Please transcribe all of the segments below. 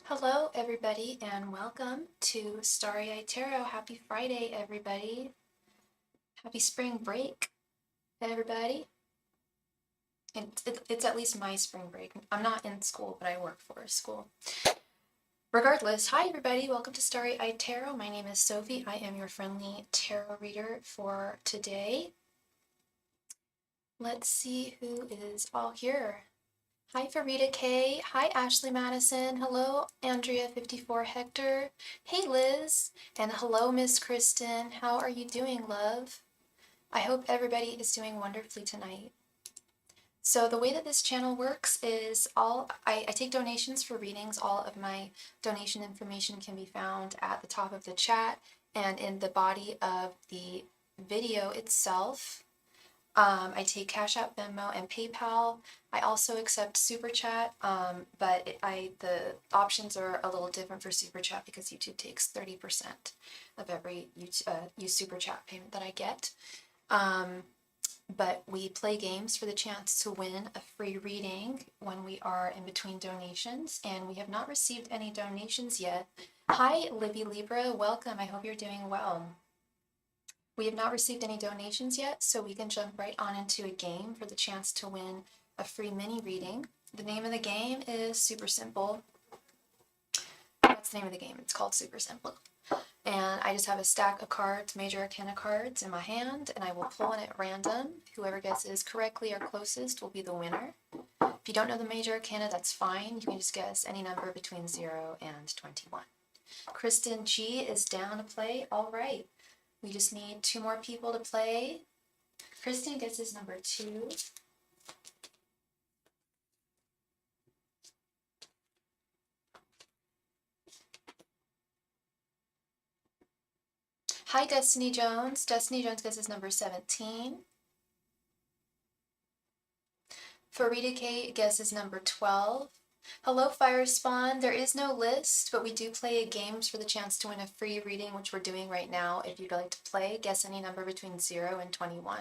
Hello everybody and welcome to Starry Tarot. Happy Friday everybody. Happy spring break everybody. It's at least my spring break. I'm not in school, but I work for a school. Regardless, hi everybody, welcome to Starry Tarot. My name is Sophie. I am your friendly tarot reader for today. Let's see who is all here. Hi Farida K. Hi Ashley Madison. Hello Andrea 54 Hector. Hey Liz. And hello Miss Kristen. How are you doing, love? I hope everybody is doing wonderfully tonight. So the way that this channel works is I take donations for readings. All of my donation information can be found at the top of the chat and in the body of the video itself. I take CashApp, Venmo, and PayPal. I also accept SuperChat, but the options are a little different for SuperChat because YouTube takes 30% of every SuperChat payment that I get. But we play games for the chance to win a free reading when we are in between donations, and we have not received any donations yet. Hi, Libby Libra. Welcome. I hope you're doing well. We have not received any donations yet, so we can jump right on into a game for the chance to win a free mini reading. The name of the game is super simple. That's the name of the game. It's called Super Simple. And I just have a stack of cards, major arcana cards in my hand, and I will pull one at random. Whoever guesses correctly or closest will be the winner. If you don't know the major arcana, that's fine. You can just guess any number between 0 and 21. Kristen G is down to play. All right. We just need 2 more people to play. Kristen guesses number 2. Hi, Destiny Jones. Destiny Jones guesses number 17. Farida K guesses number 12. Hello, Fire Spawn. There is no list, but we do play games for the chance to win a free reading, which we're doing right now. If you'd like to play, guess any number between 0 and 21.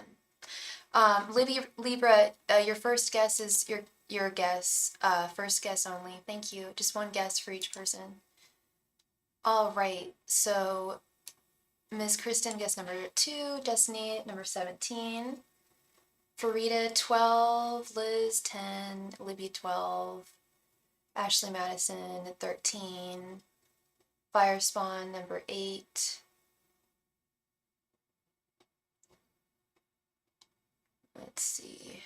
Libra, your first guess is your guess. First guess only. Thank you. Just one guess for each person. All right. So Ms. Kristen guessed number 2. Destiny number 17. Farida 12. Liz 10. Libby 12. Ashley Madison 13. Firespawn number 8. Let's see.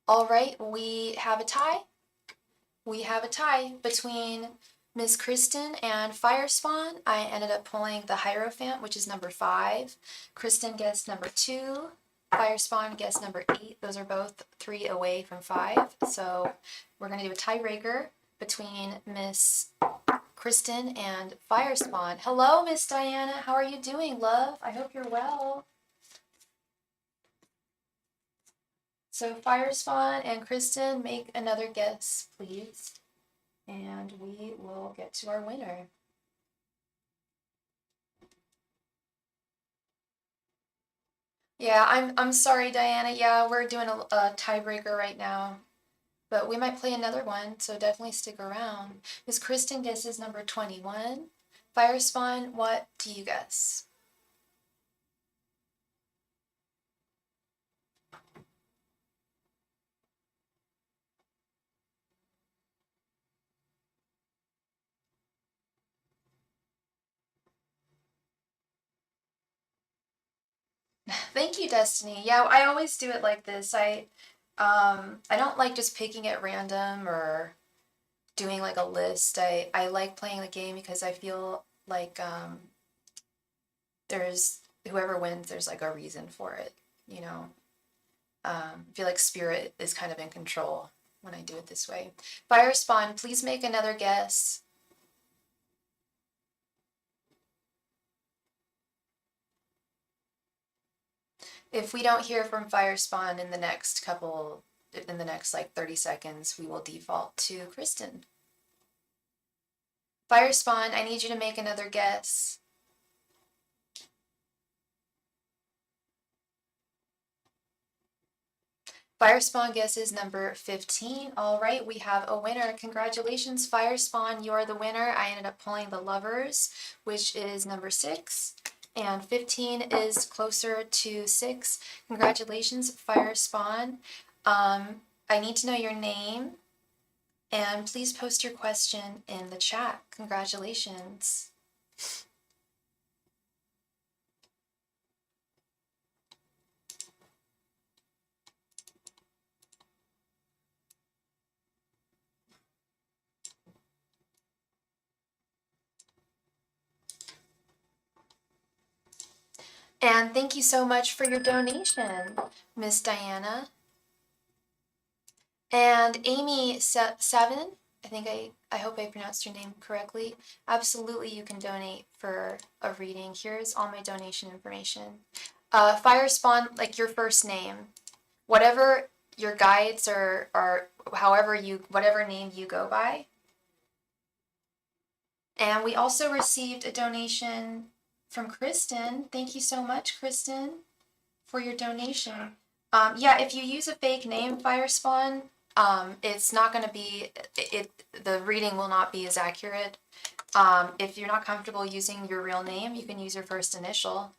All right, we have a tie. We have a tie between Miss Kristen and Firespawn. I ended up pulling the Hierophant, which is number 5. Kristen guessed number 2. Firespawn guessed number 8. Those are both 3 away from 5. So we're going to do a tiebreaker between Miss Kristen and Firespawn. Hello, Miss Diana. How are you doing, love? I hope you're well. So Firespawn and Kristen, make another guess, please. And we will get to our winner. Yeah, I'm sorry, Diana. Yeah, we're doing a tiebreaker right now. But we might play another one, so definitely stick around. Miss Kristen guesses number 21. Firespawn, what do you guess? Thank you, Destiny. Yeah, I always do it like this. I don't like just picking at random or doing like a list. I like playing the game because I feel like there's whoever wins, there's like a reason for it, you know. I feel like spirit is kind of in control when I do it this way. Firespawn, please make another guess. If we don't hear from Firespawn in the next like 30 seconds, we will default to Kristen. Firespawn, I need you to make another guess. Firespawn guesses number 15. All right, we have a winner. Congratulations, Firespawn. You're the winner. I ended up pulling the Lovers, which is number 6. And 15 is closer to 6. Congratulations, Firespawn. I need to know your name. And please post your question in the chat. Congratulations. And thank you so much for your donation, Miss Diana. And Amy Seven, I hope I pronounced your name correctly. Absolutely, you can donate for a reading. Here's all my donation information. Firespawn, like your first name, whatever your guides or whatever name you go by. And we also received a donation from Kristen. Thank you so much, Kristen, for your donation. Yeah, if you use a fake name, Firespawn, it's not going to be, the reading will not be as accurate. If you're not comfortable using your real name, you can use your first initial.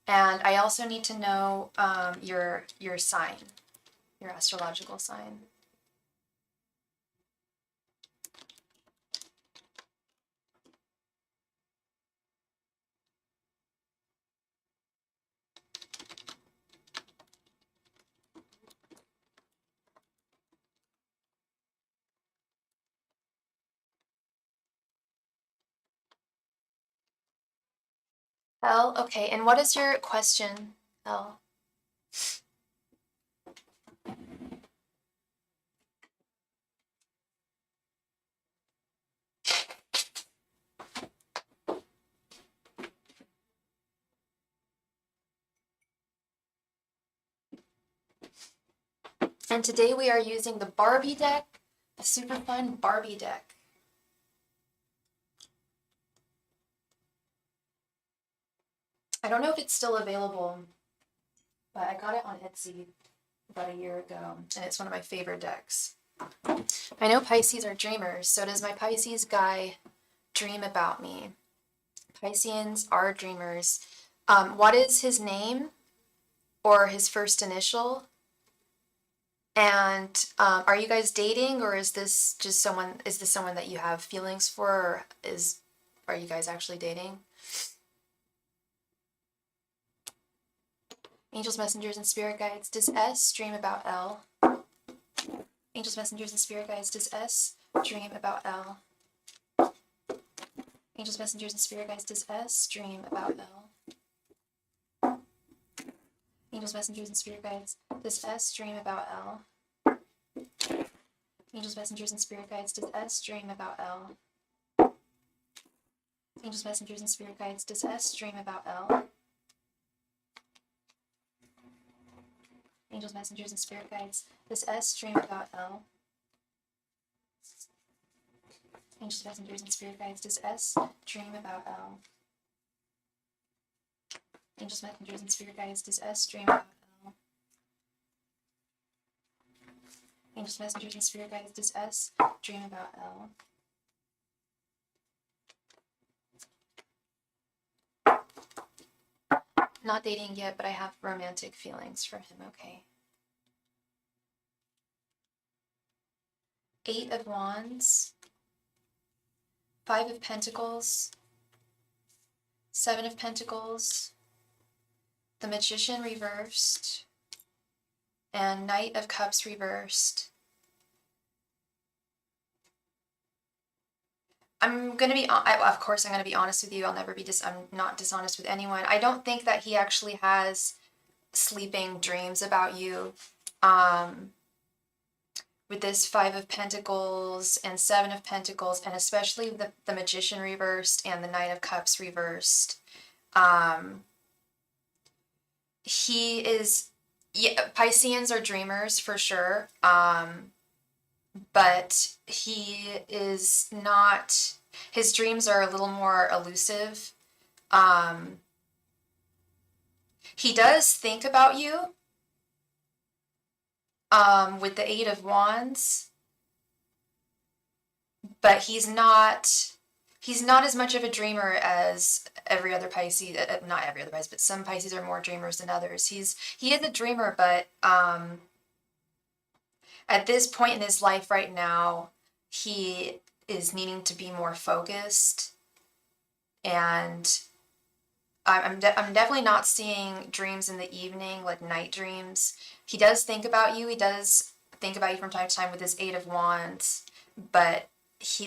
And I also need to know your sign, your astrological sign. L, okay, and what is your question, L? And today we are using the Barbie deck, the super fun Barbie deck. I don't know if it's still available, but I got it on Etsy about a year ago, and it's one of my favorite decks. I know Pisces are dreamers, so does my Pisces guy dream about me? Pisceans are dreamers. What is his name or his first initial? And are you guys dating, or is this someone that you have feelings for, or are you guys actually dating? Angels, messengers, and spirit guides, does S dream about L? Angels, messengers, and spirit guides, does S dream about L? Angels, messengers, and spirit guides, does S dream about L? Angels, messengers, and spirit guides, does S dream about L? Angels, messengers, and spirit guides, does S dream about L? Angels, messengers, and spirit guides, does S dream about L? Angels, messengers, and spirit guides, does S dream about L? Angels, messengers, and spirit guides, does S dream about L? Angels, messengers, and spirit guides, does S dream about L? Angels, messengers, and spirit guides, does S dream about L? Not dating yet, but I have romantic feelings for him. Okay. 8 of Wands, 5 of Pentacles, 7 of Pentacles, the Magician reversed, and Knight of Cups reversed. I'm going to be, of course, I'm going to be honest with you. I'm not dishonest with anyone. I don't think that he actually has sleeping dreams about you. With this 5 of Pentacles and 7 of Pentacles, and especially the Magician reversed and the Knight of Cups reversed, he is, yeah, Pisceans are dreamers for sure, but he is not, his dreams are a little more elusive. He does think about you. with the Eight of Wands, but he's not as much of a dreamer as every other Pisces. Not every other Pisces, but some Pisces are more dreamers than others. He is a dreamer, but at this point in his life right now, he is needing to be more focused, and I'm definitely not seeing dreams in the evening, like night dreams. He does think about you. He does think about you from time to time with his Eight of Wands, but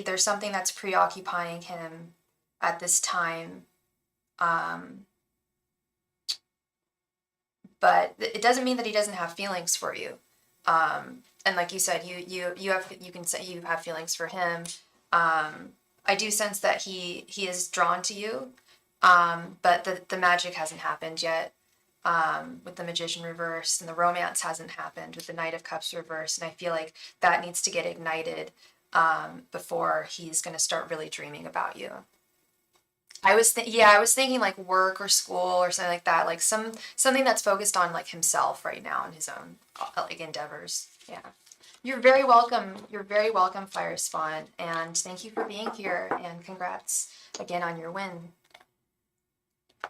there's something that's preoccupying him at this time. But it doesn't mean that he doesn't have feelings for you. And like you said, you can say you have feelings for him. I do sense that he is drawn to you, but the magic hasn't happened yet. With the Magician reverse, and the romance hasn't happened with the Knight of Cups reverse, and I feel like that needs to get ignited before he's going to start really dreaming about you. I was thinking like work or school or something like that, like something that's focused on like himself right now and his own like endeavors. Yeah. You're very welcome. You're very welcome, Fire Spawn, and thank you for being here, and congrats again on your win.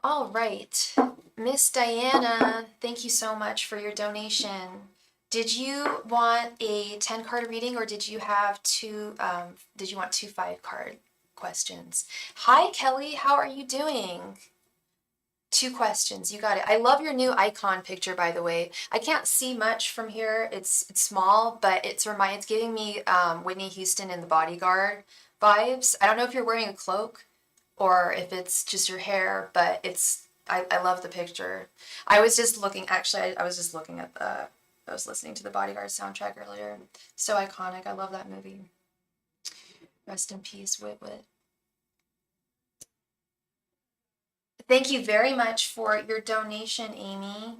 All right, Miss Diana, thank you so much for your donation. Did you want a 10-card reading, or did you have did you want 2 5-card questions? Hi, Kelly, how are you doing? 2 questions, you got it. I love your new icon picture, by the way. I can't see much from here. It's small, but it's giving me Whitney Houston in The Bodyguard vibes. I don't know if you're wearing a cloak or if it's just your hair, but I love the picture. I was just looking, actually, I was just looking at I was listening to the Bodyguard soundtrack earlier. So iconic. I love that movie. Rest in peace, Whit Whit. Thank you very much for your donation, Amy.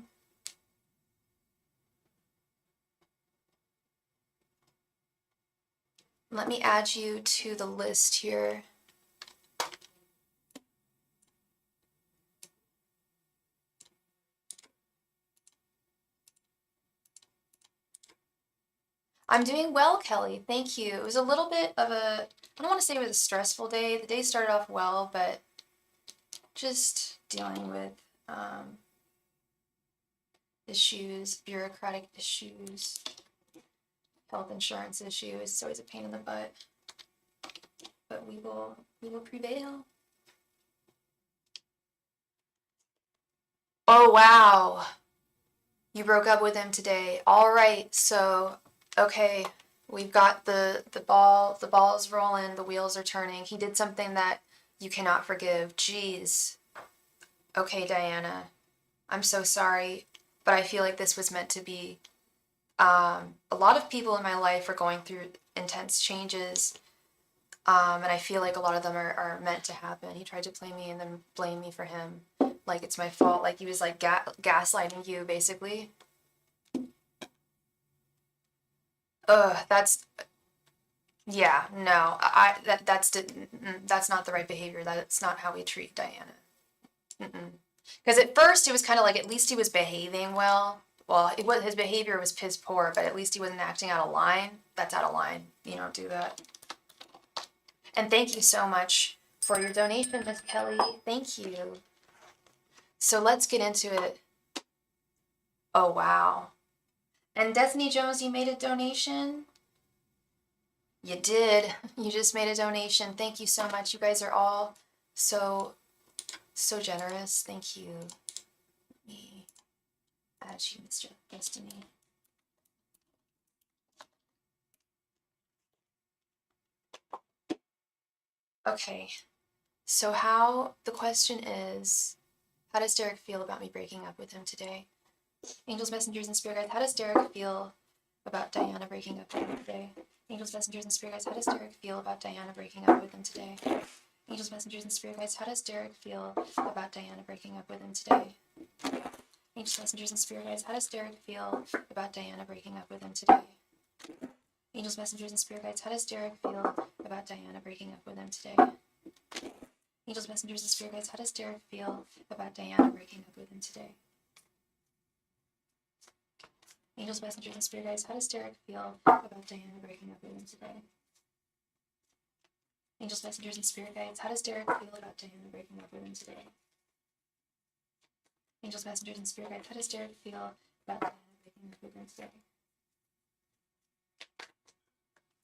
Let me add you to the list here. I'm doing well, Kelly. Thank you. It was a little bit of I don't want to say it was a stressful day. The day started off well, but just dealing with issues, bureaucratic issues, health insurance issues. It's always a pain in the butt, but we will prevail. Oh, wow. You broke up with him today. All right. So, okay, we've got the ball's rolling, the wheels are turning. He did something that you cannot forgive. Jeez. Okay, Diana. I'm so sorry, but I feel like this was meant to be. A lot of people in my life are going through intense changes, and I feel like a lot of them are meant to happen. He tried to play me and then blame me for him, like it's my fault, like he was like gaslighting you, basically. Yeah, no, that's not the right behavior. That's not how we treat Diana. Because at first it was kind of like at least he was behaving well. Well, his behavior was piss poor, but at least he wasn't acting out of line. That's out of line. You don't do that. And thank you so much for your donation, Miss Kelly. Thank you. So let's get into it. Oh, wow. And Destiny Jones, you made a donation? You did. You just made a donation. Thank you so much. You guys are all so generous. Thank you. Let me add you, Mr. Destiny. Okay. So the question is, how does Derek feel about me breaking up with him today? Angels, messengers, and spirit guides, how does Derek feel about Diana breaking up with him today? Angels, messengers, and spirit guides, how does Derek feel about Diana breaking up with him today? Angels, messengers, and spirit guides, how does Derek feel about Diana breaking up with him today? Angels, messengers, and spirit guides, how does Derek feel about Diana breaking up with him today? Angels, messengers, and spirit guides, how does Derek feel about Diana breaking up with him today? Angels, messengers, and spirit guides, how does Derek feel about Diana breaking up with him today? Angels, messengers, and spirit guides, how does Derek feel about Diana breaking up with him today? Angels, messengers, and spirit guides, how does Derek feel about Diana breaking up with him today? Angels, messengers, and spirit guides, how does Derek feel about Diana breaking up with him today?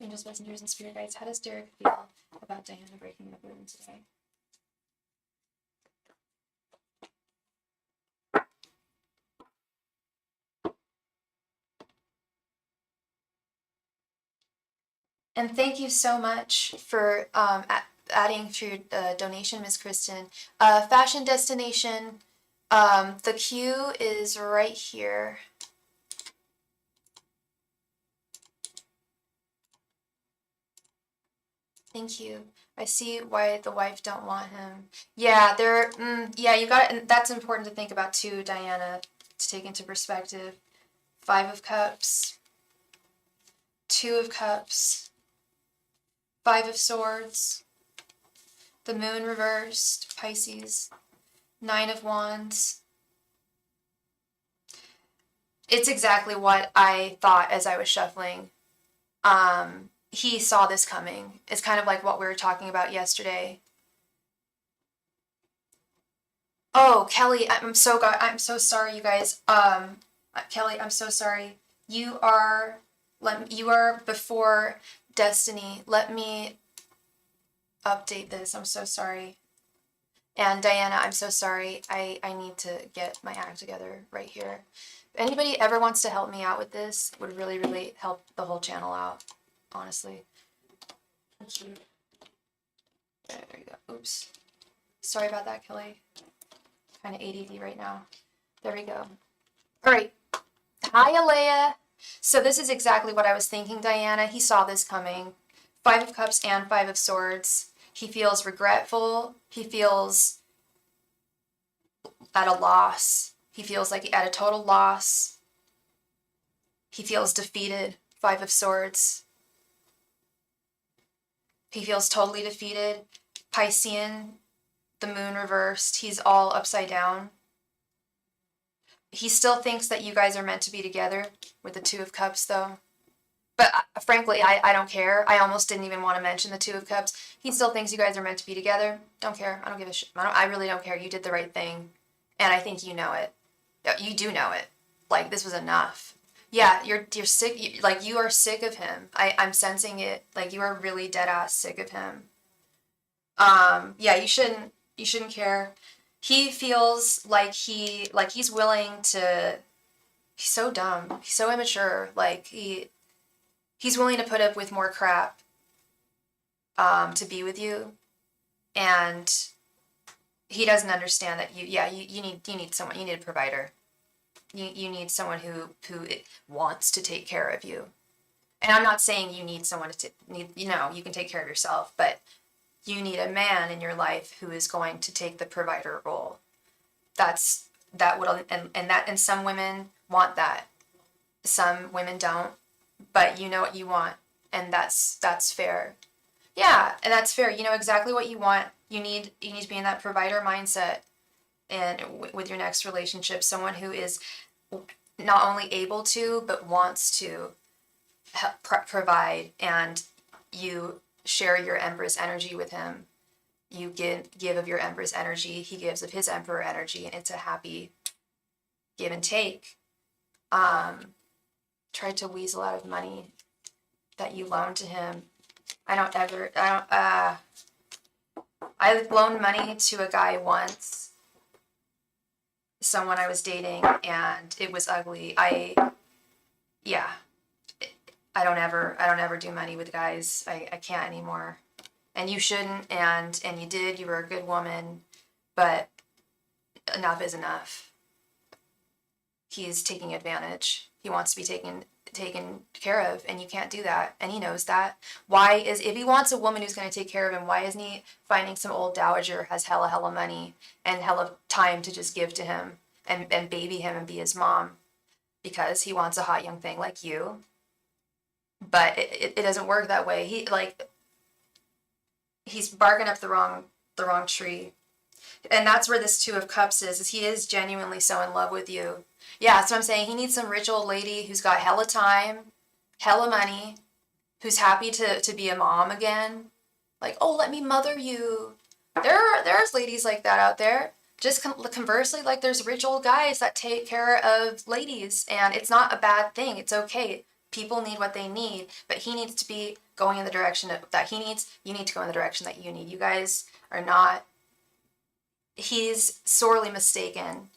Angels, messengers, and spirit guides, how does Derek feel about Diana breaking up with him today? And thank you so much for adding to your donation, Ms. Kristen. Fashion destination, the queue is right here. Thank you. I see why the wife don't want him. Yeah, yeah, you got it. And that's important to think about too, Diana, to take into perspective. 5 of Cups, 2 of Cups, 5 of Swords, the Moon reversed, Pisces, 9 of Wands. It's exactly what I thought as I was shuffling. He saw this coming. It's kind of like what we were talking about yesterday. Oh, Kelly, I'm so sorry, you guys. Kelly, I'm so sorry. You are before Destiny. Let me update this. I'm so sorry. And Diana, I'm so sorry. I need to get my act together right here. If anybody ever wants to help me out with this, it would really, really help the whole channel out, honestly. Thank you. There you go. Oops. Sorry about that, Kelly. Kind of ADD right now. There we go. All right. Hi, Alea. So this is exactly what I was thinking, Diana. He saw this coming. 5 of Cups and 5 of Swords. He feels regretful. He feels at a loss. He feels like at a total loss. He feels defeated. 5 of Swords. He feels totally defeated. Piscean, the Moon reversed. He's all upside down. He still thinks that you guys are meant to be together with the 2 of Cups, though. But frankly, I don't care. I almost didn't even want to mention the 2 of Cups. He still thinks you guys are meant to be together. Don't care. I don't give a shit. I really don't care. You did the right thing. And I think you know it. You do know it. Like, this was enough. Yeah, you're sick. Like, you are sick of him. I'm sensing it. Like, you are really dead ass sick of him. Yeah, you shouldn't care. He feels like he's willing to. He's so dumb. He's so immature. Like, he's willing to put up with more crap to be with you, and he doesn't understand that you need someone. You need a provider. You need someone who wants to take care of you. And I'm not saying you need someone to you can take care of yourself, but you need a man in your life who is going to take the provider role. And some women want that. Some women don't, but you know what you want, and that's fair. Yeah, and that's fair. You know exactly what you want. You need to be in that provider mindset, and with your next relationship, someone who is not only able to but wants to help provide, and you share your Empress energy with him. You give of your Empress energy, he gives of his Emperor energy, and it's a happy give and take. Tried to weasel out of money that you loaned to him. I loaned money to a guy once, someone I was dating, and it was ugly. I don't ever do money with guys. I can't anymore. And you shouldn't, and you did. You were a good woman, but enough is enough. He's taking advantage. He wants to be taken care of, and you can't do that, and he knows that. If he wants a woman who's going to take care of him, why isn't he finding some old dowager who has hella money and hella time to just give to him and baby him and be his mom? Because he wants a hot young thing like you. But it doesn't work that way. He's barking up the wrong tree. And that's where this Two of Cups is he is genuinely so in love with you. Yeah, that's what I'm saying. He needs some rich old lady who's got hella time, hella money, who's happy to be a mom again. Like, oh, let me mother you. There's ladies like that out there. Just conversely, like there's rich old guys that take care of ladies, and it's not a bad thing. It's okay. People need what they need, but he needs to be going in the direction that he needs. You need to go in the direction that you need. You guys are not. He's sorely mistaken,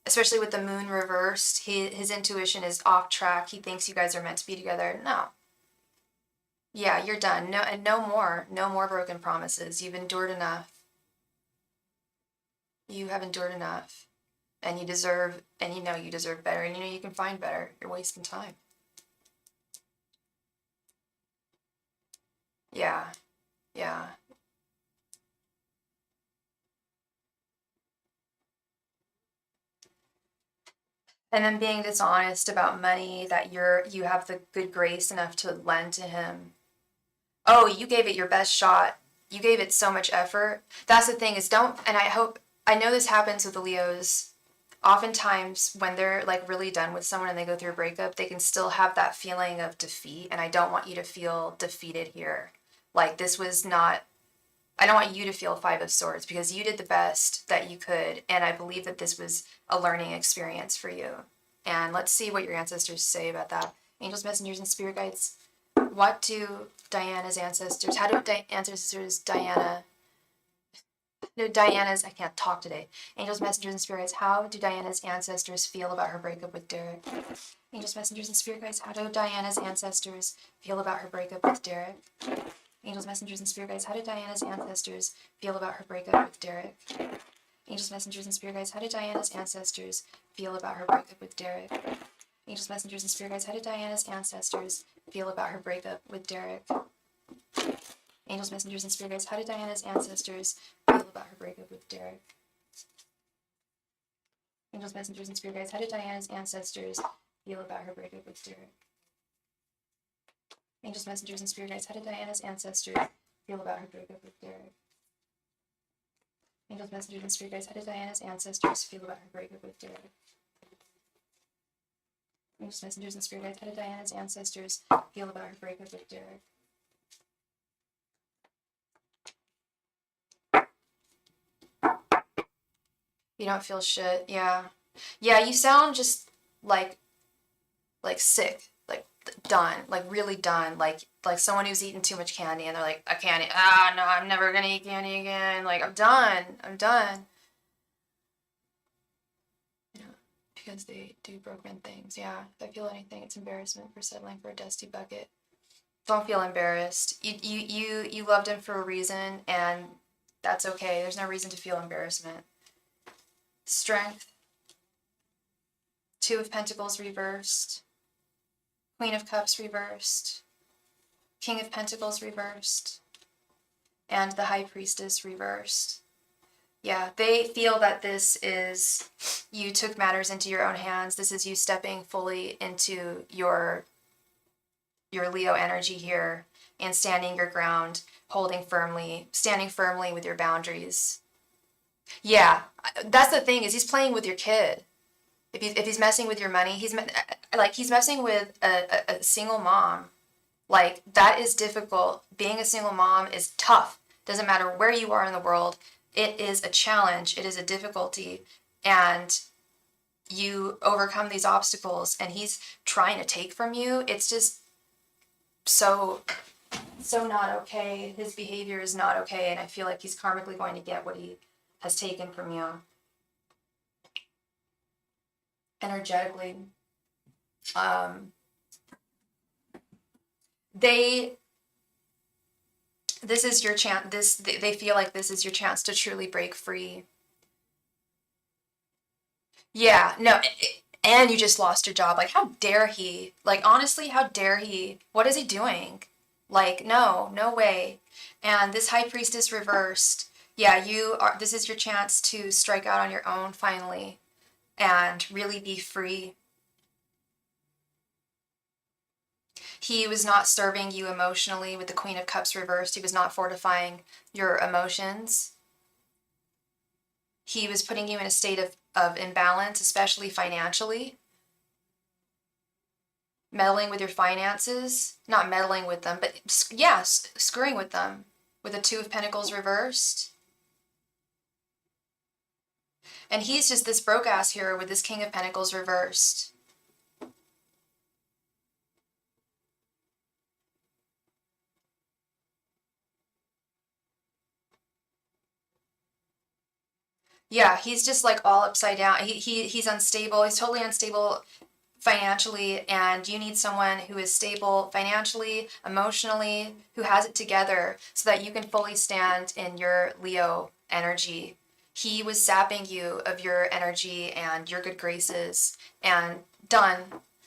especially with the moon reversed. His intuition is off track. He thinks you guys are meant to be together. No. Yeah, you're done. No, and no more. No more broken promises. You've endured enough. You have endured enough. And you deserve, and you know you deserve better. And you know you can find better. You're wasting time. Yeah. Yeah. And then being dishonest about money that you have the good grace enough to lend to him. Oh, you gave it your best shot. You gave it so much effort. That's the thing is don't, and I know this happens with the Leos. Oftentimes when they're like really done with someone and they go through a breakup, they can still have that feeling of defeat. And I don't want you to feel defeated here. Like this was not, I don't want you to feel Five of Swords because you did the best that you could. And I believe that this was a learning experience for you. And let's see what your ancestors say about that. Angels, messengers, and spirit guides. What do Diana's ancestors, how do ancestors Diana's, I can't talk today. Angels, messengers, and spirits, how do Diana's ancestors feel about her breakup with Derek? Angels, messengers, and spirit guides, how do Diana's ancestors feel about her breakup with Derek? Angels, messengers, and spirit guides, how did Diana's ancestors feel about her breakup with Derek? Angels, messengers, and spirit guides, how did Diana's ancestors feel about her breakup with Derek? Angels, messengers, and spirit guides, how did Diana's ancestors feel about her breakup with Derek? Angels, messengers, and spirit guides, how did Diana's ancestors feel about her breakup with Derek? Angels, messengers, and spirit guides, how did Diana's ancestors feel about her breakup with Derek? Angels, messengers, and spirit guides, how did Diana's ancestors feel about her breakup with Derek? Angels, messengers, and spirit guides, how did Diana's ancestors feel about her breakup with Derek? Angels, messengers, and spirit guides, how did Diana's ancestors feel about her breakup with Derek? You don't feel shit, yeah. Yeah, you sound just like sick, like done, like really done, like someone who's eaten too much candy and they're like, I can't eat, no, I'm never gonna eat candy again. Like, I'm done. Yeah, because they do broken things. Yeah, if I feel anything, it's embarrassment for settling for a dusty bucket. Don't feel embarrassed. You loved him for a reason, and that's okay. There's no reason to feel embarrassment. Strength. Two of Pentacles reversed. Queen of Cups reversed. King of Pentacles reversed. And the High Priestess reversed. Yeah, they feel that this is you took matters into your own hands. This is you stepping fully into your Leo energy here and standing your ground, standing firmly with your boundaries. Yeah, that's the thing is he's playing with your kid. If he's messing with your money, he's messing with a single mom. Like, that is difficult. Being a single mom is tough. Doesn't matter where you are in the world. It is a challenge. It is a difficulty. And you overcome these obstacles and he's trying to take from you. It's just so not okay. His behavior is not okay. And I feel like he's karmically going to get what he has taken from you. Energetically. This is your chance. They feel like this is your chance to truly break free. Yeah, no, and you just lost your job. Like, how dare he? Like, honestly, how dare he? What is he doing? Like, no way. And this High Priestess reversed. Yeah, this is your chance to strike out on your own finally and really be free. He was not serving you emotionally with the Queen of Cups reversed. He was not fortifying your emotions. He was putting you in a state of imbalance, especially financially. Meddling with your finances. Not meddling with them, but yeah, screwing with them. With the Two of Pentacles reversed. And he's just this broke ass here with this King of Pentacles reversed. Yeah, he's just like all upside down. He's unstable. He's totally unstable financially, and you need someone who is stable financially, emotionally, who has it together so that you can fully stand in your Leo energy. He was sapping you of your energy and your good graces, and done.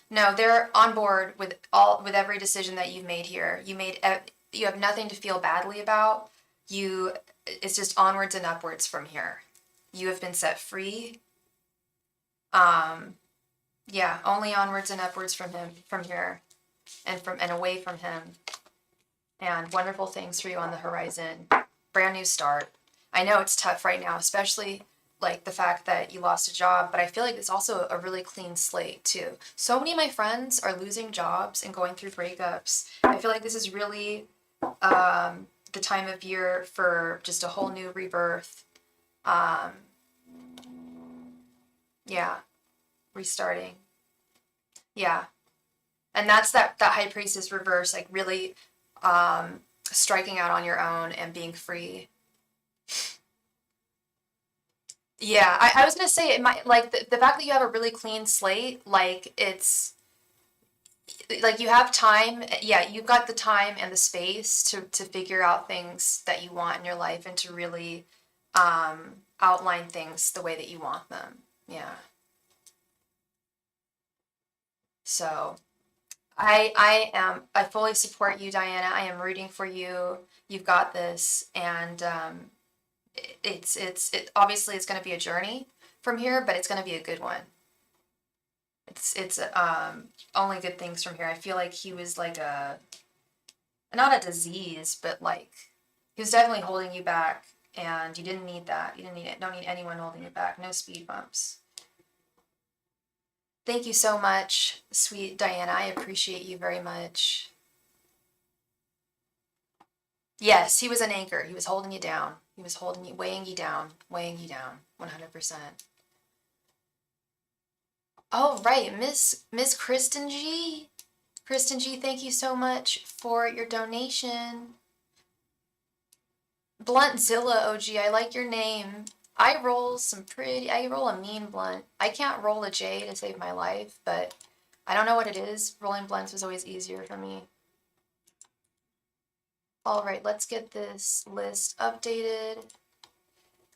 No, they're on board with every decision that you've made here. You have nothing to feel badly about. It's just onwards and upwards from here. You have been set free. Yeah, only onwards and upwards from here, and away from him. And wonderful things for you on the horizon. Brand new start. I know it's tough right now, especially like the fact that you lost a job, but I feel like it's also a really clean slate too. So many of my friends are losing jobs and going through breakups. I feel like this is really the time of year for just a whole new rebirth. Yeah, restarting. Yeah. And that's that High Priestess reverse, like really striking out on your own and being free. Yeah, I was gonna say it might, like the fact that you have a really clean slate, like it's like you have time. Yeah, you've got the time and the space to figure out things that you want in your life and to really outline things the way that you want them. Yeah. So I fully support you, Diana. I am rooting for you. You've got this, and it obviously it's going to be a journey from here, but it's going to be a good one. It's only good things from here. I feel like he was like not a disease, but like he was definitely holding you back, and you didn't need that. You didn't need it. Don't need anyone holding you back. No speed bumps. Thank you so much, sweet Diana. I appreciate you very much. Yes, he was an anchor. He was holding you down. He was holding you, weighing you down, 100%. Oh, right, Miss Kristen G. Kristen G, thank you so much for your donation. Bluntzilla OG, I like your name. I roll a mean blunt. I can't roll a J to save my life, but I don't know what it is. Rolling blunts was always easier for me. All right, let's get this list updated.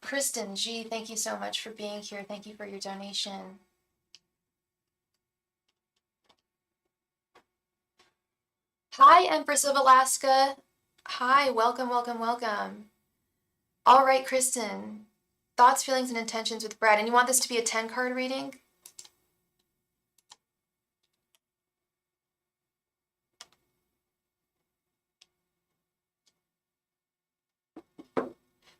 Kristen G, thank you so much for being here. Thank you for your donation. Hi, Empress of Alaska. Hi, welcome, welcome, welcome. All right, Kristen. Thoughts, feelings, and intentions with Brad. And you want this to be a 10-card reading?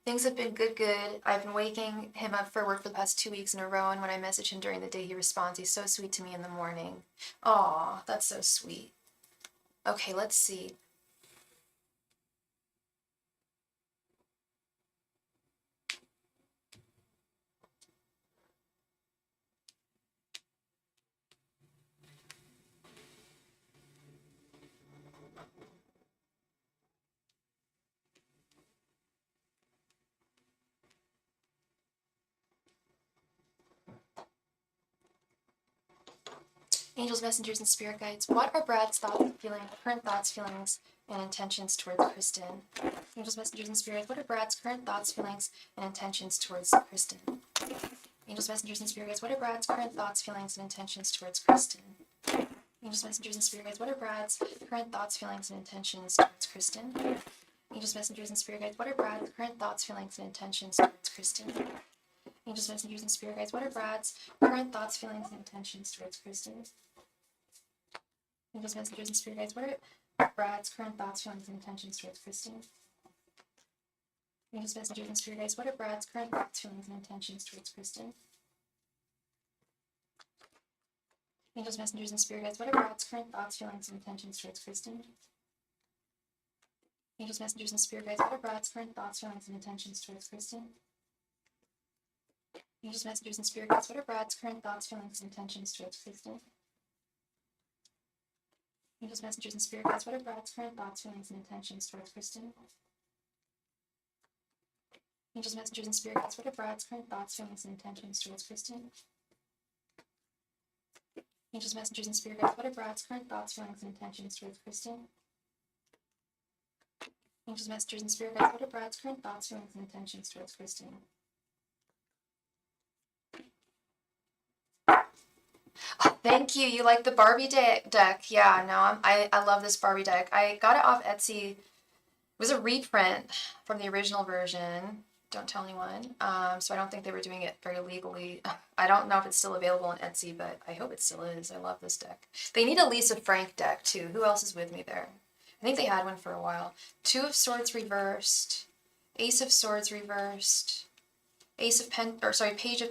Things have been good. I've been waking him up for work for the past 2 weeks in a row, and when I message him during the day, he responds. He's so sweet to me in the morning. Aw, that's so sweet. Okay, let's see. Angels, messengers, and spirit guides. What are Brad's current thoughts, feelings, and intentions towards Kristen? Angels, messengers, and spirits. What are Brad's current thoughts, feelings, and intentions towards Kristen? Angels, messengers, and spirit guides. What are Brad's current thoughts, feelings, and intentions towards Kristen? Angels, messengers, and spirit guides. What are Brad's current thoughts, feelings, and intentions towards Kristen? Angels, messengers, and spirit guides. What are Brad's current thoughts, feelings, and intentions towards Kristen? Angels, messengers, and spirit guides. What are Brad's current thoughts, feelings, and intentions towards Kristen? Angels, messengers, and spirit guides. What are Brad's current thoughts, feelings, and intentions towards Kristen? Angels, messengers, and spirit guides, what are Brad's current thoughts, feelings, and intentions towards Kristen? Angels, messengers, and spirit guides, what are Brad's current thoughts, feelings, and intentions towards Kristen? Angels, messengers, and spirit guides, what are Brad's current thoughts, feelings, and intentions towards Kristen? Angels, messengers, and spirit guides, what are Brad's current thoughts, feelings, and intentions towards Kristen? Angels, messengers, and spirit guides, what are Brad's current thoughts, feelings, and intentions towards Kristen? Angels, messengers, and spirit guides, what are Brad's current thoughts, feelings, and intentions towards Kristen? Angels, messengers, and spirit guides, what are Brad's current thoughts, feelings, and intentions towards Kristen? Angels, messengers, and spirit guides, what are Brad's current thoughts, feelings, and intentions towards Kristen? Oh, thank you. You like the Barbie deck? Yeah, no, I love this Barbie deck. I got it off Etsy. It was a reprint from the original version. Don't tell anyone. So I don't think they were doing it very legally. I don't know if it's still available on Etsy, but I hope it still is. I love this deck. They need a Lisa Frank deck too. Who else is with me there? I think they had one for a while. Two of Swords reversed. Ace of Swords reversed. Page of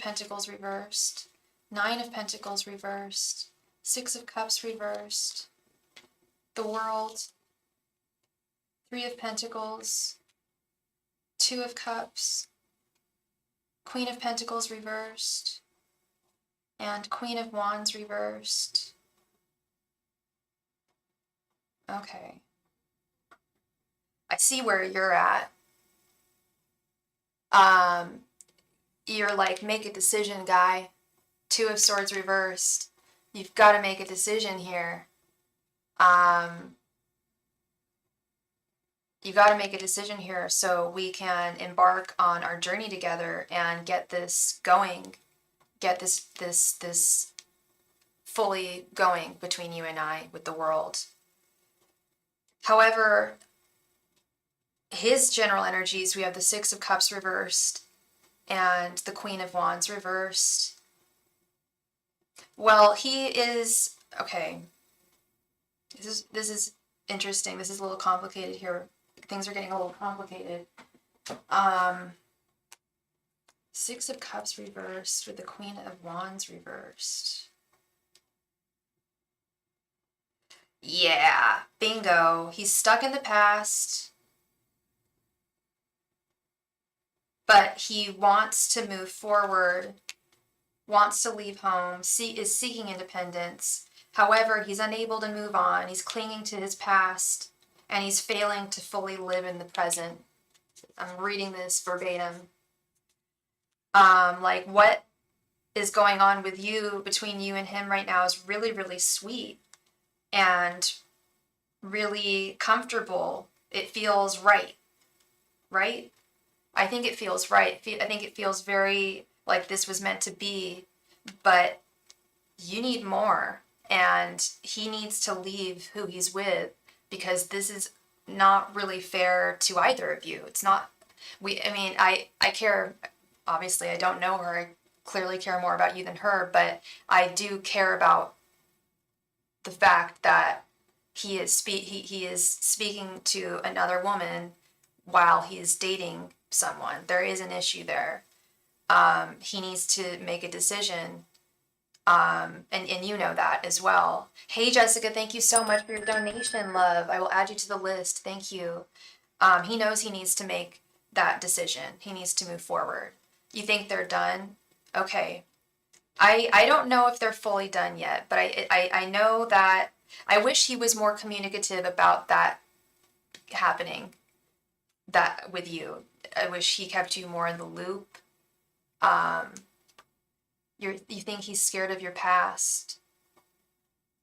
Pentacles reversed. Nine of Pentacles reversed. Six of Cups reversed. The World. Three of Pentacles. Two of Cups. Queen of Pentacles reversed. And Queen of Wands reversed. Okay. I see where you're at. You're like, make a decision, guy. Two of Swords reversed. You've got to make a decision here. You got to make a decision here so we can embark on our journey together and get this going, get this fully going between you and I with the world. However, his general energies, we have the Six of Cups reversed and the Queen of Wands reversed. Well, he is, okay, this is interesting. This is a little complicated here. Things are getting a little complicated. Six of Cups reversed with the Queen of Wands reversed. Yeah, bingo. He's stuck in the past, but he wants to move forward, wants to leave home, is seeking independence. However, he's unable to move on. He's clinging to his past, and he's failing to fully live in the present. I'm reading this verbatim. Like, what is going on with you, between you and him right now, is really, really sweet and really comfortable. It feels right, right? I think it feels right. I think it feels very like this was meant to be, but you need more, and he needs to leave who he's with, because this is not really fair to either of you. It's not, I care, obviously I don't know her, I clearly care more about you than her, but I do care about the fact that he is speaking to another woman while he is dating someone. There is an issue there. He needs to make a decision. And you know that as well. Hey, Jessica, thank you so much for your donation, love. I will add you to the list. Thank you. He knows he needs to make that decision. He needs to move forward. You think they're done? Okay. I don't know if they're fully done yet, but I know that I wish he was more communicative about that happening, that with you. I wish he kept you more in the loop. You think he's scared of your past.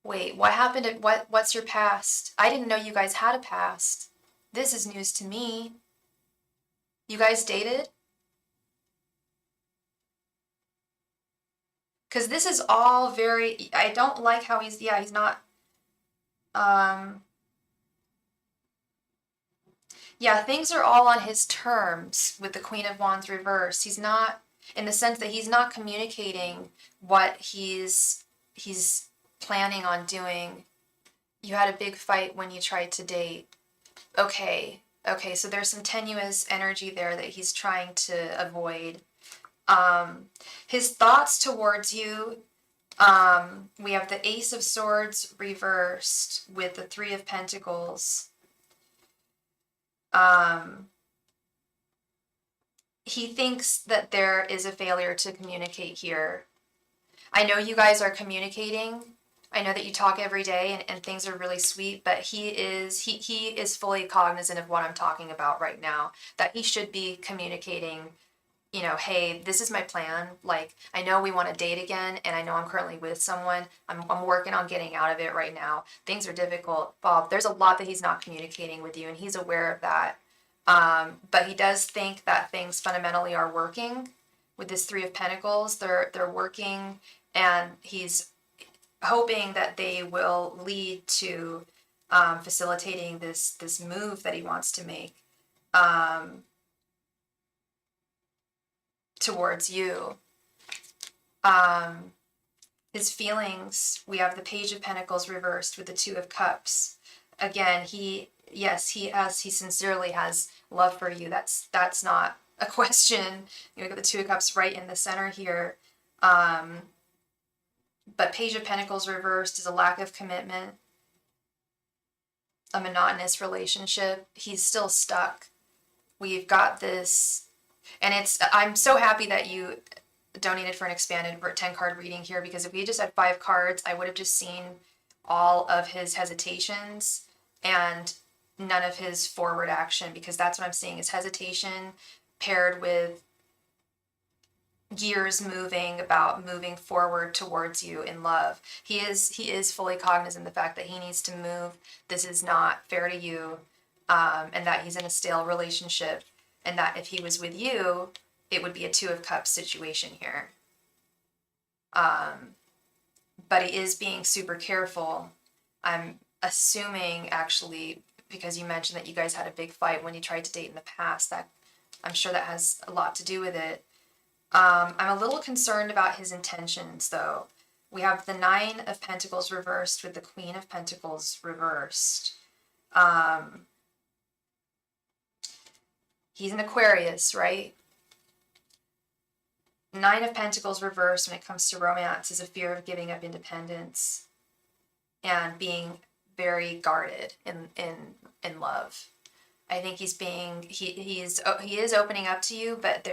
Wait, what happened? What's your past? I didn't know you guys had a past. This is news to me. You guys dated? Because this is all very, I don't like how he's not, yeah, things are all on his terms with the Queen of Wands reversed. He's not, in the sense that he's not communicating what he's planning on doing. You had a big fight when you tried to date. Okay, Okay, so there's some tenuous energy there that he's trying to avoid. His thoughts towards you, we have the Ace of Swords reversed with the Three of Pentacles. He thinks that there is a failure to communicate here. I know you guys are communicating. I know that you talk every day and things are really sweet, but he is fully cognizant of what I'm talking about right now, that he should be communicating, you know, hey, this is my plan. Like, I know we want to date again, and I know I'm currently with someone. I'm working on getting out of it right now. Things are difficult. Bob, there's a lot that he's not communicating with you, and he's aware of that. But he does think that things fundamentally are working with this Three of Pentacles. They're working, and he's hoping that they will lead to facilitating this move that he wants to make towards you. His feelings, we have the Page of Pentacles reversed with the Two of Cups. Again, he sincerely has love for you. That's not a question. You got the Two of Cups right in the center here. But Page of Pentacles reversed is a lack of commitment, a monotonous relationship. He's still stuck. We've got this, and I'm so happy that you donated for an expanded 10-card reading here, because if we just had 5 cards, I would have just seen all of his hesitations and none of his forward action, because that's what I'm seeing is hesitation paired with gears moving forward towards you in love. He is fully cognizant of the fact that he needs to move. This is not fair to you, and that he's in a stale relationship, and that if he was with you, it would be a Two of Cups situation here. But he is being super careful. I'm assuming, actually, because you mentioned that you guys had a big fight when you tried to date in the past, that I'm sure that has a lot to do with it. I'm a little concerned about his intentions, though. We have the Nine of Pentacles reversed with the Queen of Pentacles reversed. He's an Aquarius, right? Nine of Pentacles reversed when it comes to romance is a fear of giving up independence and being very guarded in love. I think he is opening up to you, but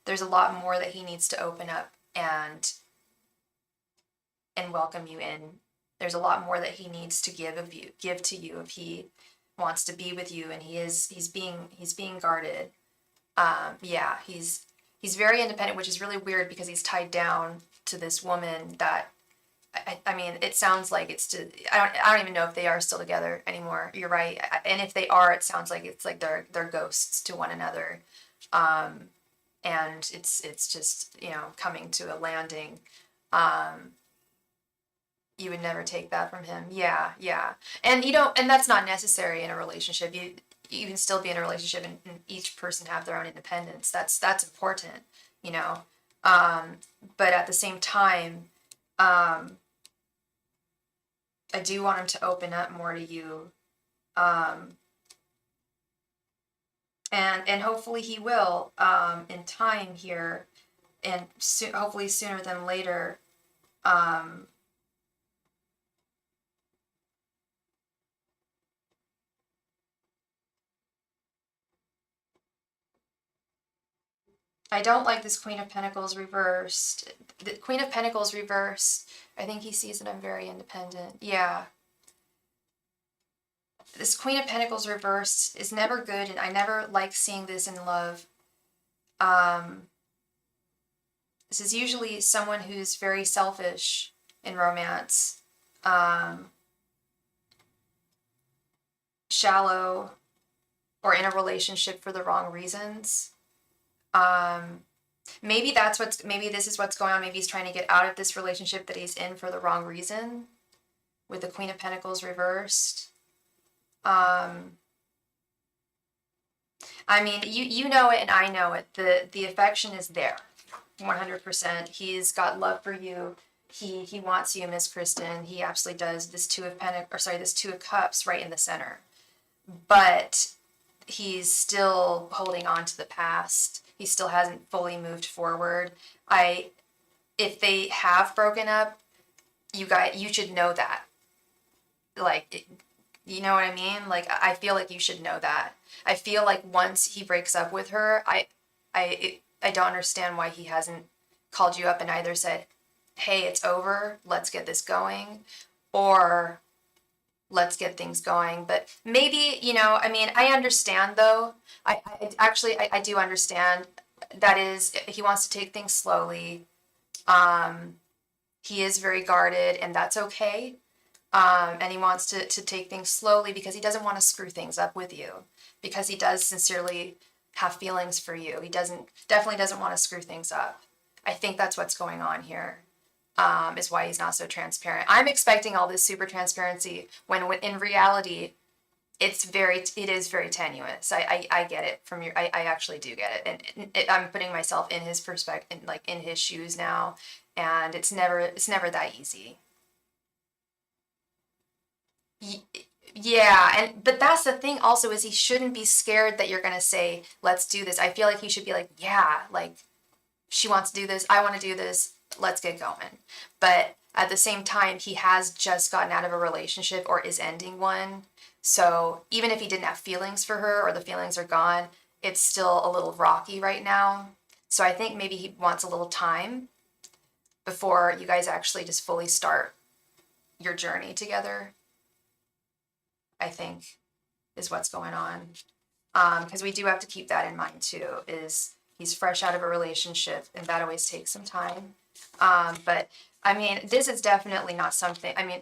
there's a lot more that he needs to open up and welcome you in. There's a lot more that he needs to give to you if he wants to be with you, and he's being guarded. Yeah, he's very independent, which is really weird because he's tied down to this woman that I mean, it sounds like I don't even know if they are still together anymore. You're right. And if they are, it sounds like it's like they're ghosts to one another. And it's just, you know, coming to a landing. You would never take that from him. Yeah. And and that's not necessary in a relationship. You can still be in a relationship and each person have their own independence. That's important, you know. But at the same time, I do want him to open up more to you. And hopefully he will, in time here, and hopefully sooner than later. I don't like this Queen of Pentacles reversed. The Queen of Pentacles reversed, I think he sees that I'm very independent. Yeah. This Queen of Pentacles reversed is never good, and I never like seeing this in love. This is usually someone who's very selfish in romance. Shallow, or in a relationship for the wrong reasons. Maybe this is what's going on. Maybe he's trying to get out of this relationship that he's in for the wrong reason, with the Queen of Pentacles reversed. I mean, you know it and I know it. The affection is there, 100%. He's got love for you. He wants you, Miss Kristen. He absolutely does. This Two of Cups right in the center. but he's still holding on to the past. He still hasn't fully moved forward. If they have broken up, you should know that. Like, you know what I mean? Like, I feel like you should know that. I feel like once he breaks up with her, I don't understand why he hasn't called you up and either said, hey, it's over, let's get this going, or let's get things going. But maybe, I mean, I understand though. I do understand. That is, he wants to take things slowly. He is very guarded, and that's okay. And he wants to take things slowly because he doesn't want to screw things up with you, because he does sincerely have feelings for you. He definitely doesn't want to screw things up. I think that's what's going on here, is why he's not so transparent. I'm expecting all this super transparency when in reality, it is very tenuous. I get it from I actually do get it. And I'm putting myself in his perspective, like in his shoes now. And it's never that easy. Yeah, but that's the thing also, is he shouldn't be scared that you're gonna say, let's do this. I feel like he should be like, yeah, like, she wants to do this, I want to do this, let's get going. But at the same time, he has just gotten out of a relationship or is ending one. So even if he didn't have feelings for her, or the feelings are gone, it's still a little rocky right now. So I think maybe he wants a little time before you guys actually just fully start your journey together, I think, is what's going on. Because we do have to keep that in mind too, is he's fresh out of a relationship, and that always takes some time. But I mean, this is definitely not something, I mean,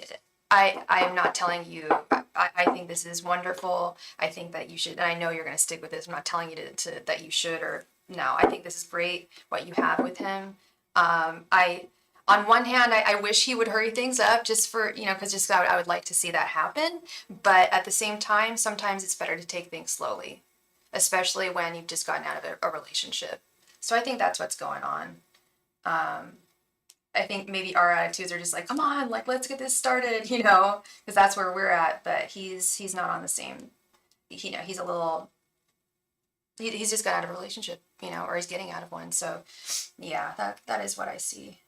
I am not telling you, I think this is wonderful. I think that you should, and I know you're going to stick with this. I'm not telling you that you should, or no, I think this is great, what you have with him. On one hand, I wish he would hurry things up, just for, because just I would like to see that happen. But at the same time, sometimes it's better to take things slowly, especially when you've just gotten out of a relationship. So I think that's what's going on. I think maybe our attitudes are just like, come on, like, let's get this started, because that's where we're at. But he's not on the same, he's a little, he's just got out of a relationship, or he's getting out of one. So yeah, that is what I see.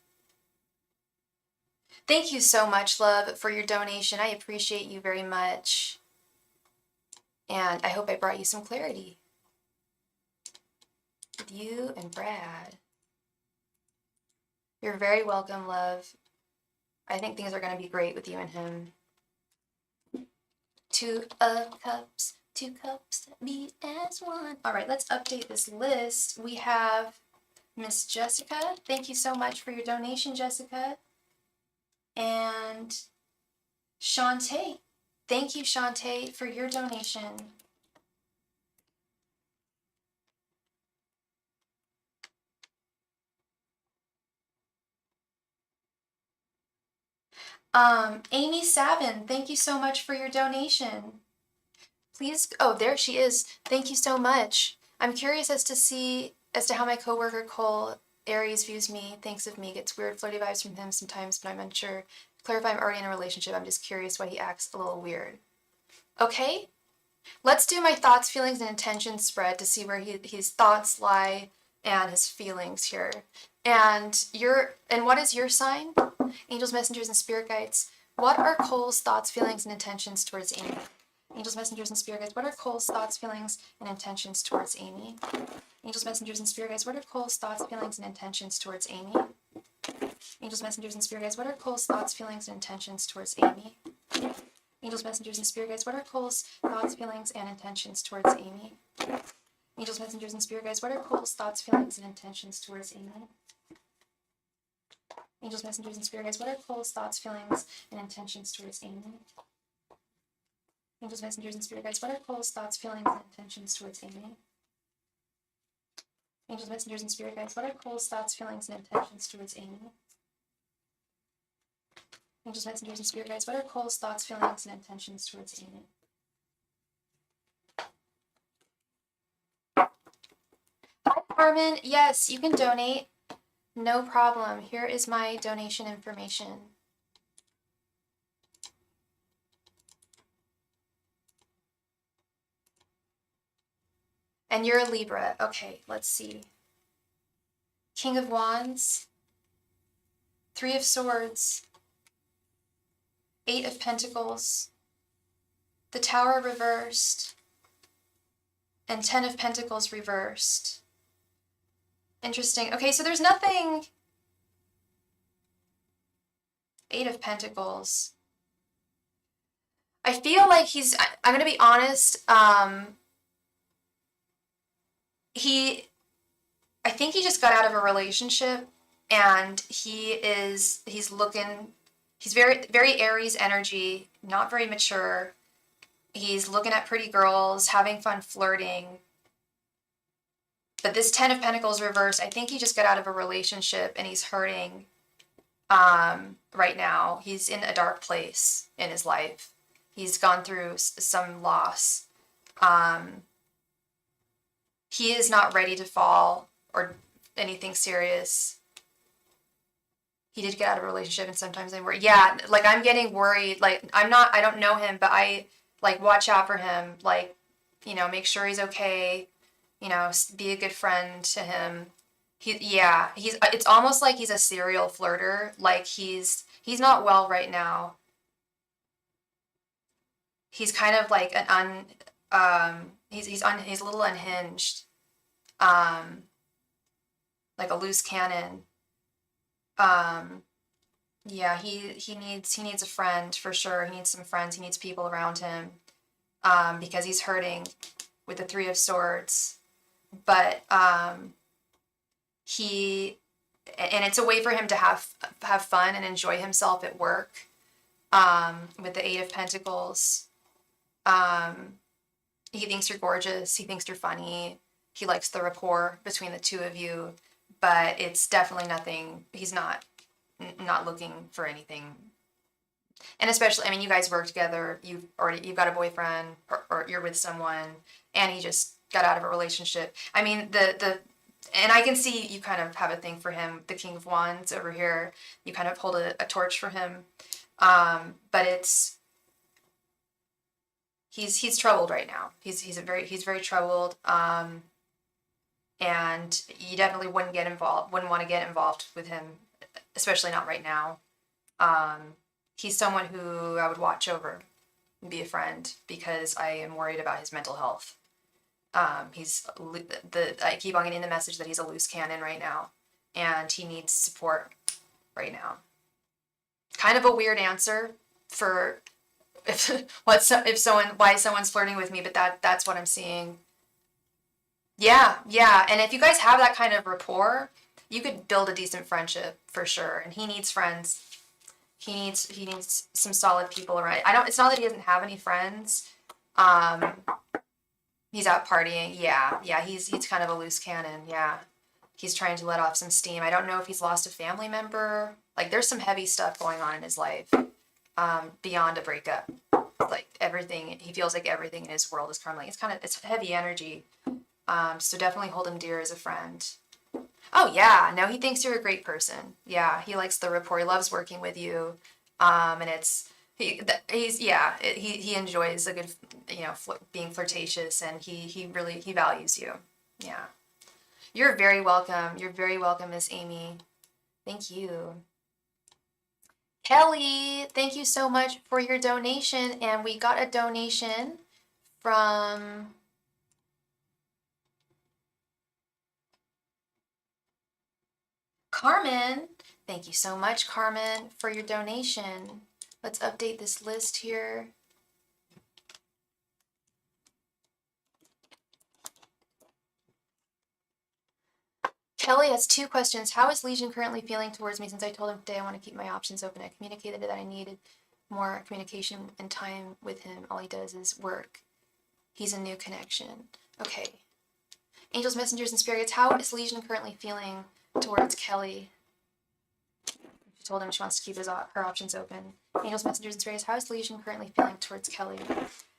Thank you so much, love, for your donation. I appreciate you very much. And I hope I brought you some clarity with you and Brad. You're very welcome, love. I think things are going to be great with you and him. 2 of Cups, 2 cups that meet as one. All right, let's update this list. We have Miss Jessica. Thank you so much for your donation, Jessica. And Shantae. Thank you, Shantae, for your donation. Amy Savin, thank you so much for your donation. Please, oh, there she is. Thank you so much. I'm curious as to how my coworker Cole Aries views me, thinks of me, gets weird flirty vibes from him sometimes, but I'm unsure. Clarify, I'm already in a relationship. I'm just curious why he acts a little weird. Okay, let's do my thoughts, feelings, and intentions spread to see where his thoughts lie and his feelings here. And what is your sign? Angels, messengers, and spirit guides. What are Cole's thoughts, feelings, and intentions towards Amy? Angels, messengers, and spirit guides. What are Cole's thoughts, feelings, and intentions towards Amy? Angels, messengers, and spirit guides. What are Cole's thoughts, feelings, and intentions towards Amy? Angels, messengers, and spirit guides. What are Cole's thoughts, feelings, and intentions towards Amy? Angels, messengers, and spirit guides. What are Cole's thoughts, feelings, and intentions towards Amy? Angels, messengers, and spirit guides. What are Cole's thoughts, feelings, and intentions towards Amy? Angels, messengers, and spirit guides. What are Cole's thoughts, feelings, and intentions towards Amy? Angels, messengers, and spirit guides. What are Cole's thoughts, feelings, and intentions towards Amy? Angels, messengers, and spirit guides. What are Cole's thoughts, feelings, and intentions towards Amy? Angels, messengers, and spirit guides. What are Cole's thoughts, feelings, and intentions towards Amy? Hi, Carmen. Yes, you can donate. No problem. Here is my donation information. And you're a Libra. Okay, let's see. King of Wands, Three of Swords, Eight of Pentacles, the Tower reversed, and 10 of Pentacles reversed. Interesting. Okay, so there's nothing. Eight of Pentacles. I feel like I'm going to be honest, I think he just got out of a relationship, and he's very, very Aries energy, not very mature. He's looking at pretty girls, having fun flirting. But this 10 of Pentacles reversed, I think he just got out of a relationship and he's hurting right now. He's in a dark place in his life. He's gone through some loss. He is not ready to fall or anything serious. He did get out of a relationship, and sometimes I worry. Yeah, like I'm getting worried. Like I don't know him, but I like watch out for him. Like, make sure he's okay. Be a good friend to him. It's almost like he's a serial flirter. Like he's not well right now. He's kind of like he's a little unhinged. Like a loose cannon. Yeah, he needs a friend for sure. He needs some friends. He needs people around him. Because he's hurting with the Three of Swords. But it's a way for him to have fun and enjoy himself at work. With the Eight of Pentacles. He thinks you're gorgeous. He thinks you're funny. He likes the rapport between the two of you, but it's definitely nothing. He's not looking for anything. And especially, I mean, you guys work together. You've got a boyfriend, or you're with someone, and he just got out of a relationship. I mean, and I can see you kind of have a thing for him. The King of Wands over here, you kind of hold a torch for him. But he's troubled right now. He's very troubled. And you definitely wouldn't want to get involved with him, especially not right now. He's someone who I would watch over and be a friend, because I am worried about his mental health. I keep on getting the message that he's a loose cannon right now, and he needs support right now. Kind of a weird answer for why someone's flirting with me, but that's what I'm seeing. Yeah. And if you guys have that kind of rapport, you could build a decent friendship for sure. And he needs friends. He needs some solid people around. It's not that he doesn't have any friends. He's out partying. Yeah. He's kind of a loose cannon. Yeah. He's trying to let off some steam. I don't know if he's lost a family member. Like, there's some heavy stuff going on in his life, beyond a breakup. Like, everything, he feels like everything in his world is crumbling. It's heavy energy. So definitely hold him dear as a friend. Oh yeah, no, he thinks you're a great person. Yeah, he likes the rapport. He loves working with you. And he enjoys a good, being flirtatious, and he values you. Yeah. You're very welcome. You're very welcome, Miss Amy. Thank you. Kelly, thank you so much for your donation. And we got a donation from Carmen. Thank you so much, Carmen, for your donation. Let's update this list here. Kelly has two questions. How is Legion currently feeling towards me since I told him today I want to keep my options open? I communicated that I needed more communication and time with him. All he does is work. He's a new connection. Okay. Angels, messengers, and spirits, how is Legion currently feeling towards Kelly? She told him she wants to keep her options open. Angels, messengers, and spirits, how is Legion currently feeling towards Kelly?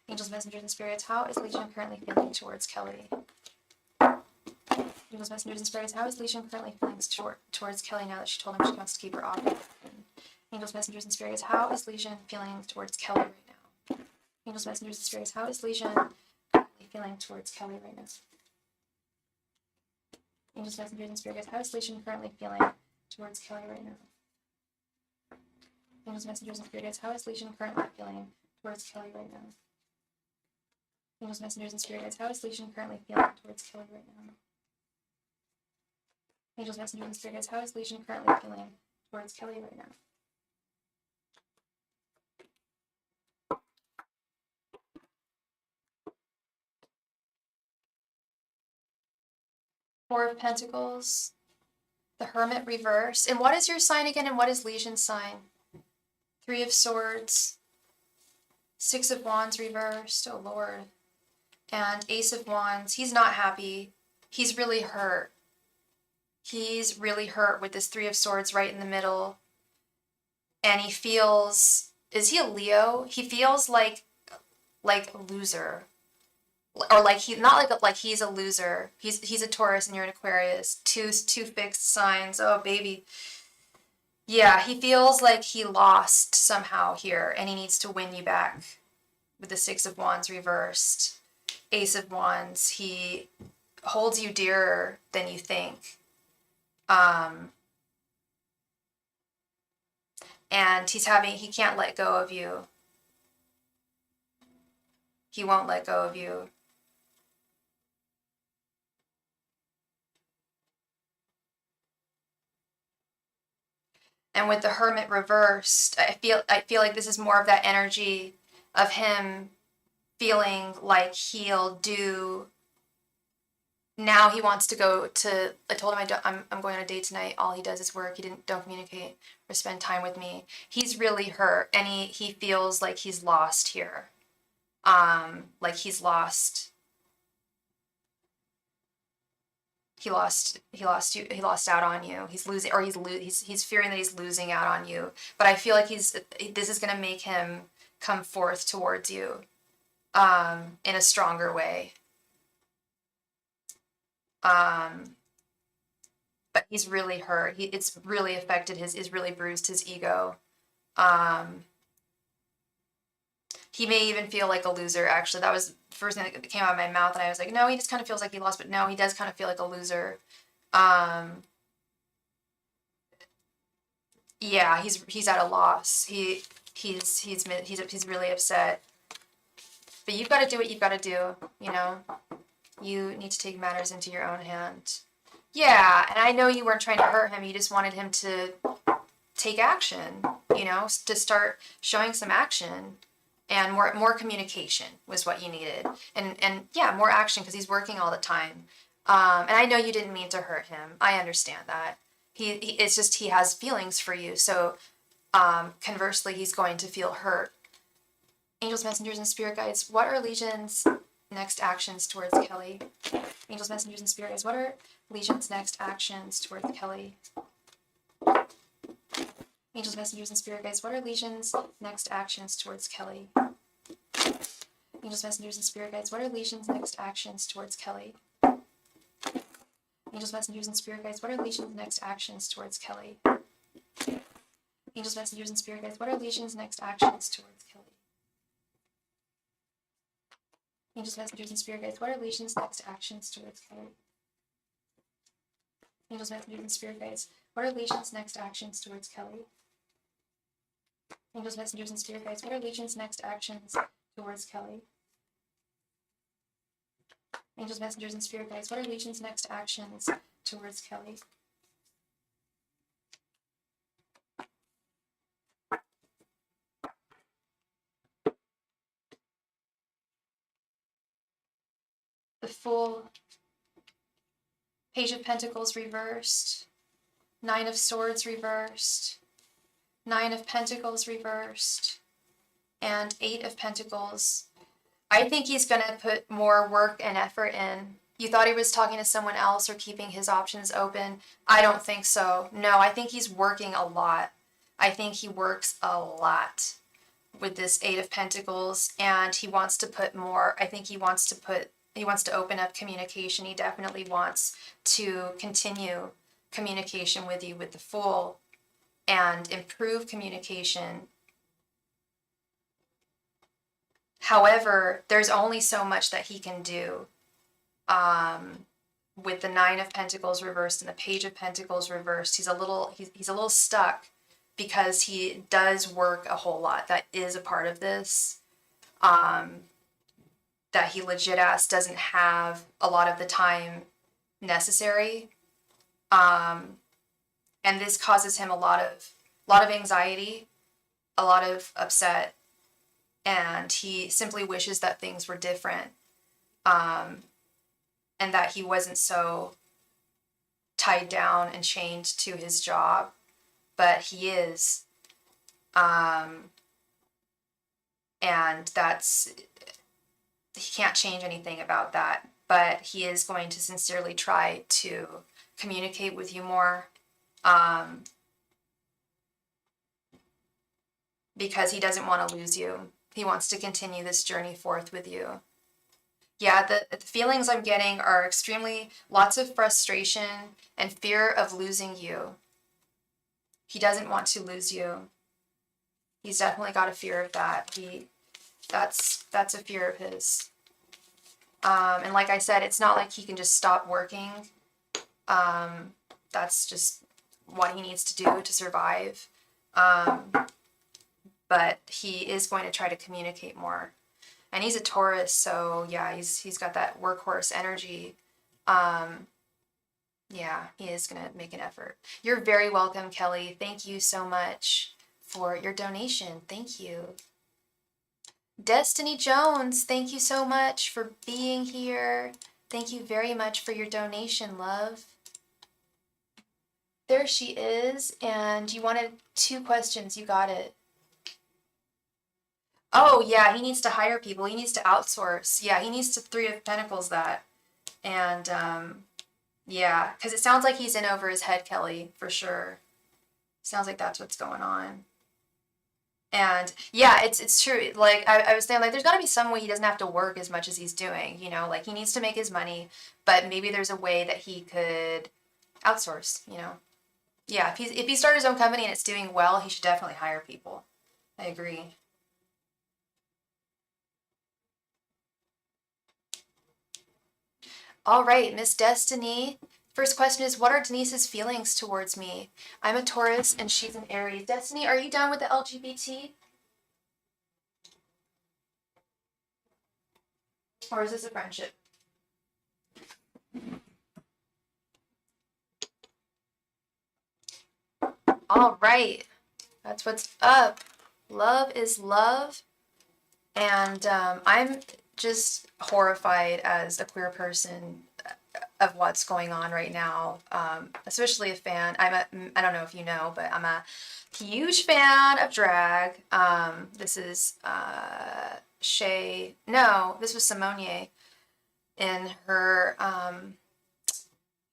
Angels, messengers, and spirits, how is Legion currently feeling towards Kelly? Angels, messengers, and spirits, how is Legion currently feeling towards Kelly now that she told him she wants to keep her options open? Angels, messengers, and spirits, how is Legion feeling towards Kelly right now? Angels, messengers, and spirits, how is Legion currently feeling towards Kelly right now? Angels, messengers, and spirit guides, how is Legion currently feeling towards Kelly right now? Angels, messengers, and spirit guides, how is Legion currently feeling towards Kelly right now? Angels, messengers, and spirit guides, how is Legion currently feeling towards Kelly right now? Angels, messengers, and spirit guides, how is Legion currently feeling towards Kelly right now? Four of Pentacles, the Hermit reverse. And what is your sign again, and what is Legion's sign? Three of Swords, Six of Wands reversed, oh Lord. And Ace of Wands, he's not happy. He's really hurt. He's really hurt with this Three of Swords right in the middle. And he feels, is he a Leo? He feels like a loser. Or like he, not like he's a loser. He's a Taurus and you're an Aquarius. Two fixed signs. Oh baby. Yeah, he feels like he lost somehow here and he needs to win you back with the Six of Wands reversed. Ace of Wands, he holds you dearer than you think. And he can't let go of you. He won't let go of you. And with the Hermit reversed, I feel like this is more of that energy of him feeling like he'll do. Now he wants to go to. I told him I'm going on a date tonight. All he does is work. Don't communicate or spend time with me. He's really hurt, and he feels like he's lost here. Like he's lost. He lost out on you. He's losing, or he's fearing that he's losing out on you. But I feel like this is going to make him come forth towards you in a stronger way. But he's really hurt. It's really affected it's really bruised his ego. He may even feel like a loser, actually. That was the first thing that came out of my mouth, and I was like, no, he just kind of feels like he lost, but no, he does kind of feel like a loser. Yeah, he's at a loss. He's really upset. But you've got to do what you've got to do, you know? You need to take matters into your own hand. Yeah, and I know you weren't trying to hurt him. You just wanted him to take action, you know, to start showing some action. And more communication was what you needed. And yeah, more action because he's working all the time. And I know you didn't mean to hurt him. I understand that. It's just he has feelings for you. So conversely, he's going to feel hurt. Angels, messengers, and spirit guides, what are Legion's next actions towards Kelly? Angels, messengers, and spirit guides, what are Legion's next actions towards Kelly? Angels, messengers, and spirit guides, what are Legion's next actions towards Kelly? Angels, messengers, and spirit guides, what are Legion's next actions towards Kelly? Angels, messengers, and spirit guides, what are Legion's next actions towards Kelly? Angels, messengers, and spirit guides, what are Legion's next actions towards Kelly? Angels, messengers, and spirit guides, what are Legion's next actions towards Kelly? Angels, messengers, and spirit guides, what are Legion's next actions towards Kelly? Angels, messengers, and spirit guides, what are Legion's next actions towards Kelly? Angels, messengers, and spirit guides, what are Legion's next actions towards Kelly? The Fool, Page of Pentacles reversed, Nine of Swords reversed, Nine of Pentacles reversed, and Eight of Pentacles. I think he's going to put more work and effort in. You thought he was talking to someone else or keeping his options open. I don't think so. No, I think he's working a lot. I think he works a lot with this Eight of Pentacles, and he wants to put more. I think he wants to open up communication. He definitely wants to continue communication with you with the Fool and improve communication. However, there's only so much that he can do with the Nine of Pentacles reversed and the Page of Pentacles reversed, he's a little stuck because he does work a whole lot. That is a part of this. That he legit ass doesn't have a lot of the time necessary. And this causes him a lot of anxiety, a lot of upset, and he simply wishes that things were different. And that he wasn't so tied down and chained to his job, but he is. And he can't change anything about that, but he is going to sincerely try to communicate with you more, because he doesn't want to lose you. He wants to continue this journey forth with you. Yeah, the feelings I'm getting are lots of frustration and fear of losing you. He doesn't want to lose you. He's definitely got a fear of that. That's a fear of his. And like I said, it's not like he can just stop working. That's just what he needs to do to survive. But he is going to try to communicate more. And he's a Taurus, so yeah, he's got that workhorse energy. Yeah, he is going to make an effort. You're very welcome, Kelly. Thank you so much for your donation. Thank you. Destiny Jones, thank you so much for being here. Thank you very much for your donation, love. There she is, and you wanted 2 questions. You got it. Oh, yeah, he needs to hire people. He needs to outsource. Yeah, he needs to 3 of Pentacles that. And, yeah, because it sounds like he's in over his head, Kelly, for sure. Sounds like that's what's going on. And, yeah, it's true. Like, I was saying, like, there's got to be some way he doesn't have to work as much as he's doing, you know? Like, he needs to make his money, but maybe there's a way that he could outsource, you know? Yeah, if he started his own company and it's doing well, he should definitely hire people. I agree. All right, Miss Destiny. First question is, what are Denise's feelings towards me? I'm a Taurus and she's an Aries. Destiny, are you down with the LGBT? Or is this a friendship? All right. That's what's up. Love is love. And I'm just horrified as a queer person of what's going on right now, especially a fan. I don't know if you know, but I'm a huge fan of drag. This is this was Simone in her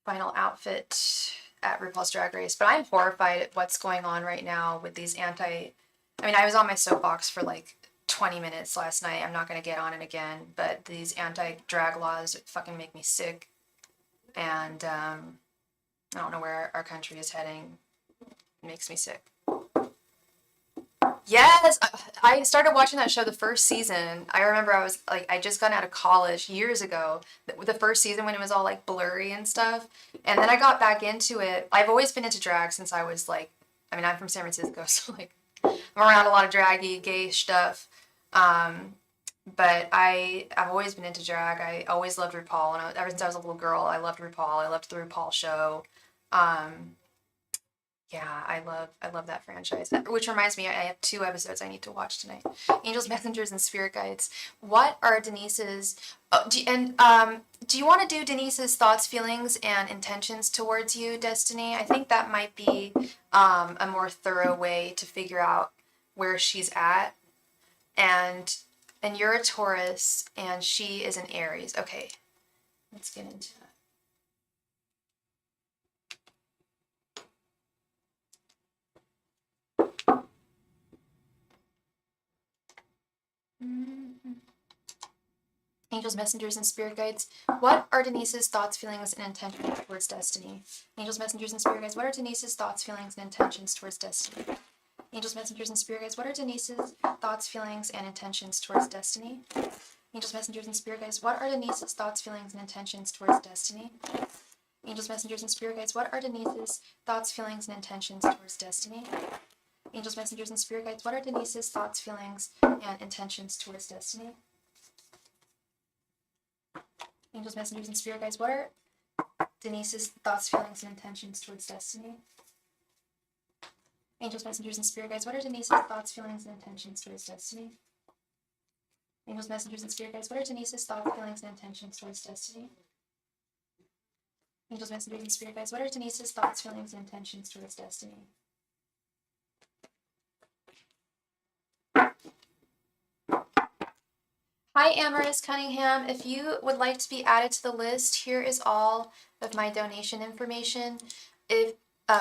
final outfit at RuPaul's Drag Race. But I'm horrified at what's going on right now with these I was on my soapbox for like 20 minutes last night. I'm not going to get on it again, but these anti-drag laws fucking make me sick. And I don't know where our country is heading. It makes me sick. Yes, I started watching that show the first season. I remember I just got out of college years ago, the first season when it was all like blurry and stuff. And then I got back into it. I've always been into drag since I was like, I'm from San Francisco, so like I'm around a lot of draggy, gay stuff. But I've always been into drag. I always loved RuPaul, and ever since I was a little girl, I loved RuPaul. I loved the RuPaul show. Yeah, I love that franchise. Which reminds me, I have 2 episodes I need to watch tonight. Angels, Messengers, and Spirit Guides. What are Denise's... do you want to do Denise's thoughts, feelings, and intentions towards you, Destiny? I think that might be a more thorough way to figure out where she's at. And you're a Taurus, and she is an Aries. Okay, let's get into that. Angels, Messengers, and Spirit Guides. What are Denise's thoughts, feelings, and intentions towards Destiny? Angels, Messengers, and Spirit Guides. What are Denise's thoughts, feelings, and intentions towards Destiny? Angels, Messengers, and Spirit Guides. What are Denise's thoughts, feelings, and intentions towards Destiny? Angels, messengers, and spirit guides, what are Denise's thoughts, feelings, and intentions towards destiny? Angels, messengers, and spirit guides, what are Denise's thoughts, feelings, and intentions towards destiny? Angels, messengers, and spirit guides, what are Denise's thoughts, feelings, and intentions towards destiny? Angels, messengers, and spirit guides, what are Denise's thoughts, feelings, and intentions towards destiny? Angels, messengers, and spirit guides, what are Denise's thoughts, feelings, and intentions towards destiny? Angels, messengers, and spirit guides, what are Denise's thoughts, feelings, and intentions towards destiny? Angels, messengers, and spirit guides, what are Denise's thoughts, feelings, and intentions towards destiny? Hi, Amaris Cunningham. If you would like to be added to the list, here is all of my donation information. If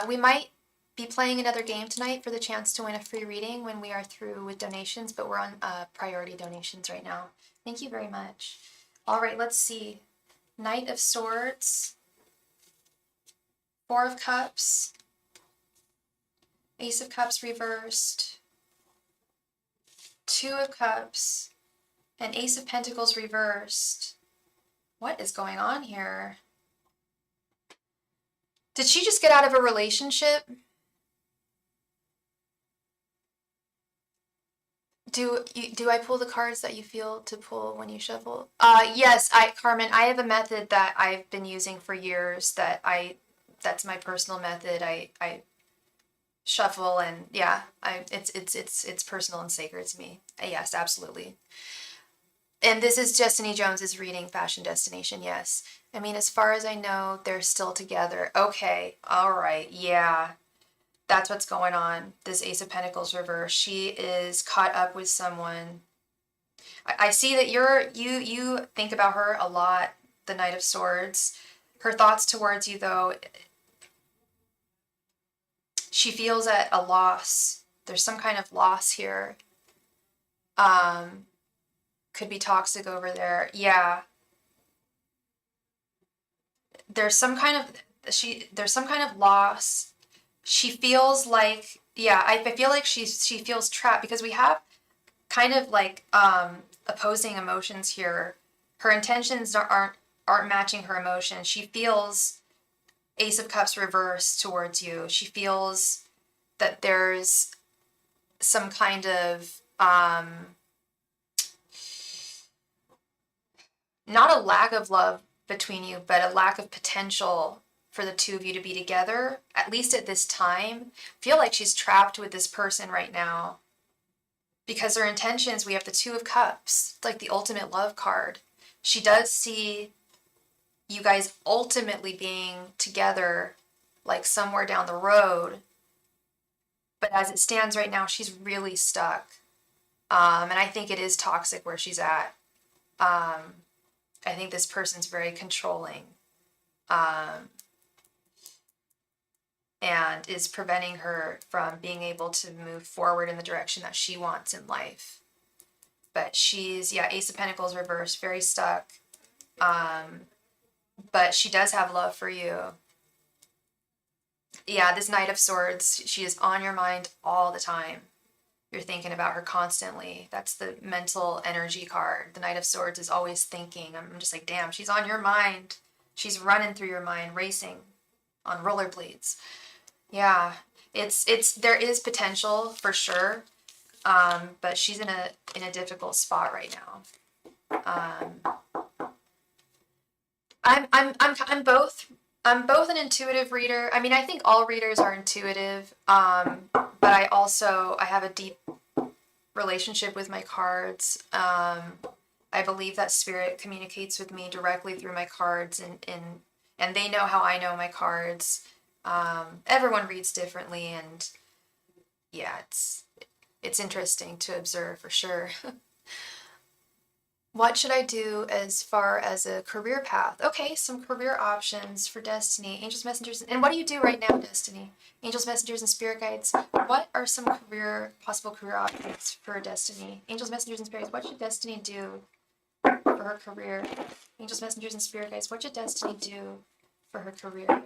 we might be playing another game tonight for the chance to win a free reading when we are through with donations, but we're on priority donations right now. Thank you very much. All right, let's see. Knight of Swords, Four of Cups, Ace of Cups reversed, Two of Cups, and Ace of Pentacles reversed. What is going on here? Did she just get out of a relationship? Do I pull the cards that you feel to pull when you shuffle? Yes, Carmen, I have a method that I've been using for years that's my personal method. I shuffle and yeah, it's personal and sacred to me. Yes, absolutely. And this is Destiny Jones's reading, Fashion Destination, yes. I mean, as far as I know, they're still together. Okay, all right, yeah. That's what's going on. This Ace of Pentacles reverse. She is caught up with someone. I see that you think about her a lot, the Knight of Swords. Her thoughts towards you, though, she feels at a loss. There's some kind of loss here. Could be toxic over there. Yeah. There's some kind of loss. She feels like, yeah, I feel like she feels trapped because we have kind of like opposing emotions here. Her intentions aren't matching her emotions. She feels Ace of Cups reversed towards you. She feels that there's some kind of not a lack of love between you, but a lack of potential for the two of you to be together, at least at this time. I feel like she's trapped with this person right now because her intentions, we have the Two of Cups. It's like the ultimate love card. She does see you guys ultimately being together, like somewhere down the road. But as it stands right now, she's really stuck. And I think it is toxic where she's at. I think this person's very controlling. And is preventing her from being able to move forward in the direction that she wants in life. But she's, yeah, Ace of Pentacles reversed, very stuck. But she does have love for you. Yeah, this Knight of Swords, she is on your mind all the time. You're thinking about her constantly. That's the mental energy card. The Knight of Swords is always thinking. I'm just like, damn, she's on your mind. She's running through your mind, racing on rollerblades. Yeah, there is potential for sure, but she's in a difficult spot right now. I'm both an intuitive reader. I mean, I think all readers are intuitive, but I have a deep relationship with my cards. I believe that spirit communicates with me directly through my cards, and they know how I know my cards. Everyone reads differently, and yeah, it's interesting to observe for sure. What should I do as far as a career path? Okay, some career options for Destiny. Angels, messengers, and what do you do right now, Destiny? Angels, messengers, and spirit guides. What are some possible career options for Destiny? Angels, messengers, and spirit guides. What should Destiny do for her career? Angels, messengers, and spirit guides. What should Destiny do for her career?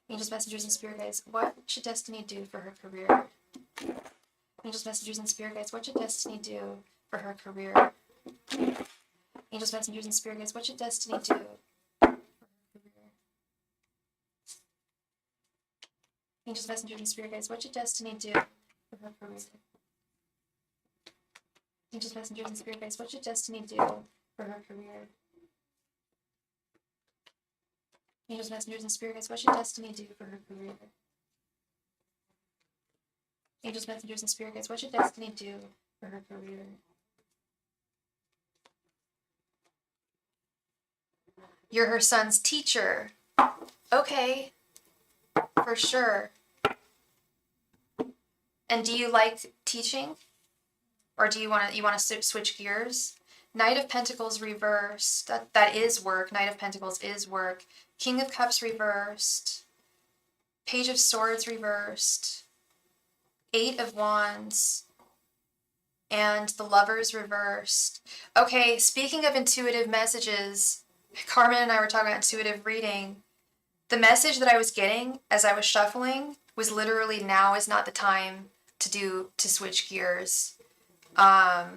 Angels, messengers, and spirit guides. What should Destiny do for her career? Angels, messengers, and spirit guides. What should Destiny do for her career? Angels, messengers, and spirit guides, what should Destiny do? Angels, messengers, and spirit guides, what should Destiny do for her career? Angels, messengers, and spirit guides, what should Destiny do for her career? Angels, messengers, and spirit guides, what should Destiny do for her career? Angels, messengers, and spirit guides, what should Destiny do for her career? You're her son's teacher. Okay, for sure. And do you like teaching? Or do you want to switch gears? Knight of Pentacles reversed. That is work. Knight of Pentacles is work. King of Cups reversed. Page of Swords reversed. Eight of Wands. And the Lovers reversed. Okay, speaking of intuitive messages, Carmen and I were talking about intuitive reading. The message that I was getting as I was shuffling was literally, now is not the time to switch gears. Now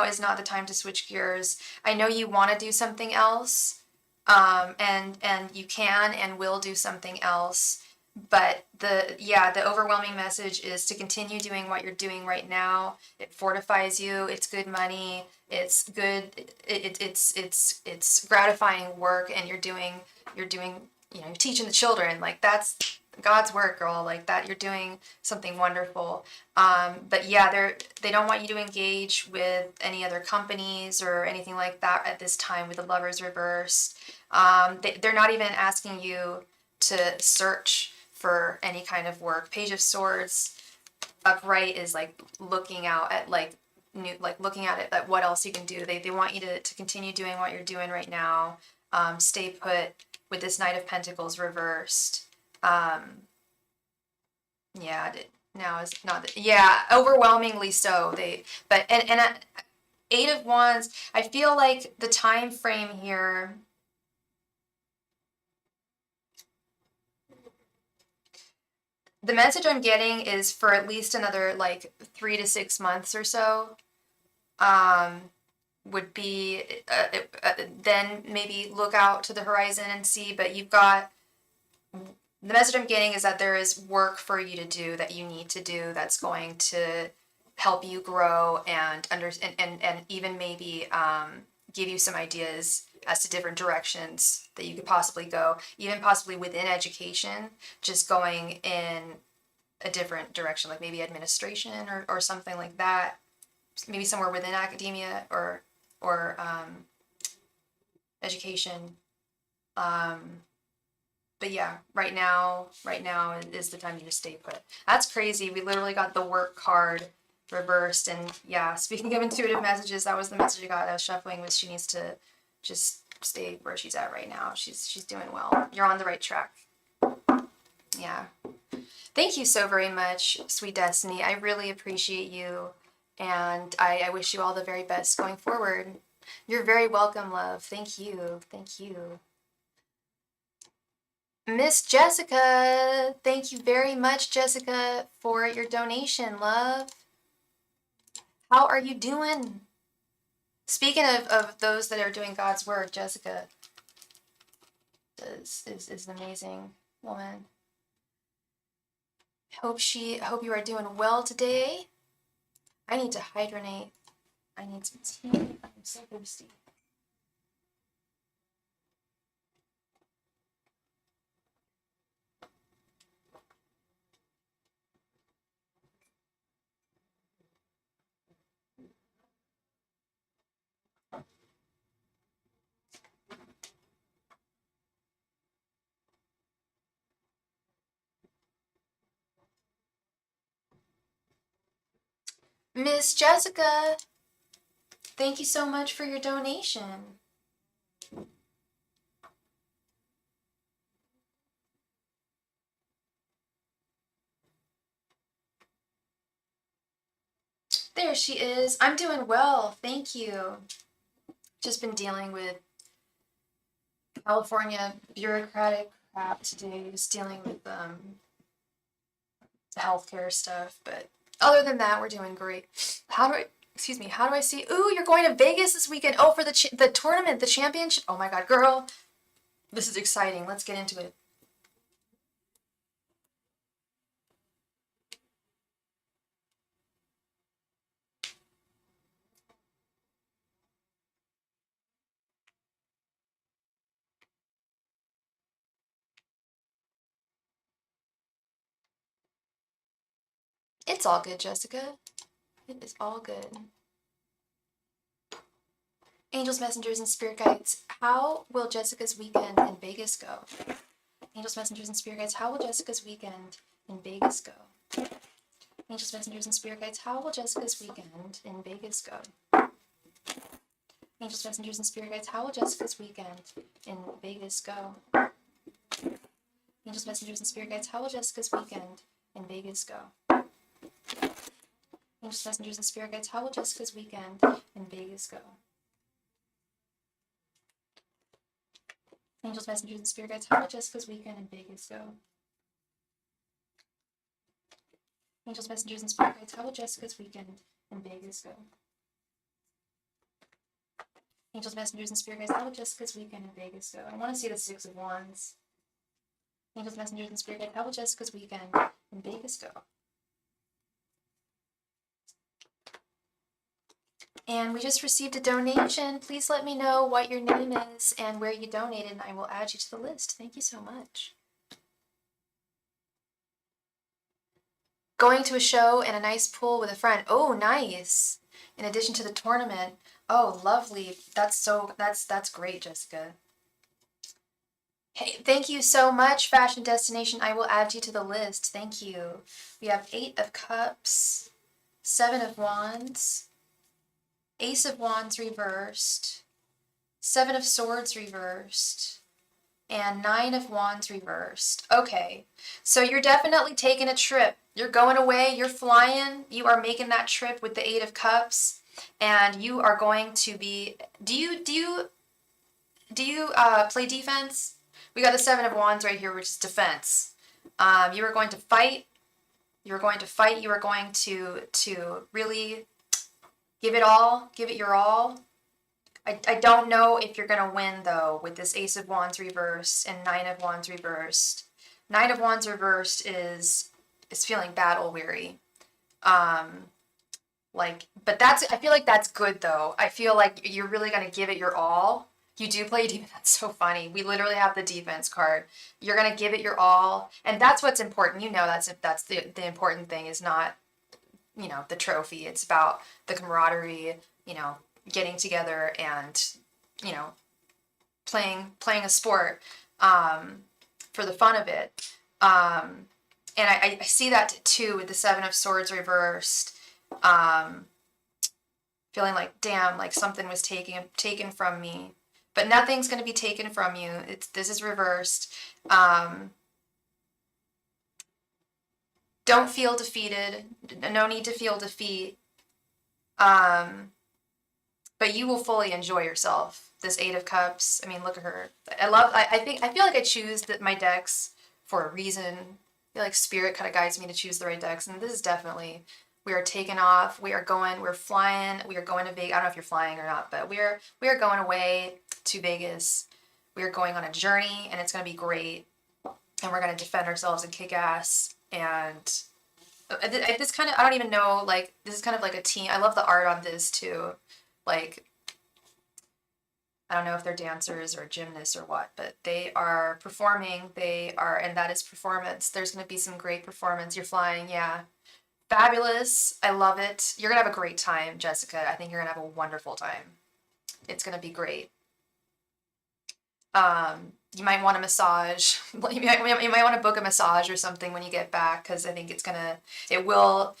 is not the time to switch gears. I know you want to do something else, and you can and will do something else, but the overwhelming message is to continue doing what you're doing right now. It fortifies you. It's good money. It's good. It's gratifying work, and you're doing you're teaching the children. Like, that's God's work, girl. Like that, you're doing something wonderful. But yeah, they don't want you to engage with any other companies or anything like that at this time with the Lovers reversed. They're not even asking you to search for any kind of work. Page of Swords upright is like looking out at looking at it, at what else you can do. They want you to continue doing what you're doing right now. Stay put with this Knight of Pentacles reversed. Now is not overwhelmingly so. Eight of Wands, I feel like the time frame here, the message I'm getting is for at least another 3 to 6 months or so. Would be then maybe look out to the horizon and see. But the message I'm getting is that there is work for you to do, that you need to do, that's going to help you grow and even maybe give you some ideas as to different directions that you could possibly go, even possibly within education, just going in a different direction, like maybe administration or something like that, maybe somewhere within academia or education. But yeah, right now is the time you just stay put. That's crazy. We literally got the work card reversed. And yeah, speaking of intuitive messages, that was the message I got. I was shuffling with, she needs to just stay where she's at right now. She's doing well. You're on the right track. Yeah. Thank you so very much, sweet Destiny. I really appreciate you. And I wish you all the very best going forward. You're very welcome, love. Thank you. Thank you. Miss Jessica, thank you very much, Jessica, for your donation, love. How are you doing? Speaking of those that are doing God's work, Jessica is an amazing woman. Hope you are doing well today. I need to hydronate. I need some tea. I'm so thirsty. Miss Jessica, thank you so much for your donation. There she is. I'm doing well, thank you. Just been dealing with California bureaucratic crap today, just dealing with healthcare stuff, but Other than that, we're doing great. How do I see? Ooh, you're going to Vegas this weekend. Oh, for the tournament, the championship. Oh my God, girl. This is exciting. Let's get into it. It's all good, Jessica. It is all good. Angels, messengers, and spirit guides, how will Jessica's weekend in Vegas go? Angels, messengers, and spirit guides, how will Jessica's weekend in Vegas go? Angels, messengers, and spirit guides, how will Jessica's weekend in Vegas go? Angels, messengers, and spirit guides, how will Jessica's weekend in Vegas go? Angels, messengers, and spirit guides, how will Jessica's weekend in Vegas go? Angels, messengers, and spirit guides, how will Jessica's weekend in Vegas go? Angels, messengers, and spirit guides, how will Jessica's weekend in Vegas go? Angels, messengers, and spirit guides, how will Jessica's weekend in Vegas go? Angels, messengers, and spirit guides, how will Jessica's weekend in Vegas go? I want to see the Six of Wands. Angels, messengers, and spirit guides, how will Jessica's weekend in Vegas go? And we just received a donation. Please let me know what your name is and where you donated, and I will add you to the list. Thank you so much. Going to a show and a nice pool with a friend. Oh, nice. In addition to the tournament. Oh, lovely. That's great, Jessica. Hey, thank you so much, Fashion Destination. I will add you to the list. Thank you. We have 8 of Cups, 7 of Wands, Ace of Wands reversed, 7 of Swords reversed, and 9 of Wands reversed. Okay, so you're definitely taking a trip. You're going away, you're flying, you are making that trip with the 8 of Cups, and you are going to be, do you play defense? We got the 7 of Wands right here, which is defense. You are going to fight, you are going to really give it all, give it your all. I don't know if you're going to win, though, with this Ace of Wands reversed and 9 of Wands reversed. 9 of Wands reversed is feeling battle weary. But I feel like that's good, though. I feel like you're really going to give it your all. You do play defense. That's so funny. We literally have the defense card. You're going to give it your all. And that's what's important. You know, that's the important thing is not, the trophy. It's about the camaraderie, getting together and, playing a sport for the fun of it. And I see that too with the 7 of Swords reversed. Feeling like, damn, like something was taken from me. But nothing's going to be taken from you. This is reversed. Don't feel defeated. No need to feel defeat. But you will fully enjoy yourself. This 8 of Cups. I mean, look at her. I feel like I choose my decks for a reason. I feel like Spirit kind of guides me to choose the right decks. And this is definitely, we are taking off. We're flying. We are going to Vegas. I don't know if you're flying or not, but we are going away to Vegas. We are going on a journey, and it's going to be great. And we're going to defend ourselves and kick ass. And this kind of, I don't even know, like, this is kind of like a team. I love the art on this too. Like, I don't know if they're dancers or gymnasts or what, but they are performing. And that is performance. There's going to be some great performance. You're flying, yeah. Fabulous. I love it. You're going to have a great time, Jessica. I think you're going to have a wonderful time. It's going to be great. You might want a massage. You might want to book a massage or something when you get back, because I think it will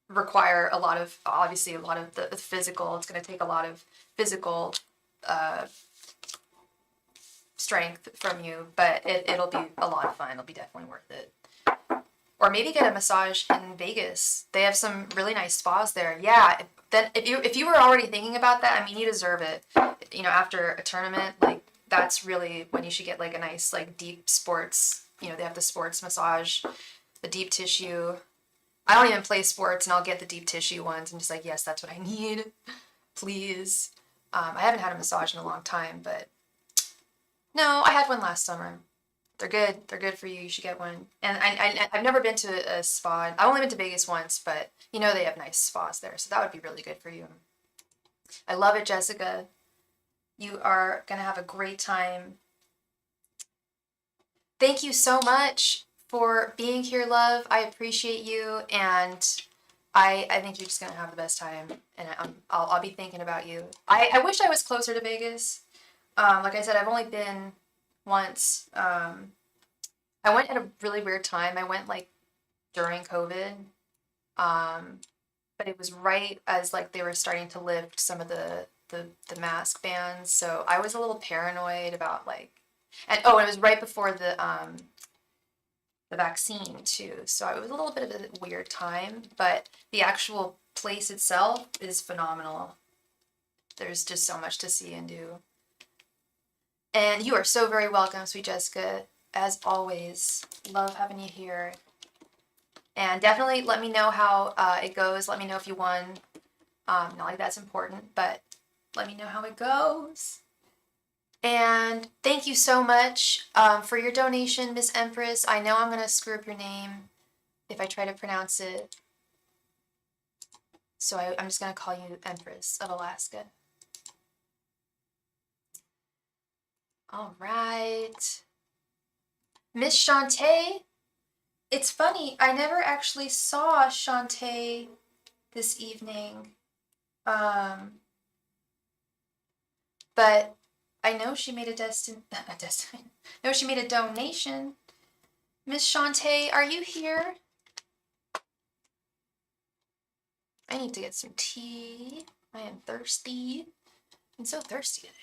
require obviously a lot of the physical. It's going to take a lot of physical strength from you, but it'll be a lot of fun. It'll be definitely worth it. Or maybe get a massage in Vegas. They have some really nice spas there. Yeah. Then if you were already thinking about that, I mean, you deserve it. After a tournament, like, that's really when you should get like a nice, like, deep sports. They have the sports massage, the deep tissue. I don't even play sports, and I'll get the deep tissue ones and just like, yes, that's what I need. Please. I haven't had a massage in a long time, but no, I had one last summer. They're good. They're good for you. You should get one. And I've never been to a spa. I've only been to Vegas once, but you know they have nice spas there, so that would be really good for you. I love it, Jessica. You are going to have a great time. Thank you so much for being here, love. I appreciate you, and I think you're just going to have the best time, and I'll be thinking about you. I wish I was closer to Vegas. Like I said, I've only been once. I went at a really weird time. I went like during COVID, but it was right as like they were starting to lift some of the mask bans. So I was a little paranoid about like, and oh, it was right before the vaccine too. So it was a little bit of a weird time, but the actual place itself is phenomenal. There's just so much to see and do. And you are so very welcome, sweet Jessica. As always, love having you here. And definitely let me know how it goes. Let me know if you won. Not like that's important, but let me know how it goes. And thank you so much for your donation, Miss Empress. I know I'm going to screw up your name if I try to pronounce it. So I'm just going to call you Empress of Alaska. All right. Miss Shantae. It's funny, I never actually saw Shantae this evening. But I know she made no, she made a donation. Miss Shantae, are you here? I need to get some tea. I am thirsty. I'm so thirsty today.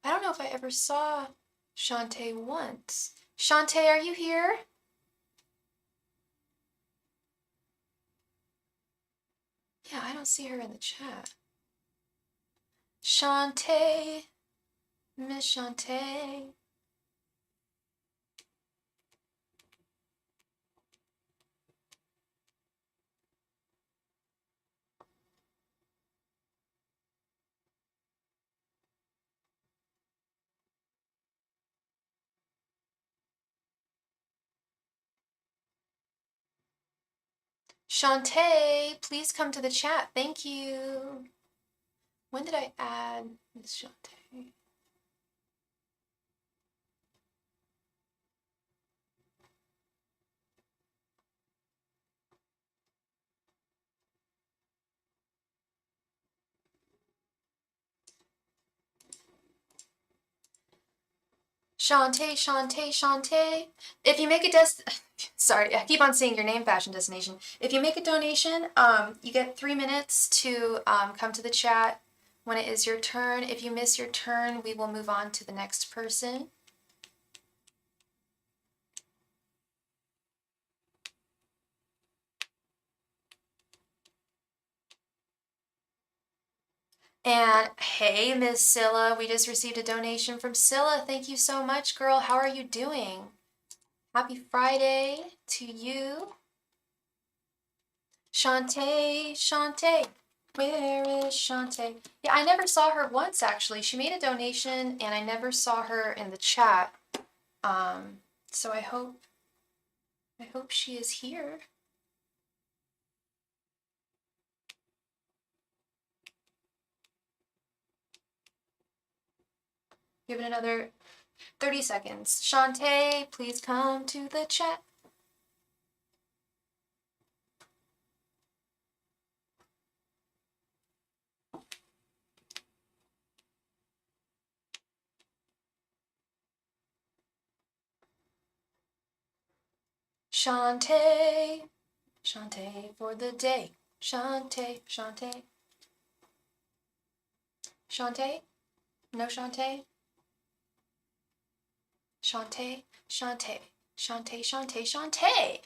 I don't know if I ever saw Shantae once. Shantae, are you here? Yeah, I don't see her in the chat. Shantae, Miss Shantae. Shantae, please come to the chat. Thank you. When did I add Miss Shantae? Shantae, Shantae, Shantae. If you make a sorry, I keep on saying your name, Fashion Destination. If you make a donation, you get 3 minutes to come to the chat when it is your turn. If you miss your turn, we will move on to the next person. And hey, Miss Scylla, we just received a donation from Scylla. Thank you so much, girl. How are you doing? Happy Friday to you. Shantae, Shantae, where is Shantae? Yeah, I never saw her once actually. She made a donation and I never saw her in the chat. So I hope she is here. Give it another 30 seconds. Shantae, please come to the chat. Shantae, Shantae for the day. Shantae, Shantae. Shantae? No Shantae? Shantae, Shantae, Shantae, Shantae, Shantae.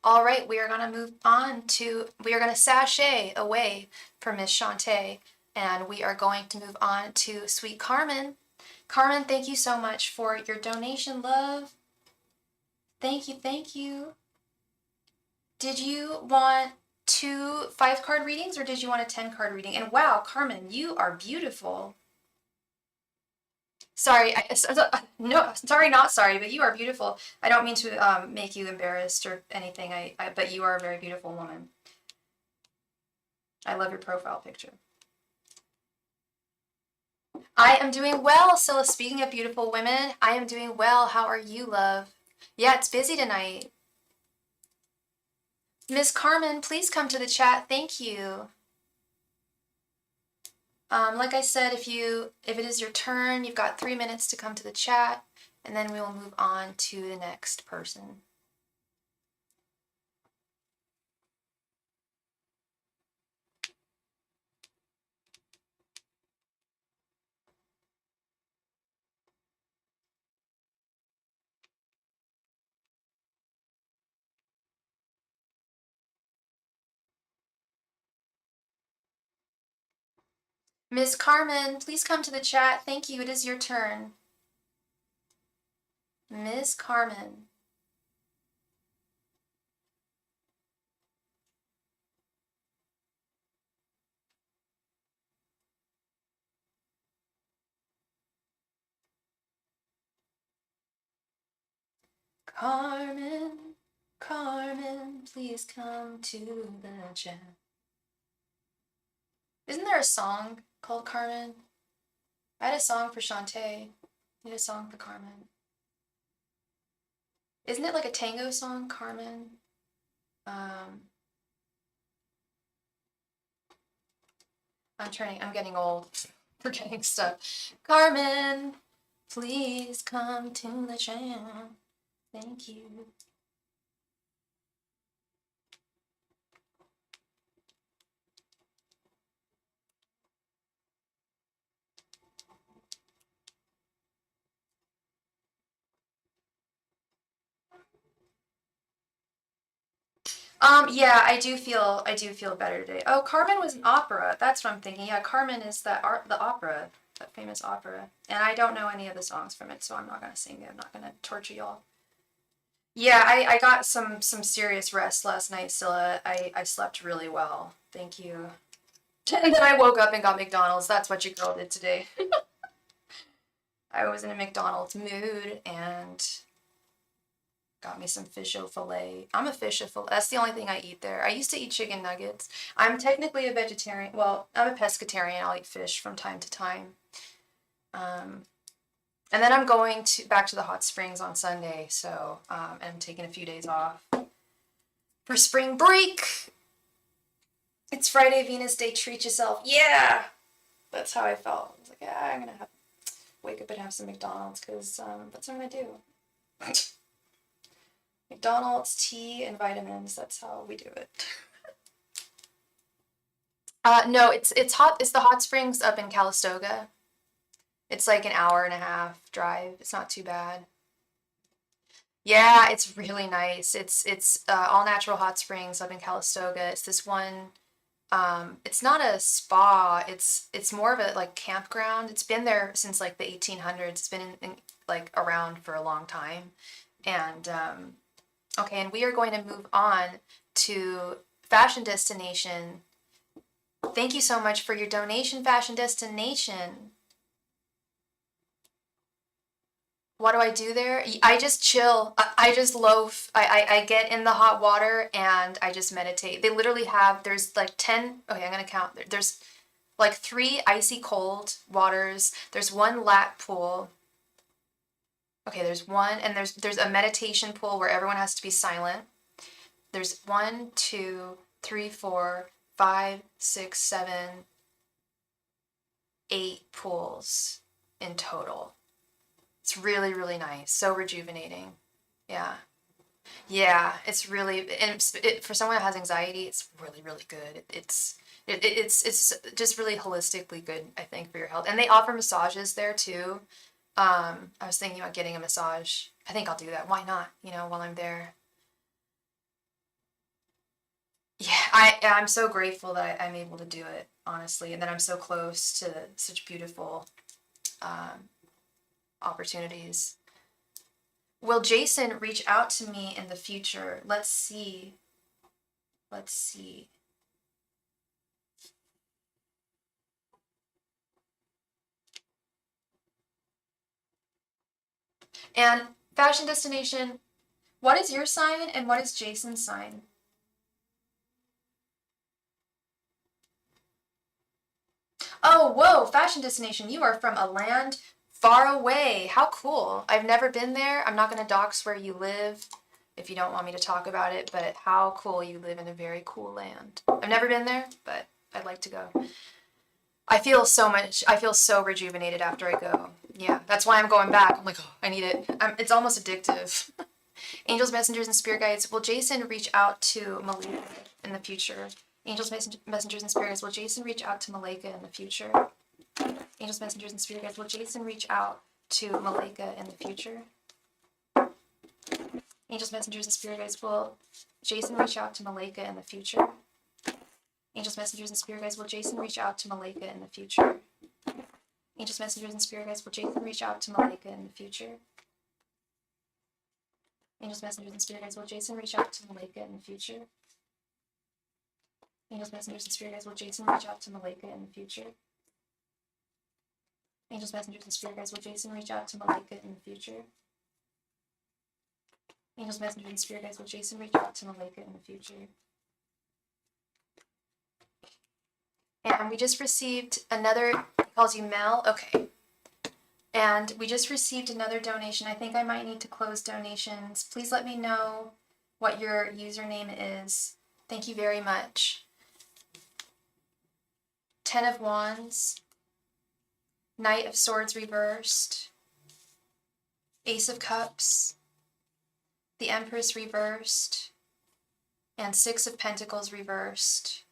All right, we are going to move on to, we are going to sashay away from Miss Shantae, and we are going to move on to sweet Carmen. Carmen, thank you so much for your donation, love. Thank you, thank you. Did you want 2 5-card readings or did you want a 10-card reading? And wow, Carmen, you are beautiful. Sorry, no, sorry, not sorry, but you are beautiful. I don't mean to make you embarrassed or anything. But you are a very beautiful woman. I love your profile picture. I am doing well, Scylla. Speaking of beautiful women, I am doing well. How are you, love? Yeah, it's busy tonight. Miss Carmen, please come to the chat. Thank you. Like I said, if it is your turn, you've got 3 minutes to come to the chat, and then we will move on to the next person. Miss Carmen, please come to the chat. Thank you. It is your turn. Miss Carmen. Carmen, Carmen, please come to the chat. Isn't there a song called Carmen? I had a song for Shantae. I need a song for Carmen. Isn't it like a tango song, Carmen? I'm getting old. Forgetting stuff. Carmen, please come to the chat. Thank you. Yeah, I do feel better today. Oh, Carmen was an opera. That's what I'm thinking. Yeah, Carmen is the opera, that famous opera. And I don't know any of the songs from it, so I'm not gonna sing it. I'm not gonna torture y'all. Yeah, I got some serious rest last night, Scylla. I slept really well. Thank you. And then I woke up and got McDonald's. That's what your girl did today. I was in a McDonald's mood and got me some fish au filet. I'm a fish au filet. That's the only thing I eat there. I used to eat chicken nuggets. I'm technically a vegetarian. Well, I'm a pescatarian. I'll eat fish from time to time. And then I'm going back to the hot springs on Sunday, so I'm taking a few days off for spring break. It's Friday, Venus Day. Treat yourself. Yeah, that's how I felt. I was like, yeah, I'm gonna wake up and have some McDonald's because that's what I'm gonna do. McDonald's, tea, and vitamins. That's how we do it. No, it's hot. It's the hot springs up in Calistoga. It's like an hour and a half drive. It's not too bad. Yeah, it's really nice. It's all natural hot springs up in Calistoga. It's this one. It's not a spa. It's more of a like campground. It's been there since like the 1800s. It's been like around for a long time. And okay, and we are going to move on to fashion destination. Thank you so much for your donation, fashion destination. What do I do there? I just chill. I just loaf. I get in the hot water and I just meditate. They literally have, there's like 10, okay, I'm gonna count. There's like 3 icy cold waters. There's 1 lap pool. Okay, there's 1, and there's a meditation pool where everyone has to be silent. There's 1, 2, 3, 4, 5, 6, 7, 8 pools in total. It's really, really nice. So rejuvenating. Yeah. Yeah, it's really, and for someone that has anxiety, it's really, really good. It's just really holistically good, I think, for your health. And they offer massages there too. I was thinking about getting a massage. I think I'll do that. Why not? You know, while I'm there. Yeah, I'm so grateful that I'm able to do it, honestly, and that I'm so close to such beautiful um, opportunities. Will Jason reach out to me in the future? Let's see. Let's see. And fashion destination, what is your sign and what is Jason's sign? Oh, whoa, fashion destination. You are from a land far away. How cool. I've never been there. I'm not going to dox where you live if you don't want me to talk about it, but how cool you live in a very cool land. I've never been there, but I'd like to go. I feel so rejuvenated after I go. Yeah, that's why I'm going back. I'm like, oh, I need it. It's almost addictive. Angels, messengers, and spirit guides. Will Jason reach out to Malika in the future? Angels, messengers, and spirit guides. Will Jason reach out to Malika in the future? Angels, messengers, and spirit guides. Will Jason reach out to Malika in the future? Angels, messengers, and spirit guides. Will Jason reach out to Malika in the future? Angels, messengers, and spirit guides. Will Jason reach out to Malika in the future? Angels, messengers, and spirit guides. Will Jason reach out to Malika in the future? Angels, messengers, and spirit guides. Will Jason reach out to Malika in the future? Angels, messengers, and spirit guides. Will Jason reach out to Malika in the future? Angels, messengers, and spirit guides. Will Jason reach out to Malika in the future? Angels, messengers, and spirit guides. Will Jason reach out to Malika in the future? And we just received another, he calls you Mel, okay. And we just received another donation. I think I might need to close donations. Please let me know what your username is. Thank you very much. 10 of Wands, Knight of Swords reversed, Ace of Cups, the Empress reversed, and 6 of Pentacles reversed.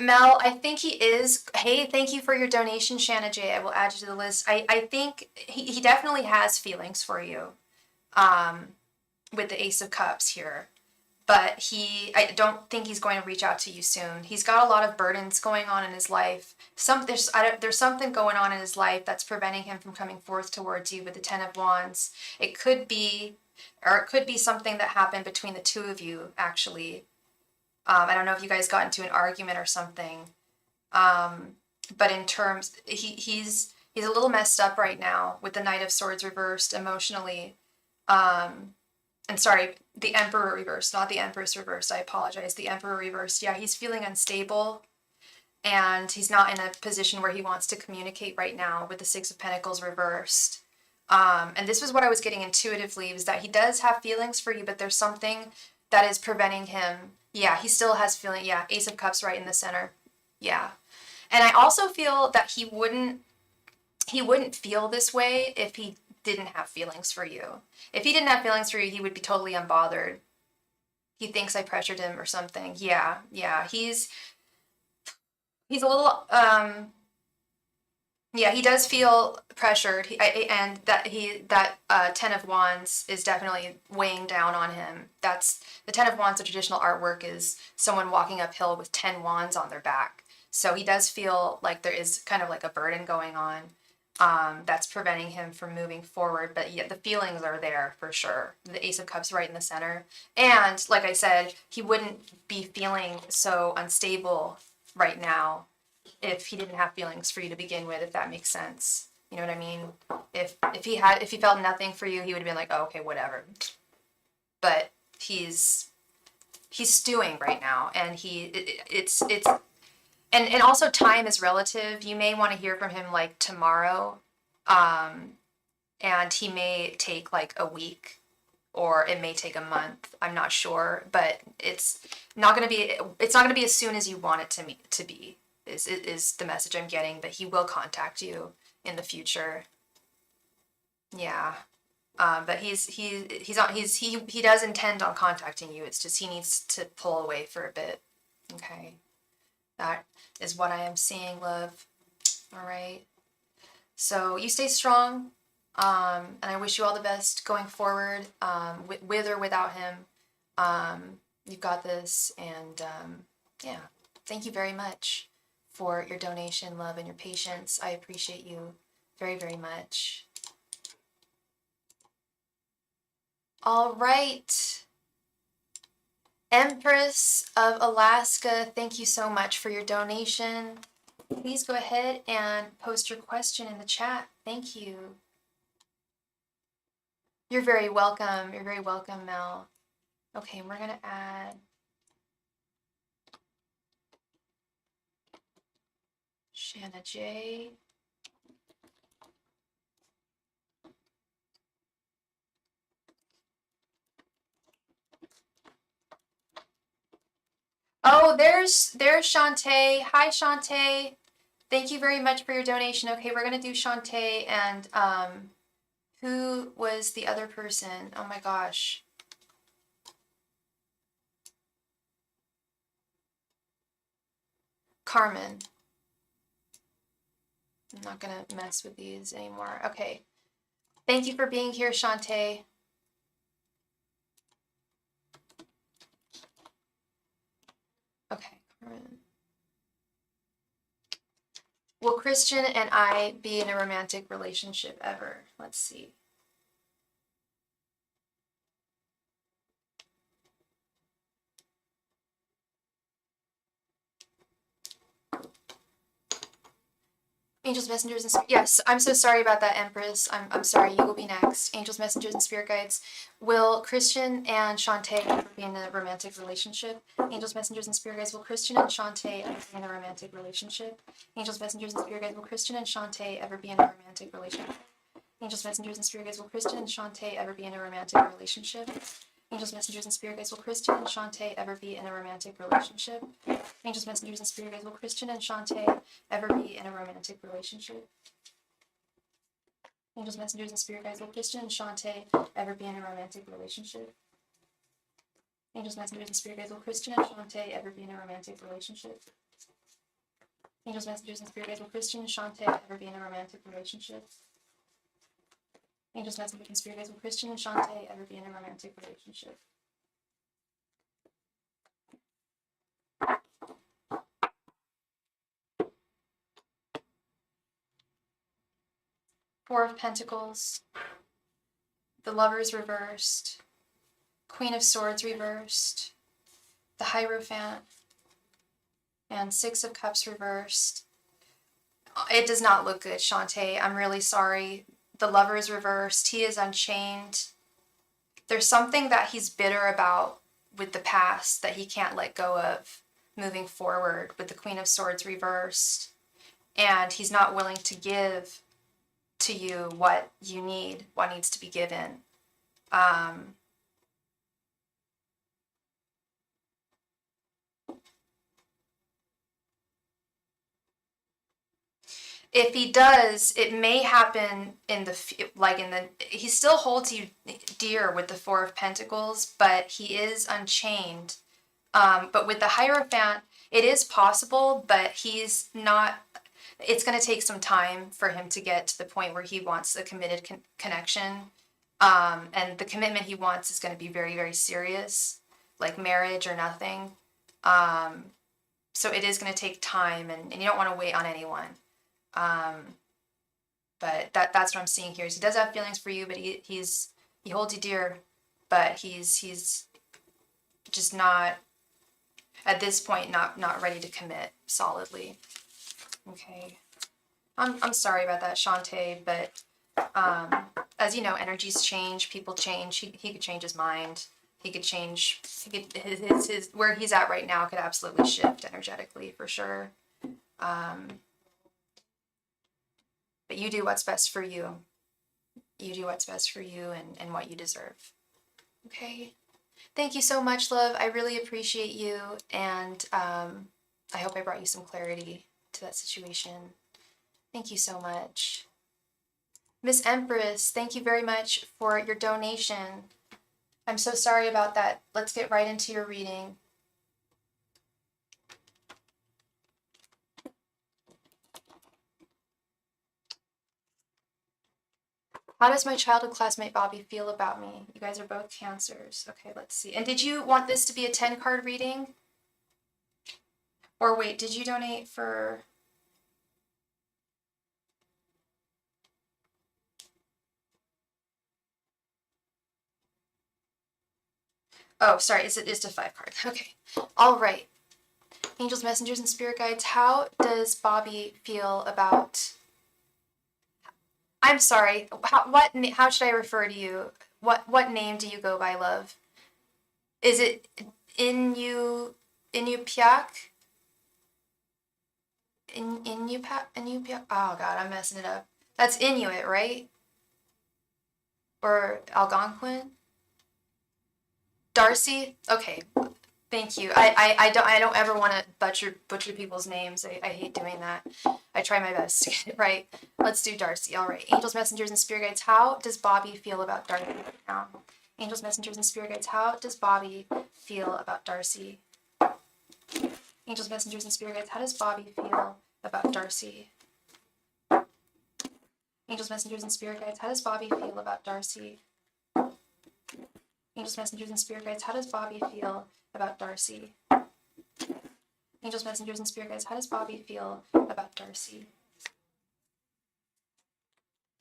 Mel, I think he is. Hey, thank you for your donation, Shanna J. I will add you to the list. I think he definitely has feelings for you with the Ace of Cups here. But I don't think he's going to reach out to you soon. He's got a lot of burdens going on in his life. There's something going on in his life that's preventing him from coming forth towards you with the 10 of Wands. It could be something that happened between the two of you, actually. I don't know if you guys got into an argument or something. But in terms, he's a little messed up right now with the Knight of Swords reversed emotionally. And sorry, the Emperor reversed, not the Empress reversed. I apologize. The Emperor reversed. Yeah, he's feeling unstable and he's not in a position where he wants to communicate right now with the Six of Pentacles reversed. And this was what I was getting intuitively, was that he does have feelings for you, but there's something that is preventing him. Yeah, he still has feeling. Yeah, Ace of Cups right in the center. Yeah. And I also feel that he wouldn't feel this way if he didn't have feelings for you. If he didn't have feelings for you, he would be totally unbothered. He thinks I pressured him or something. Yeah. He's a little yeah, he does feel pressured. And that 10 of Wands is definitely weighing down on him. That's the 10 of Wands. The traditional artwork is someone walking uphill with 10 wands on their back. So he does feel like there is kind of like a burden going on that's preventing him from moving forward. But yeah, the feelings are there for sure. The Ace of Cups right in the center. And like I said, he wouldn't be feeling so unstable right now if he didn't have feelings for you to begin with, if that makes sense. You know what I mean? If he felt nothing for you, he would have been like, oh, okay, whatever. But he's stewing right now, and it's and also time is relative. You may want to hear from him like tomorrow, and he may take like a week, or it may take a month. I'm not sure, but it's not going to be as soon as you want it to be. Is the message I'm getting, that he will contact you in the future. Yeah. But he does intend on contacting you. It's just he needs to pull away for a bit. Okay. That is what I am seeing, love. All right. So you stay strong. And I wish you all the best going forward, with or without him. You've got this, and yeah, thank you very much for your donation, love, and your patience. I appreciate you very, very much. All right. Empress of Alaska, thank you so much for your donation. Please go ahead and post your question in the chat. Thank you. You're very welcome. You're very welcome, Mel. Okay, we're going to add Shanna J. Oh, there's Shantae. Hi, Shantae. Thank you very much for your donation. Okay, we're gonna do Shantae and who was the other person? Oh my gosh. Carmen. I'm not gonna mess with these anymore. Okay. Thank you for being here, Shantae. Okay, Carmen. Will Christian and I be in a romantic relationship ever? Let's see. Angels, messengers, and yes, I'm so sorry about that, Empress. I'm sorry. You will be next. Angels, messengers, and spirit guides. Will Christian and Shantae ever be in a romantic relationship? Angels, messengers, and spirit guides. Will Christian and Shantae ever be in a romantic relationship? Angels, messengers, and spirit guides. Will Christian and Shantae ever be in a romantic relationship? Angels, messengers, and spirit guides. Will Christian and Shantae ever be in a romantic relationship? Angels, messengers, and spirit guides. Will Christian and Shantae ever be in a romantic relationship? Angels, messengers, and spirit guides. Will Christian and Shantae ever be in a romantic relationship? Angels, messengers, and spirit guides. Will Christian and Shantae ever be in a romantic relationship? Angels, messengers, and spirit guides. Will Christian and Shantae ever be in a romantic relationship? Angels, messengers, and spirit guides. Will Christian and Shantae ever be in a romantic relationship? Angels, messengers, and spirit guides. Will Christian and Shantae ever be in a romantic relationship? Four of Pentacles, the Lovers reversed, Queen of Swords reversed, the Hierophant, and Six of Cups reversed. It does not look good, Shantae. I'm really sorry. The Lovers reversed. He is unchained. There's something that he's bitter about with the past that he can't let go of moving forward with the Queen of Swords reversed. And he's not willing to give to you what you need, what needs to be given. If he does, it may happen in the, he still holds you dear with the Four of Pentacles, but he is unchained. But with the Hierophant, it is possible, but he's not, it's going to take some time for him to get to the point where he wants a committed connection. And the commitment he wants is going to be very, very serious, like marriage or nothing. So it is going to take time, and you don't want to wait on anyone. But that's what I'm seeing here. Is he does have feelings for you, but he holds you dear, but he's just not at this point not ready to commit solidly. Okay, I'm sorry about that, Shantae, but as you know, energies change, people change. He could change his mind. He could change. His where he's at right now could absolutely shift energetically for sure. But you do what's best for you. You do what's best for you and what you deserve. Okay. Thank you so much, love. I really appreciate you, and I hope I brought you some clarity to that situation. Thank you so much. Miss Empress, thank you very much for your donation. I'm so sorry about that. Let's get right into your reading. How does my childhood classmate Bobby feel about me? You guys are both Cancers. Okay, let's see. And did you want this to be a 10-card reading? Or wait, did you donate for... Oh, sorry, it's a 5-card. Okay. All right. Angels, messengers, and spirit guides, how does Bobby feel about... I'm sorry, how should I refer to you? What name do you go by, love? Is it Inupiaq? Inupiaq? Oh god, I'm messing it up. That's Inuit, right? Or Algonquin? Darcy? Okay. Thank you. I don't ever want to butcher people's names. I hate doing that. I try my best to get it right. Let's do Darcy. All right. Angels, messengers, and spirit guides. How does Bobby feel about Darcy right now? Angels, messengers, and spirit guides. How does Bobby feel about Darcy? Angels, messengers, and spirit guides. How does Bobby feel about Darcy? Angels, messengers, and spirit guides. How does Bobby feel about Darcy? Angels, messengers, and spirit guides. How does Bobby feel about Darcy? Angels, messengers, and spirit guides, how does Bobby feel about Darcy?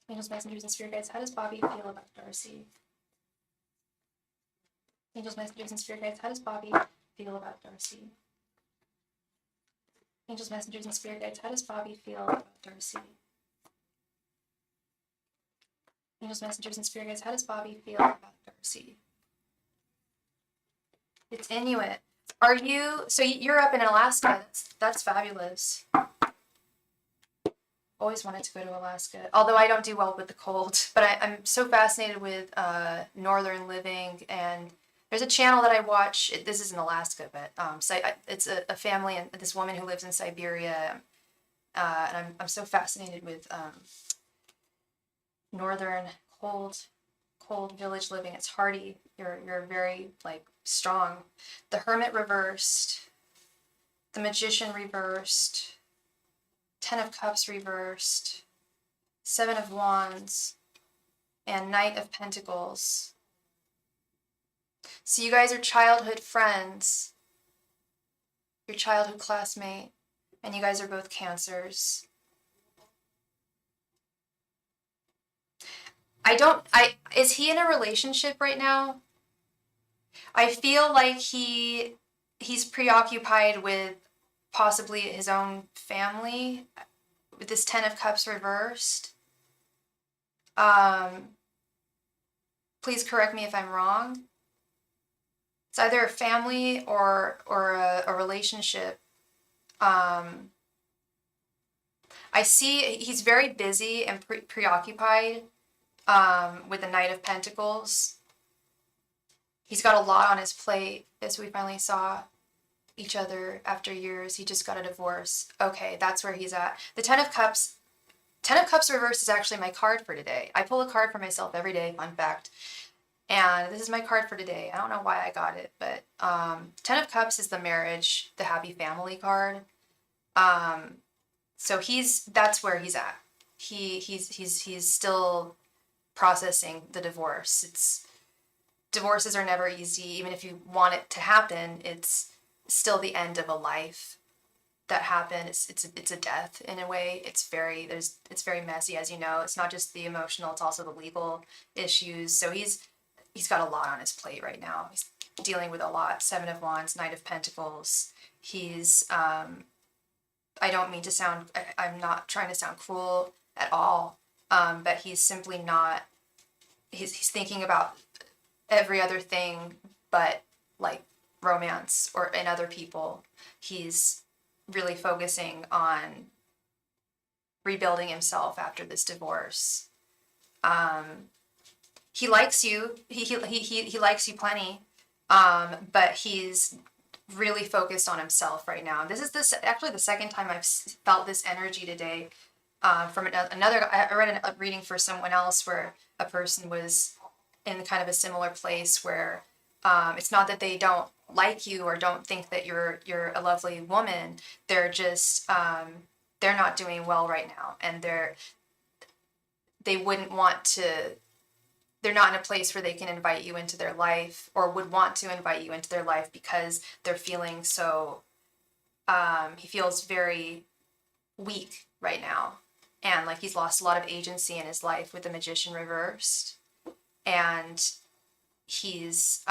Angels, messengers, and spirit guides, how does Bobby feel about Darcy? Angels, messengers, and spirit guides, how does Bobby feel about Darcy? Angels, messengers, and spirit guides, how does Bobby feel about Darcy? Angels, messengers, and spirit guides, how does Bobby feel about Darcy? It's Inuit. Are you, so you're up in Alaska. That's fabulous. Always wanted to go to Alaska, although I don't do well with the cold, but I'm so fascinated with northern living, and there's a channel that I watch, this is in Alaska, but it's a family and this woman who lives in Siberia, and I'm so fascinated with northern cold village living. It's hardy. You're very like strong. The Hermit reversed, the Magician reversed, 10 of Cups reversed, 7 of Wands, and Knight of Pentacles. So you guys are childhood friends, your childhood classmate, and you guys are both Cancers. Is he in a relationship right now? I feel like he's preoccupied with possibly his own family with this 10 of Cups reversed. Please correct me if I'm wrong. It's either a family or a relationship. I see he's very busy and preoccupied with the Knight of Pentacles. He's got a lot on his plate, as we finally saw each other after years. He just got a divorce. Okay, that's where he's at. The 10 of Cups reversed is actually my card for today. I pull a card for myself every day, fun fact. And this is my card for today. I don't know why I got it, but 10 of Cups is the marriage, the happy family card. So that's where he's at. He's still processing the divorce. Divorces are never easy. Even if you want it to happen, it's still the end of a life that happened. It's a death in a way. It's very messy, as you know. It's not just the emotional, it's also the legal issues. So he's got a lot on his plate right now. He's dealing with a lot. 7 of Wands, Knight of Pentacles. He's I don't mean to sound, I'm not trying to sound cruel at all, but he's simply not, he's thinking about every other thing but like romance and other people. He's really focusing on rebuilding himself after this divorce. He likes you. He likes you plenty, but he's really focused on himself right now. This is actually the second time I've felt this energy today. From another, I read a reading for someone else where a person was in kind of a similar place where it's not that they don't like you or don't think that you're a lovely woman. They're just they're not doing well right now, and they wouldn't want to, they're not in a place where they can invite you into their life or would want to invite you into their life because they're feeling so, he feels very weak right now. And like he's lost a lot of agency in his life with the Magician reversed. And he's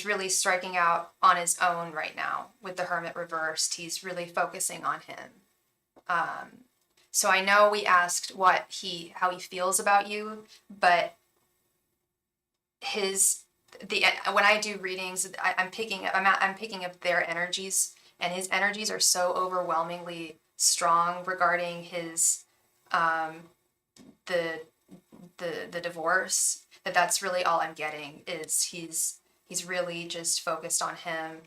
really striking out on his own right now with the Hermit reversed. He's really focusing on him. So I know we asked how he feels about you, but when I do readings, I'm picking up their energies, and his energies are so overwhelmingly strong regarding his the divorce that's really all I'm getting is he's really just focused on him.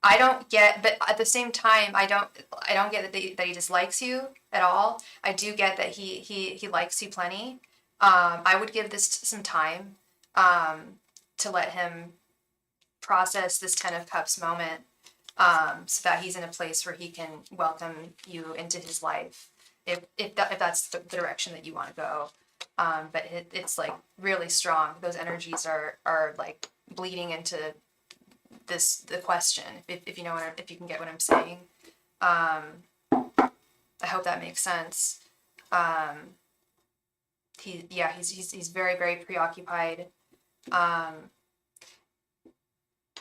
I don't get, but at the same time, I don't get that he dislikes you at all. I do get that he likes you plenty. I would give this some time to let him process this Ten of Cups moment, so that he's in a place where he can welcome you into his life, if that's the direction that you want to go. But it's like really strong. Those energies are like bleeding into the question. If you know if you can get what I'm saying. I hope that makes sense. He's very, very preoccupied.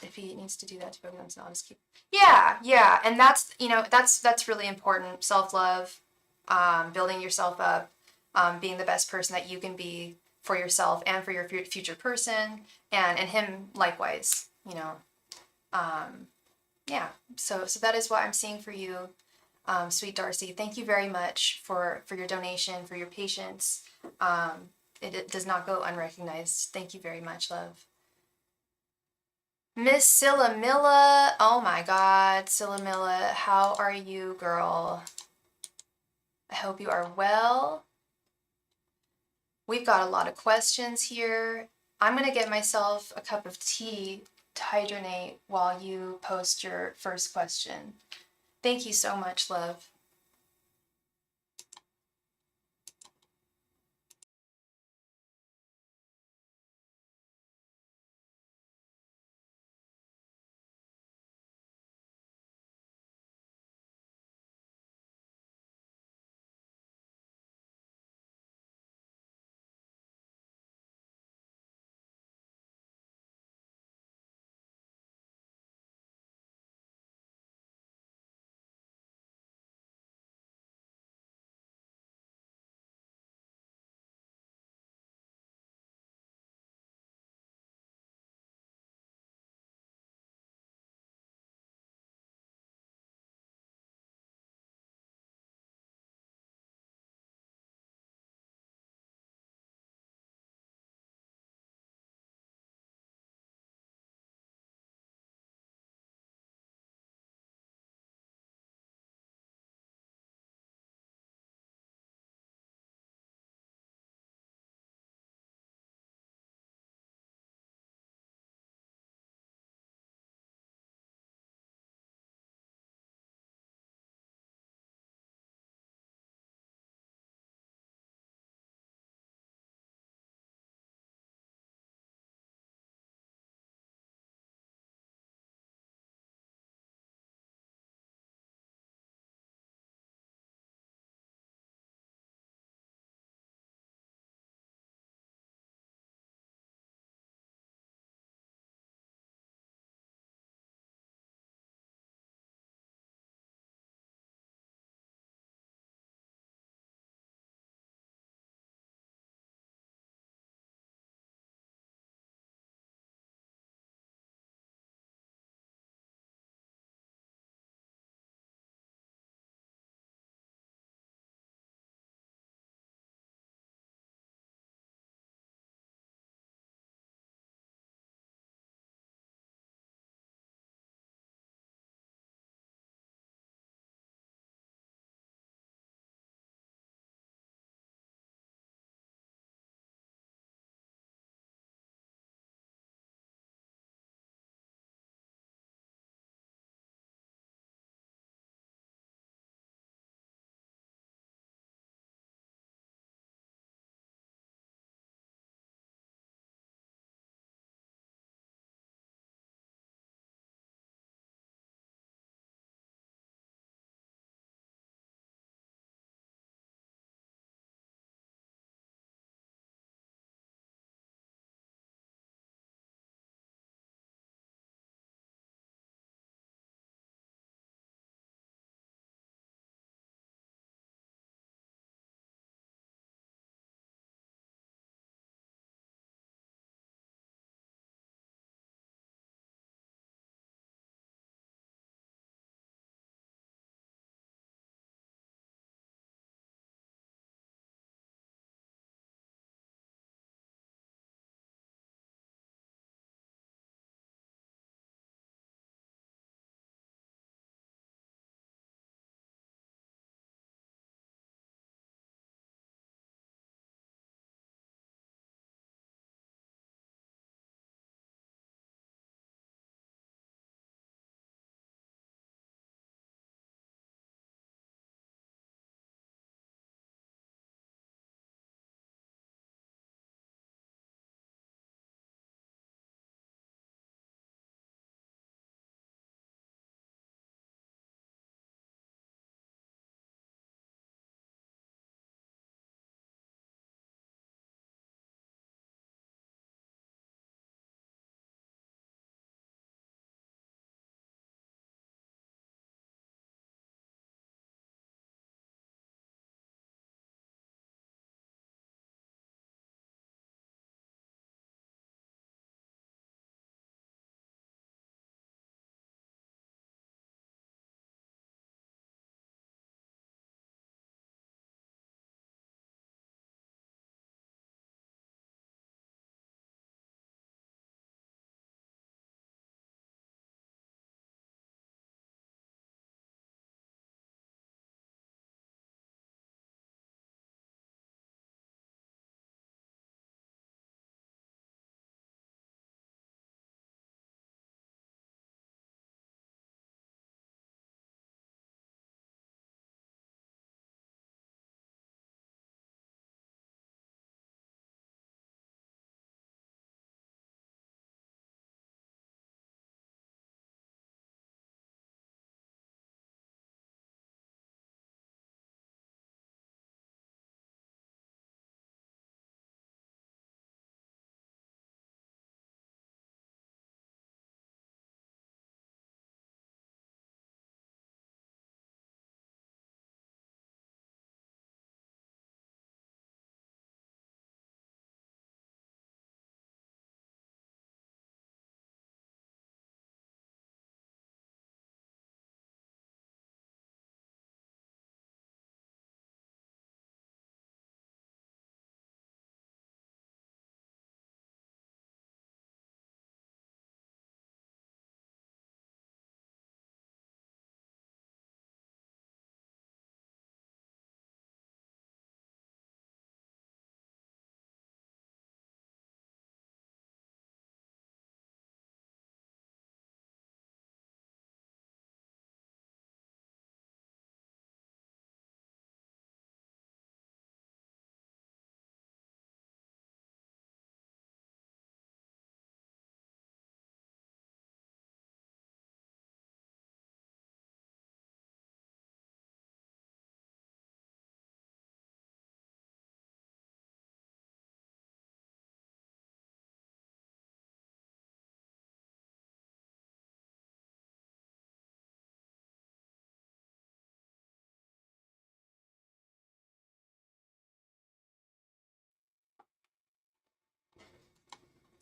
If he needs to do that to everyone's, I'll just keep. Yeah, and that's really important. Self-love, building yourself up, being the best person that you can be for yourself and for your future person, and him likewise. Yeah. So that is what I'm seeing for you, sweet Darcy. Thank you very much for your donation, for your patience. It does not go unrecognized. Thank you very much, love. Miss Sillamilla, oh my God, Sillamilla, how are you, girl? I hope you are well. We've got a lot of questions here. I'm gonna get myself a cup of tea to hydronate while you post your first question. Thank you so much, love.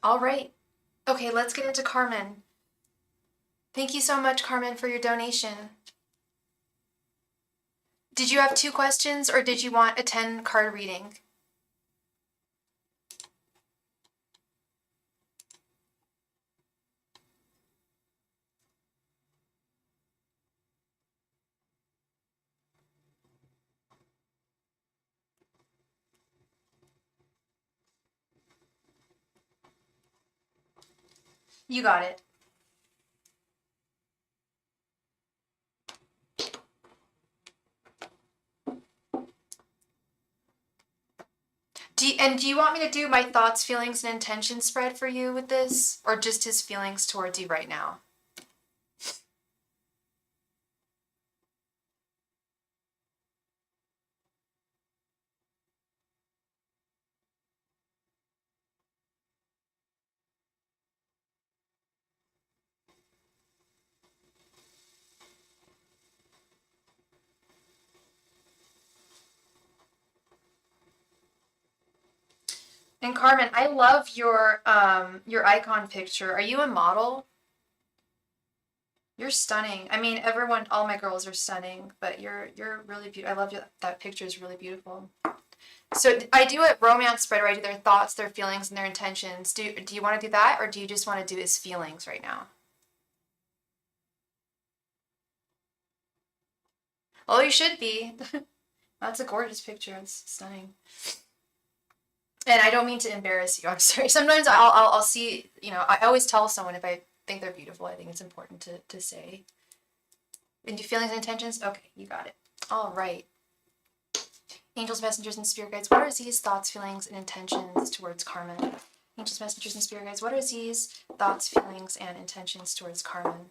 All right. Okay, let's get into Carmen. Thank you so much, Carmen, for your donation. Did you have 2 questions or did you want a 10-card reading? You got it. Do you want me to do my thoughts, feelings, and intentions spread for you with this? Or just his feelings towards you right now? And Carmen, I love your icon picture. Are you a model? You're stunning. I mean, everyone, all my girls are stunning, but you're really beautiful. I love that picture is really beautiful. So I do a romance spread where I do their thoughts, their feelings, and their intentions. Do you want to do that, or do you just want to do his feelings right now? Oh, you should be. That's a gorgeous picture. It's stunning. And I don't mean to embarrass you. I'm sorry. Sometimes I'll see. I always tell someone if I think they're beautiful. I think it's important to say. And do feelings and intentions? Okay, you got it. All right. Angels, messengers, and spirit guides, what are Z's thoughts, feelings, and intentions towards Carmen? Angels, messengers, and spirit guides, what are Z's thoughts, feelings, and intentions towards Carmen?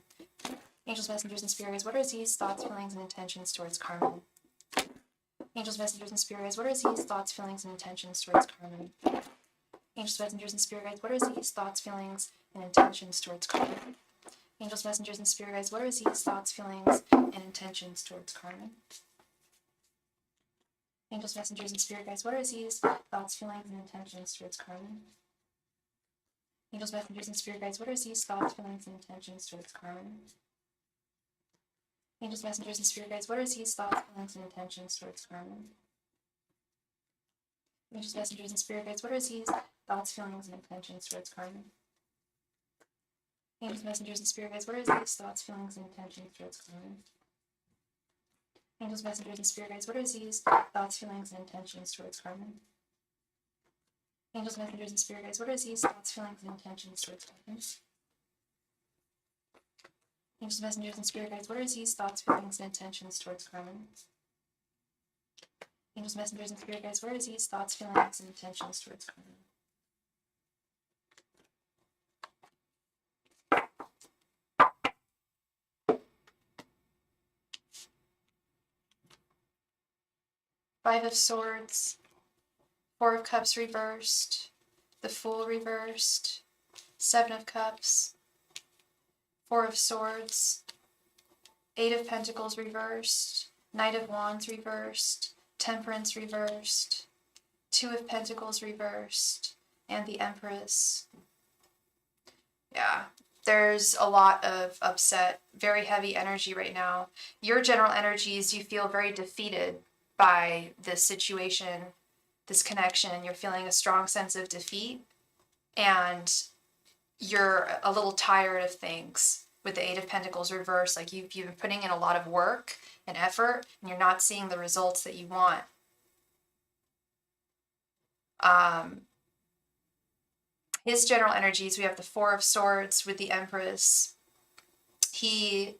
Angels, messengers, and spirit guides, what are Z's thoughts, feelings, and intentions towards Carmen? Angels, messengers, and spirit guides, what are Z's thoughts, feelings, and intentions towards Carmen? Angels, messengers, and spirit guides, what are Z's thoughts, feelings, and intentions towards Carmen? Angels, messengers, and spirit guides, what are Z's thoughts, feelings, and intentions towards Carmen? Angels, messengers, and spirit guides, what are Z's thoughts, feelings, and intentions towards Carmen? Angels, messengers, and spirit guides, what are Z's thoughts, feelings, and intentions towards Carmen? Angels, messengers, and spirit guides, what are Z's thoughts, feelings, and intentions towards Carmen? Angels, messengers, and spirit guides, what are Z's thoughts, feelings, and intentions towards Carmen? Angels, messengers, and spirit guides, what are Z's thoughts, feelings, and intentions towards Carmen? Angels, messengers, and spirit guides, what are Z's thoughts, feelings, and intentions towards Carmen? Angels, messengers, and spirit guides, what are Z's thoughts, feelings, and intentions towards Carmen? Angels, messengers, and spirit guides, what are Z's thoughts, feelings, and intentions towards Carmen? Angels, messengers, and spirit guides, what are Z's thoughts, feelings, and intentions towards Carmen? 5 of Swords, 4 of Cups reversed, the Fool reversed, 7 of Cups, 4 of Swords, 8 of Pentacles reversed, Knight of Wands reversed, Temperance reversed, 2 of Pentacles reversed, and the Empress. Yeah, there's a lot of upset, very heavy energy right now. Your general energies, you feel very defeated by this situation, this connection. You're feeling a strong sense of defeat, and you're a little tired of things with the 8 of Pentacles reversed. Like you've been putting in a lot of work and effort, and you're not seeing the results that you want. His general energies, we have the 4 of Swords with the Empress. You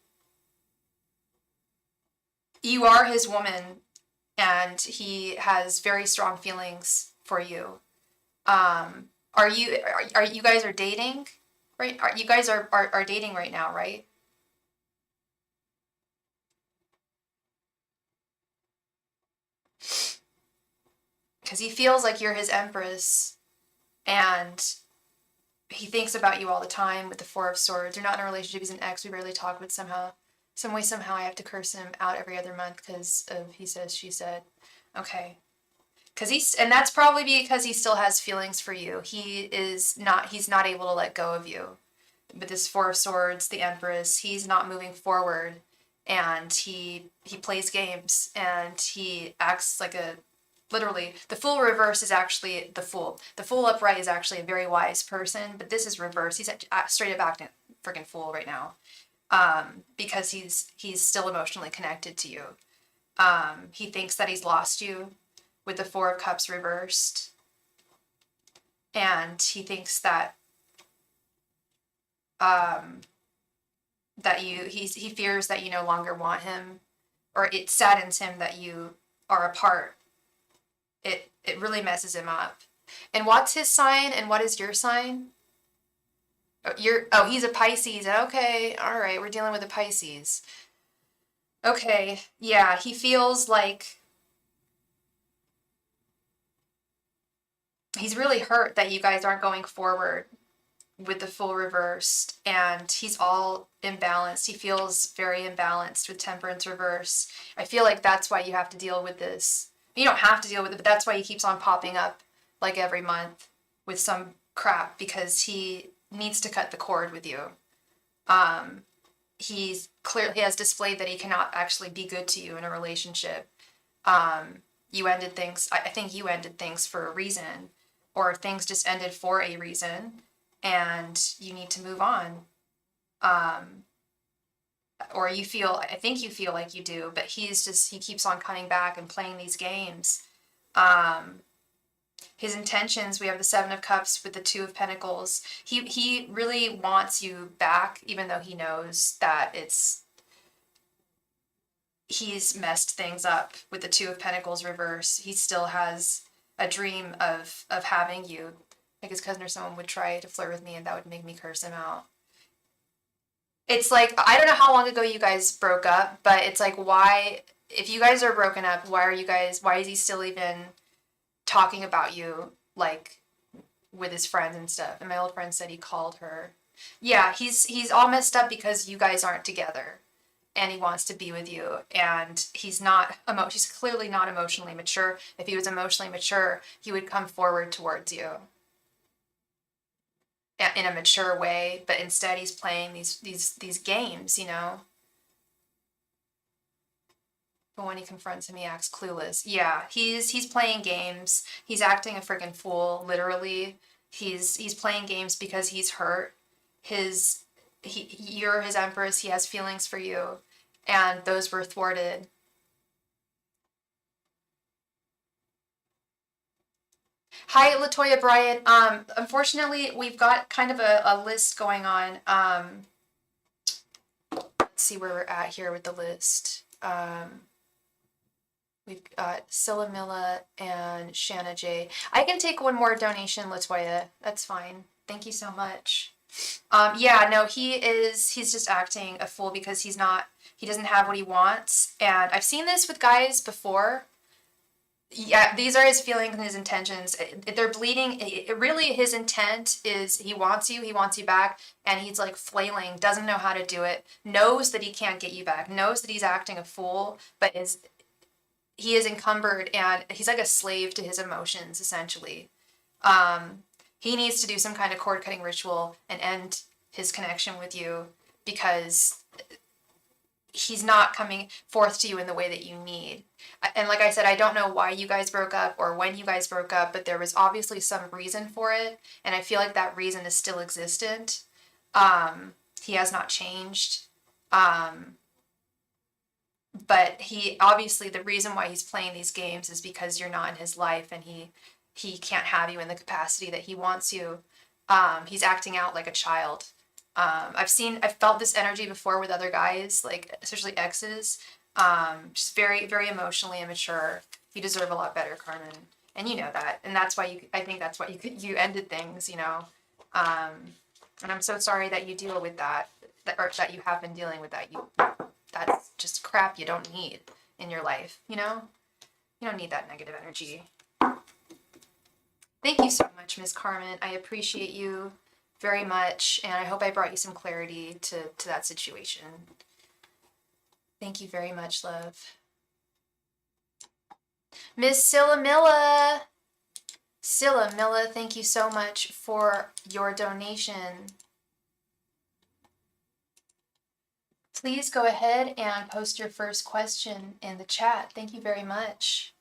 are his woman, and he has very strong feelings for you. Are you guys are dating, right? You guys are dating right now, right? Because he feels like you're his Empress, and he thinks about you all the time with the 4 of Swords. You're not in a relationship, he's an ex, we barely talk, but somehow I have to curse him out every other month because of he says, she said. Okay. And that's probably because he still has feelings for you. He's not able to let go of you. With this Four of Swords, the Empress, he's not moving forward, and he plays games, and he acts like a, literally, the Fool reverse is actually the Fool. The Fool upright is actually a very wise person, but this is reverse. He's straight up acting freaking fool right now, because he's still emotionally connected to you. He thinks that he's lost you with the Four of Cups reversed, and he thinks that he fears that you no longer want him, or it saddens him that you are apart. It really messes him up. And what's his sign and what is your sign? He's a Pisces. Okay, all right, we're dealing with a Pisces. Okay, yeah, he feels like he's really hurt that you guys aren't going forward with the Fool reversed, and he's all imbalanced. He feels very imbalanced with Temperance reverse. I feel like that's why you have to deal with this. You don't have to deal with it, but that's why he keeps on popping up like every month with some crap, because he needs to cut the cord with you. He has displayed that he cannot actually be good to you in a relationship. You ended things. I think you ended things for a reason, or things just ended for a reason, and you need to move on. Or I think you feel like you do, but he keeps on coming back and playing these games. His intentions, we have the Seven of Cups with the Two of Pentacles. He really wants you back, even though he knows that he's messed things up with the Two of Pentacles reverse. He still has a dream of having you. Like his cousin or someone would try to flirt with me, and that would make me curse him out. It's like, I don't know how long ago you guys broke up, but it's like, why, if you guys are broken up, why is he still even talking about you, like, with his friends and stuff? And my old friend said he called her. Yeah, he's all messed up because you guys aren't together, and he wants to be with you, and he's clearly not emotionally mature. If he was emotionally mature, he would come forward towards you in a mature way, but instead he's playing these games, you know. But when he confronts him, he acts clueless. Yeah, he's playing games. He's acting a freaking fool, literally. He's playing games because he's hurt. You're his Empress. He has feelings for you, and those were thwarted. Hi, Latoya Bryant. Unfortunately, we've got kind of a list going on. Let's see where we're at here with the list. We've got Silamilla and Shanna J. I can take one more donation, Latoya. That's fine. Thank you so much. Yeah, no, he's just acting a fool because he doesn't have what he wants. And I've seen this with guys before. Yeah, these are his feelings and his intentions. They're bleeding. Really, his intent is he wants you back, and he's like flailing, doesn't know how to do it, knows that he can't get you back, knows that he's acting a fool, but he is encumbered, and he's like a slave to his emotions, essentially. He needs to do some kind of cord-cutting ritual and end his connection with you, because he's not coming forth to you in the way that you need. And like I said, I don't know why you guys broke up or when you guys broke up, but there was obviously some reason for it, and I feel like that reason is still existent. He has not changed. But the reason why he's playing these games is because you're not in his life, and he can't have you in the capacity that he wants you. He's acting out like a child. I've felt this energy before with other guys, like especially exes. Just very, very emotionally immature. You deserve a lot better, Carmen, and you know that. And that's why I think that's why you ended things, you know. And I'm so sorry that you deal with that, or that you have been dealing with that. That's just crap you don't need in your life, you know. You don't need that negative energy. Thank you so much, Miss Carmen. I appreciate you very much, and I hope I brought you some clarity to that situation. Thank you very much, love. Miss Sillamilla. Sillamilla, thank you so much for your donation. Please go ahead and post your first question in the chat. Thank you very much.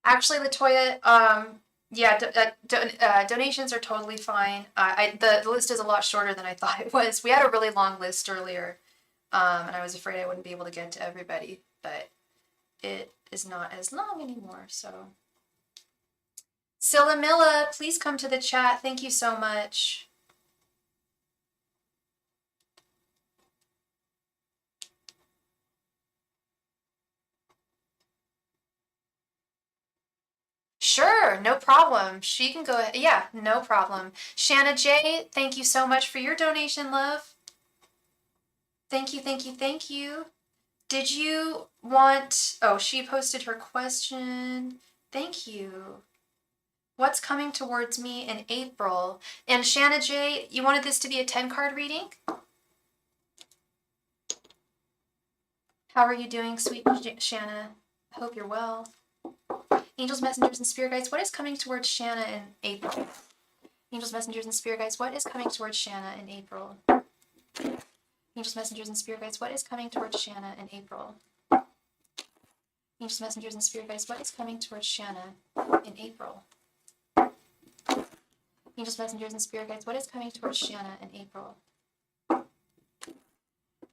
Actually, Latoya, yeah, donations are totally fine. The list is a lot shorter than I thought it was. We had a really long list earlier, and I was afraid I wouldn't be able to get to everybody, but it is not as long anymore, so. Sillamilla, please come to the chat. Thank you so much. Sure, no problem. She can go ahead. Yeah, no problem. Shanna J, thank you so much for your donation, love. Thank you, thank you, thank you. Did you want... Oh, she posted her question. Thank you. What's coming towards me in April? And Shanna J, you wanted this to be a 10-card reading? How are you doing, sweet Shanna? I hope you're well. Angels, messengers, and spirit guides, what is coming towards Shanna in April? Angels, messengers, and spirit guides, what is coming towards Shanna in April? Angels, messengers, and spirit guides, what is coming towards Shanna in April? Angels, messengers, and spirit guides, what is coming towards Shanna in April? Angels, messengers, and spirit guides, what is coming towards Shanna in April?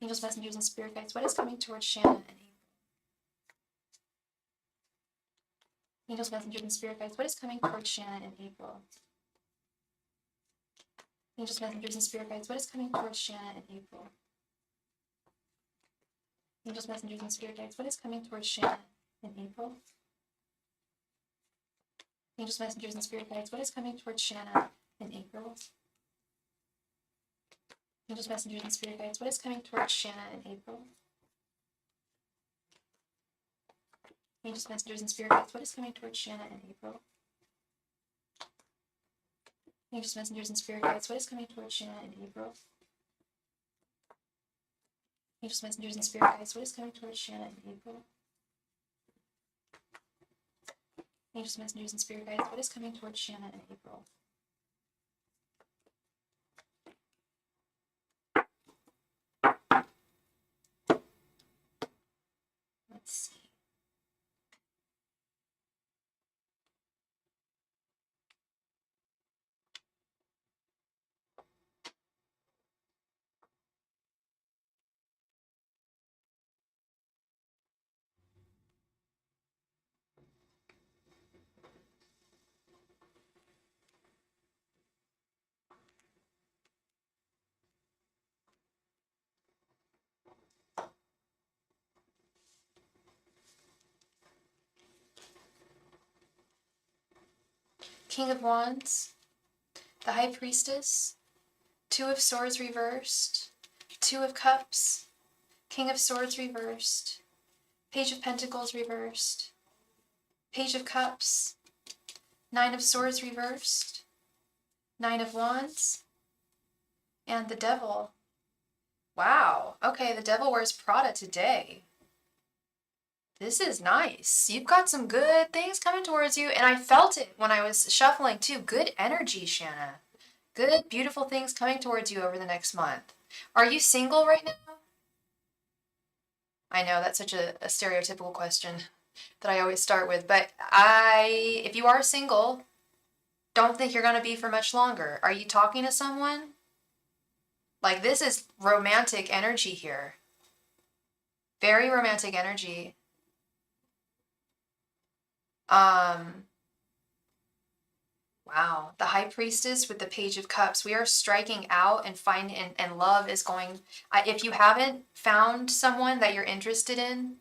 Angels, messengers, and spirit guides, what is coming towards Shanna in April? Angels, messengers, and spirit guides, what is coming towards Shanna in April? Angels, messengers, and spirit guides, what is coming towards Shanna in April? Angels, messengers, and spirit guides, what is coming towards Shanna in April? Angels, messengers, and spirit guides, what is coming towards Shanna in April? Angels, messengers, and spirit guides, what is coming towards Shanna in April? Angels, messengers, and spirit guides, what is coming towards Shanna in April? Angels, messengers, and spirit guides, what is coming towards Shanna in April? Angels, messengers, and spirit guides, what is coming towards Shanna in April? Angels, messengers, and spirit guides, what is coming towards Shanna in April? Let's see. King of Wands, the High Priestess, Two of Swords reversed, Two of Cups, King of Swords reversed, Page of Pentacles reversed, Page of Cups, Nine of Swords reversed, Nine of Wands, and the Devil. Wow, okay, the Devil wears Prada today. This is nice. You've got some good things coming towards you, and I felt it when I was shuffling too. Good energy, Shanna. Good, beautiful things coming towards you over the next month. Are you single right now? I know that's such a stereotypical question that I always start with, but if you are single, don't think you're going to be for much longer. Are you talking to someone? Like, this is romantic energy here. Very romantic energy. Wow, the High Priestess with the Page of Cups. We are striking out and and love is going. If you haven't found someone that you're interested in,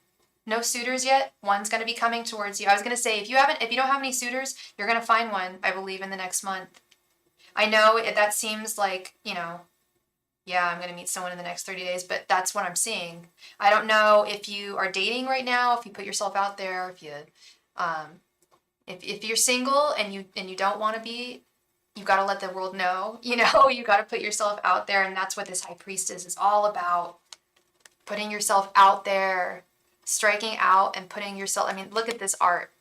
no suitors yet, one's going to be coming towards you. I was going to say, if you don't have any suitors, you're going to find one, I believe, in the next month. I know that seems like, yeah, I'm going to meet someone in the next 30 days, but that's what I'm seeing. I don't know if you are dating right now, if you put yourself out there, if you're single and you don't want to be you got to let the world know, you know, you got to put yourself out there. And that's what this high priestess is all about. Putting yourself out there, striking out and putting yourself, I mean, look at this art,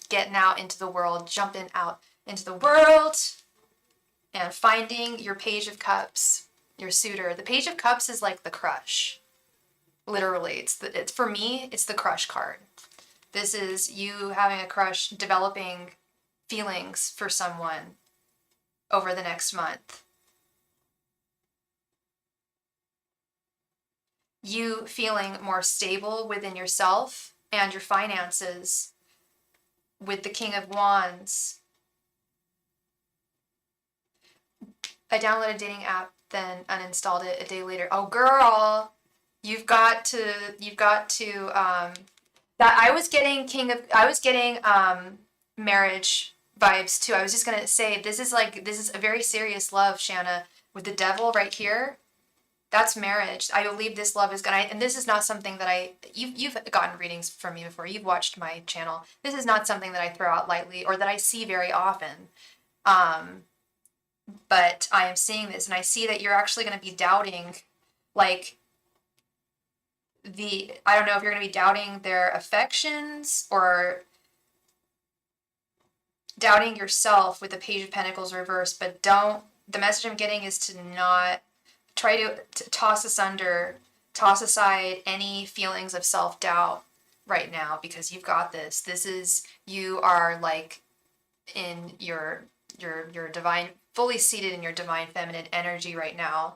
getting out into the world, jumping out into the world and finding your Page of Cups, your suitor. The Page of Cups is like the crush. Literally, it's for me, it's the crush card. This is you having a crush, developing feelings for someone over the next month. You feeling more stable within yourself and your finances with the King of Wands. I downloaded a dating app, then uninstalled it a day later. Oh, girl, you've got to, that I was getting marriage vibes too. I was just gonna say, this is a very serious love, Shanna, with the devil right here. That's marriage. I believe this love is gonna, and this is not something that you've gotten readings from me before. You've watched my channel. This is not something that I throw out lightly or that I see very often. But I am seeing this, and I see that you're actually going to be doubting, like, I don't know if you're going to be doubting their affections or doubting yourself with the Page of Pentacles reversed, but the message I'm getting is to not try to toss aside any feelings of self-doubt right now, because you've got this. You are like in your divine, fully seated in your divine feminine energy right now.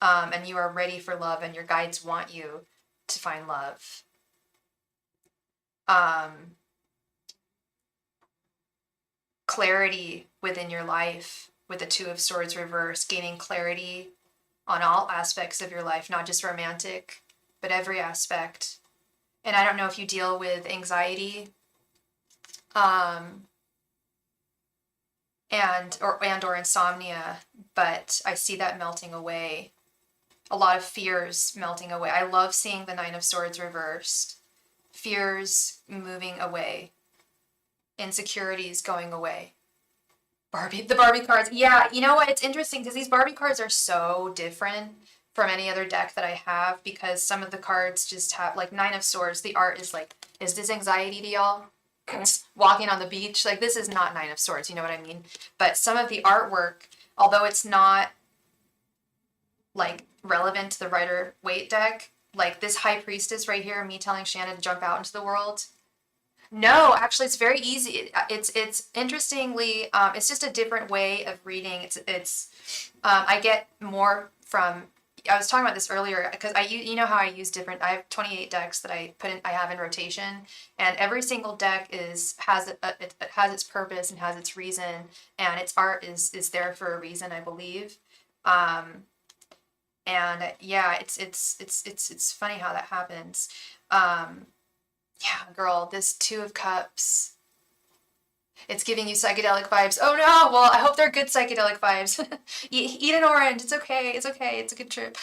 And you are ready for love, and your guides want you to find love. Clarity within your life with the Two of Swords reversed, gaining clarity on all aspects of your life, not just romantic, but every aspect. And I don't know if you deal with anxiety, or insomnia, but I see that melting away. A lot of fears melting away. I love seeing the Nine of Swords reversed. Fears moving away. Insecurities going away. The Barbie cards. Yeah, you know what? It's interesting because these Barbie cards are so different from any other deck that I have, because some of the cards just have, like, Nine of Swords, the art is like, is this anxiety to y'all? Walking on the beach, like, this is not Nine of Swords, you know what I mean? But some of the artwork, although it's not like relevant to the Rider-Waite deck, like this High Priestess right here, me telling Shannon to jump out into the world. No, actually, it's very easy. It's interestingly, it's just a different way of reading. I get more from. I was talking about this earlier because you know how I use different. I have 28 decks that I have in rotation, and every single deck has its purpose and has its reason, and its art is there for a reason, I believe. And yeah, it's funny how that happens. Yeah, girl, this Two of Cups. It's giving you psychedelic vibes. Oh no, well, I hope they're good psychedelic vibes. Eat an orange. It's okay. It's okay. It's a good trip.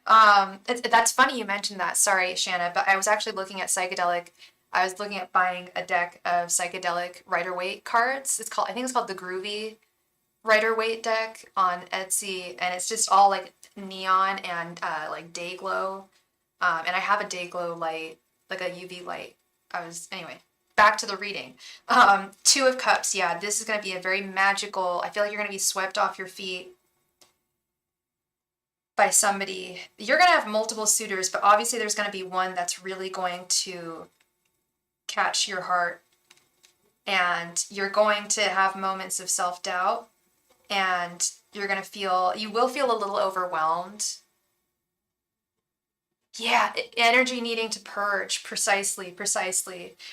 That's funny you mentioned that. Sorry, Shanna, but I was actually looking at psychedelic. I was looking at buying a deck of psychedelic Rider-Waite cards. I think it's called the Groovy Rider-Waite deck on Etsy, and it's just all like neon and like day glow. And I have a day glow light, like a UV light. Anyway, back to the reading. Two of Cups, yeah, this is going to be a very magical, I feel like you're going to be swept off your feet by somebody. You're going to have multiple suitors, but obviously there's going to be one that's really going to catch your heart, and you're going to have moments of self-doubt, and you will feel a little overwhelmed. Yeah, energy needing to purge, precisely.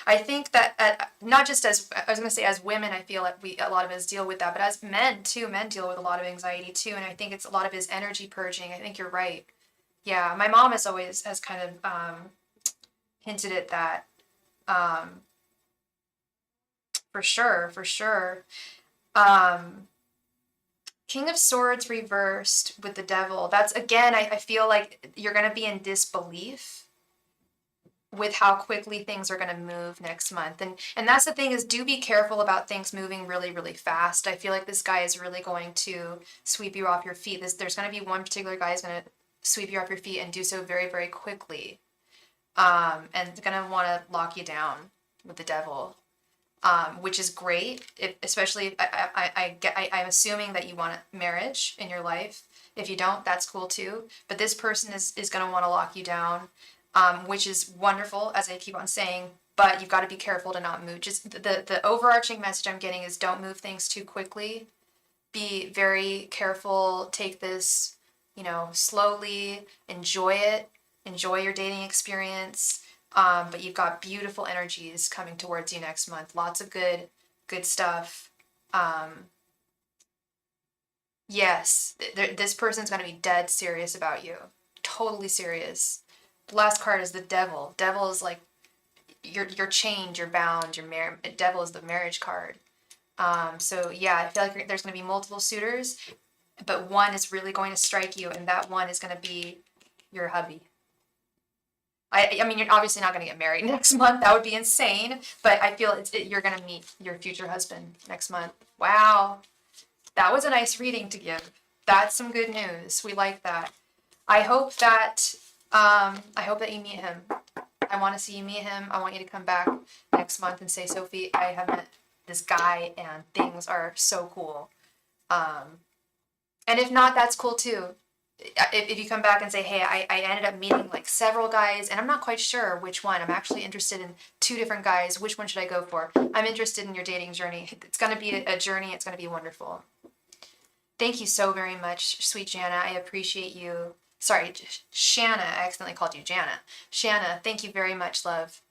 I think that not just as, I was going to say as women, I feel like a lot of us deal with that, but as men too, men deal with a lot of anxiety too, and I think it's a lot of his energy purging. I think you're right. Yeah, my mom has kind of hinted at that. For sure. King of Swords reversed with the Devil. That's, again, I feel like you're going to be in disbelief. with how quickly things are going to move next month. And that's the thing, is do be careful about things moving really, really fast. I feel like this guy is really going to sweep you off your feet. There's going to be one particular guy who's going to sweep you off your feet and do so very, very quickly. And going to want to lock you down with the devil, which is great. Especially, I'm assuming that you want marriage in your life. If you don't, that's cool too. But this person is going to want to lock you down, which is wonderful, as I keep on saying. But you've got to be careful to not move. Just the overarching message I'm getting is don't move things too quickly. Be very careful. Take this, slowly. Enjoy it. Enjoy your dating experience. But you've got beautiful energies coming towards you next month. Lots of good stuff. Yes, this person's going to be dead serious about you. Totally serious. The last card is the devil. Devil is like you're chained, you're bound, devil is the marriage card. So yeah, I feel like there's going to be multiple suitors, but one is really going to strike you, and that one is going to be your hubby. I mean, you're obviously not going to get married next month. That would be insane. But I feel you're going to meet your future husband next month. Wow. That was a nice reading to give. That's some good news. We like that. I hope that you meet him. I want to see you meet him. I want you to come back next month and say, Sophie, I have met this guy and things are so cool. And if not, that's cool too. If you come back and say, hey, I ended up meeting like several guys and I'm not quite sure which one. I'm actually interested in 2 different guys. Which one should I go for? I'm interested in your dating journey. It's going to be a journey. It's going to be wonderful. Thank you so very much, sweet Jana. I appreciate you. Sorry, Shanna. I accidentally called you Jana. Shanna, thank you very much, love,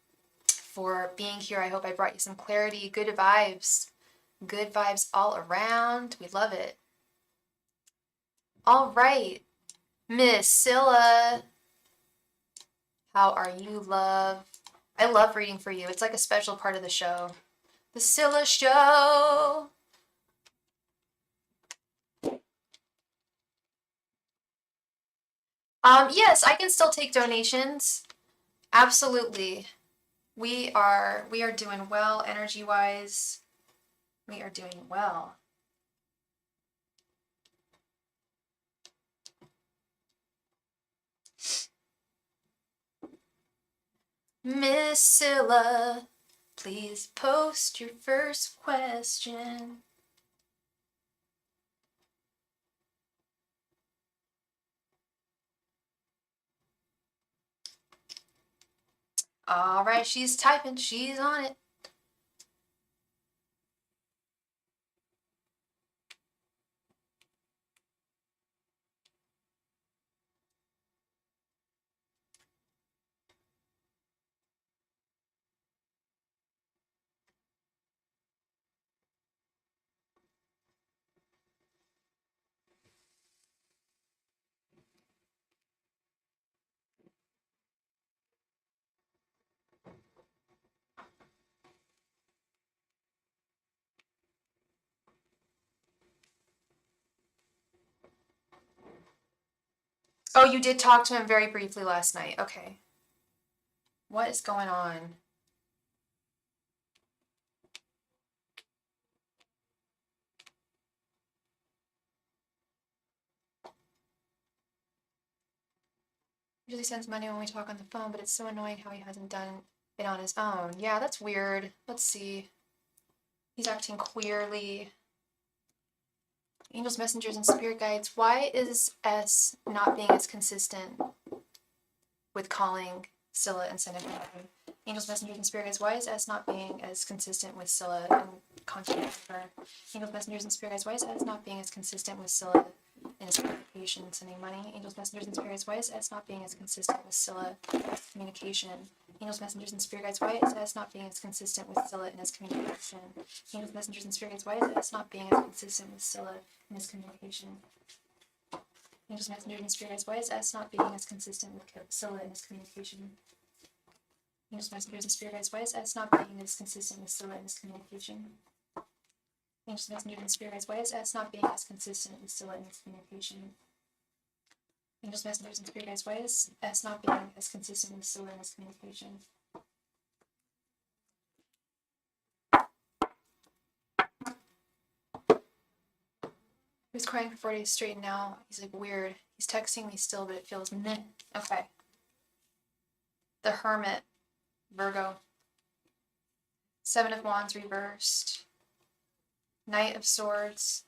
for being here. I hope I brought you some clarity. Good vibes. Good vibes all around. We love it. All right. Miss Scylla, how are you, love? I love reading for you. It's like a special part of the show. The Scylla Show. Yes, I can still take donations. Absolutely. We are doing well energy-wise. We are doing well. Miss Scylla, please post your first question. All right, she's typing. She's on it. Oh, you did talk to him very briefly last night. Okay. What is going on? Usually sends money when we talk on the phone, but it's so annoying how he hasn't done it on his own. Yeah, that's weird. Let's see. He's acting queerly. Angels, messengers, and spirit guides. Why is S not being as consistent with calling Scylla and sending her? Angels, messengers, and spirit guides. Why is S not being as consistent with Scylla and contacting her? Angels, messengers, and spirit guides. Why is S not being as consistent with Scylla in his communication, sending money? Angels, messengers, and spirit guides. Why is S not being as consistent with Scylla in his communication? Angels, messengers, and spirit guides. Why is S not being as consistent with Scylla in his communication? Angels, messengers, and spirit guides. Why is S not being as consistent with Scylla in his communication? Angels, messengers, and spirit guides. Why is S not being as consistent with Scylla in his communication? Angels, messengers, and spirit guides. Why is S not being as consistent with Scylla in his communication? Angels, messengers, and spirit guides. Why is S not being as consistent with Scylla in his communication? Angels, messengers, and spirit guides. Why is S not being as consistent with Solar in this communication? He was crying for 4 days straight, and now he's like weird. He's texting me still, but it feels meh. Okay. The Hermit, Virgo. 7 of Wands reversed. Knight of Swords.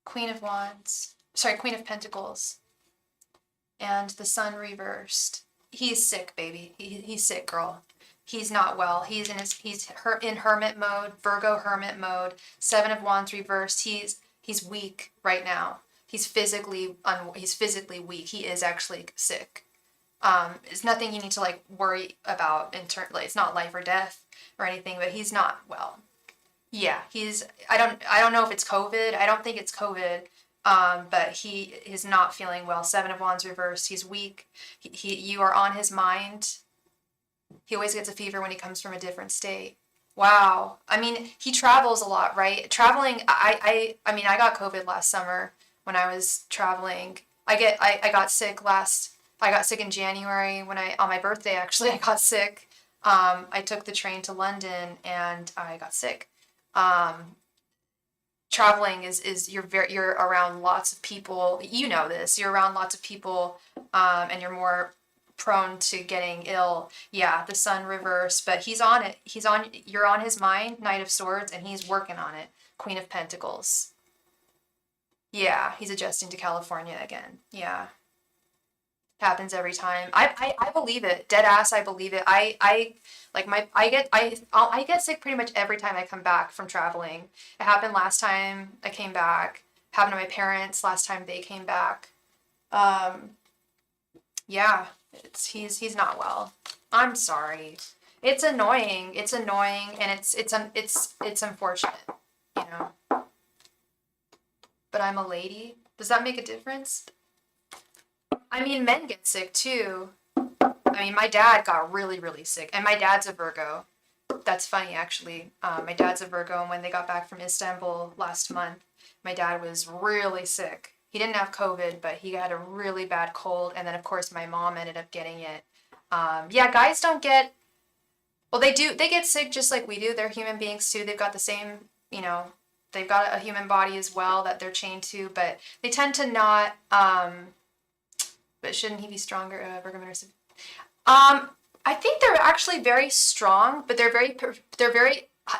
Queen of Wands. Sorry, Queen of Pentacles. And the Sun reversed. He's sick, baby. He's sick, girl. He's not well. He's in hermit mode, Virgo hermit mode. 7 of Wands reversed. He's weak right now. He's physically weak. He is actually sick. It's nothing you need to like worry about like, it's not life or death or anything, but he's not well. Yeah, I don't know if it's COVID. I don't think it's COVID. But he is not feeling well. 7 of Wands reversed. He's weak. You are on his mind. He always gets a fever when he comes from a different state. Wow. I mean, he travels a lot, right? Traveling. I mean, I got COVID last summer when I was traveling. I got sick I got sick in January on my birthday, actually, I got sick. I took the train to London and I got sick. Traveling is you're around lots of people. You know this. You're around lots of people, and you're more prone to getting ill. Yeah, the Sun reversed, but he's on it. You're on his mind, Knight of Swords, and he's working on it. Queen of Pentacles. Yeah, he's adjusting to California again. Yeah. Happens every time. I believe it. Dead ass, I believe it. I get sick pretty much every time I come back from traveling. It happened last time I came back. Happened to my parents last time they came back. Yeah, he's not well. I'm sorry. It's annoying. It's annoying and it's unfortunate, you know. But I'm a lady. Does that make a difference? I mean, men get sick too. I mean, my dad got really, really sick. And my dad's a Virgo. That's funny, actually. My dad's a Virgo, and when they got back from Istanbul last month, my dad was really sick. He didn't have COVID, but he had a really bad cold. And then, of course, my mom ended up getting it. Yeah, guys don't get... Well, they do. They get sick just like we do. They're human beings, too. They've got the same, you know... They've got a human body as well that they're chained to, but they tend to not... But shouldn't he be stronger? I think they're actually very strong, but they're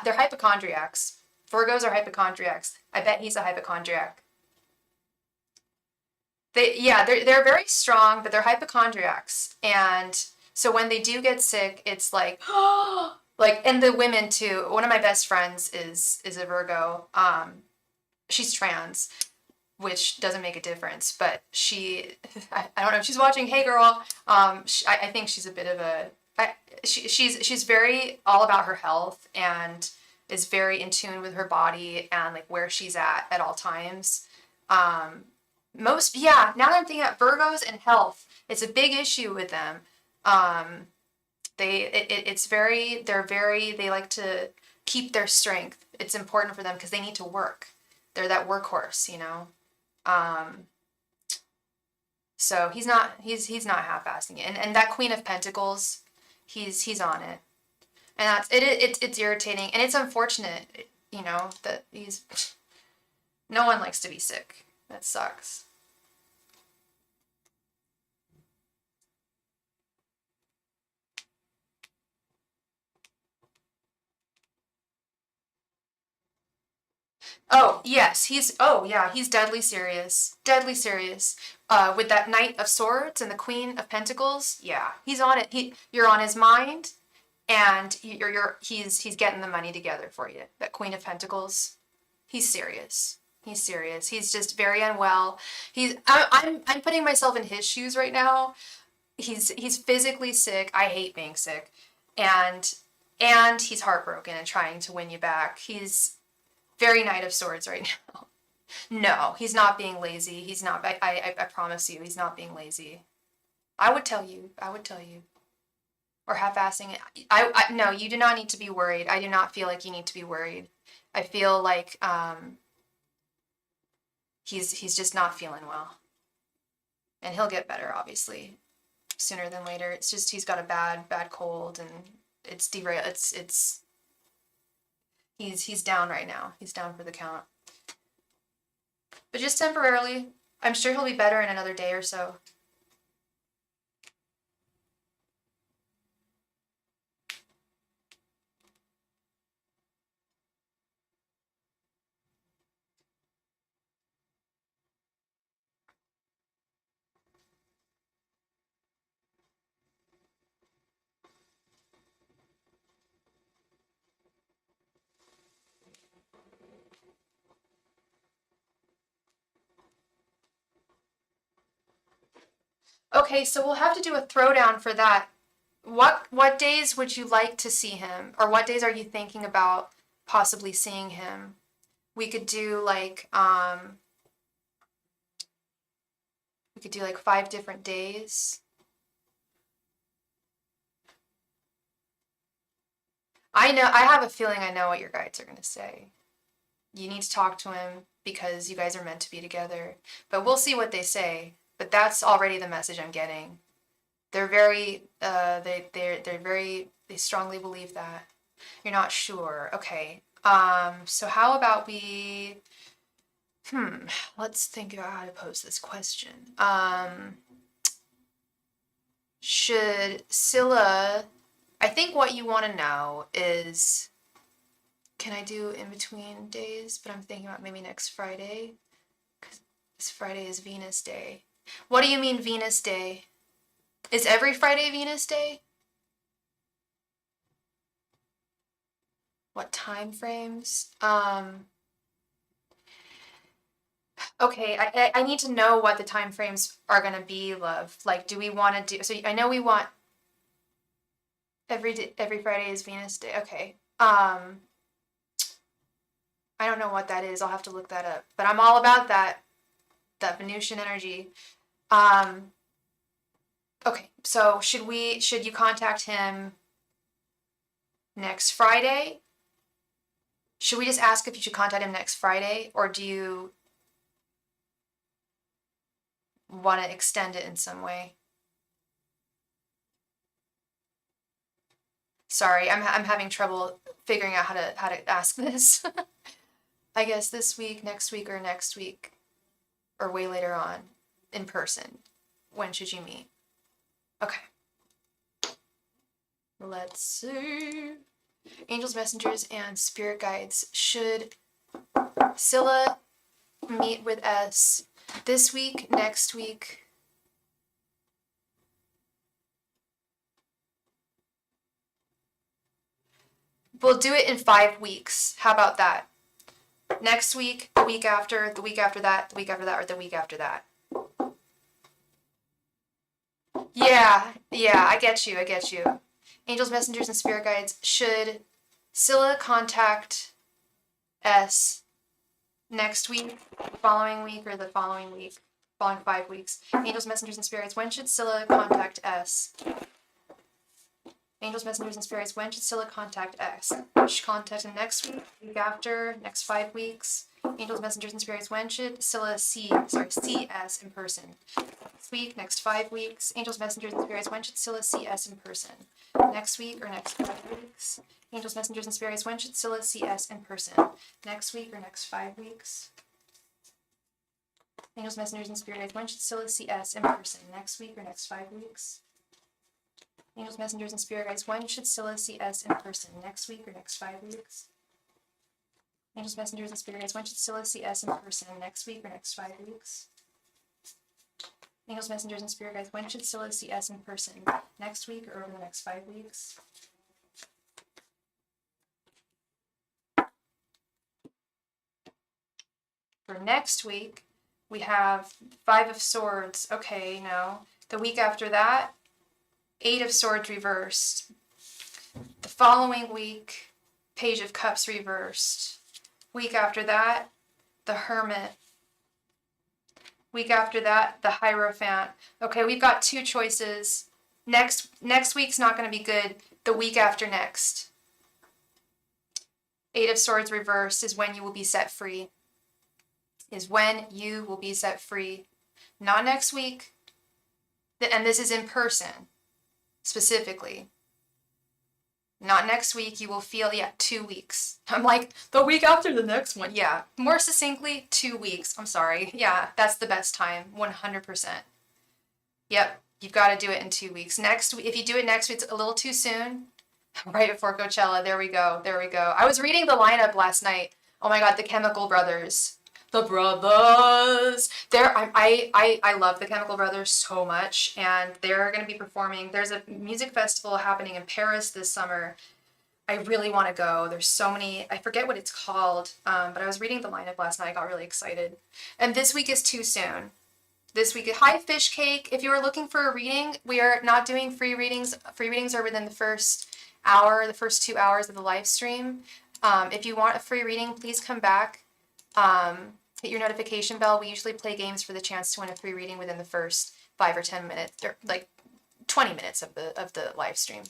hypochondriacs. Virgos are hypochondriacs. I bet he's a hypochondriac. They're very strong, but they're hypochondriacs. And so when they do get sick, it's like, like, and the women too. One of my best friends is a Virgo. She's trans, which doesn't make a difference, but I don't know if she's watching. Hey girl, I think she's a bit of she's very all about her health and is very in tune with her body and like where she's at all times. Now that I'm thinking about Virgos and health, it's a big issue with them. They like to keep their strength. It's important for them because they need to work. They're that workhorse, you know. So he's not half-assing it. And that Queen of Pentacles, he's on it. And it's irritating and it's unfortunate, you know, that no one likes to be sick. That sucks. Oh, yes, he's deadly serious. Deadly serious. With that Knight of Swords and the Queen of Pentacles, yeah, he's on it. You're on his mind, and he's getting the money together for you. That Queen of Pentacles, he's serious. He's serious. He's just very unwell. I'm putting myself in his shoes right now. He's physically sick. I hate being sick, and he's heartbroken and trying to win you back. He's very Knight of Swords right now. No, he's not being lazy. He's not. I promise you, he's not being lazy. I would tell you. Or half-assing it. No, you do not need to be worried. I do not feel like you need to be worried. I feel like he's just not feeling well. And he'll get better, obviously, sooner than later. It's just he's got a bad cold, and it's derailed. He's down right now. He's down for the count. But just temporarily. I'm sure he'll be better in another day or so. Okay, so we'll have to do a throwdown for that. What days would you like to see him? Or what days are you thinking about possibly seeing him? We could do like 5 different days. I have a feeling I know what your guides are gonna say. You need to talk to him because you guys are meant to be together. But we'll see what they say. But that's already the message I'm getting. They're very they strongly believe that. You're not sure. Okay. So how about we let's think about how to pose this question. Should Scylla, I think what you want to know is, can I do in between days? But I'm thinking about maybe next Friday, because this Friday is Venus Day. What do you mean Venus Day? Is every Friday Venus Day? What time frames? Okay, I need to know what the time frames are gonna be, love. Like, do we want to do? So I know we want every Friday is Venus Day. Okay. I don't know what that is. I'll have to look that up. But I'm all about that Venusian energy. Okay, so should you contact him next Friday? Should we just ask if you should contact him next Friday, or do you want to extend it in some way? Sorry, I'm having trouble figuring out how to ask this. I guess this week, next week, or way later on, in person. When should you meet? Okay. Let's see. Angels, messengers, and spirit guides. Should Scylla meet with S this week, next week? We'll do it in 5 weeks. How about that? Next week, the week after, the week after that, the week after that, or the week after that. Yeah, I get you. Angels, messengers, and spirit guides. Should Scylla contact S next week, following week, or the following week? Following 5 weeks. Angels, messengers, and spirits. When should Scylla contact S? Angels, messengers, and spirits. When should Scylla contact X? Should contact him next week, week after, next 5 weeks. Angels, messengers, and spirits. When should Scylla see S in person? Next week, next 5 weeks. Angels, messengers, and spirits. When should Scylla see S in person? Next week or next 5 weeks. Angels, messengers, and spirits. When should Scylla see S in person? Next week or next 5 weeks. Angels, messengers, and spirits. When should Scylla see S in person? Next week or next 5 weeks. Angels, messengers, and spirit guides. When should Scylla see S in person? Next week or next 5 weeks. Angels, messengers, and spirit guides. When should Scylla see S in person? Next week or next 5 weeks. Angels, messengers, and spirit guides. When should Scylla see S in person? Next week or over the next 5 weeks. For next week, we have 5 of Swords. Okay, no. The week after that, 8 of Swords reversed. The following week, Page of Cups reversed. Week after that, the Hermit. Week after that, the Hierophant. Okay, we've got 2 choices. Next week's not going to be good. The week after next. 8 of Swords reversed is when you will be set free. Not next week, And this is in person, specifically. Not next week. You will feel, yeah, 2 weeks. I'm like, the week after the next one. Yeah, more succinctly, 2 weeks. I'm sorry. Yeah, that's the best time, 100%. Yep, you've got to do it in 2 weeks. If you do it next week, it's a little too soon. Right before Coachella. There we go. There we go. I was reading the lineup last night. Oh my God, the Chemical Brothers. The brothers. I love the Chemical Brothers so much, and they're going to be performing. There's a music festival happening in Paris this summer. I really want to go. There's so many. I forget what it's called, but I was reading the lineup last night. I got really excited. And this week is too soon. This week, hi Fish Cake. If you are looking for a reading, we are not doing free readings. Free readings are within the first hour, the first 2 hours of the live stream. If you want a free reading, please come back. Hit your notification bell. We usually play games for the chance to win a free reading within the first 5 or 10 minutes, or like 20 minutes of the live stream.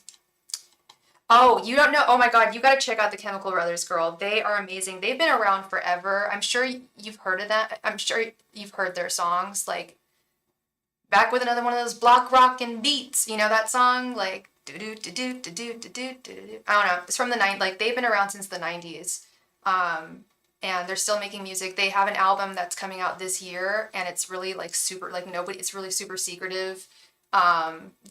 Oh, you don't know? Oh my God, you got to check out the Chemical Brothers, girl. They are amazing. They've been around forever. I'm sure you've heard of them. I'm sure you've heard their songs, like back with another one of those block rockin' beats. You know that song, like do do do do do do do do do. I don't know. It's from the 90s. Like they've been around since the 90s. And they're still making music. They have an album that's coming out this year, and it's really like super, like nobody, it's really super secretive.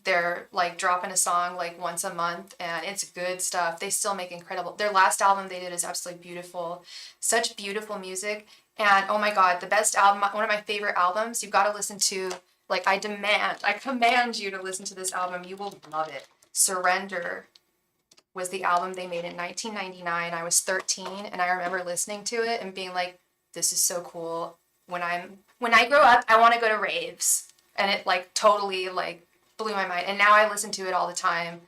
They're like dropping a song like once a month, and it's good stuff. They still make incredible. Their last album they did is absolutely beautiful. Such beautiful music. And oh my God, the best album, one of my favorite albums, you've got to listen to, like I command you to listen to this album. You will love it. Surrender was the album they made in 1999. I was 13, and I remember listening to it and being like, this is so cool. When I grow up, I want to go to raves. And it like totally like blew my mind. And now I listen to it all the time.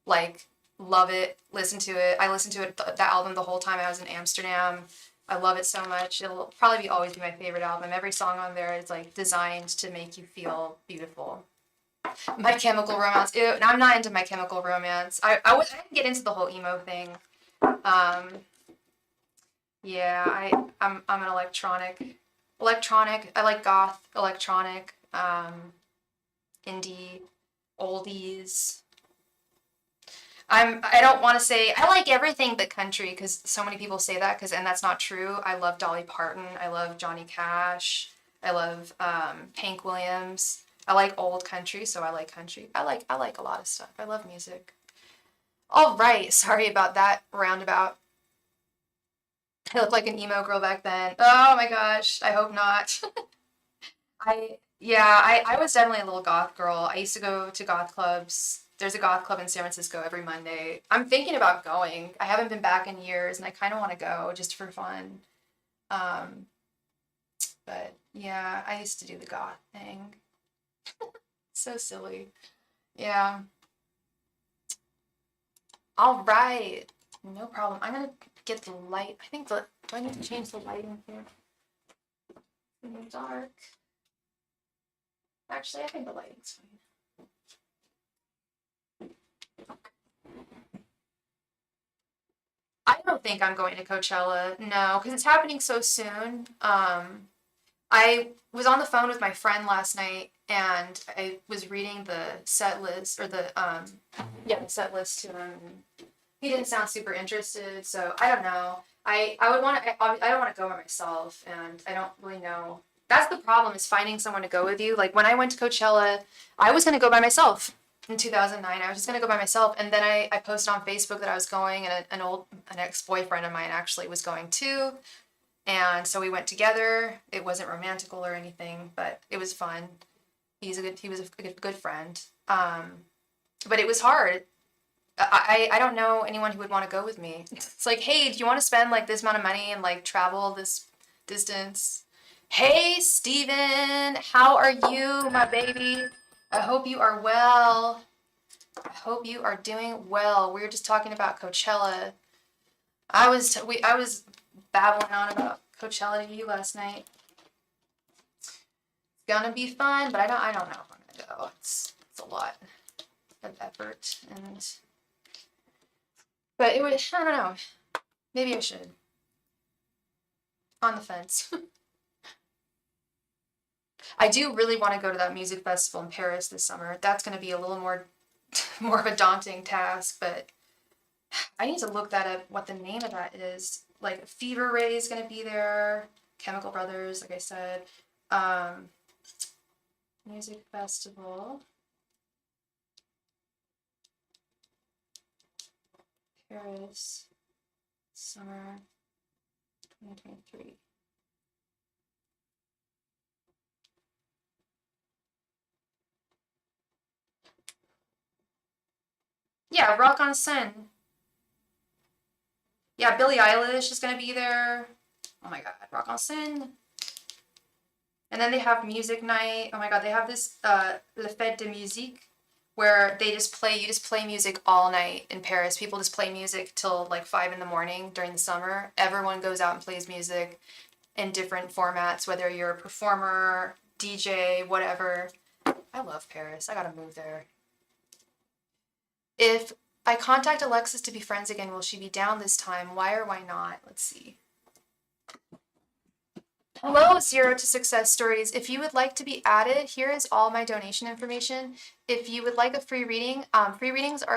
Like love it, listen to it. I listened to it, that album the whole time I was in Amsterdam. I love it so much. It'll probably always be my favorite album. Every song on there is like designed to make you feel beautiful. My Chemical Romance. Ew, I'm not into My Chemical Romance. I didn't get into the whole emo thing. Yeah, I'm an electronic. I like goth, electronic, indie, oldies. I don't want to say I like everything but country, because so many people say that, and that's not true. I love Dolly Parton. I love Johnny Cash. I love Hank Williams. I like old country, so I like country. I like a lot of stuff. I love music. All right, sorry about that roundabout. I look like an emo girl back then. Oh my gosh, I hope not. I was definitely a little goth girl. I used to go to goth clubs. There's a goth club in San Francisco every Monday. I'm thinking about going. I haven't been back in years, and I kind of want to go just for fun. But yeah, I used to do the goth thing. So silly. Yeah. All right. No problem. I'm gonna get the light. Do I need to change the lighting here? In the dark. Actually, I think the lighting's fine. I don't think I'm going to Coachella. No, because it's happening so soon. I was on the phone with my friend last night, and I was reading the set list, or the set list to him. He didn't sound super interested, so I don't know. I don't want to go by myself, and I don't really know. That's the problem, is finding someone to go with you. Like when I went to Coachella, I was gonna go by myself in 2009. I was just gonna go by myself, and then I posted on Facebook that I was going, and an ex-boyfriend of mine actually was going too. And so we went together. It wasn't romantical or anything, but it was fun. He was a good friend. But it was hard. I don't know anyone who would want to go with me. It's like, hey, do you want to spend like this amount of money and like travel this distance? Hey, Steven, how are you, my baby? I hope you are well. I hope you are doing well. We were just talking about Coachella. I was babbling on about Coachella to you last night. It's gonna be fun, but I don't know if I'm gonna go. It's a lot of effort, but it would, I don't know. Maybe I should. On the fence. I do really want to go to that music festival in Paris this summer. That's going to be a little more more of a daunting task, but I need to look that up, what the name of that is. Like Fever Ray is going to be there, Chemical Brothers, like I said. Um, Music festival, Paris, summer 2023. Yeah, Rock on Seine. Yeah, Billie Eilish is gonna be there. Oh my god, Rock on Seine. And then they have music night. Oh my god, they have this Le Fête de Musique where they just play you just play music all night in Paris. People just play music till like 5 in the morning during the summer. Everyone goes out and plays music in different formats, whether you're a performer, DJ, whatever. I love Paris. I gotta move there. If I contact Alexis to be friends again, will she be down this time? Why or why not? Let's see. Hello, Zero to Success Stories. If you would like to be added, here is all my donation information. If you would like a free reading,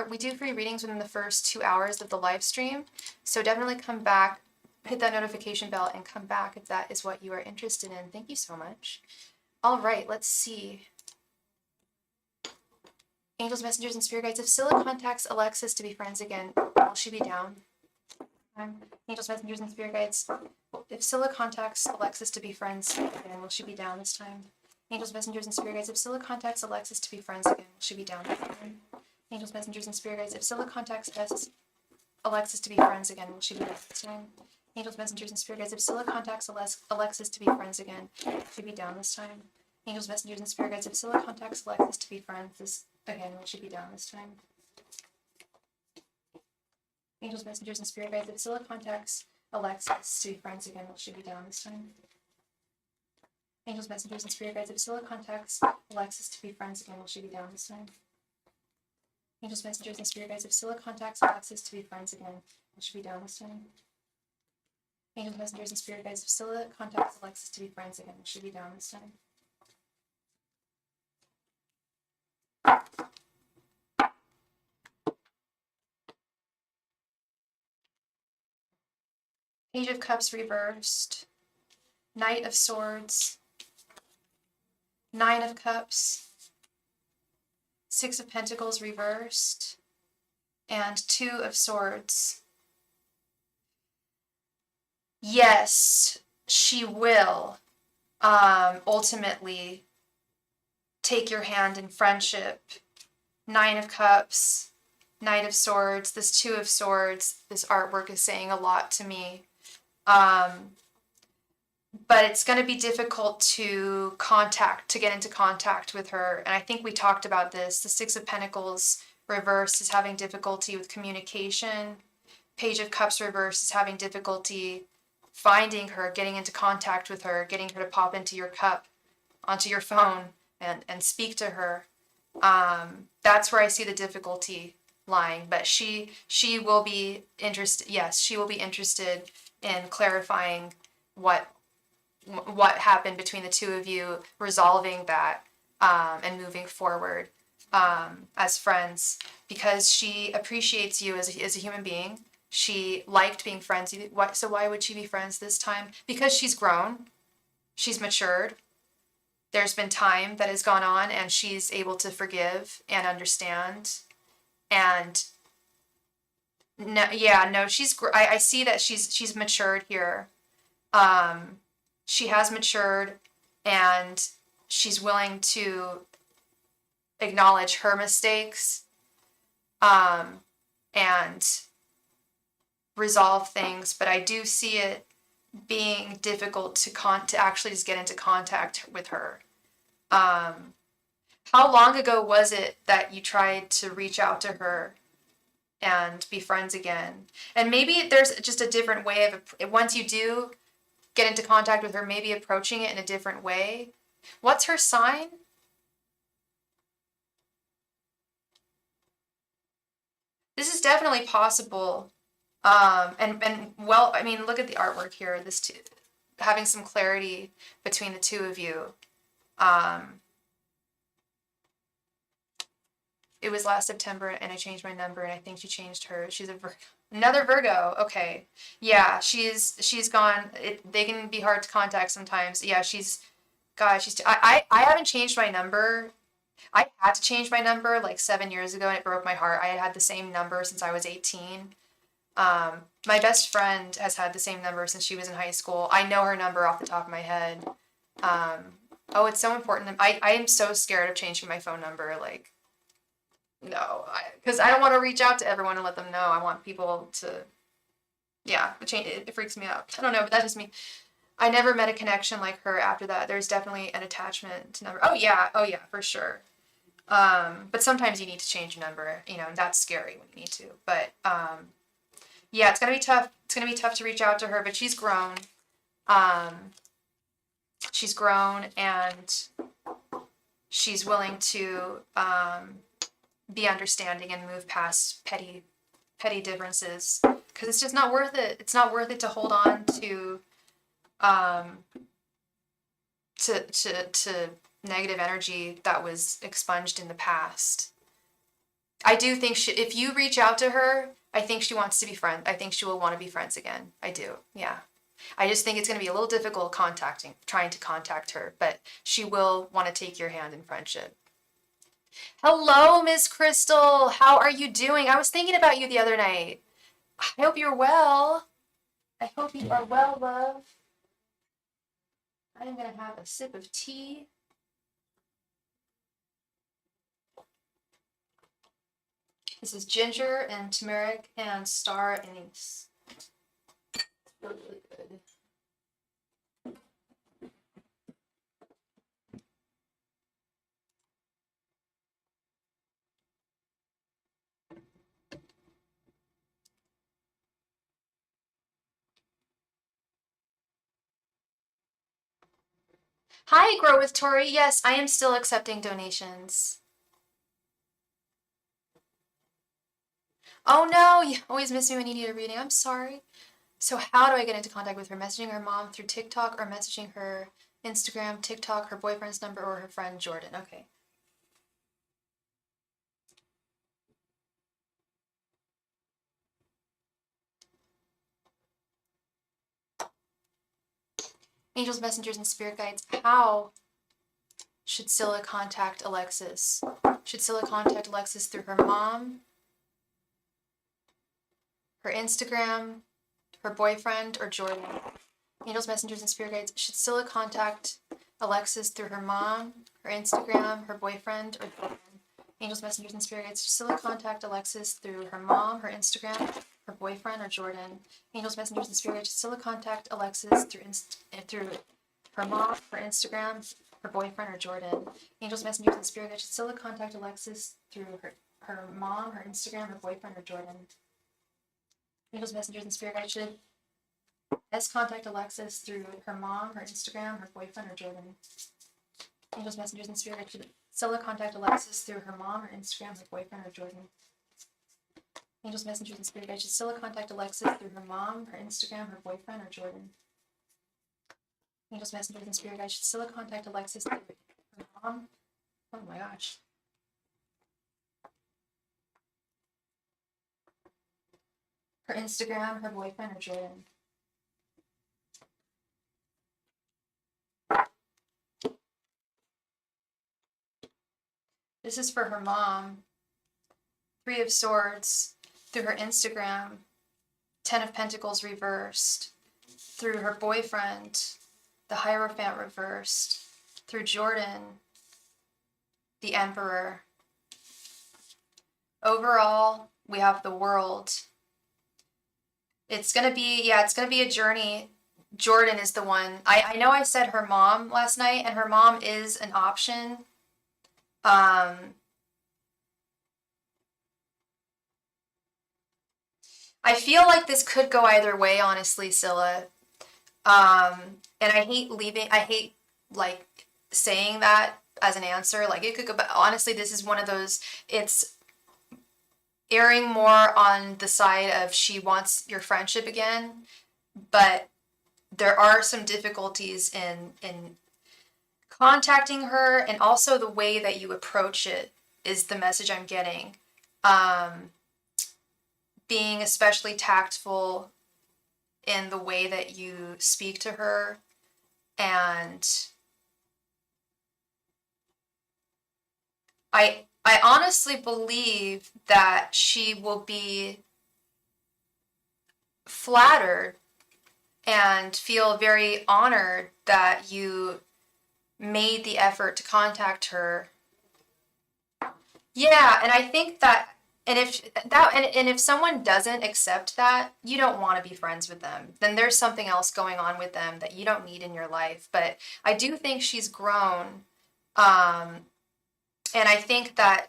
we do free readings within the first 2 hours of the live stream. So definitely come back, hit that notification bell, and come back if that is what you are interested in. Thank you so much. All right, let's see. Angels, messengers, and spirit guides. If Scylla contacts Alexis to be friends again, will she be down? Angels, messengers, and spirit guides. If Scylla contacts Alexis to be friends again, will she be down this time? Angels, messengers, and spirit guides. If Scylla contacts Alexis to be friends again, will she be down this time? Angels, messengers, and spirit guides. If Scylla contacts Alexis to be friends again, will she be down this time? Angels, messengers, and spirit guides. If Scylla contacts Alexis to be friends again, will she be down this time? Angels, messengers, and spirit guides. If Scylla contacts Alexis to be friends again, will she be down this time? Angels, messengers, and spirit guides. If Scylla contacts Alexis to be friends again, will she be down this time? Angels, messengers, and spirit guides. If Scylla contacts Alexis to be friends again, will she be down this time? Angels, messengers, and spirit guides. If Scylla contacts Alexis to be friends again, will she be down this time? Angels, messengers, and spirit guides. If Scylla contacts Alexis to be friends again, will she be down this time? Page of Cups reversed. Knight of Swords. Nine of Cups. Six of Pentacles reversed. And Two of Swords. Yes, she will ultimately take your hand in friendship. Nine of Cups, Knight of Swords, this Two of Swords, this artwork is saying a lot to me. But it's going to be difficult to get into contact with her. And I think we talked about this. The Six of Pentacles reversed is having difficulty with communication. Page of Cups reversed is having difficulty finding her, getting into contact with her, getting her to pop into your cup, onto your phone, and speak to her. That's where I see the difficulty lying. But she will be interested. Yes, she will be interested in clarifying what happened between the two of you, resolving that, and moving forward as friends, because she appreciates you as a human being. She liked being friends. So why would she be friends this time? Because she's grown, she's matured. There's been time that has gone on, and she's able to forgive and understand. And I see that she's matured here. She has matured, and she's willing to acknowledge her mistakes, and resolve things. But I do see it being difficult to actually just get into contact with her. How long ago was it that you tried to reach out to her and be friends again? And maybe there's just a different way of, once you do get into contact with her, maybe approaching it in a different way. What's her sign? This is definitely possible. I mean, look at the artwork here. Having some clarity between the two of you. It was last September, and I changed my number, and I think she changed hers. She's a another Virgo. Okay, yeah, she's gone. They can be hard to contact sometimes. Yeah, God, I haven't changed my number. I had to change my number like 7 years ago, and it broke my heart. I had the same number since I was 18. My best friend has had the same number since she was in high school. I know her number off the top of my head. Oh, it's so important. I am so scared of changing my phone number. Like, no, because I don't want to reach out to everyone and let them know. I want people to, yeah, it freaks me out. I don't know, but that's just me. I never met a connection like her after that. There's definitely an attachment to number. Oh yeah, for sure. But sometimes you need to change your number, that's scary when you need to. But yeah, it's gonna be tough. It's gonna be tough to reach out to her, but she's grown. She's grown, and she's willing to be understanding and move past petty differences, because it's just not worth it. It's not worth it to hold on to to negative energy that was expunged in the past. I do think if you reach out to her, I think she wants to be friends. I think she will want to be friends again. I do. Yeah. I just think it's going to be a little difficult trying to contact her, but she will want to take your hand in friendship. Hello, Miss Crystal. How are you doing? I was thinking about you the other night. I hope you're well. I hope you are well, love. I'm going to have a sip of tea. This is ginger and turmeric and star anise. Really, really good. Hi, Grow with Tori. Yes, I am still accepting donations. Oh no, you always miss me when you need a reading. I'm sorry. So how do I get into contact with her? Messaging her mom through TikTok, or messaging her Instagram, TikTok, her boyfriend's number, or her friend Jordan? Okay. Angels, messengers, and spirit guides. How should Scylla contact Alexis? Should Scylla contact Alexis through her mom, her Instagram, her boyfriend, or Jordan? Angels, messengers, and spirit guides. Should Scylla contact Alexis through her mom, her Instagram, her boyfriend, or Jordan? Angels, messengers, and spirit guides. Should Scylla contact Alexis through her mom, her Instagram, her boyfriend, or Jordan? Angels, messengers, and spirit guides. Should Scylla contact Alexis through her mom, her Instagram, her boyfriend, or Jordan? Angels, messengers, and spirit guides. Should Scylla contact Alexis through her mom, her Instagram, her boyfriend, or Jordan? Angels, messengers, and spirit guides. Should contact Alexis through her mom, her Instagram, her boyfriend, or Jordan? Angels, messengers, and spirit guides. Should Scylla contact Alexis through her mom, her Instagram, her boyfriend, or Jordan? Angels, messengers, and spirit guides. Should Scylla contact Alexis through her mom, her Instagram, her boyfriend, or Jordan? Angels, messengers, and spirit guides. Should Scylla contact Alexis through her mom? Oh my gosh. Her Instagram, her boyfriend, or Jordan? This is for her mom. 3 of Swords through her Instagram. 10 of Pentacles reversed. Through her boyfriend. The Hierophant reversed. Through Jordan. The Emperor. Overall, we have the World. It's gonna be a journey. Jordan is the one. I know I said her mom last night, and her mom is an option. I feel like this could go either way, honestly, Scylla. And I hate like saying that as an answer. Like, it could go, but honestly, this is one of those, it's erring more on the side of she wants your friendship again, but there are some difficulties in contacting her, and also the way that you approach it is the message I'm getting. Being especially tactful in the way that you speak to her, and I honestly believe that she will be flattered and feel very honored that you made the effort to contact her. Yeah, and I think that, and if someone doesn't accept that, you don't want to be friends with them. Then there's something else going on with them that you don't need in your life. But I do think she's grown, and I think that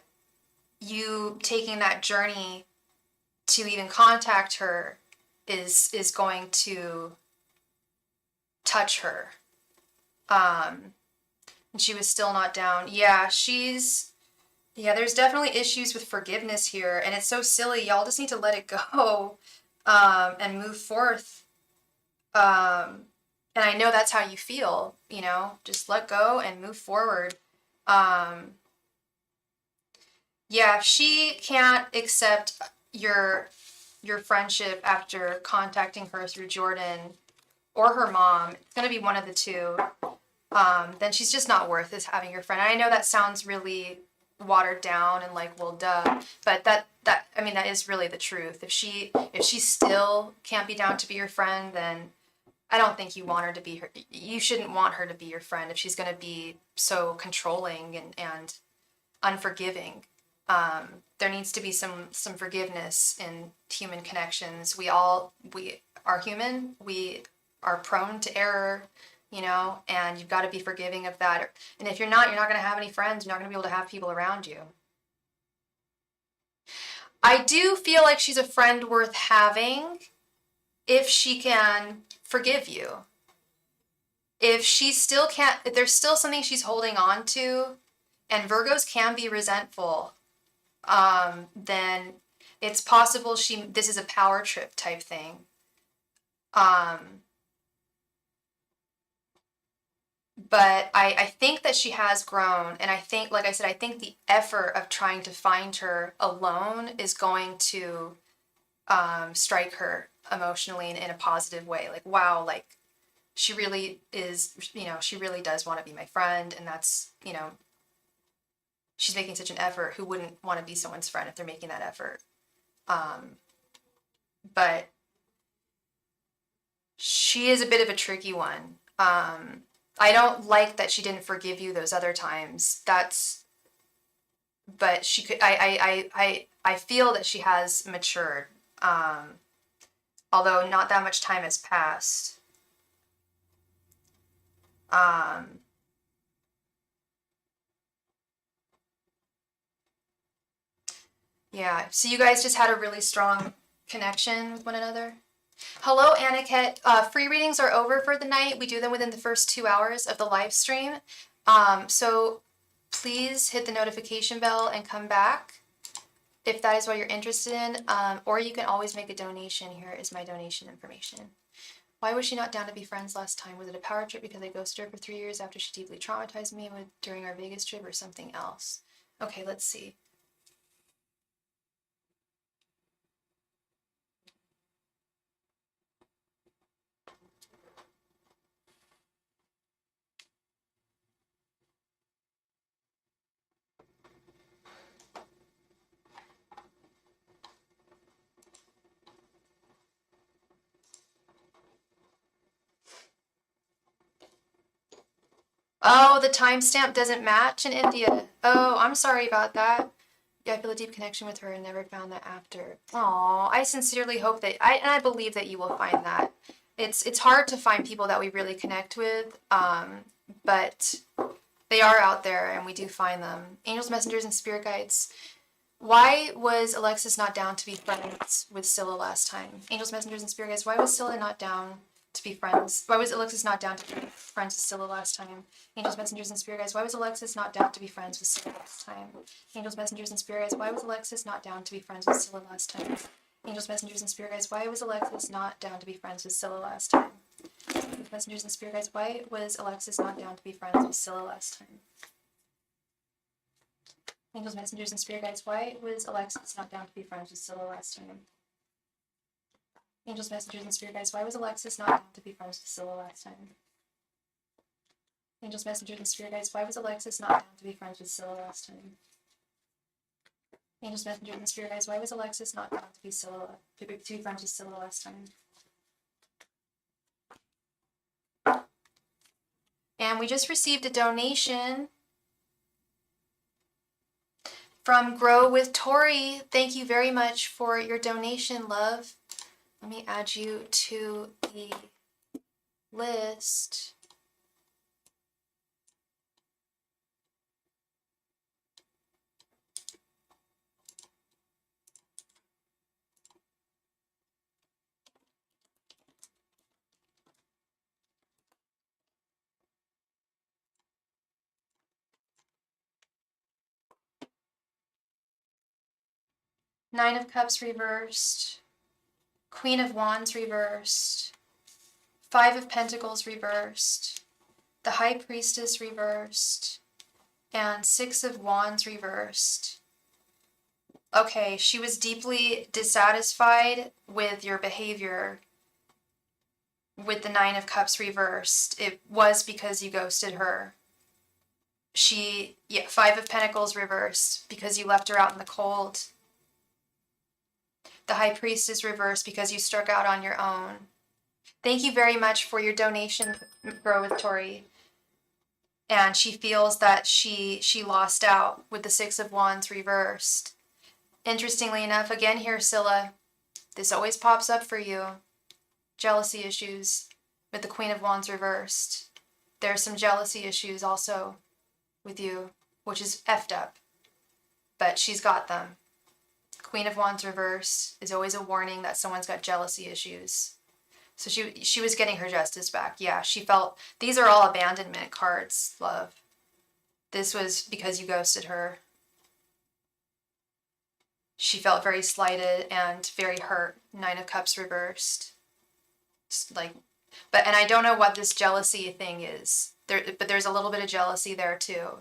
you taking that journey to even contact her is going to touch her. And she was still not down. Yeah, there's definitely issues with forgiveness here, and it's so silly. Y'all just need to let it go, and move forth. And I know that's how you feel, just let go and move forward. Yeah, if she can't accept your friendship after contacting her through Jordan or her mom, it's going to be one of the two, then she's just not worth it having your friend. And I know that sounds really watered down and like, well, duh, but that is really the truth. If she still can't be down to be your friend, then I don't think you shouldn't want her to be your friend if she's going to be so controlling and unforgiving. There needs to be some forgiveness in human connections. We are human. We are prone to error, and you've got to be forgiving of that. And if you're not going to have any friends. You're not going to be able to have people around you. I do feel like she's a friend worth having if she can forgive you. If she still can't, if there's still something she's holding on to, and Virgos can be resentful, then it's possible this is a power trip type thing. But I think that she has grown, and I think, like I said, I think the effort of trying to find her alone is going to strike her emotionally in a positive way. Like, wow, like she really is, she really does want to be my friend, and that's, she's making such an effort. Who wouldn't want to be someone's friend if they're making that effort? But she is a bit of a tricky one. I don't like that she didn't forgive you those other times. But she could, I feel that she has matured. Although not that much time has passed. Yeah, so you guys just had a really strong connection with one another. Hello, Aniket. Free readings are over for the night. We do them within the first 2 hours of the live stream. So please hit the notification bell and come back if that is what you're interested in. Or you can always make a donation. Here is my donation information. Why was she not down to be friends last time? Was it a power trip because I ghosted her for 3 years after she deeply traumatized me during our Vegas trip, or something else? Okay, let's see. Oh, the timestamp doesn't match in India. Oh, I'm sorry about that. Yeah, I feel a deep connection with her and never found that after. Oh, I sincerely hope that I believe that you will find that. It's hard to find people that we really connect with, but they are out there and we do find them. Angels, messengers, and spirit guides. Why was Alexis not down to be friends with Scylla last time? Angels, messengers, and spirit guides. Why was Scylla not down to be friends? Why was Alexis not down to be friends with Scylla last time? Angels, messengers, and spirit guides. Why was Alexis not down to be friends with Scylla last time? Angels, messengers, and spirit guides. Why was Alexis not down to be friends with Scylla last time? Angels, messengers, and spirit guides. Why was Alexis not down to be friends with Scylla last time? Messengers and spirit guides, why was Alexis not down to be friends with Scylla last time? Angels, messengers, and spirit guides, why was Alexis not down to be friends with Scylla last time? Angels, messengers, and spirit guides, why was Alexis not down to be friends with Scylla last time? Angels, messengers, and spirit guides, why was Alexis not down to be friends with Scylla last time? Angels, messengers, and spirit guides, why was Alexis not down to be friends with Scylla last time? And we just received a donation from Grow with Tori. Thank you very much for your donation, love. Let me add you to the list. Nine of Cups reversed, Queen of Wands reversed, Five of Pentacles reversed, the High Priestess reversed, and Six of Wands reversed. Okay, she was deeply dissatisfied with your behavior with the Nine of Cups reversed. It was because you ghosted her. Five of Pentacles reversed because you left her out in the cold. The High Priestess reversed because you struck out on your own. Thank you very much for your donation, Grow with Tori. And she feels that she lost out with the Six of Wands reversed. Interestingly enough, again here, Scylla, this always pops up for you. Jealousy issues with the Queen of Wands reversed. There's some jealousy issues also with you, which is effed up. But she's got them. Queen of Wands reverse is always a warning that someone's got jealousy issues. So she was getting her justice back. Yeah, she felt, these are all abandonment cards, love. This was because you ghosted her. She felt very slighted and very hurt. Nine of Cups reversed. And I don't know what this jealousy thing is. But there's a little bit of jealousy there too.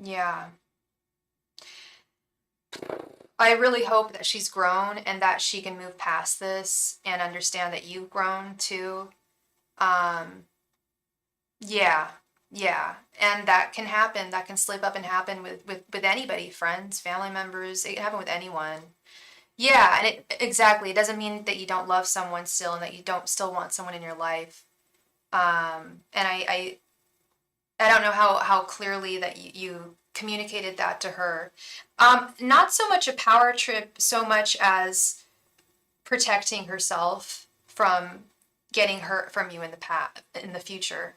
Yeah. I really hope that she's grown and that she can move past this and understand that you've grown too. Yeah, yeah. And that can happen. That can slip up and happen with anybody, friends, family members. It can happen with anyone. Yeah, and exactly. It doesn't mean that you don't love someone still and that you don't still want someone in your life. And I don't know how clearly that you communicated that to her. Not so much a power trip, so much as protecting herself from getting hurt from you in the future.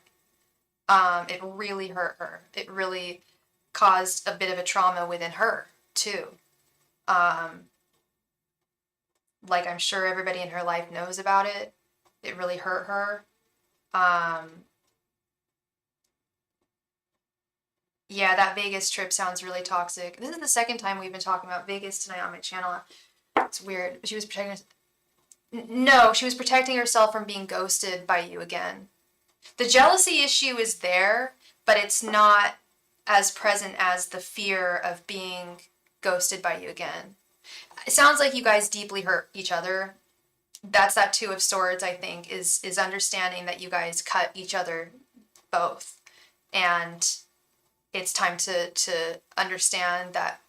It really hurt her. It really caused a bit of a trauma within her too. Like I'm sure everybody in her life knows about it. It really hurt her. Yeah, that Vegas trip sounds really toxic. This is the second time we've been talking about Vegas tonight on my channel. It's weird. She was protecting. No, she was protecting herself from being ghosted by you again. The jealousy issue is there, but it's not as present as the fear of being ghosted by you again. It sounds like you guys deeply hurt each other. That's that Two of Swords, I think, is understanding that you guys cut each other both. And it's time to understand that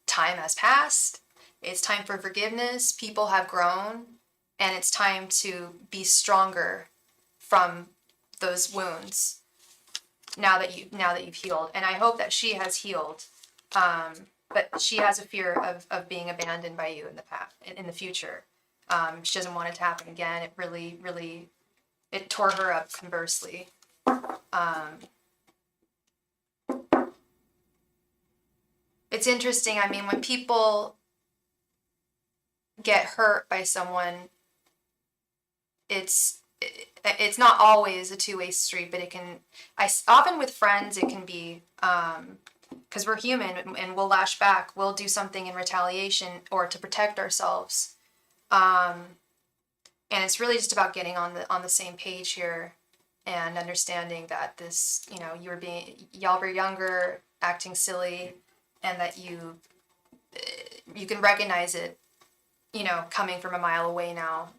time has passed. It's time for forgiveness. People have grown, and it's time to be stronger from those wounds now that you've healed. And I hope that she has healed. But she has a fear of being abandoned by you in the future. She doesn't want it to happen again. It really it tore her up conversely. It's interesting. I mean, when people get hurt by someone, it's not always a two-way street, but often with friends, it can be because we're human and we'll lash back. We'll do something in retaliation or to protect ourselves. And it's really just about getting on the same page here and understanding that this, y'all were younger, acting silly, and that you can recognize it, coming from a mile away now.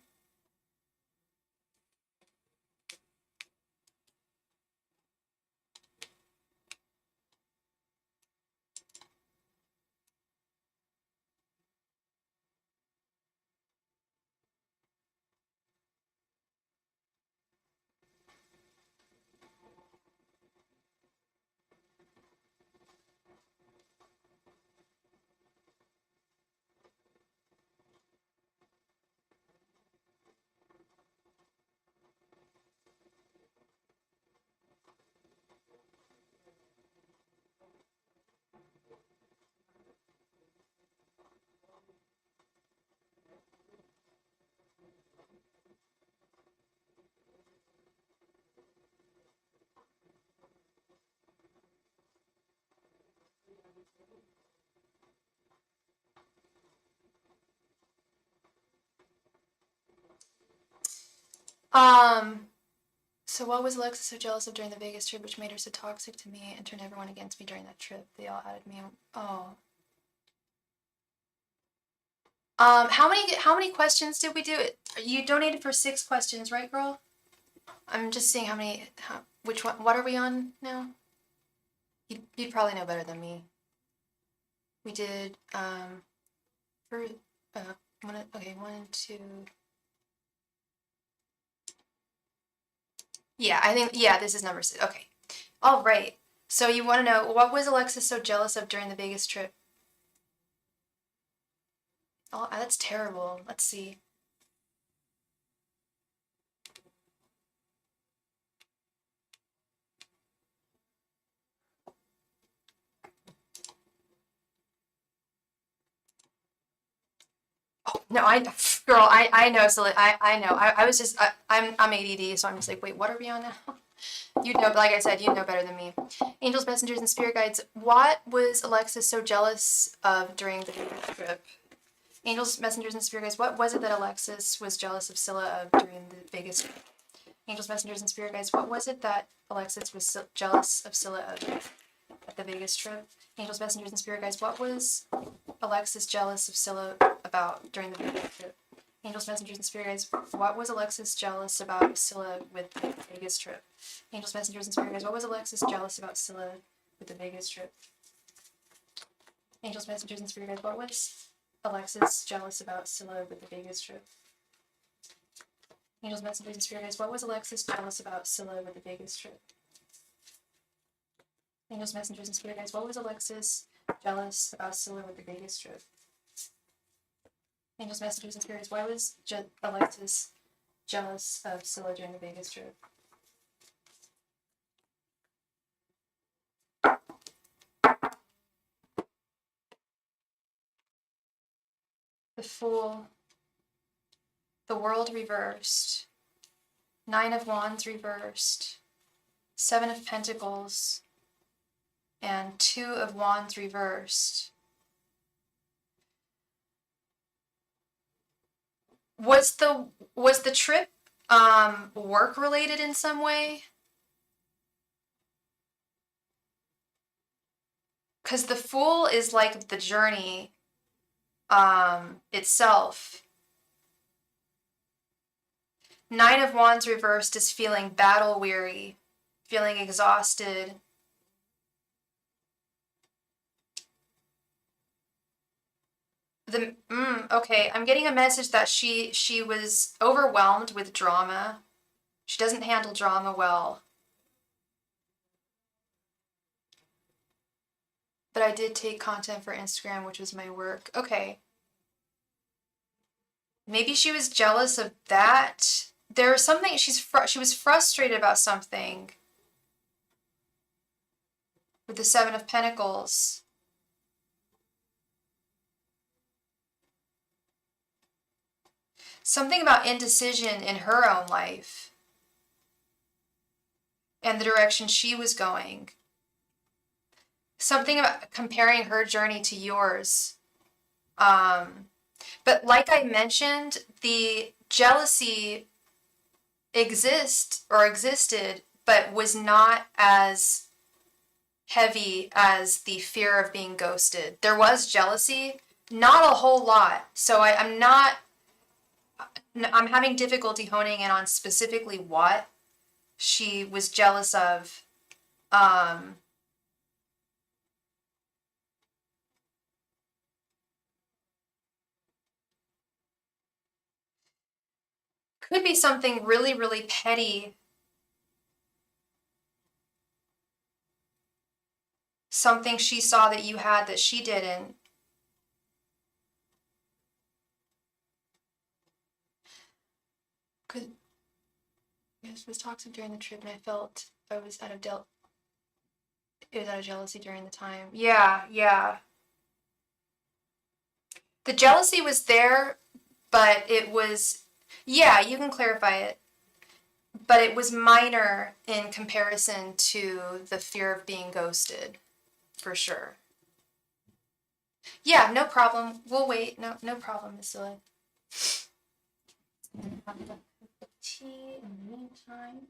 So what was Alexa so jealous of during the Vegas trip, which made her so toxic to me and turned everyone against me during that trip? They all added me. Oh. How many questions did we do? You donated for 6 questions, right, girl? I'm just seeing which one, what are we on now? You'd probably know better than me. We did, one, two. Yeah, I think, this is number 6. Okay. All right. So you want to know, what was Alexis so jealous of during the Vegas trip? Oh, that's terrible. Let's see. Oh, no, I know. Girl, I know, so I know. I was just, I'm ADD, so I'm just like, wait, what are we on now? You know, like I said, you know better than me. Angels, messengers, and spirit guides. What was Alexis so jealous of during the Vegas trip? Angels, messengers, and spirit guides. What was it that Alexis was jealous of Scylla of during the Vegas trip? Angels, messengers, and spirit guides. What was it that Alexis was jealous of Scylla of at the Vegas trip? Angels, messengers, and spirit guides. What was Alexis jealous of Scylla about during the Vegas trip? Angels, messengers, and spirit guides. What was Alexis jealous about Scylla with the Vegas trip? Angels, messengers, and spirit guides. What was Alexis jealous about Scylla with the Vegas trip? Angels, messengers, and spirit guides. What was Alexis jealous about Scylla with the Vegas trip? Angels, messengers, and spirit guides. What was Alexis jealous about Scylla with the Vegas trip? Angels, messengers, and spirit guides. What was Alexis jealous about Scylla with the Vegas trip? Angels, messengers, and spirits. Why was Alexis jealous of Scylla during the Vegas trip? The Fool. The World reversed. 9 of Wands reversed. 7 of Pentacles. And 2 of Wands reversed. Was the trip work related in some way? Because the Fool is like the journey itself. 9 of Wands reversed is feeling battle weary, feeling exhausted. Okay, I'm getting a message that she was overwhelmed with drama. She doesn't handle drama well. But I did take content for Instagram, which was my work. Okay. Maybe she was jealous of that. There was something, she was frustrated about something. With the 7 of Pentacles. Something about indecision in her own life. And the direction she was going. Something about comparing her journey to yours. But like I mentioned, the jealousy existed, but was not as heavy as the fear of being ghosted. There was jealousy, not a whole lot. So I'm having difficulty honing in on specifically what she was jealous of. Could be something really, really petty. Something she saw that you had that she didn't. Could Yes, was toxic during the trip, and I felt I was out of it was out of jealousy during the time. Yeah, yeah. The jealousy was there, but it was, yeah, you can clarify it, but it was minor in comparison to the fear of being ghosted, for sure. Yeah, no problem. We'll wait. No problem, Miss Scylla. Have a cup of tea in the meantime.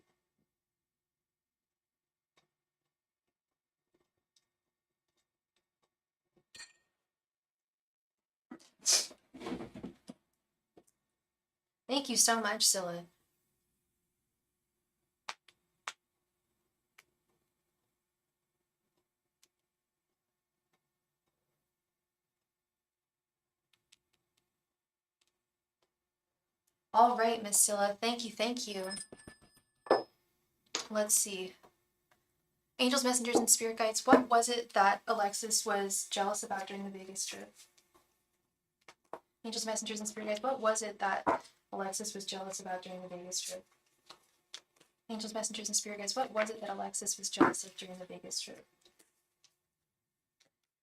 Thank you so much, Scylla. All right, Miss Scylla. Thank you, thank you. Let's see. Angels, messengers, and spirit guides, what was it that Alexis was jealous about during the Vegas trip? Angels, messengers, and spirit guides, what was it that Alexis was jealous about during the Vegas trip? Angels, messengers, and spirit guides, what was it that Alexis was jealous of during the Vegas trip?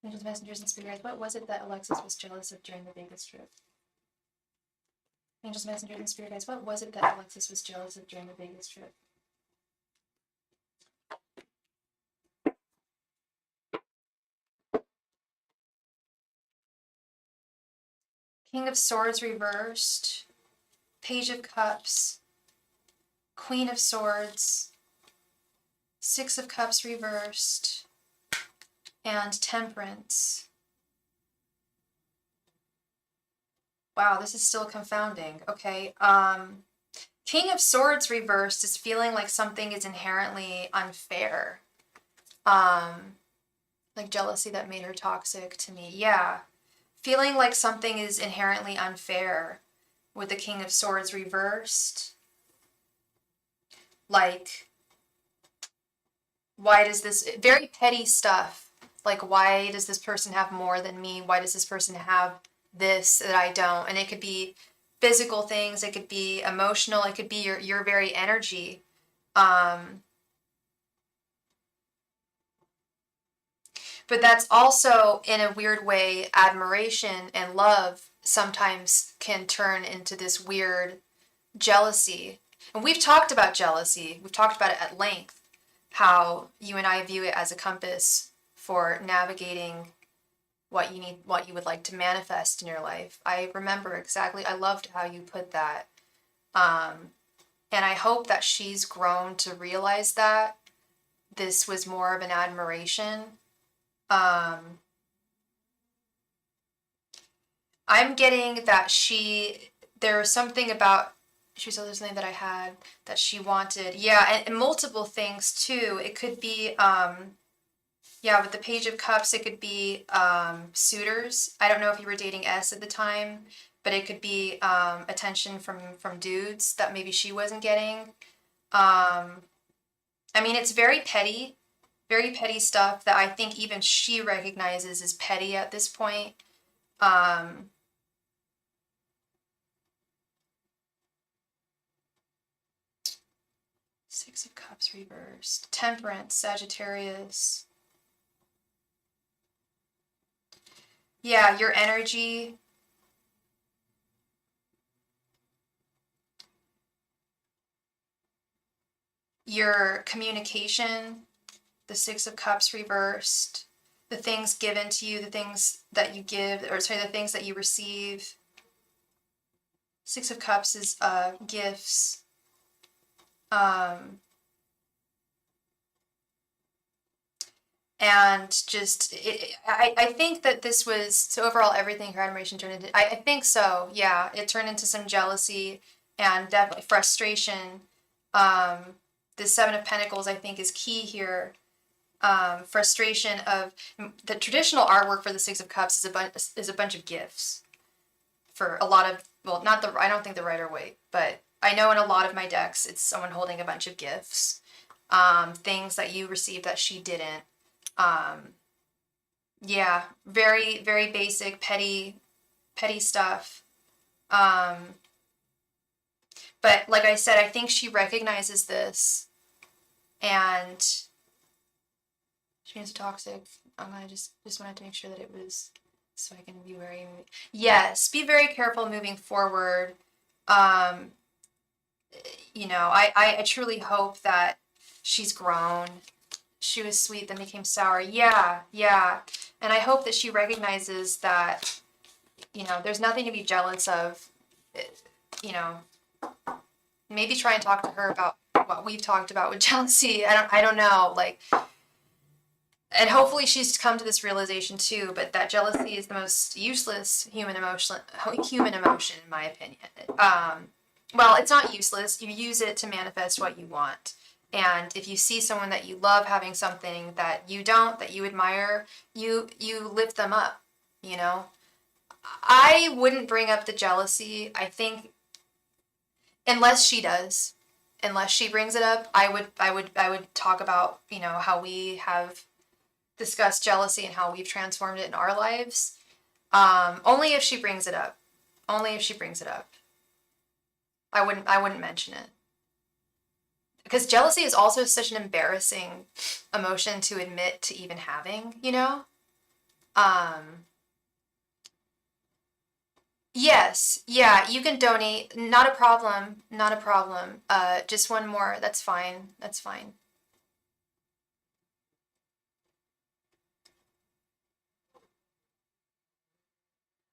Angels, messengers, and spirit guides, what was it that Alexis was jealous of during the Vegas trip? Angels, messengers, and spirit guides, what was it that Alexis was jealous of during the Vegas trip? King of Swords reversed, Page of Cups, Queen of Swords, Six of Cups reversed, and Temperance. Wow, this is still confounding. Okay. King of Swords reversed is feeling like something is inherently unfair. Like jealousy that made her toxic to me. Yeah. Feeling like something is inherently unfair with the King of Swords reversed. Like, why does this, very petty stuff. Like, why does this person have more than me? Why does this person have this that I don't? And it could be physical things, it could be emotional, it could be your very energy. But that's also, in a weird way, admiration and love sometimes can turn into this weird jealousy. And we've talked about jealousy. We've talked about it at length, how you and I view it as a compass for navigating what you need, what you would like to manifest in your life. I remember exactly, I loved how you put that. And I hope that she's grown to realize that this was more of an admiration. I'm getting that there was something about, she was something that I had that she wanted. Yeah, and multiple things too. It could be, yeah, with the Page of Cups, it could be suitors. I don't know if you were dating S at the time, but it could be attention from dudes that maybe she wasn't getting. I mean, it's very petty stuff that I think even she recognizes as petty at this point. Six of Cups reversed. Temperance, Sagittarius. Yeah, your energy. Your communication. The Six of Cups reversed. the things given to you, the things that you give, or sorry, the things that you receive. Six of Cups is gifts. And just, I think that this was, so overall everything her admiration turned into, I think so, yeah. It turned into some jealousy and definitely frustration. The Seven of Pentacles, I think, is key here. Frustration of, the traditional artwork for the Six of Cups is a bunch of gifts. For a lot of, well, not the, I don't think the Rider-Waite, but I know in a lot of my decks, it's someone holding a bunch of gifts. Things that you received that she didn't. Yeah, very, very basic, petty stuff. But like I said, I think she recognizes this, and she is toxic. I just wanted to make sure that it was, so I can be very, yes, be very careful moving forward. You know, I truly hope that she's grown. She was sweet, then became sour. Yeah, yeah. And I hope that she recognizes that, you know, there's nothing to be jealous of. You know, maybe try and talk to her about what we've talked about with jealousy. I don't know, like, and hopefully she's come to this realization too, but that jealousy is the most useless human emotion in my opinion. Well, it's not useless. You use it to manifest what you want. And if you see someone that you love having something that you don't, that you admire, you lift them up, you know? I wouldn't bring up the jealousy. I think unless she does, unless she brings it up, I would talk about, you know, how we have discussed jealousy and how we've transformed it in our lives. Only if she brings it up. Only if she brings it up. I wouldn't mention it. Because jealousy is also such an embarrassing emotion to admit to even having, you know? Yes, yeah, you can donate. Not a problem. Not a problem. Just one more. That's fine. That's fine.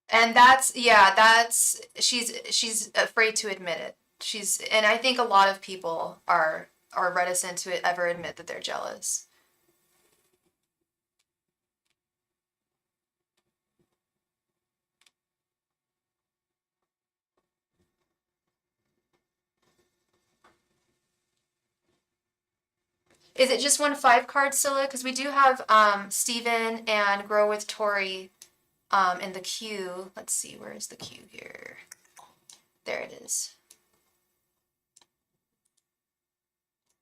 And that's, yeah, she's afraid to admit it. And I think a lot of people are reticent to ever admit that they're jealous. Is it just 1 5 card, Scylla? Because we do have Steven and Grow with Tori in the queue. Let's see, where is the queue here? There it is.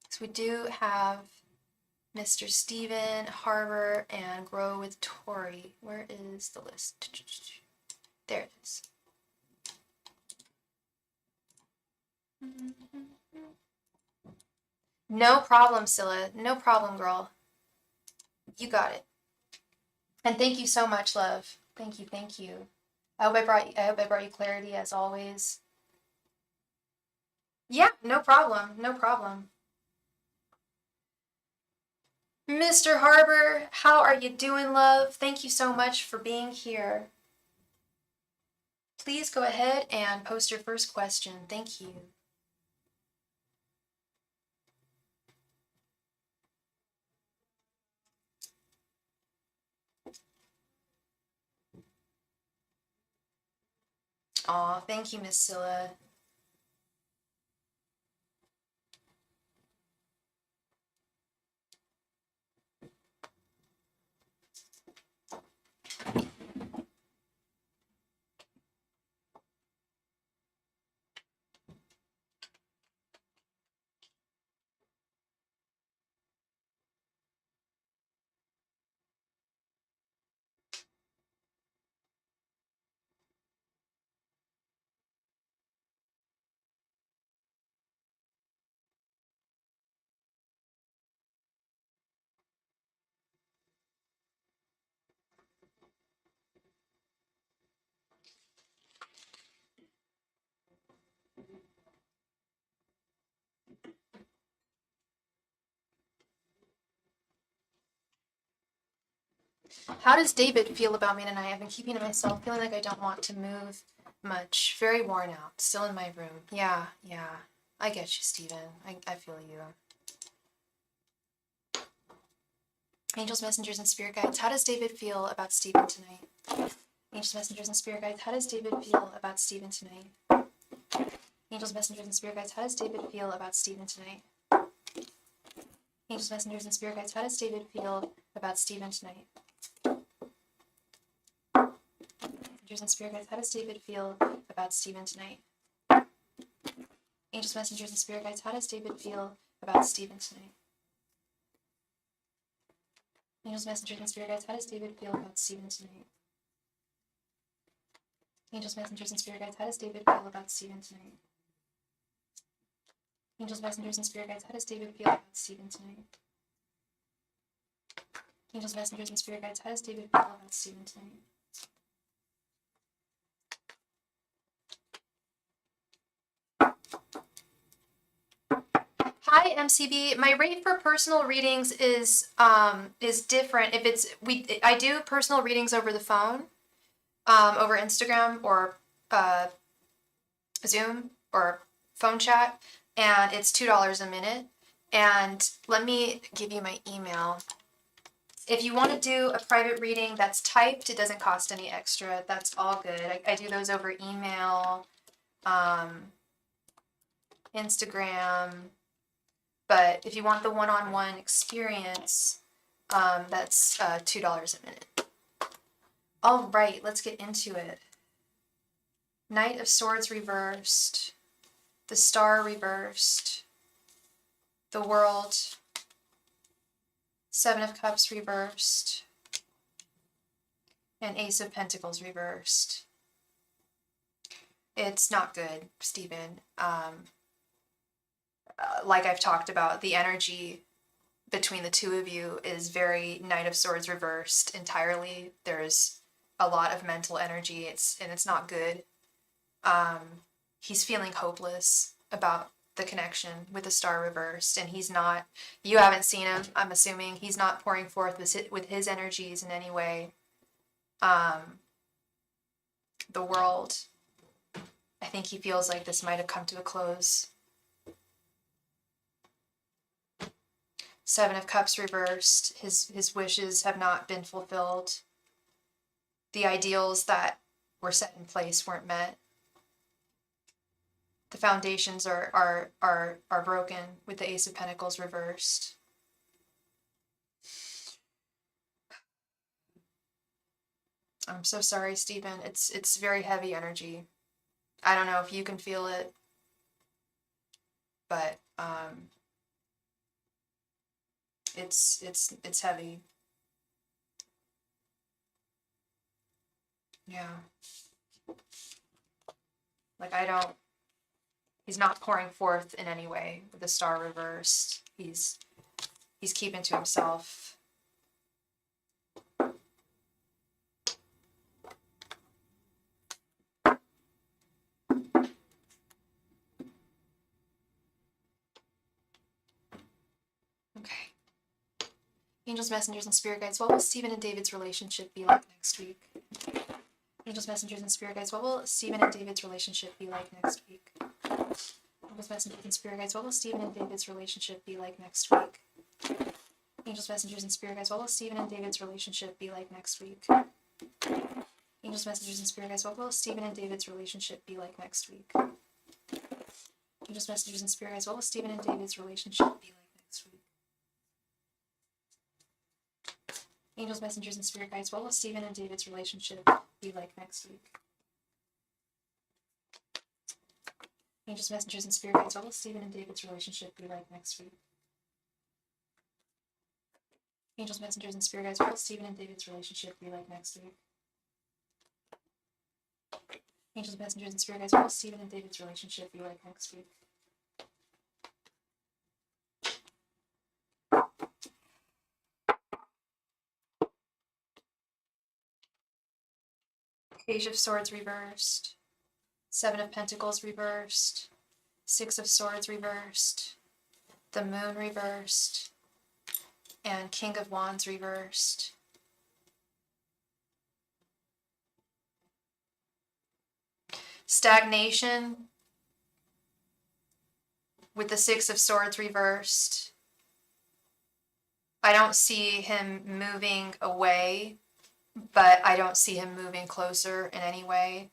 So we do have Mr. Steven, Harbor, and Grow with Tori. Where is the list? There it is. No problem, Scylla. No problem, girl. You got it. And thank you so much, love. Thank you, thank you. I hope I brought you clarity as always. Yeah, no problem. No problem. Mr. Harbor, how are you doing, love? Thank you so much for being here. Please go ahead and post your first question. Thank you. Aw, thank you, Miss Scylla. How does David feel about me tonight? I've been keeping to myself, feeling like I don't want to move much. Very worn out. Still in my room. Yeah, yeah. I get you, Steven. I feel you. Angels, messengers, and spirit guides. How does David feel about Steven tonight? Angels, messengers, and spirit guides. How does David feel about Steven tonight? Angels, messengers, and spirit guides. How does David feel about Steven tonight? Angels, messengers, and spirit guides. How does David feel about Steven tonight? Messengers and spirit guides. How does David feel about Steven tonight? Angels, messengers, and spirit guides. How does David feel about Steven tonight? Angels, messengers, and spirit guides. How does David feel about Steven tonight? Angels, messengers, and spirit guides. How does David feel about Steven tonight? Angels, messengers, and spirit guides. How does David feel about Steven tonight? Angels, messengers, and spirit guides. How does David feel about Steven tonight? Hi, MCB. My rate for personal readings is different. If it's I do personal readings over the phone, over Instagram or Zoom or phone chat, and it's $2 a minute. And let me give you my email. If you want to do a private reading that's typed, it doesn't cost any extra. That's all good. I do those over email, Instagram. But if you want the one-on-one experience, that's $2 a minute. All right, let's get into it. Knight of Swords reversed, the Star reversed, the World, Seven of Cups reversed, and Ace of Pentacles reversed. It's not good, Stephen. Like I've talked about, the energy between the two of you is very Knight of Swords reversed entirely. There's a lot of mental energy. It's not good. He's feeling hopeless about the connection with the Star reversed, and he's not. You haven't seen him. I'm assuming he's not pouring forth with his energies in any way. The World. I think he feels like this might have come to a close. Seven of Cups reversed. His wishes have not been fulfilled. The ideals that were set in place weren't met. The foundations are broken with the Ace of Pentacles reversed. I'm so sorry, Stephen. It's very heavy energy. I don't know if you can feel it, but it's heavy. Yeah. Like he's not pouring forth in any way with the Star reversed. He's keeping to himself. Okay. Angels, messengers, and spirit guides, what will Stephen and David's relationship be like next week? Angels, messengers, and spirit guides, what will Stephen and David's relationship be like next week? Angels, messengers, and spirit guides, what will Stephen and David's relationship be like next week? Angels, messengers, and spirit guides, what will Stephen and David's relationship be like next week? Angels, messengers, and spirit guides, what will Stephen and David's relationship be like next week? Angels, messengers, and spirit guides, what will Stephen and David's relationship be like next week? Angels, messengers, and spirit guides, what will Stephen and David's relationship be like next week? Angels, messengers, and spirit guides, what will Stephen and David's relationship be like next week? Angels, messengers, and spirit guides, what will Stephen and David's relationship be like next week? Angels, messengers, and spirit guides, what will Stephen and David's relationship be like next week? Page of Swords reversed, Seven of Pentacles reversed, Six of Swords reversed, the Moon reversed, and King of Wands reversed. Stagnation with the Six of Swords reversed. I don't see him moving away, but I don't see him moving closer in any way.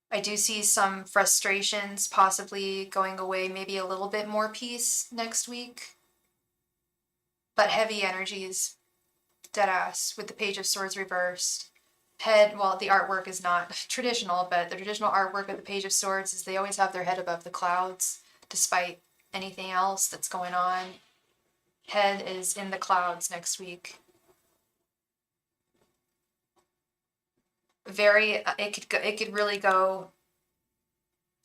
I do see some frustrations possibly going away, maybe a little bit more peace next week. But heavy energies, dead ass, with the Page of Swords reversed. Head, well, the artwork is not traditional, but the traditional artwork of the Page of Swords is they always have their head above the clouds, despite anything else that's going on. Head is in the clouds next week. It could really go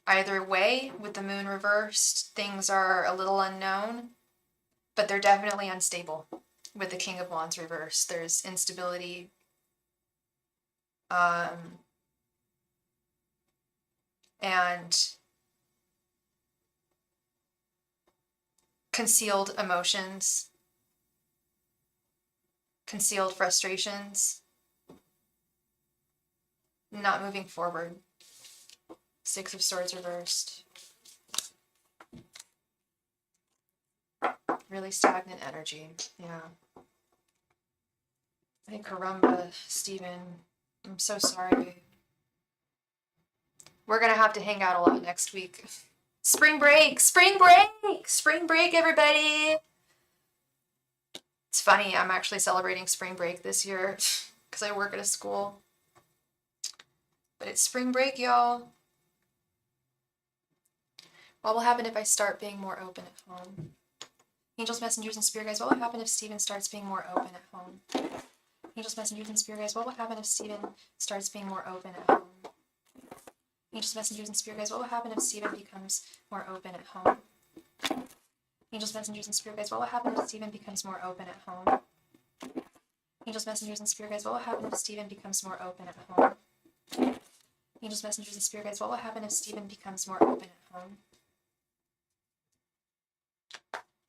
either way with the moon reversed. Things are a little unknown, but they're definitely unstable with the King of Wands reversed. There's instability. And concealed emotions, concealed frustrations, not moving forward. Six of Swords reversed. Really stagnant energy, yeah. Hey, caramba, Stephen. I'm so sorry, babe. We're gonna have to hang out a lot next week. Spring break, spring break, spring break, everybody. It's funny, I'm actually celebrating spring break this year because I work at a school. But it's spring break, y'all. What will happen if I start being more open at home? Angels, messengers, and spirit guides, what will happen if Stephen starts being more open at home? Angels, messengers, and spirit guides, what will happen if Stephen starts being more open at home? Angels, messengers, and spirit guides, what will happen if Stephen becomes more open at home? Angels, messengers, and spirit guides, what will happen if Stephen becomes more open at home? Angels, messengers, and spirit guides, what will happen if Stephen becomes more open at home? Angels, messengers, and spirit guides, what will happen if Stephen becomes more open at home?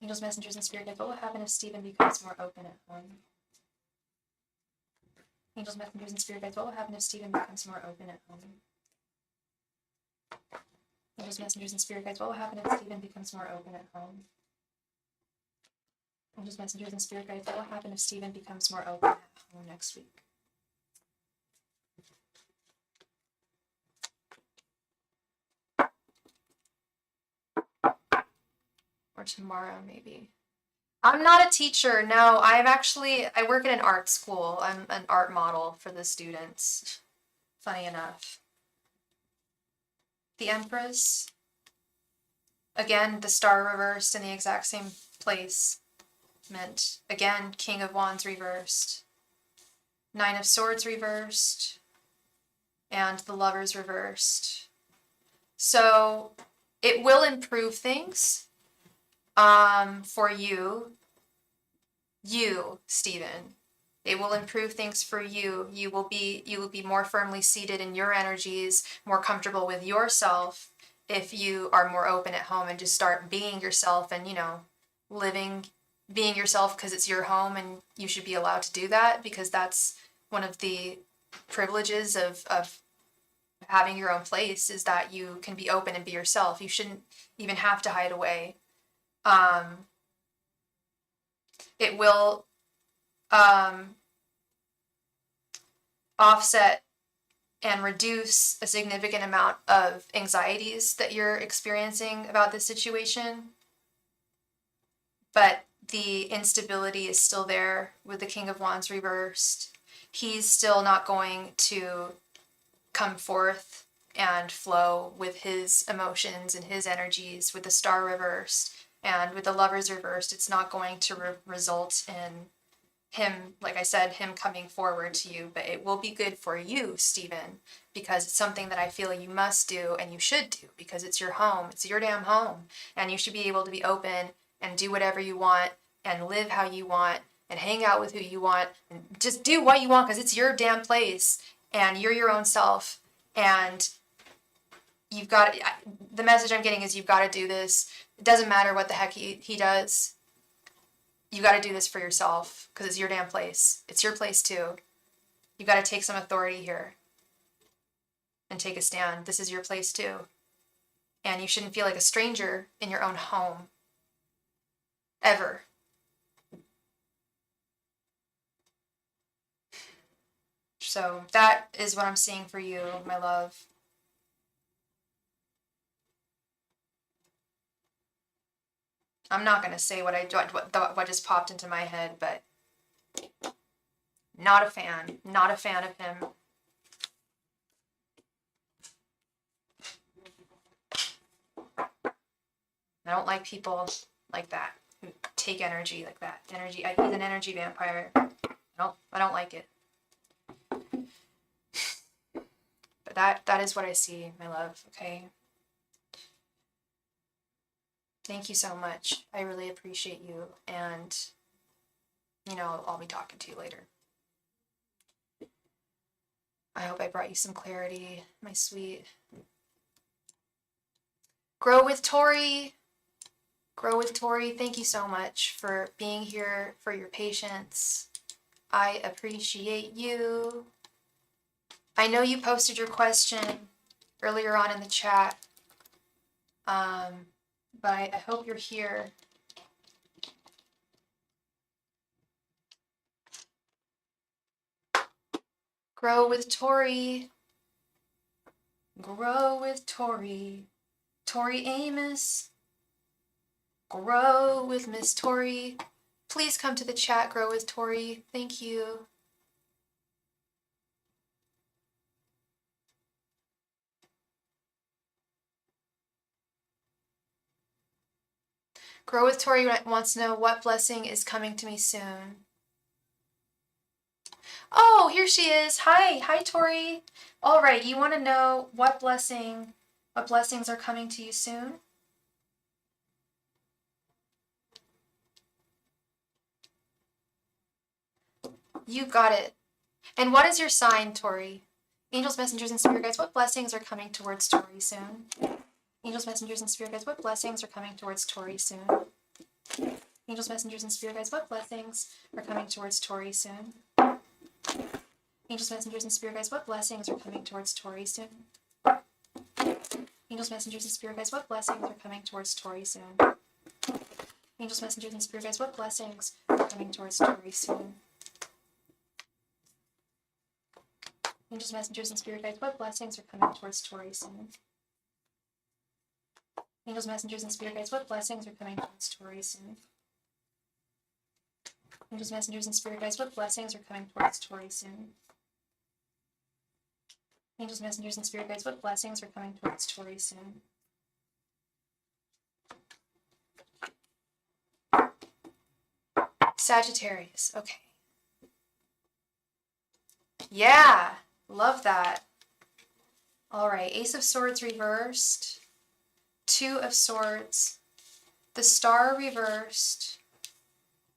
Angels, messengers, and spirit guides, what will happen if Stephen becomes more open at home? Angels, messengers, and spirit guides, what will happen if Stephen becomes more open at home? Angels, messengers, and spirit guides, what will happen if Stephen becomes more open at home? Angels, messengers, and spirit guides, what will happen if Stephen becomes more open at home next week? Or tomorrow, maybe. I'm not a teacher, no. I work at an art school. I'm an art model for the students. Funny enough. The Empress. Again, the star reversed in the exact same place. Meant, again, King of Wands reversed. Nine of Swords reversed. And the Lovers reversed. So, it will improve things. For you, Stephen. It will improve things for you. You will be more firmly seated in your energies, more comfortable with yourself if you are more open at home and just start being yourself and, being yourself because it's your home and you should be allowed to do that because that's one of the privileges of having your own place is that you can be open and be yourself. You shouldn't even have to hide away. It will offset and reduce a significant amount of anxieties that you're experiencing about this situation. But the instability is still there with the King of Wands reversed. He's still not going to come forth and flow with his emotions and his energies with the Star reversed. And with the Lovers reversed, it's not going to result in him, like I said, him coming forward to you. But it will be good for you, Stephen, because it's something that I feel you must do and you should do because it's your home. It's your damn home. And you should be able to be open and do whatever you want and live how you want and hang out with who you want and just do what you want because it's your damn place and you're your own self. And you've got, the message I'm getting is you've got to do this. It doesn't matter what the heck he does. You got to do this for yourself because it's your damn place. It's your place too. You got to take some authority here and take a stand. This is your place too. And you shouldn't feel like a stranger in your own home. Ever. So that is what I'm seeing for you, my love. I'm not going to say what just popped into my head, but not a fan. Not a fan of him. I don't like people like that who take energy like that. He's an energy vampire. I don't like it. But that is what I see, my love, okay? Thank you so much. I really appreciate you, and I'll be talking to you later. I hope I brought you some clarity, my sweet. Grow with Tori. Grow with Tori. Thank you so much for being here, for your patience. I appreciate you. I know you posted your question earlier on in the chat, but I hope you're here. Grow with Tori. Grow with Tori. Tori Amos. Grow with Miss Tori. Please come to the chat, Grow with Tori. Thank you. Grow with Tori wants to know what blessing is coming to me soon. Oh, here she is. Hi, Tori. All right, you want to know what blessings are coming to you soon? You got it. And what is your sign, Tori? Angels, messengers, and spirit guides, what blessings are coming towards Tori soon? Angels, messengers, and spirit guides, what blessings are coming towards Tori soon? Angels, messengers, and spirit guides, what blessings are coming towards Tori soon? Angels, messengers, and spirit guides, what blessings are coming towards Tori soon? Angels, messengers, and spirit guides, what blessings are coming towards Tori soon? Angels, messengers, and spirit guides, what blessings are coming towards Tori soon? Angels, messengers, and spirit guides, what blessings are coming towards Tori soon? Angels, messengers, and spirit guides, what blessings are coming towards Tori soon? Angels, messengers, and spirit guides, what blessings are coming towards Tori soon? Angels, messengers, and spirit guides, what blessings are coming towards Tori soon? Sagittarius, okay. Yeah, love that. All right, Ace of Swords reversed, Two of Swords, the Star reversed,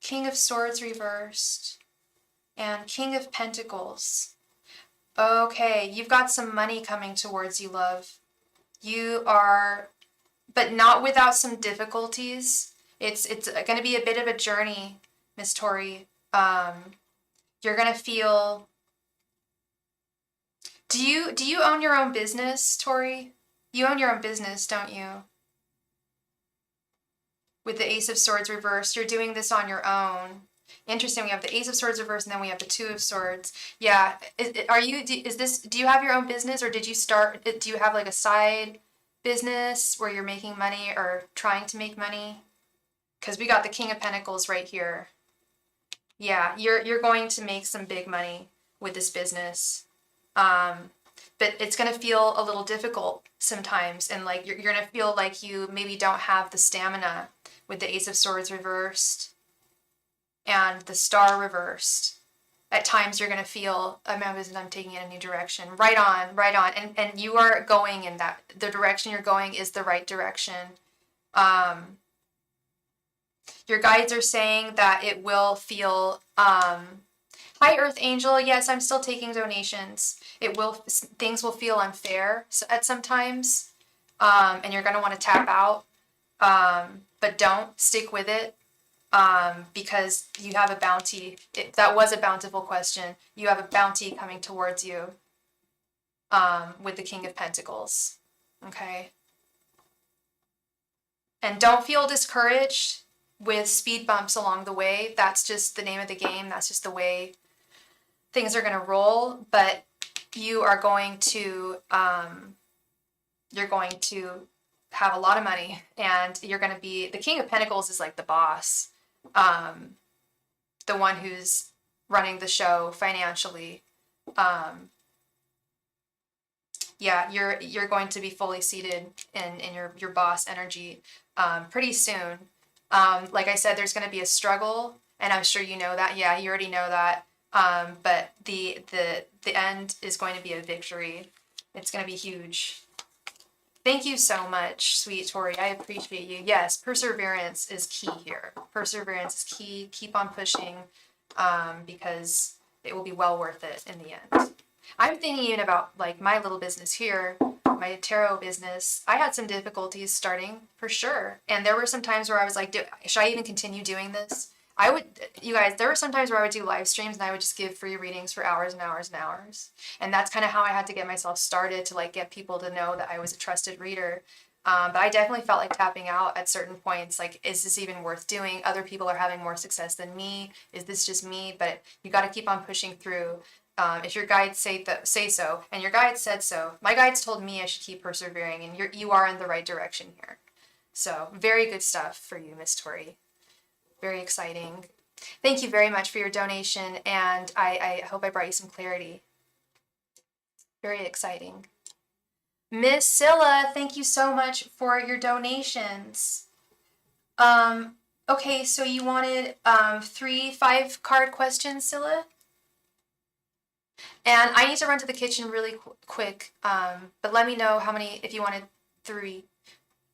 King of Swords reversed, and King of Pentacles. Okay, you've got some money coming towards you, love. You are, but not without some difficulties. It's going to be a bit of a journey, Miss Tori. You're going to feel. Do you own your own business, Tori? You own your own business, don't you? With the Ace of Swords reversed, you're doing this on your own. Interesting. We have the Ace of Swords reversed, and then we have the Two of Swords. Yeah. Do you have your own business, or did you start? Do you have like a side business where you're making money or trying to make money? Because we got the King of Pentacles right here. Yeah, you're going to make some big money with this business. But it's going to feel a little difficult sometimes, and like you're going to feel like you maybe don't have the stamina with the Ace of Swords reversed and the Star reversed. At times you're going to feel, I'm taking it in a new direction. Right on. And you are going in that, the direction you're going is the right direction. Your guides are saying that it will feel, hi Earth Angel, yes, I'm still taking donations. Things will feel unfair at some times, and you're going to want to tap out, but don't stick with it, because you have a bounty. That was a bountiful question. You have a bounty coming towards you. with the King of Pentacles. Okay. And don't feel discouraged with speed bumps along the way. That's just the name of the game. That's just the way things are going to roll. But you are going to, have a lot of money, and you're going to be, the King of Pentacles is like the boss, the one who's running the show financially. Yeah, you're going to be fully seated in your boss energy pretty soon. Like I said, there's going to be a struggle, and I'm sure you know that. Yeah, you already know that. But the end is going to be a victory. It's going to be huge. Thank you so much, sweet Tori. I appreciate you. Yes, perseverance is key here. Perseverance is key. Keep on pushing, because it will be well worth it in the end. I'm thinking even about like my little business here, my tarot business. I had some difficulties starting for sure. And there were some times where I was like, should I even continue doing this? You guys, there were some times where I would do live streams and I would just give free readings for hours and hours and hours. And that's kind of how I had to get myself started, to like get people to know that I was a trusted reader. But I definitely felt like tapping out at certain points. Like, is this even worth doing? Other people are having more success than me. Is this just me? But you got to keep on pushing through. If your guides say so, and your guides said so, my guides told me I should keep persevering, and you are in the right direction here. So very good stuff for you, Miss Tori. Very exciting. Thank you very much for your donation, and I hope I brought you some clarity. Very exciting. Miss Scylla, thank you so much for your donations. Okay, so you wanted 3 5-card questions, Scylla? And I need to run to the kitchen really quick, but let me know how many, if you wanted 3.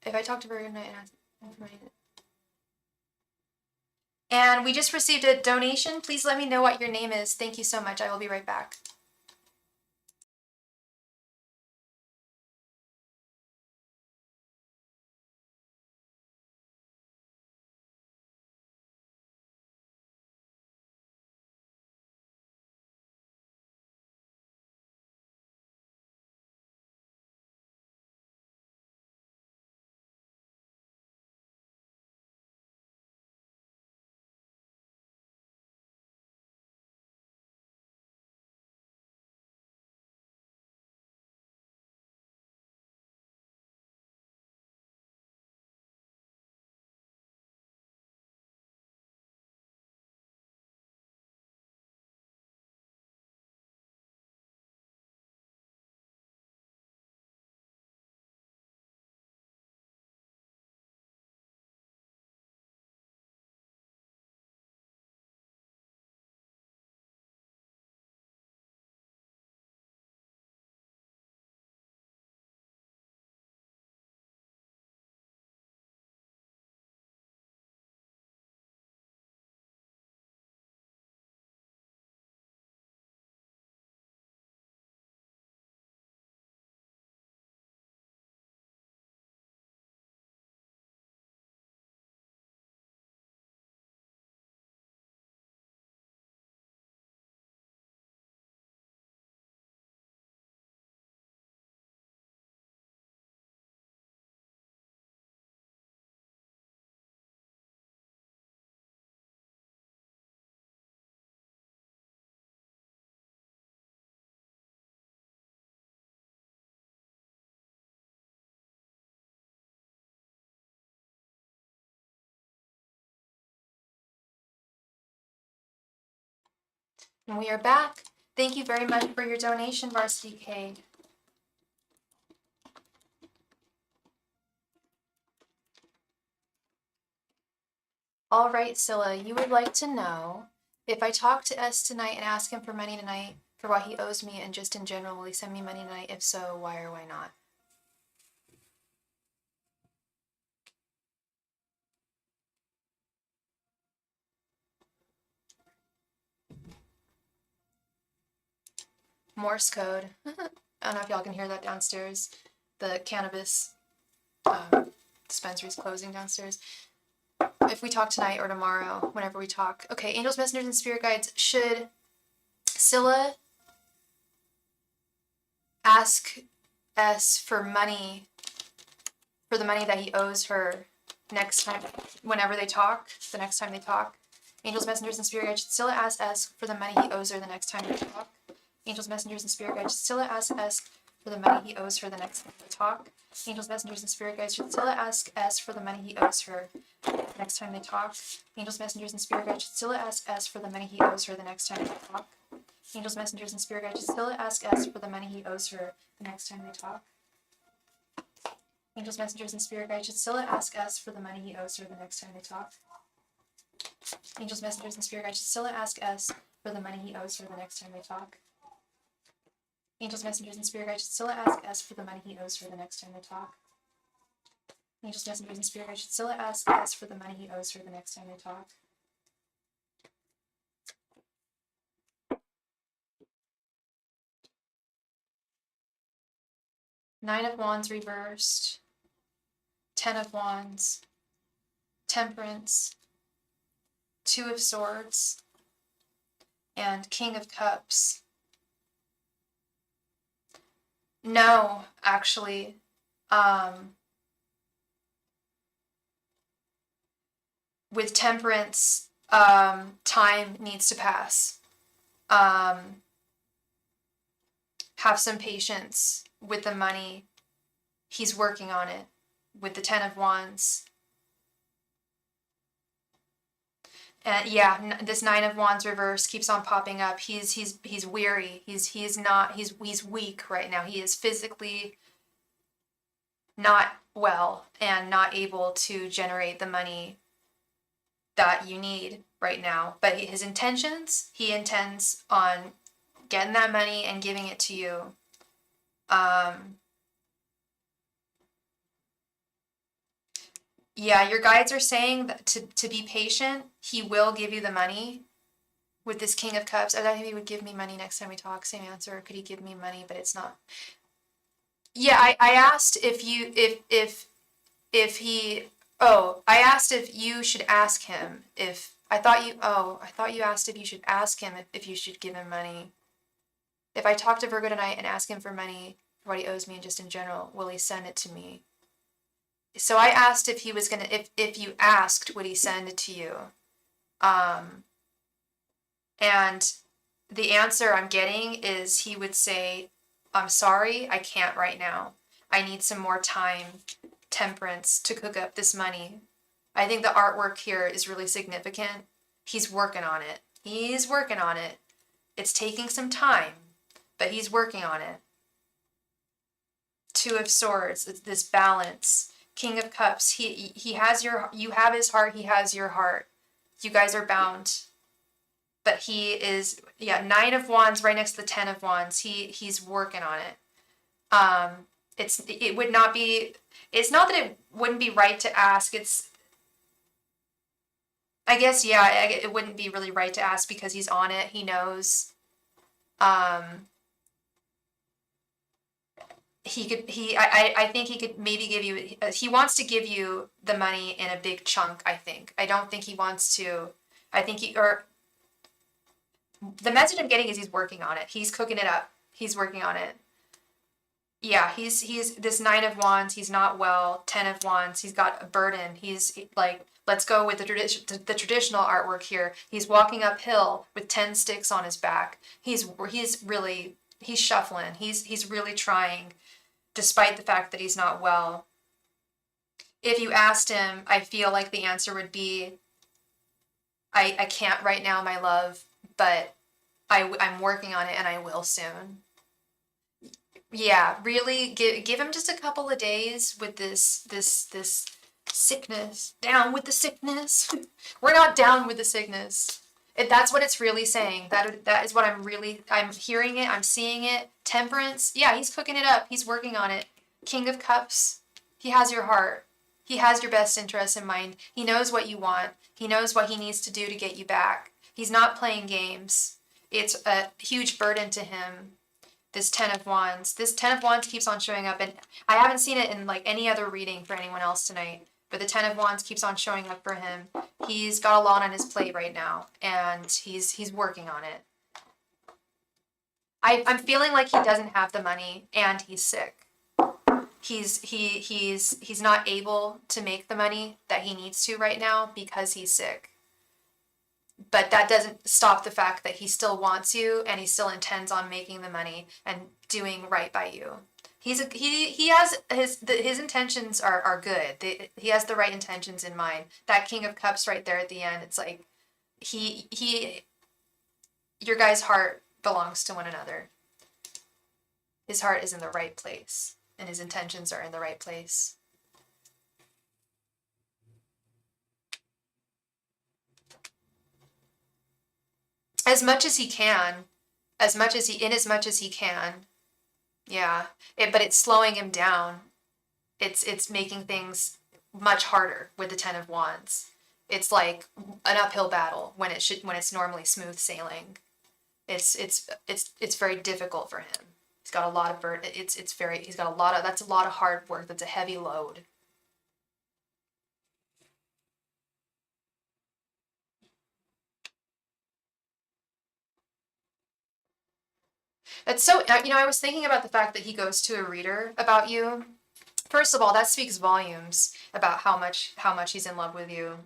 If I talk to Virgo tonight and ask information. And we just received a donation. Please let me know what your name is. Thank you so much. I will be right back. And we are back. Thank you very much for your donation, Varsity K. All right, Scylla, you would like to know, if I talk to S tonight and ask him for money tonight for what he owes me, and just in general, will he send me money tonight? If so, why or why not? Morse code. I don't know if y'all can hear that downstairs. The cannabis dispensary is closing downstairs. If we talk tonight or tomorrow, whenever we talk. Okay, angels, messengers, and spirit guides. Should Scylla ask S for money, for the money that he owes her next time, whenever they talk, the next time they talk. Angels, messengers, and spirit guides should still ask S for the money he owes her the next time they talk. Angels, messengers, and spirit guides should still ask S for the money he owes her the next time they talk. Angels, messengers, and spirit guides should still ask S for the money he owes her next time they talk. Angels, messengers, and spirit guides should still ask S for the money he owes her the next time they talk. Angels, messengers, and spirit guides should still ask S for the money he owes her the next time they talk. Angels, messengers, and spirit guides should still ask S for the money he owes her the next time they talk. Angels, messengers, and spirit guides should still ask S for the money he owes her the next time they talk. Angels, messengers, and spirit guides should still ask S for the money he owes her the next time they talk. Angels, messengers, and spirit guides should still ask S for the money he owes her the next time they talk. Nine of Wands reversed, 10 of Wands, Temperance, 2 of Swords, and King of Cups. No, actually, with Temperance, time needs to pass. Have some patience with the money. He's working on it. With the 10 of Wands. And yeah, this 9 of Wands reverse keeps on popping up. He's weary. He's weak right now. He is physically not well and not able to generate the money that you need right now. But his intentions, he intends on getting that money and giving it to you. Yeah, your guides are saying that to be patient. He will give you the money with this King of Cups. I thought he would give me money next time we talk. Same answer. Could he give me money? But it's not. Yeah, I asked if he. Oh, I asked if you should ask him if. I thought you asked if you should ask him if you should give him money. If I talk to Virgo tonight and ask him for money for what he owes me and just in general, will he send it to me? So I asked if he was gonna, if you asked, would he send it to you? And the answer I'm getting is he would say, I'm sorry, I can't right now. I need some more time, Temperance, to cook up this money. I think the artwork here is really significant. He's working on it. He's working on it. It's taking some time, but he's working on it. 2 of Swords, it's this balance. King of Cups, he has you have his heart, he has your heart. You guys are bound. But he is, 9 of Wands right next to the 10 of Wands. He's working on it. It would not be, it's not that it wouldn't be right to ask. I guess, it wouldn't be really right to ask because he's on it. He knows. I think he could maybe give you, he wants to give you the money in a big chunk, I think. I don't think he wants to, the message I'm getting is he's working on it. He's cooking it up. He's working on it. Yeah, he's this 9 of Wands, he's not well. 10 of Wands, he's got a burden. He's like, let's go with the traditional artwork here. He's walking uphill with 10 sticks on his back. He's shuffling. He's really trying, despite the fact that he's not well. If you asked him, I feel like the answer would be, I can't right now, my love, but I'm working on it and I will soon. Yeah, really give him just a couple of days with this sickness. Down with the sickness. We're not down with the sickness. That's what it's really saying. That is what I'm hearing it, I'm seeing it. Temperance, yeah, he's cooking it up. He's working on it. King of Cups, he has your heart. He has your best interests in mind. He knows what you want. He knows what he needs to do to get you back. He's not playing games. It's a huge burden to him, this 10 of Wands. This 10 of Wands keeps on showing up, and I haven't seen it in like any other reading for anyone else tonight, but the 10 of Wands keeps on showing up for him. He's got a lot on his plate right now, and he's working on it. I'm feeling like he doesn't have the money and he's sick. He's not able to make the money that he needs to right now because he's sick. But that doesn't stop the fact that he still wants you and he still intends on making the money and doing right by you. He has his intentions are good. He has the right intentions in mind. That King of Cups right there at the end, it's like your guy's heart belongs to one another. His heart is in the right place and his intentions are in the right place. As much as he can, as much as he can. Yeah. But it's slowing him down. It's making things much harder with the Ten of Wands. It's like an uphill battle when it's normally smooth sailing. It's very difficult for him. He's got a lot of that's a lot of hard work. That's a heavy load. That's so, I was thinking about the fact that he goes to a reader about you. First of all, that speaks volumes about how much he's in love with you.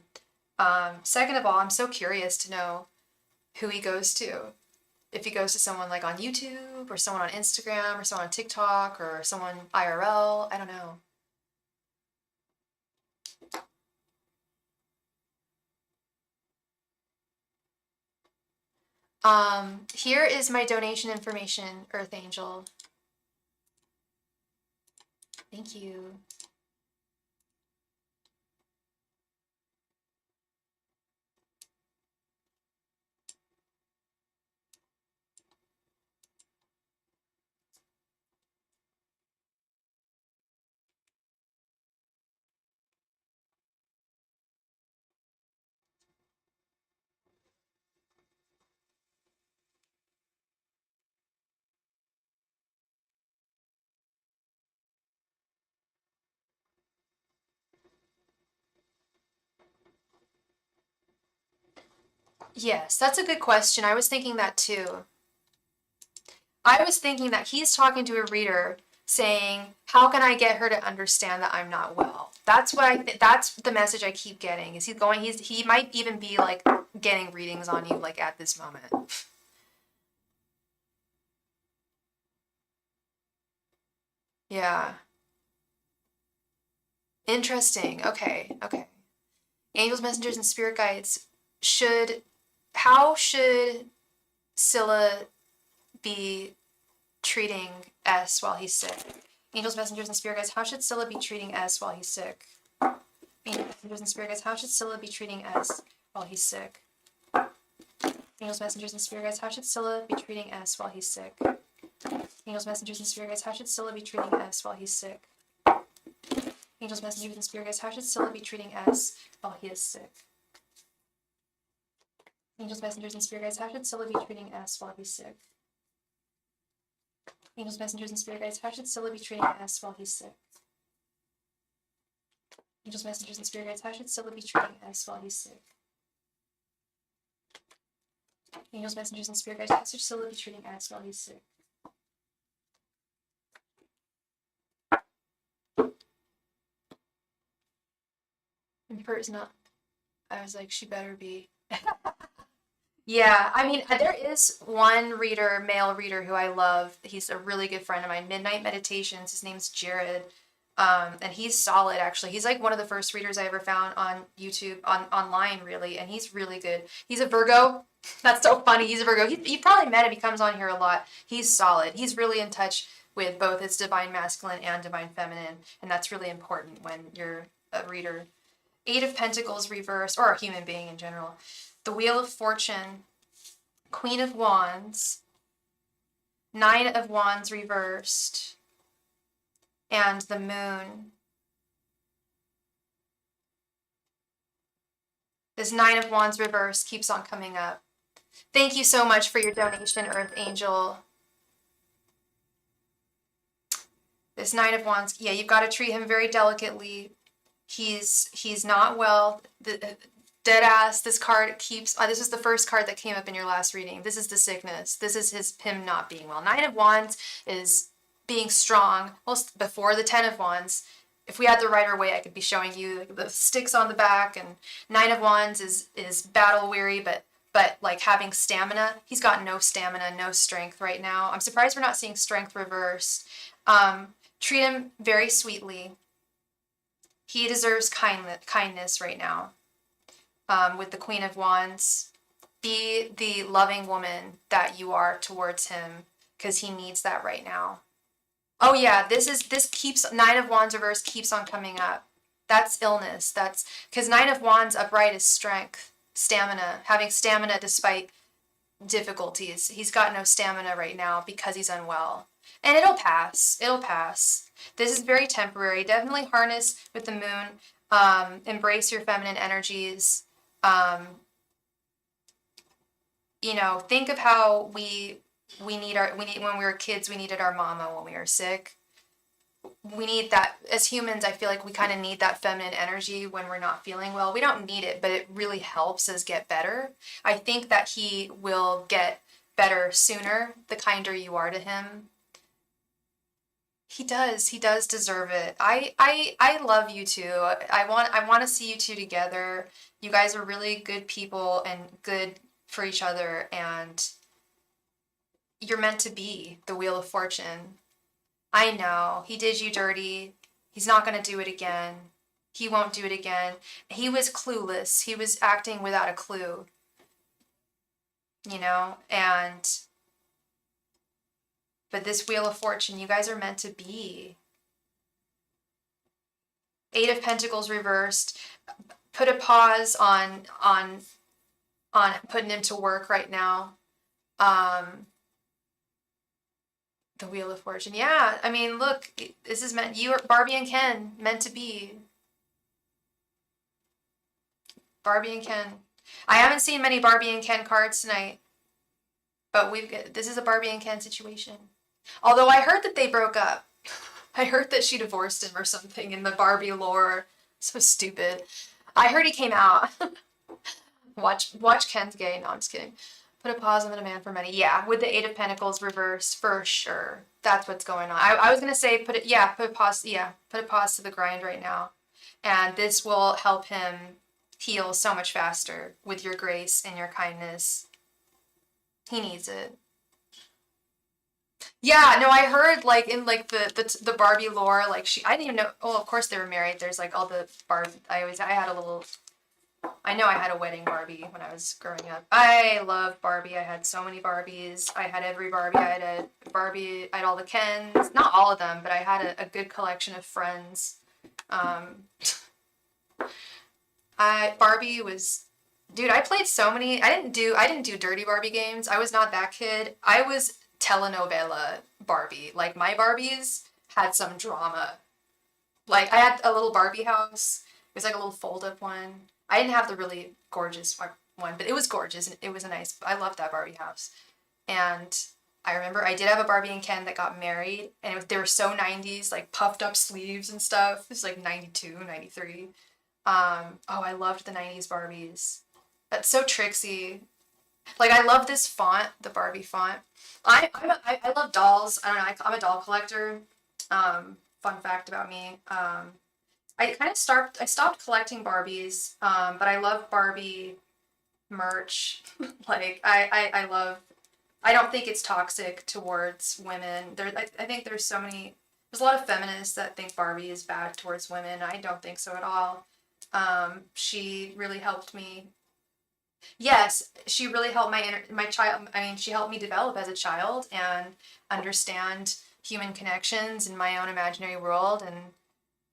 Second of all, I'm so curious to know who he goes to. If he goes to someone like on YouTube or someone on Instagram or someone on TikTok or someone IRL, I don't know. Here is my donation information, Earth Angel. Thank you. Yes, that's a good question. I was thinking that too. I was thinking that he's talking to a reader saying, "How can I get her to understand that I'm not well?" That's what that's the message I keep getting. Is he might even be like getting readings on you like at this moment. Yeah. Interesting. Okay. Okay. Angels, messengers, and spirit guides how should Scylla be treating S while he's sick? Angels, messengers, and spirit guides, how should Scylla be treating S while he's sick? Angels, messengers, and spirit guides, how should Scylla be treating S while he's sick? Angels, messengers, and spirit guides, how should Scylla be treating S while he's sick? Angels, messengers, and spirit guides, how should Scylla be treating S while he's sick? Angels, messengers, and spirit guides, how should Scylla be treating S while he is sick? Angels, messengers, and spirit guides, how should Scylla be treating S while he's sick? Angels, messengers, and spirit guides, how should Scylla be treating S while he's sick? Angels, messengers, and spirit guides, how should Scylla be treating S while he's sick? Angels, messengers, and spirit guides, how should Scylla be treating S while he's sick? And Pert's not. I was like, she better be. Yeah, I mean, there is one reader, male reader, who I love. He's a really good friend of mine. Midnight Meditations. His name's Jared. And he's solid, actually. He's like one of the first readers I ever found on YouTube, online, really. And he's really good. He's a Virgo. That's so funny. He's a Virgo. You probably met him. He comes on here a lot. He's solid. He's really in touch with both his divine masculine and divine feminine. And that's really important when you're a reader. Eight of Pentacles reversed, or a human being in general. The Wheel of Fortune, Queen of Wands, Nine of Wands reversed, and the Moon. This Nine of Wands reversed keeps on coming up. Thank you so much for your donation, Earth Angel. This Nine of Wands, yeah, you've got to treat him very delicately. He's not well. Dead ass. This card keeps, this is the first card that came up in your last reading. This is the sickness. This is him not being well. Nine of Wands is being strong. Well, before the Ten of Wands, if we had the right way, I could be showing you the sticks on the back. And Nine of Wands is battle weary, but like having stamina. He's got no stamina, no strength right now. I'm surprised we're not seeing strength reversed. Treat him very sweetly. He deserves kindness right now. With the Queen of Wands, be the loving woman that you are towards him, because he needs that right now. Oh yeah, this keeps, Nine of Wands reverse keeps on coming up. That's illness. That's because Nine of Wands upright is strength, stamina, having stamina despite difficulties. He's got no stamina right now because he's unwell. And it'll pass. It'll pass. This is very temporary. Definitely harness with the moon. Embrace your feminine energies. You know, think of how we when we were kids, we needed our mama when we were sick. We need that as humans. I feel like we kind of need that feminine energy when we're not feeling well. We don't need it, but it really helps us get better. I think that he will get better sooner the kinder you are to him. He does deserve it. I love you two. I want to see you two together. You guys are really good people and good for each other, and you're meant to be. The Wheel of Fortune. I know, he did you dirty. He's not going to do it again. He won't do it again. He was clueless. He was acting without a clue. You know, but this Wheel of Fortune, you guys are meant to be. Eight of Pentacles reversed. Put a pause on putting him to work right now. The Wheel of Fortune. Yeah, I mean, look, this is meant, you are Barbie and Ken, meant to be. Barbie and Ken. I haven't seen many Barbie and Ken cards tonight, but this is a Barbie and Ken situation. Although I heard that they broke up. I heard that she divorced him or something in the Barbie lore. So stupid. I heard he came out. Watch Ken's gay. No, I'm just kidding. Put a pause on the demand for money. Yeah, with the Eight of Pentacles reversed, for sure. That's what's going on. I was going to say put a pause. Yeah, put a pause to the grind right now. And this will help him heal so much faster with your grace and your kindness. He needs it. Yeah, no, I heard like in like the Barbie lore, like I didn't even know. Oh, of course they were married. There's like all the I know I had a wedding Barbie when I was growing up. I loved Barbie. I had so many Barbies. I had every Barbie. I had all the Kens. Not all of them, but I had a good collection of friends. Barbie was, dude, I played so many. I didn't do dirty Barbie games. I was not that kid. I was telenovela Barbie. Like, my Barbies had some drama. Like, I had a little Barbie house. It was like a little fold-up one. I didn't have the really gorgeous one, but it was gorgeous, and it was I loved that Barbie house. And I remember I did have a Barbie and Ken that got married, and they were so 90s, like puffed up sleeves and stuff. It was like 92, 93. I loved the 90s Barbies. That's so tricksy. Like, I love this font, the Barbie font. I love dolls. I don't know, I'm a doll collector. Fun fact about me. I stopped collecting Barbies, but I love Barbie merch. Like, I don't think it's toxic towards women. I think there's a lot of feminists that think Barbie is bad towards women. I don't think so at all. She really helped me. Yes, she really helped my child. I mean, she helped me develop as a child and understand human connections in my own imaginary world, and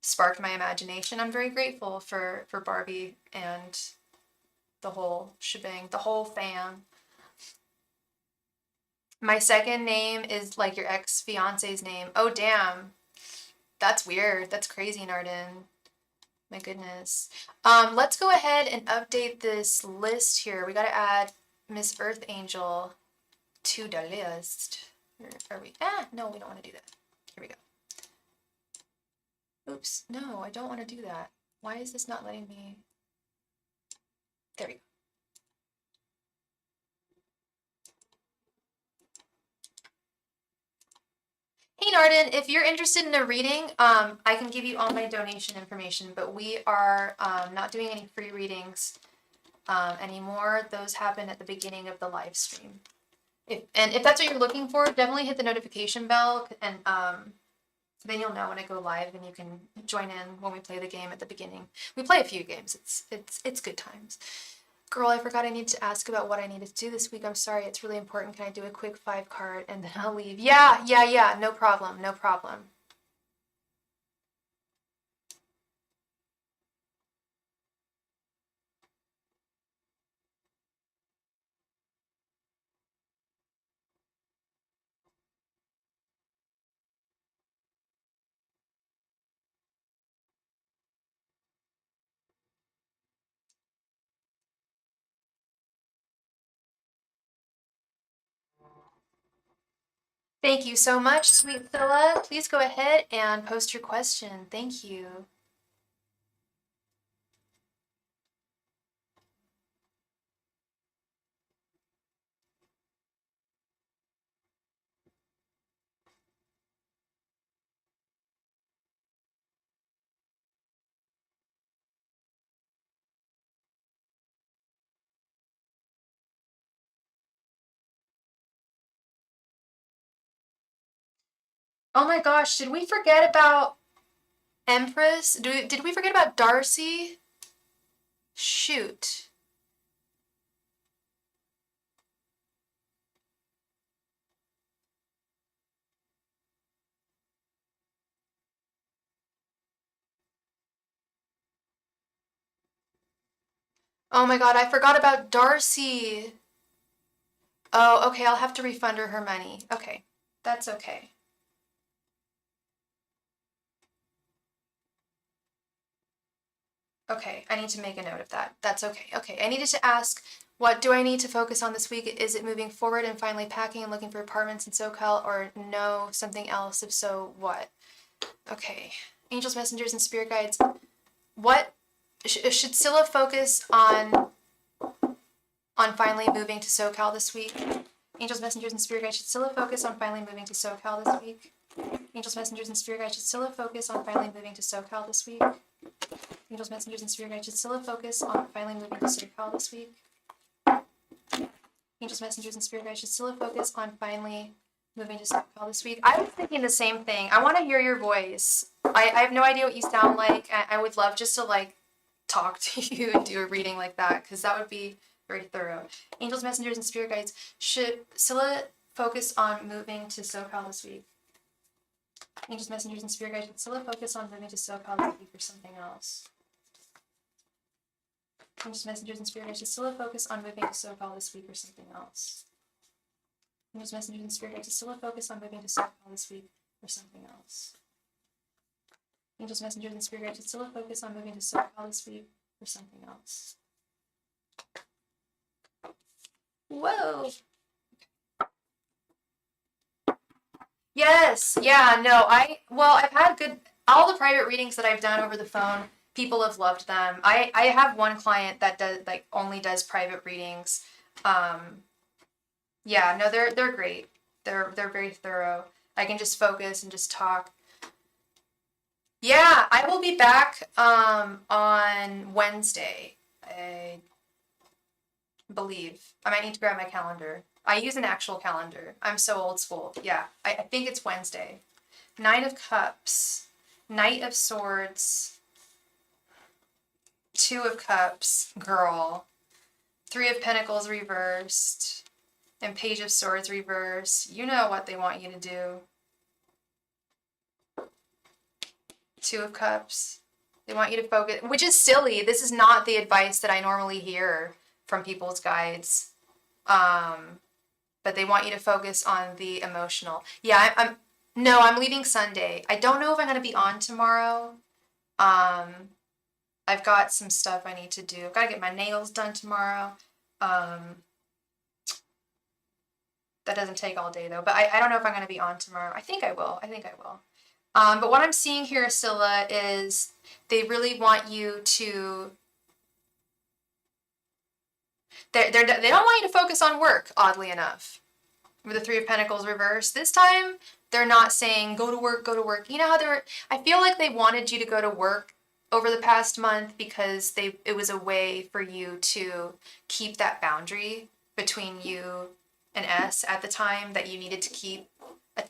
sparked my imagination. I'm very grateful for Barbie and the whole shebang, the whole fam. My second name is like your ex-fiance's name. Oh, damn. That's weird. That's crazy, Narden. My goodness. Let's go ahead and update this list here. We got to add Miss Earth Angel to the list. Are we? No, we don't want to do that. Here we go. Oops, no, I don't want to do that. Why is this not letting me? There we go. Hey Narden, if you're interested in a reading, I can give you all my donation information, but we are not doing any free readings anymore. Those happen at the beginning of the live stream. If that's what you're looking for, definitely hit the notification bell, and then you'll know when I go live, and you can join in when we play the game at the beginning. We play a few games. It's good times. Girl, I forgot I need to ask about what I needed to do this week. I'm sorry, it's really important. Can I do a quick 5 card and then I'll leave? Yeah, no problem, no problem. Thank you so much, sweet Phila. Please go ahead and post your question. Thank you. Oh my gosh, did we forget about Empress? Did we forget about Darcy? Shoot. Oh my god, I forgot about Darcy. Oh, okay, I'll have to refund her money. Okay, that's okay. Okay, I need to make a note of that. That's okay. Okay, I needed to ask, what do I need to focus on this week? Is it moving forward and finally packing and looking for apartments in SoCal, or no, something else? If so, what? Okay, angels, messengers, and spirit guides. What should Scylla focus on finally moving to SoCal this week? Angels, messengers, and spirit guides, should Scylla focus on finally moving to SoCal this week? Angels, messengers, and spirit guides, should Scylla focus on finally moving to SoCal this week? Angels, messengers, and spirit guides, should Scylla focus on finally moving to SoCal this week? Angels, messengers, and spirit guides, should Scylla focus on finally moving to SoCal this week? I was thinking the same thing. I want to hear your voice. I have no idea what you sound like. I would love just to like talk to you and do a reading like that, because that would be very thorough. Angels, messengers, and spirit guides, should Scylla focus on moving to SoCal this week? Angels, messengers, and spirit guides, should Scylla focus on moving to SoCal this week or something else? Angels, messengers, and spirit guides, should Scylla focus on moving to SoCal this week or something else? Angels, messengers, and spirit guides, should Scylla focus on moving to SoCal this week or something else? Angels, messengers, and spirit guides, should Scylla focus on moving to SoCal this week or something else? Whoa! Yes, yeah, no, I've had all the private readings that I've done over the phone, people have loved them. I have one client that does, like, only does private readings. Yeah, no, they're great. They're very thorough. I can just focus and just talk. Yeah, I will be back, on Wednesday, I believe. I might need to grab my calendar. I use an actual calendar. I'm so old school. Yeah, I think it's Wednesday. Nine of Cups, Knight of Swords, Two of Cups, girl, Three of Pentacles reversed, and Page of Swords reversed. You know what they want you to do. Two of Cups. They want you to focus, which is silly. This is not the advice that I normally hear from people's guides. But they want you to focus on the emotional. Yeah, I'm leaving Sunday. I don't know if I'm going to be on tomorrow. I've got some stuff I need to do. I've got to get my nails done tomorrow. That doesn't take all day though, but I don't know if I'm going to be on tomorrow. I think I will. But what I'm seeing here, Scylla, is they really want you to They don't want you to focus on work, oddly enough. With the Three of Pentacles reversed, this time they're not saying go to work, go to work. You know how I feel like they wanted you to go to work over the past month because it was a way for you to keep that boundary between you and S at the time that you needed to keep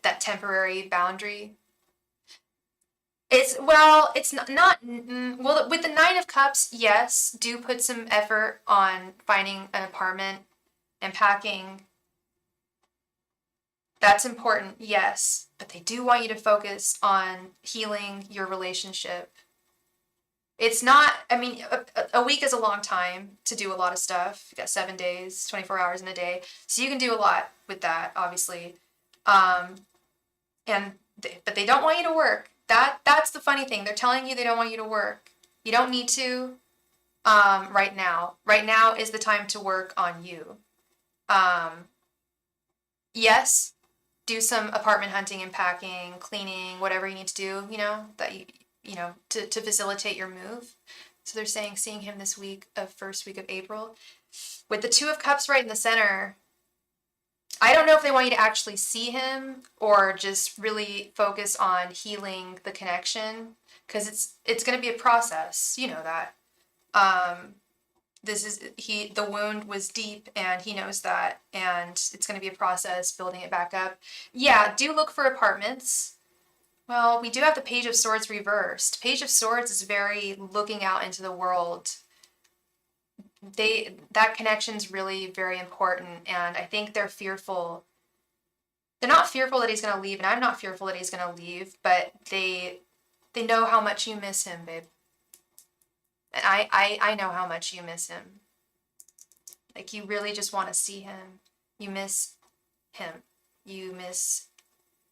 that temporary boundary. It's well, it's not well with the Nine of Cups. Yes, do put some effort on finding an apartment and packing. That's important, yes, but they do want you to focus on healing your relationship. It's not, I mean, a week is a long time to do a lot of stuff. You got 7 days, 24 hours in a day. So you can do a lot with that, obviously. But they don't want you to work. That's the funny thing. They're telling you they don't want you to work. You don't need to right now. Right now is the time to work on you. Yes, do some apartment hunting and packing, cleaning, whatever you need to do, to facilitate your move. So they're saying seeing him this week of first week of April. With the Two of Cups right in the center, I don't know if they want you to actually see him or just really focus on healing the connection, because it's going to be a process. You know that. The wound was deep and he knows that, and it's going to be a process building it back up. Yeah, do look for apartments. Well, we do have the Page of Swords reversed. Page of Swords is very looking out into the world. That connection's really very important, and I think they're fearful. They're not fearful that he's going to leave, and I'm not fearful that he's going to leave, but they know how much you miss him, babe. And I know how much you miss him. Like, you really just want to see him. You miss him. You miss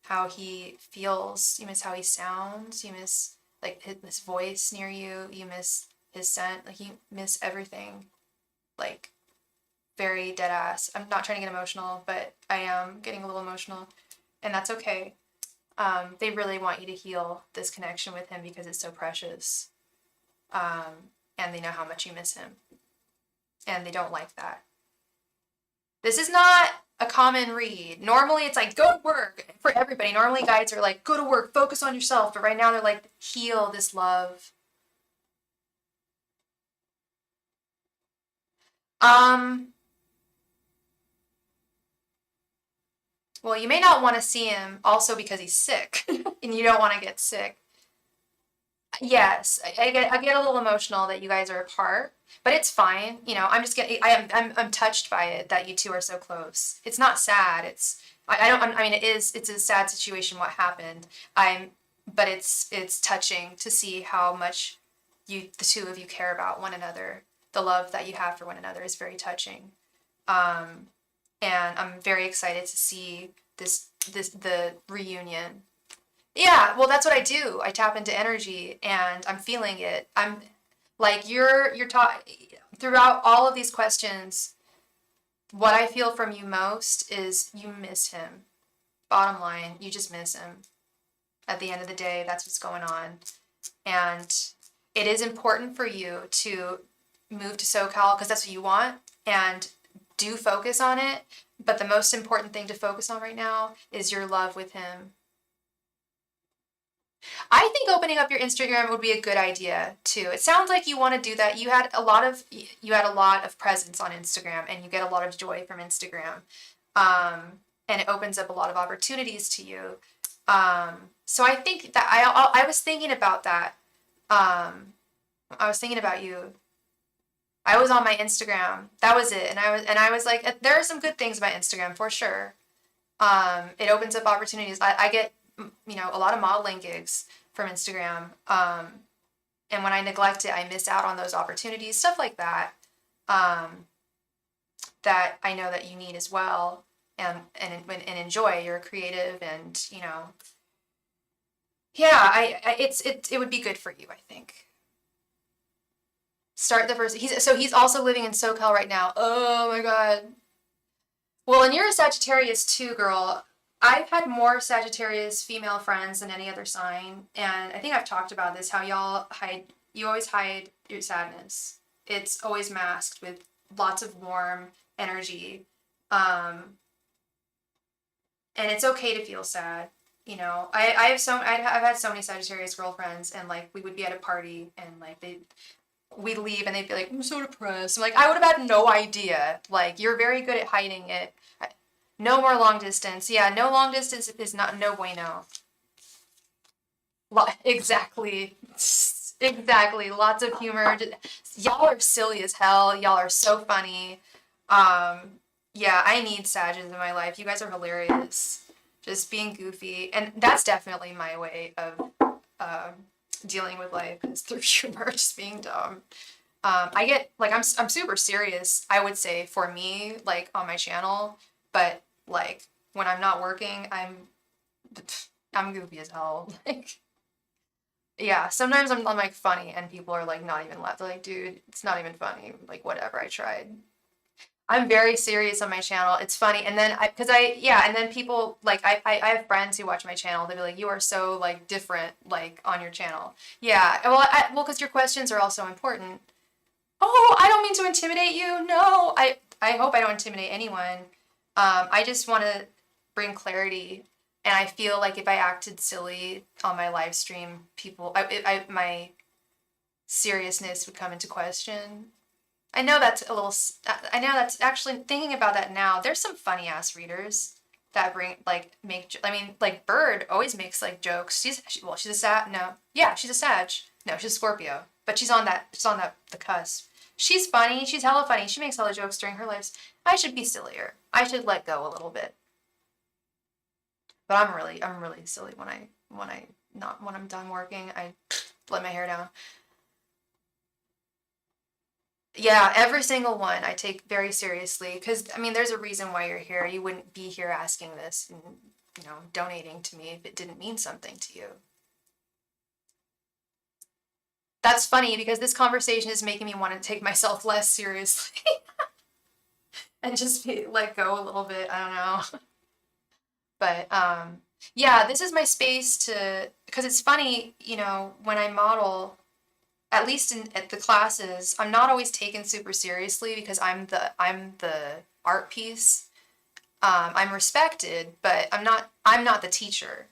how he feels. You miss how he sounds. You miss, like, his voice near you. You miss his scent. Like, you miss everything. Like, very dead ass. I'm not trying to get emotional, but I am getting a little emotional. And that's okay. They really want you to heal this connection with him because it's so precious. And they know how much you miss him. And they don't like that. This is not a common read. Normally it's like, go to work for everybody. Normally guides are like, go to work, focus on yourself. But right now they're like, heal this love. Well, you may not want to see him also because he's sick and you don't want to get sick. Yes, I get a little emotional that you guys are apart, but it's fine. You know, I'm touched by it that you two are so close. It's not sad. It's a sad situation what happened. But it's touching to see how much the two of you care about one another. The love that you have for one another is very touching. And I'm very excited to see the reunion. Yeah, well, that's what I do. I tap into energy and I'm feeling it. I'm like, you're taught throughout all of these questions. What I feel from you most is you miss him. Bottom line, you just miss him. At the end of the day, that's what's going on. And it is important for you to move to SoCal because that's what you want, and do focus on it. But the most important thing to focus on right now is your love with him. I think opening up your Instagram would be a good idea too. It sounds like you want to do that. You had a lot of presence on Instagram, and you get a lot of joy from Instagram, and it opens up a lot of opportunities to you. So I think that I was thinking about that. I was thinking about you. I was on my Instagram. That was it, and I was like, there are some good things about Instagram for sure. It opens up opportunities. I get a lot of modeling gigs from Instagram. And when I neglect it, I miss out on those opportunities, stuff like that, that I know that you need as well, and enjoy. You're creative, and it would be good for you, I think. Start the first. He's also living in SoCal right now. Oh my God. Well, and you're a Sagittarius too, girl. I've had more Sagittarius female friends than any other sign, and I think I've talked about this, how you always hide your sadness. It's always masked with lots of warm energy. Um, and it's okay to feel sad. You know, I've had so many Sagittarius girlfriends, and like we would be at a party and like we'd leave and they'd be like, I'm so depressed. I'm like, I would have had no idea. Like, you're very good at hiding it. No more long distance. Yeah, no long distance is not, no bueno. Exactly. Exactly. Lots of humor. Y'all are silly as hell. Y'all are so funny. Yeah, I need Sages in my life. You guys are hilarious. Just being goofy. And that's definitely my way of dealing with life is through humor, just being dumb. I get like I'm super serious, I would say, for me, like on my channel, but like when I'm not working, I'm goofy as hell. Like yeah, sometimes I'm like funny and people are like not even laugh. They're like, dude, it's not even funny. Like whatever, I tried. I'm very serious on my channel. It's funny. And then yeah, and then people like I have friends who watch my channel. They'll be like, you are so like different like on your channel. Yeah. Well, because your questions are also important. Oh, I don't mean to intimidate you. No, I hope I don't intimidate anyone. I just want to bring clarity. And I feel like if I acted silly on my live stream, my seriousness would come into question. I know that's a little, I know that's actually, thinking about that now, there's some funny ass readers that I mean, like Bird always makes like jokes. She's a Sag, no, yeah, she's a Sag. No, she's a Scorpio, but the cusp. She's funny, she's hella funny, she makes hella jokes during her lives. I should be sillier. I should let go a little bit. But I'm really silly when I'm done working, I let my hair down. Yeah, every single one I take very seriously because I mean, there's a reason why you're here. You wouldn't be here asking this and donating to me if it didn't mean something to you. That's funny because this conversation is making me want to take myself less seriously and just let go a little bit. I don't know. But yeah, this is my space to because it's funny, when I model, at least at the classes, I'm not always taken super seriously because I'm the art piece. I'm respected, but I'm not the teacher,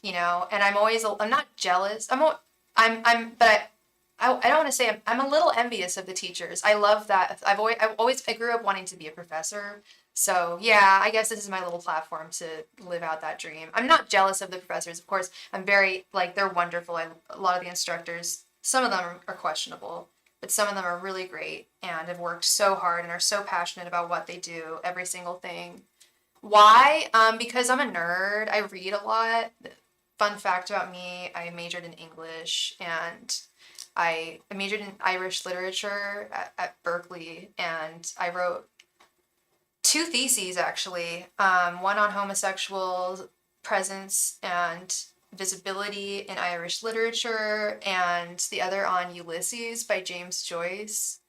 and I'm not jealous. But I don't want to say I'm a little envious of the teachers. I love that. I grew up wanting to be a professor. So yeah, I guess this is my little platform to live out that dream. I'm not jealous of the professors, of course. I'm very, like, they're wonderful. A lot of the instructors, some of them are questionable, but some of them are really great and have worked so hard and are so passionate about what they do, every single thing. Why? Because I'm a nerd. I read a lot. Fun fact about me, I majored in English and I majored in Irish literature at Berkeley, and I wrote two theses actually. One on homosexual presence and visibility in Irish literature, and the other on Ulysses by James Joyce,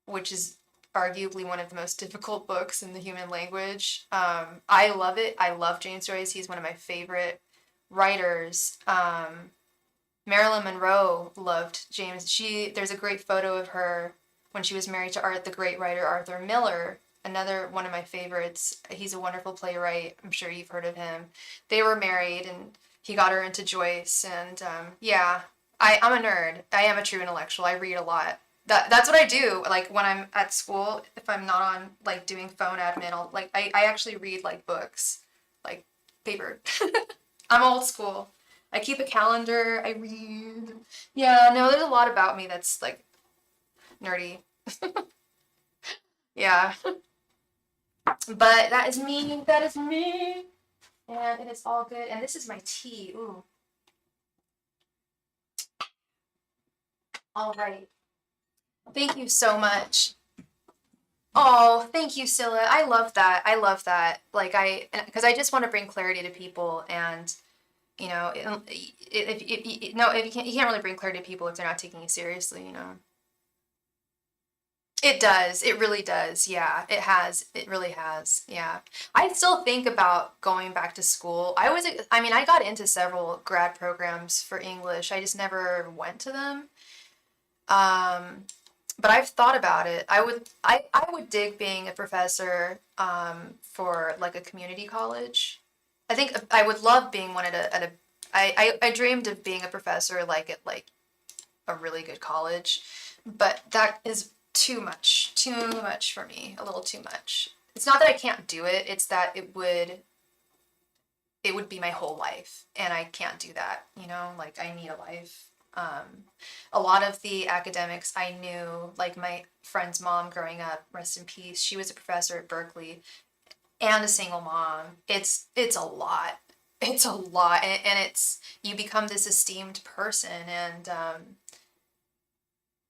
which is arguably one of the most difficult books in the human language. I love it. I love James Joyce. He's one of my favorite writers. Marilyn Monroe loved James. There's a great photo of her when she was married to the great writer Arthur Miller, another one of my favorites. He's a wonderful playwright. I'm sure you've heard of him. They were married, and he got her into Joyce. And yeah, I'm a nerd. I am a true intellectual. I read a lot. That's what I do. Like when I'm at school, if I'm not on like doing phone admin, I actually read like books, like paper. I'm old school. I keep a calendar. I read. Yeah, no, there's a lot about me that's like nerdy. Yeah. But that is me. That is me. And it is all good. And this is my tea. Ooh. All right. Thank you so much. Oh, thank you, Scylla. I love that. I love that. Because I just want to bring clarity to people, and if you can't really bring clarity to people if they're not taking you seriously. It does. It really does. Yeah, it has. It really has. Yeah. I still think about going back to school. I got into several grad programs for English. I just never went to them. Um, but I've thought about it. I would dig being a professor for like a community college. I think I would love being one at a I dreamed of being a professor like at like a really good college, but that is too much for me, a little too much. It's not that I can't do it, it's that it would be my whole life, and I can't do that, you know, like I need a life. A lot of the academics I knew, like my friend's mom growing up, rest in peace, she was a professor at Berkeley and a single mom. It's a lot. It's a lot, and it's you become this esteemed person, and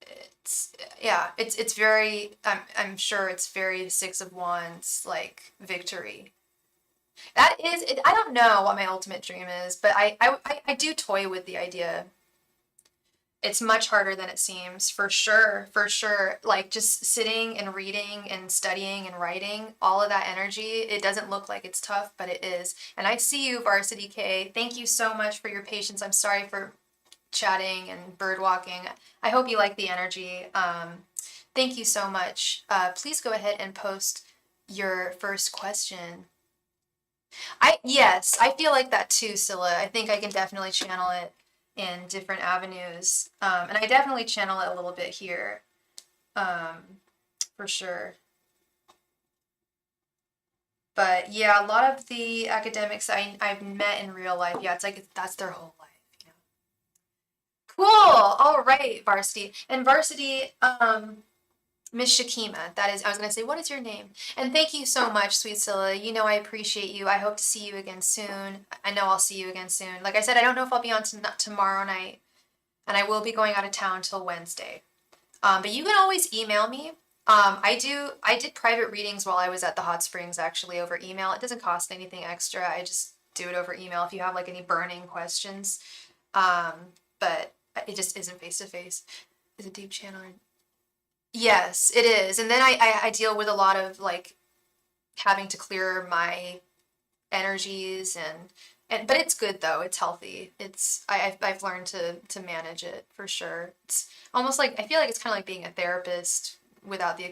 it's yeah, it's very. I'm sure it's very Six of Wands like victory. That is, I don't know what my ultimate dream is, but I do toy with the idea. It's much harder than it seems, for sure, for sure. Like just sitting and reading and studying and writing, all of that energy, it doesn't look like it's tough, but it is. And I see you, Varsity K. Thank you so much for your patience. I'm sorry for chatting and bird walking. I hope you like the energy. Thank you so much. Please go ahead and post your first question. Yes, I feel like that too, Scylla. I think I can definitely channel it in different avenues. And I definitely channel it a little bit here, for sure. But yeah, a lot of the academics I've met in real life, yeah, it's like that's their whole life, you know. Cool. All right, Varsity. And Varsity, Miss Shakima, that is, I was going to say, what is your name? And thank you so much, sweet Scylla. You know I appreciate you. I hope to see you again soon. I know I'll see you again soon. Like I said, I don't know if I'll be on tomorrow night, and I will be going out of town till Wednesday. But you can always email me. I did private readings while I was at the hot springs, actually, over email. It doesn't cost anything extra. I just do it over email if you have like any burning questions. But it just isn't face to face. Is a deep channel. Yes, it is. And then I deal with a lot of like having to clear my energies and but it's good though. It's healthy. I've learned to manage it for sure. It's almost like I feel like it's kind of like being a therapist without the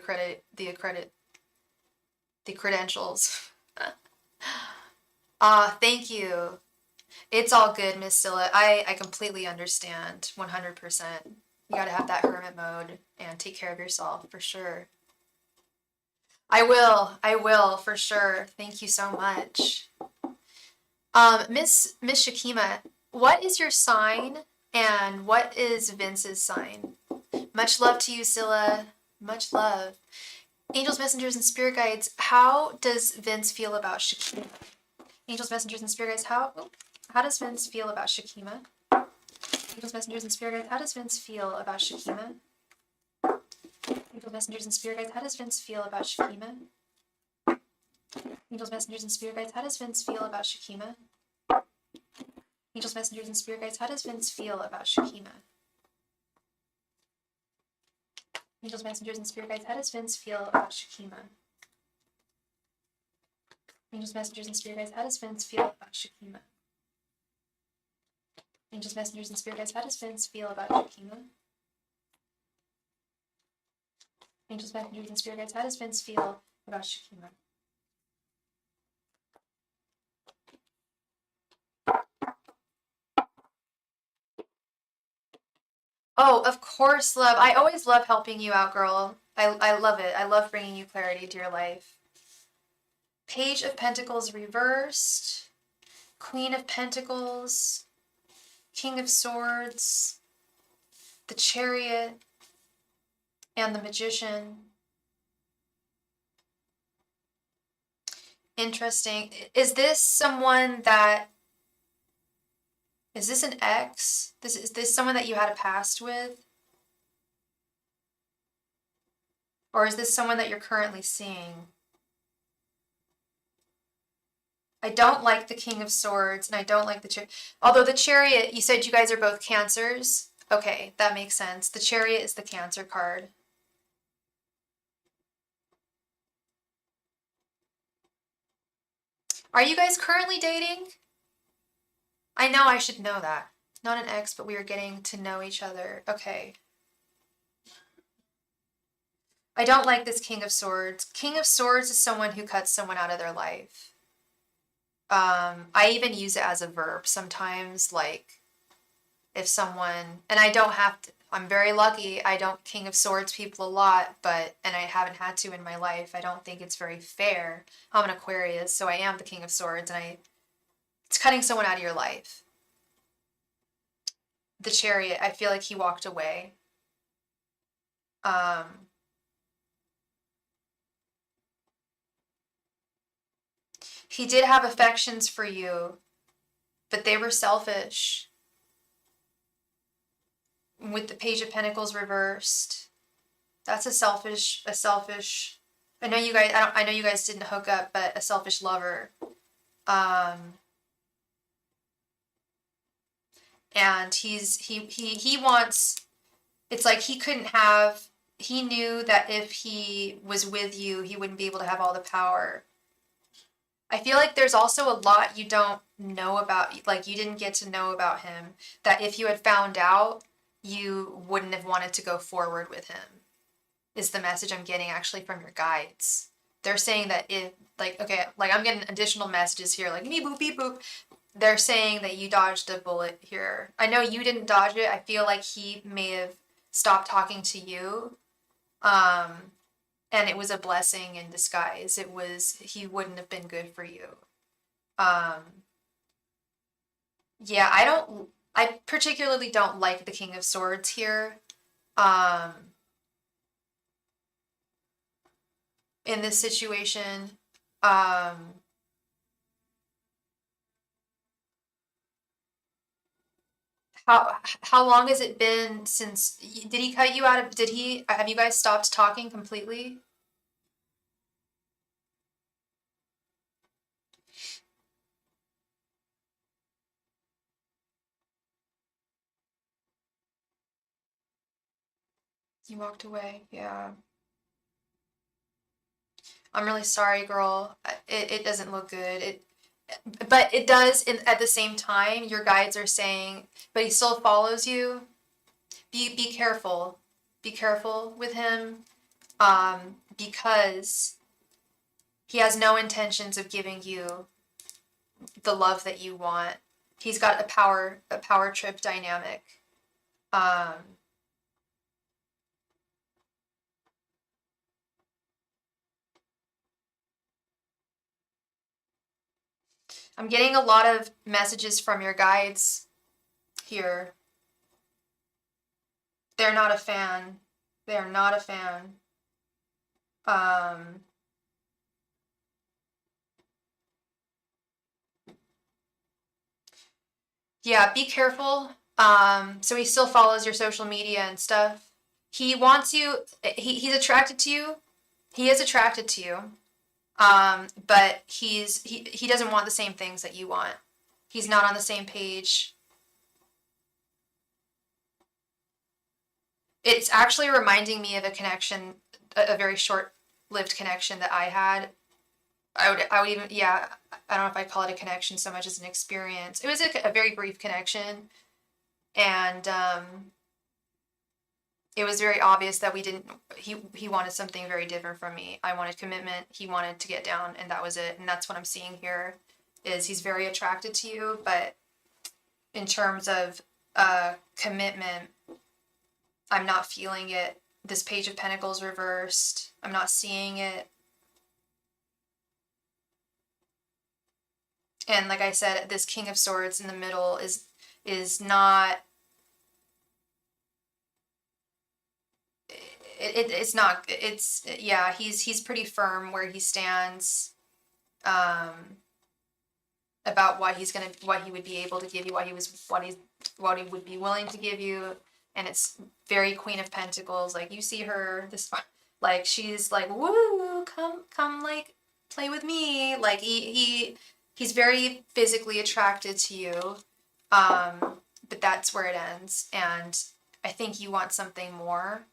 credentials. Thank you. It's all good, Miss Scylla. I completely understand 100%. You gotta have that hermit mode and take care of yourself for sure. I will for sure. Thank you so much. Miss Shakima, what is your sign and what is Vince's sign? Much love to you, Scylla. Much love. Angels, messengers, and spirit guides, how does Vince feel about Shakima? Angels, messengers, and spirit guides, how does Vince feel about Shakima? Angels, messengers, and spirit guides, how does Vince feel about Shakima? Angels, messengers, and spirit guides, how does Vince feel about Shakima? Angels, messengers, and spirit guides, how does Vince feel about Shakima? Angels, messengers, and spirit guides, how does Vince feel about Shakima? Angels, messengers, and spirit guides, how does Vince feel about Shakima? Angels, messengers, and spirit guides, how does Vince feel about Shakima? Angels, messengers, and spirit guides, how does Vince feel about Shakima? Angels, messengers, and spirit guides, how does Vince feel about Shakima? Oh, of course, love. I always love helping you out, girl. I love it. I love bringing you clarity to your life. Page of Pentacles reversed. Queen of Pentacles. King of Swords. The Chariot. And the Magician. Interesting. Is this someone that... Is this an ex? Is this someone that you had a past with? Or is this someone that you're currently seeing? I don't like the King of Swords, and I don't like the Chariot. Although the Chariot, you said you guys are both Cancers. Okay, that makes sense. The Chariot is the Cancer card. Are you guys currently dating? I know I should know that. Not an ex, but we are getting to know each other. Okay. I don't like this King of Swords. King of Swords is someone who cuts someone out of their life. I even use it as a verb sometimes, like if someone, and I don't have to, I'm very lucky, I don't King of Swords people a lot, and I haven't had to in my life. I don't think it's very fair. I'm an Aquarius, so I am the King of Swords, and it's cutting someone out of your life. The Chariot, I feel like he walked away. He did have affections for you, but they were selfish. With the Page of Pentacles reversed, that's a selfish. I know you guys. I know you guys didn't hook up, but a selfish lover. And he wants. It's like he couldn't have. He knew that if he was with you, he wouldn't be able to have all the power. I feel like there's also a lot you don't know about, like you didn't get to know about him, that if you had found out, you wouldn't have wanted to go forward with him, is the message I'm getting actually from your guides. They're saying that if, like, okay, like I'm getting additional messages here, like me boop, beep boop. They're saying that you dodged a bullet here. I know you didn't dodge it. I feel like he may have stopped talking to you. And it was a blessing in disguise. He wouldn't have been good for you. Yeah, I particularly don't like the King of Swords here. In this situation, how long has it been since, did he cut you out of, have you guys stopped talking completely? You walked away, yeah. I'm really sorry, girl. It doesn't look good. But it does, at the same time, your guides are saying, but he still follows you. Be careful. Be careful with him, because he has no intentions of giving you the love that you want. He's got a power trip dynamic. I'm getting a lot of messages from your guides here. They're not a fan. They're not a fan. Yeah, be careful. So he still follows your social media and stuff. He wants you, he's attracted to you. He is attracted to you. But he doesn't want the same things that you want. He's not on the same page. It's actually reminding me of a connection, a very short-lived connection that I had. I would even, yeah, I don't know if I call it a connection so much as an experience. It was a very brief connection, and it was very obvious that he wanted something very different from me. I wanted commitment, he wanted to get down, and that was it. And that's what I'm seeing here, is he's very attracted to you, but in terms of commitment, I'm not feeling it. This Page of Pentacles reversed, I'm not seeing it. And like I said, this King of Swords in the middle is not, it's not, it's, yeah, he's pretty firm where he stands, about what he would be able to give you, what he would be willing to give you. And it's very Queen of Pentacles. Like, you see her, like, she's like, woo, come, like, play with me. Like, he's very physically attracted to you. But that's where it ends. And I think you want something more.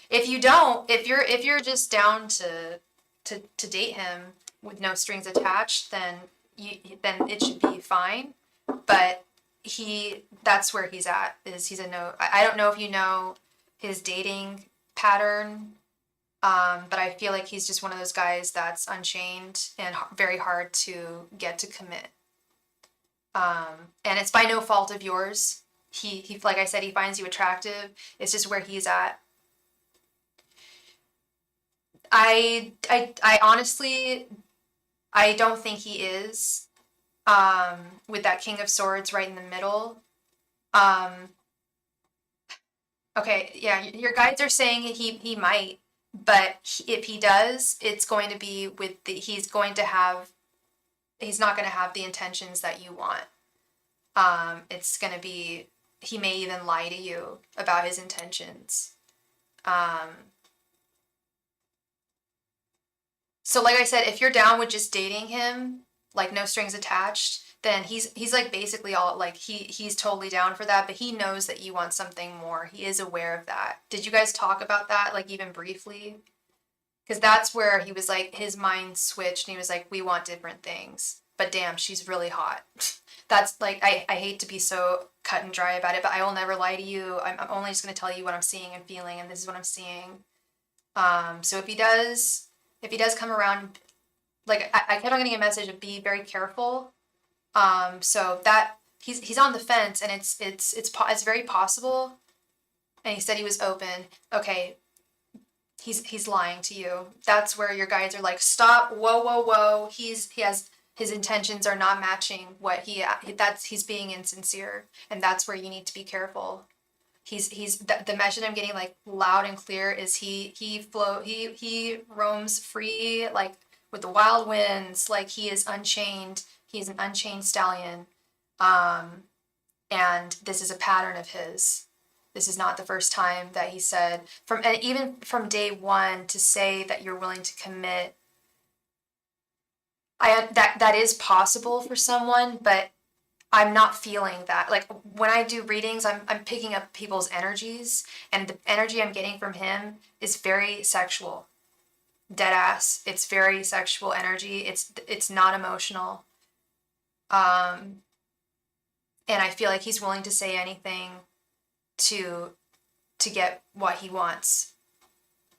If you don't, if you're just down to date him with no strings attached, then it should be fine. But that's where he's at, is he's a no. I don't know if you know his dating pattern. But I feel like he's just one of those guys that's unchained and very hard to get to commit. And it's by no fault of yours. He, like I said, he finds you attractive. It's just where he's at. I honestly, I don't think he is. With that King of Swords right in the middle. Um, okay, yeah, your guides are saying he might, but if he does, it's going to be with the, he's not going to have the intentions that you want. It's going to be, he may even lie to you about his intentions. So like I said, if you're down with just dating him, like no strings attached, then he's like basically all like he's totally down for that, but he knows that you want something more. He is aware of that. Did you guys talk about that like even briefly? Because that's where he was like his mind switched and he was like, we want different things. But damn, she's really hot. That's like I hate to be so cut and dry about it, but I will never lie to you. I'm only just gonna tell you what I'm seeing and feeling, and this is what I'm seeing. So if he does come around, like I kept on getting a message of be very careful. So that he's on the fence, and it's very possible. And he said he was open. Okay, he's lying to you. That's where your guides are like, stop, whoa, whoa, whoa. He has his intentions are not matching what he's being insincere, and that's where you need to be careful. He's the message I'm getting like loud and clear is he roams free like with the wild winds, like he is unchained. He's an unchained stallion. And this is a pattern of his. This is not the first time that he said and even from day one to say that you're willing to commit. That is possible for someone, but I'm not feeling that. Like when I do readings, I'm picking up people's energies, and the energy I'm getting from him is very sexual. Dead ass. It's very sexual energy. It's not emotional. And I feel like he's willing to say anything to get what he wants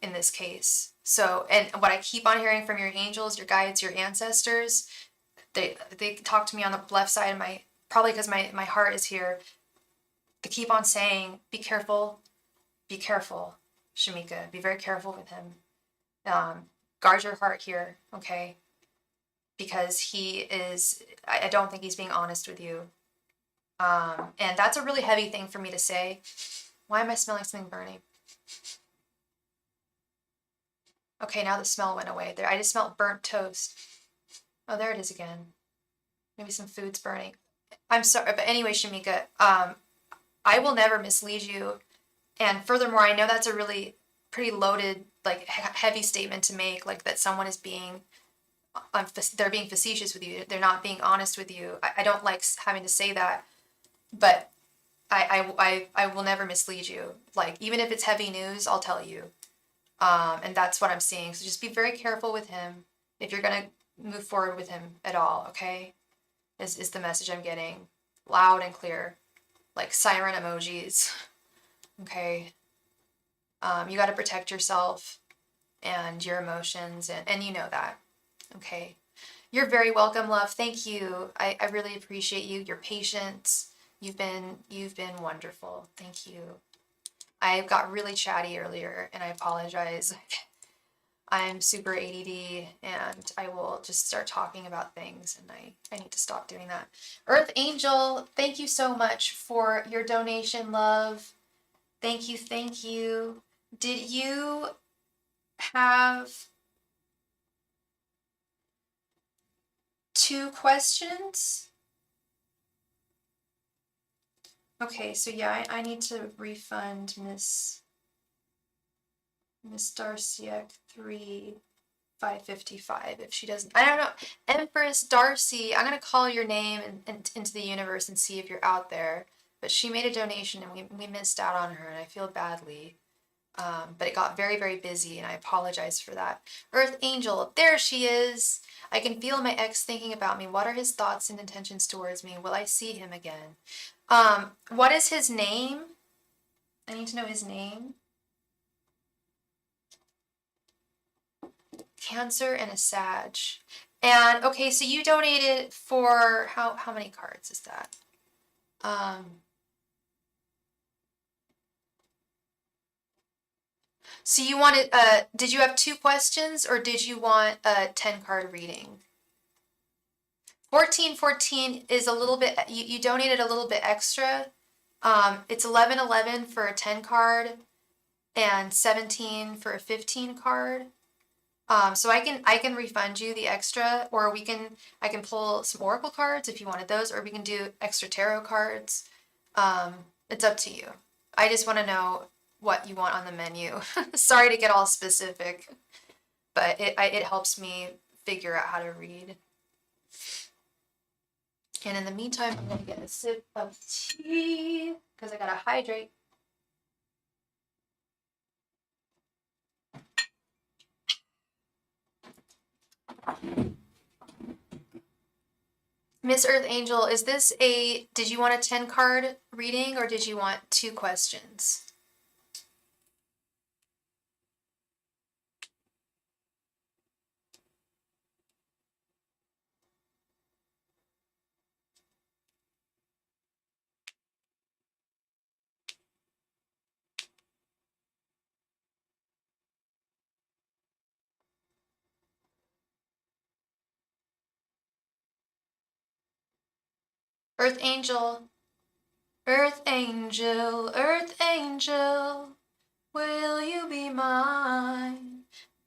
in this case. So, and what I keep on hearing from your angels, your guides, your ancestors, they talk to me on the left side of my, probably because my heart is here. They keep on saying, be careful, Shamika. Be very careful with him. Guard your heart here, okay? Because he is, I don't think he's being honest with you. And that's a really heavy thing for me to say. Why am I smelling something burning? Okay, now the smell went away. There, I just smelled burnt toast. Oh, there it is again. Maybe some food's burning. I'm sorry, but anyway, Shamika, I will never mislead you. And furthermore, I know that's a really pretty loaded, like heavy statement to make, like that someone is being, they're being facetious with you. They're not being honest with you. I don't like having to say that, but I will never mislead you. Like, even if it's heavy news, I'll tell you. And that's what I'm seeing. So just be very careful with him if you're going to move forward with him at all, okay? Is the message I'm getting. Loud and clear. Like siren emojis. Okay? You got to protect yourself and your emotions, and you know that. Okay? You're very welcome, love. Thank you. I really appreciate you. Your patience. You've been wonderful. Thank you. I got really chatty earlier, and I apologize. I'm super ADD, and I will just start talking about things, and I need to stop doing that. Earth Angel, thank you so much for your donation, love. Thank you, thank you. Did you have 2 questions? Okay, so yeah, I need to refund Miss Darciak 3,555 if she doesn't. I don't know. Empress Darcy, I'm gonna call your name into the universe and see if you're out there. But she made a donation and we missed out on her, and I feel badly. But it got very, very busy, and I apologize for that. Earth Angel, there she is. I can feel my ex thinking about me. What are his thoughts and intentions towards me? Will I see him again? What is his name? I need to know his name. Cancer and a Sag. And okay, so you donated for how many cards is that? So you wanted did you have 2 questions or did you want a 10 card reading? 1414 is a little bit you donated a little bit extra. It's 1111 for a 10 card and 17 for a 15 card. So I can refund you the extra, or I can pull some oracle cards if you wanted those, or we can do extra tarot cards. It's up to you. I just want to know what you want on the menu. Sorry to get all specific, but it helps me figure out how to read. And in the meantime, I'm gonna get a sip of tea because I gotta hydrate. Miss Earth Angel, did you want a 10 card reading or did you want 2 questions? Earth Angel, Earth Angel, Earth Angel, will you be mine,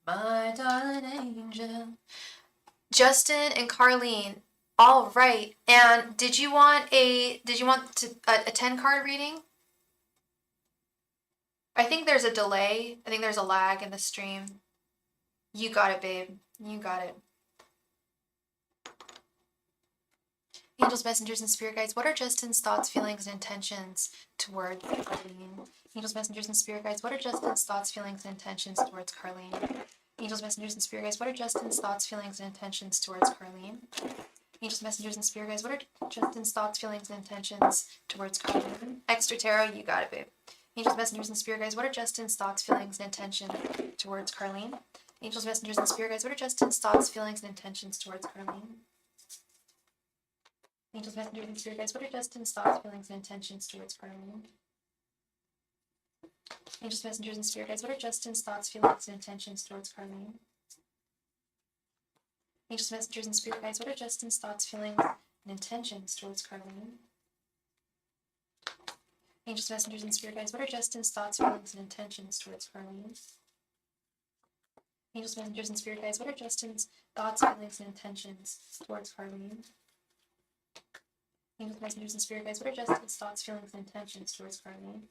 my darling angel? Justin and Carlene, all right. And did you want a 10 card reading? I think there's a delay. I think there's a lag in the stream. You got it, babe. You got it. Angels, messengers, and spirit guides, what are Justin's thoughts, feelings, and intentions towards Carlene? Angels, messengers, and spirit guides, what are Justin's thoughts, feelings, and intentions towards Carlene? Angels, messengers, and spirit guides, what are Justin's thoughts, feelings, and intentions towards Carlene? Angels, messengers, and spirit guides, what are Justin's thoughts, feelings, and intentions towards Carlene? Extra tarot, you got it, babe. Angels, messengers, and spirit guides, what are Justin's thoughts, feelings, and intentions towards Carlene? Angels, messengers, and spirit guides, what are Justin's thoughts, feelings, and intentions towards Carlene? Angels, messengers, and spirit guides, what are Justin's thoughts, feelings, and intentions towards Carlene? Angels, messengers, and spirit guides, what are Justin's thoughts, feelings, and intentions towards Carlene? Angels, messengers, and spirit guides, what are Justin's thoughts, feelings, and intentions towards Carlene? Angels, messengers, and spirit guides, what are Justin's thoughts, feelings, and intentions towards Carlene? Angels, messengers, and spirit guides, what are Justin's thoughts, feelings, and intentions towards Carlene? Angels, messengers, and spirit guides, what are Justin's thoughts, feelings, and intentions towards Carlene?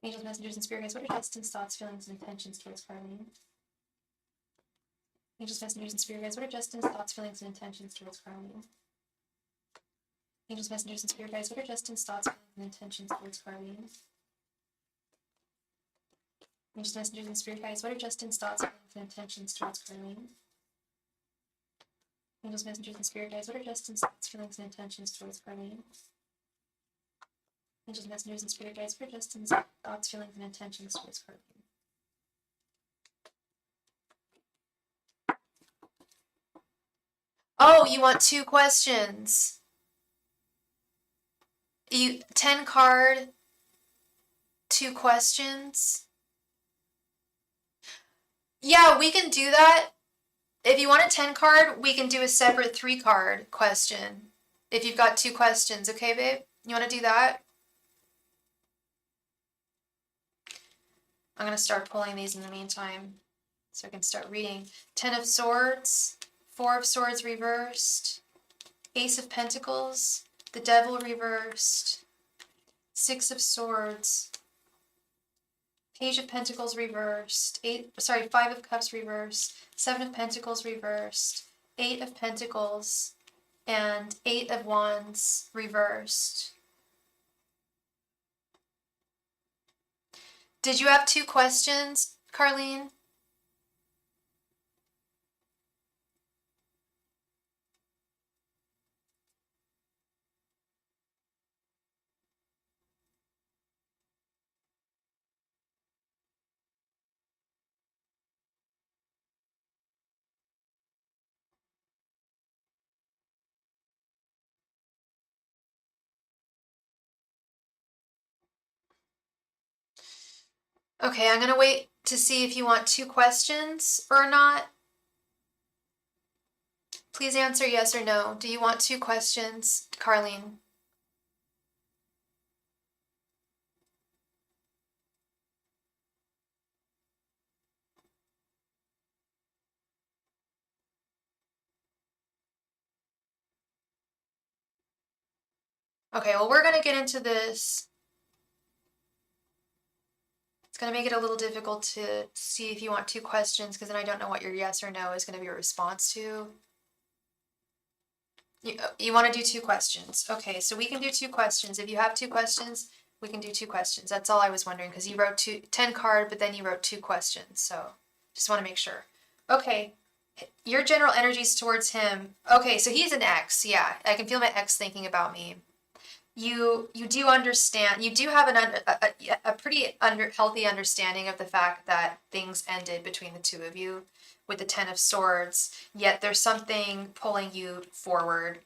Angels, messengers, and spirit guides, what are Justin's thoughts, feelings, and intentions towards Carlene? Angels, messengers, and spirit guides, what are Justin's thoughts, feelings, and intentions towards Carlene? Angels, messengers, and spirit guides, what are Justin's thoughts, feelings, and intentions towards Carlene? Angels, messengers, and spirit guides, what are Justin's thoughts, feelings, and intentions towards Carlene? Angels, messengers, and spirit guides, what are Justin's thoughts, feelings, and intentions towards Carlene? Angels, messengers, and spirit guides, what are Justin's thoughts, feelings, and intentions towards Carlene? Oh, you want 2 questions. 10 card, 2 questions. Yeah, we can do that. If you want a 10 card, we can do a separate 3 card question. If you've got 2 questions, okay, babe? You want to do that? I'm going to start pulling these in the meantime so I can start reading. 10 of Swords, 4 of Swords reversed, Ace of Pentacles, the Devil reversed, 6 of Swords, Page of Pentacles reversed, 5 of Cups reversed, 7 of Pentacles reversed, 8 of Pentacles, and 8 of Wands reversed. Did you have 2 questions, Carlene? Okay, I'm gonna wait to see if you want 2 questions or not. Please answer yes or no. Do you want 2 questions, Carlene? Okay, well, we're gonna get into this. It's gonna make it a little difficult to see if you want 2 questions because then I don't know what your yes or no is gonna be a response to. You want to do 2 questions. Okay, so we can do 2 questions. If you have 2 questions, we can do 2 questions. That's all I was wondering because you wrote 10 card, but then you wrote 2 questions. So just want to make sure. Okay, your general energies towards him. Okay, so he's an ex. Yeah, I can feel my ex thinking about me. You do understand. You do have a pretty healthy understanding of the fact that things ended between the two of you with the Ten of Swords. Yet there's something pulling you forward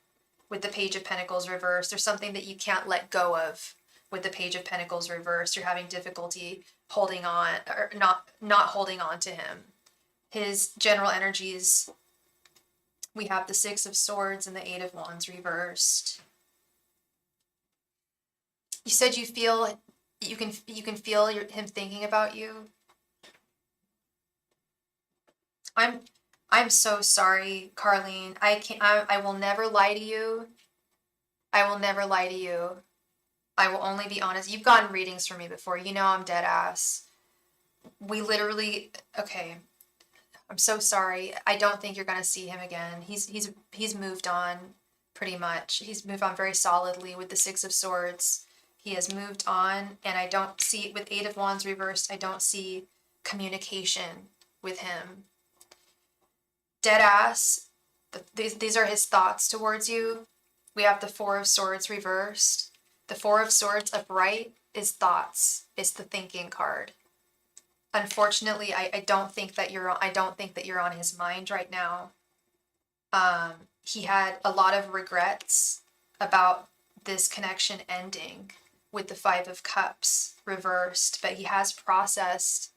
with the Page of Pentacles reversed. There's something that you can't let go of with the Page of Pentacles reversed. You're having difficulty holding on or not holding on to him. His general energies. We have the Six of Swords and the Eight of Wands reversed. You said you feel you can feel him thinking about you. I'm so sorry, Carlene. I will never lie to you. I will never lie to you. I will only be honest. You've gotten readings from me before. You know I'm dead ass. We literally okay. I'm so sorry. I don't think you're gonna see him again. He's moved on pretty much. He's moved on very solidly with the Six of Swords. He has moved on, and I don't see with Eight of Wands reversed. I don't see communication with him. Dead ass. These are his thoughts towards you. We have the Four of Swords reversed. The Four of Swords upright is thoughts. It's the thinking card. Unfortunately, I don't think that you're on his mind right now. He had a lot of regrets about this connection ending with the Five of Cups reversed, but he has processed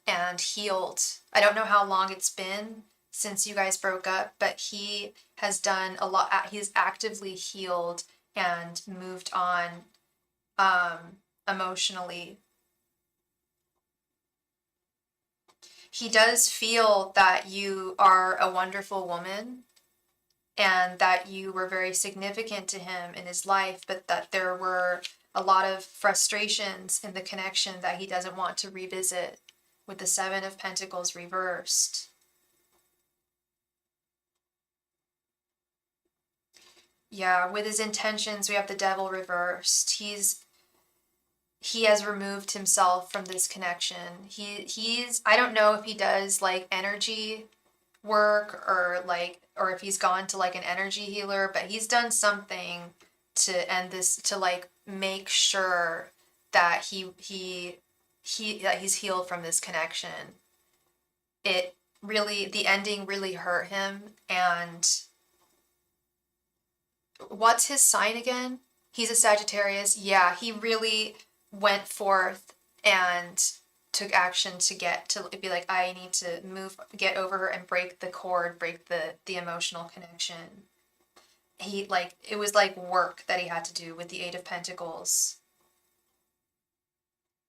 and healed. I don't know how long it's been since you guys broke up, but he has done a lot. He's actively healed and moved on emotionally. He does feel that you are a wonderful woman and that you were very significant to him in his life, but that there were a lot of frustrations in the connection that he doesn't want to revisit with the Seven of Pentacles reversed. Yeah, with his intentions, we have the Devil reversed. He has removed himself from this connection. He's I don't know if he does like energy work or if he's gone to like an energy healer, but he's done something to end this, to like make sure that that he's healed from this connection. The ending really hurt him. And what's his sign again? He's a Sagittarius. Yeah, he really went forth and took action to be like, I need to get over her and break the cord, break the emotional connection. It was like work that he had to do with the Eight of Pentacles.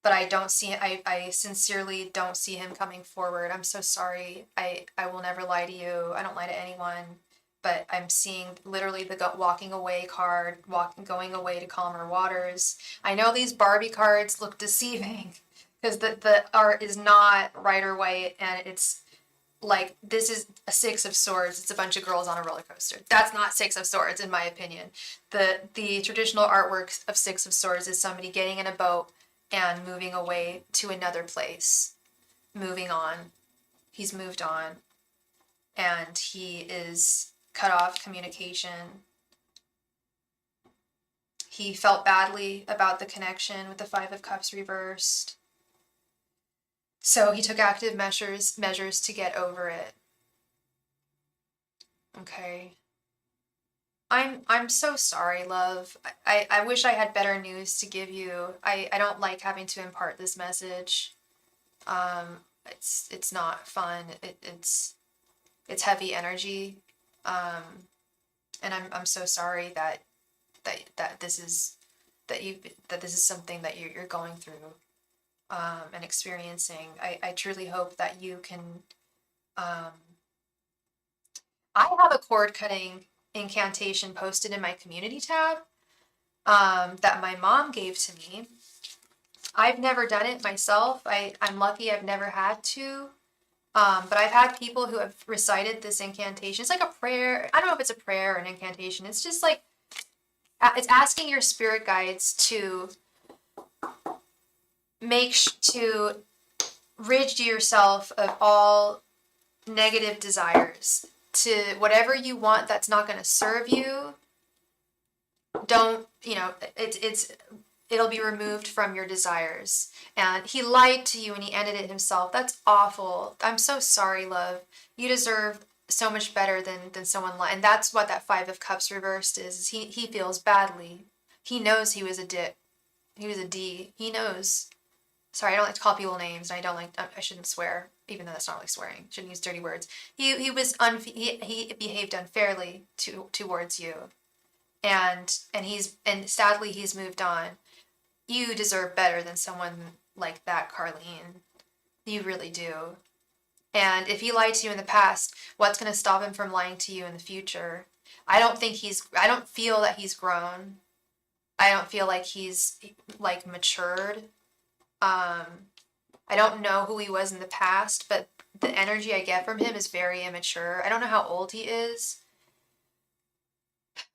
But I sincerely don't see him coming forward. I'm so sorry. I will never lie to you. I don't lie to anyone. But I'm seeing literally the walking away card, going away to calmer waters. I know these Barbie cards look deceiving because the art is not right or white, and it's like, this is a Six of Swords. It's a bunch of girls on a roller coaster. That's not Six of Swords, in my opinion. The traditional artwork of Six of Swords is somebody getting in a boat and moving away to another place, moving on. He's moved on, and he is cut off communication. He felt badly about the connection with the Five of Cups reversed. So he took active measures to get over it. Okay. I'm so sorry, love. I wish I had better news to give you. I don't like having to impart this message. It's not fun. It's heavy energy. And I'm so sorry that this is that this is something that you're going through and experiencing. I truly hope that you can. I have a cord cutting incantation posted in my community tab that my mom gave to me. I've never done it myself. I'm lucky I've never had to. But I've had people who have recited this incantation. It's like a prayer. I don't know if it's a prayer or an incantation. It's just like, it's asking your spirit guides to to rid yourself of all negative desires, to whatever you want that's not going to serve you. Don't, it'll be removed from your desires. And he lied to you and he ended it himself. That's awful. I'm so sorry, love. You deserve so much better than someone lying. And that's what that Five of Cups reversed is. He feels badly. He knows he was a dick. He was a D. He knows. Sorry, I don't like to call people names, and I shouldn't swear, even though that's not really swearing. Shouldn't use dirty words. He behaved unfairly towards you. And sadly he's moved on. You deserve better than someone like that, Carlene. You really do. And if he lied to you in the past, what's going to stop him from lying to you in the future? I don't feel that he's grown. I don't feel like he's like matured. I don't know who he was in the past, but the energy I get from him is very immature. I don't know how old he is.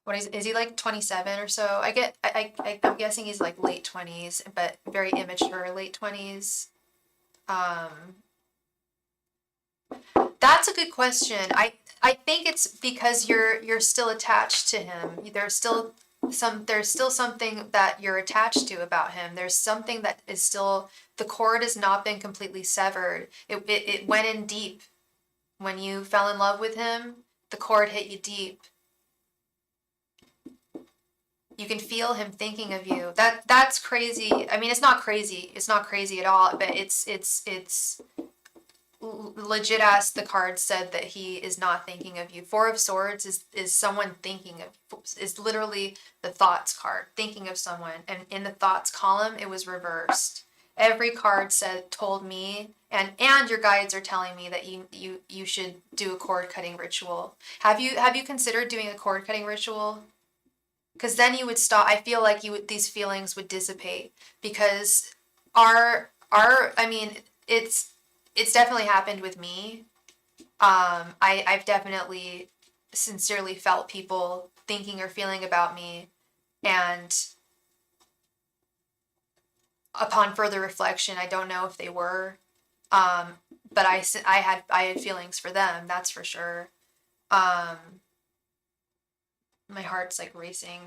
What is he like 27 or so? I'm guessing he's like late 20s, but very immature late 20s. That's a good question. I think it's because you're still attached to him. There's still something that you're attached to about him. There's something that is still, the cord has not been completely severed. It went in deep. When you fell in love with him, the cord hit you deep. You can feel him thinking of you. That's crazy. I mean, it's not crazy. It's not crazy at all, but it's legit as the card said that he is not thinking of you. Four of Swords is someone thinking of, is literally the thoughts card, thinking of someone. And in the thoughts column, it was reversed. Every card told me, and your guides are telling me that you should do a cord cutting ritual. Have you considered doing a cord cutting ritual? Because then you would stop. I feel like these feelings would dissipate, because I mean, it's definitely happened with me. I've definitely sincerely felt people thinking or feeling about me, and upon further reflection, I don't know if they were, but I had feelings for them. That's for sure. My heart's like racing.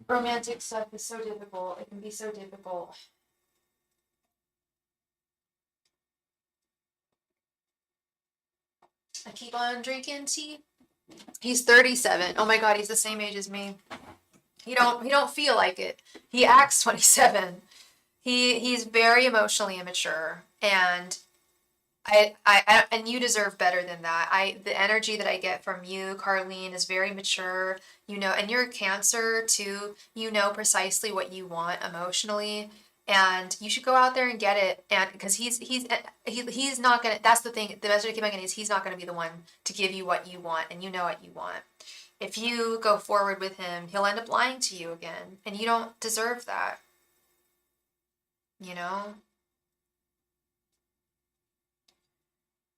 Romantic stuff is so difficult. It can be so difficult. I keep on drinking tea. He's 37. Oh my God, he's the same age as me. He don't feel like it. He acts 27. He's very emotionally immature, and and you deserve better than that. The energy that I get from you, Carlene, is very mature, and you're a Cancer too. You know precisely what you want emotionally, and you should go out there and get it. And because he's not gonna. That's the thing. The message I keep on getting is he's not gonna be the one to give you what you want, and you know what you want. If you go forward with him, he'll end up lying to you again, and you don't deserve that. You know.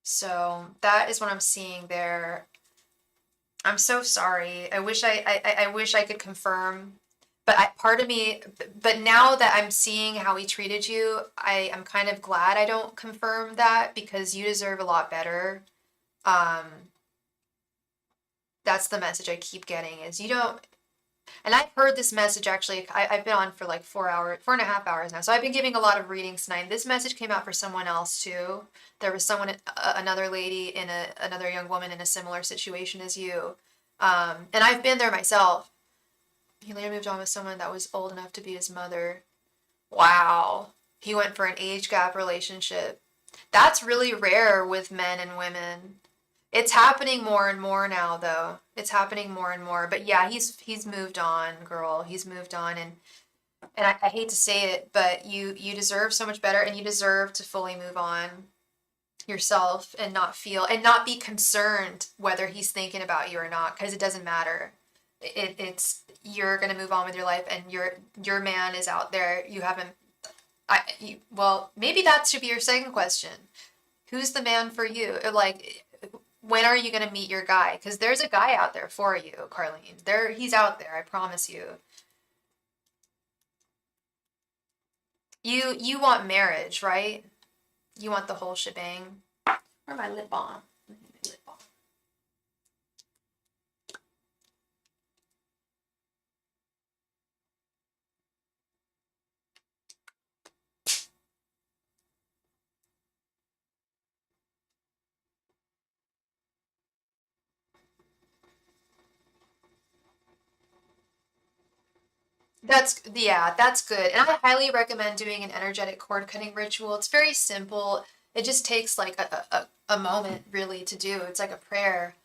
So that is what I'm seeing there. I'm so sorry. I wish I could confirm, but part of me, but now that I'm seeing how he treated you, I'm kind of glad I don't confirm that, because you deserve a lot better. That's the message I keep getting, is you don't, and I've heard this message actually, I've been on for like 4.5 hours now. So I've been giving a lot of readings tonight. This message came out for someone else too. There was another lady another young woman in a similar situation as you. And I've been there myself. He later moved on with someone that was old enough to be his mother. Wow. He went for an age gap relationship. That's really rare with men and women. It's happening more and more now, though. It's happening more and more. But yeah, he's moved on, girl. He's moved on, and I hate to say it, but you deserve so much better, and you deserve to fully move on yourself and not feel and not be concerned whether he's thinking about you or not, because it doesn't matter. It's you're gonna move on with your life, and your man is out there. You haven't. Well, maybe that should be your second question. Who's the man for you? Like, when are you gonna meet your guy? Because there's a guy out there for you, Carlene. He's out there. I promise you. You want marriage, right? You want the whole shebang. Where's my lip balm? Lip balm. That's good. And I highly recommend doing an energetic cord cutting ritual. It's very simple. It just takes like a moment really to do. It's like a prayer.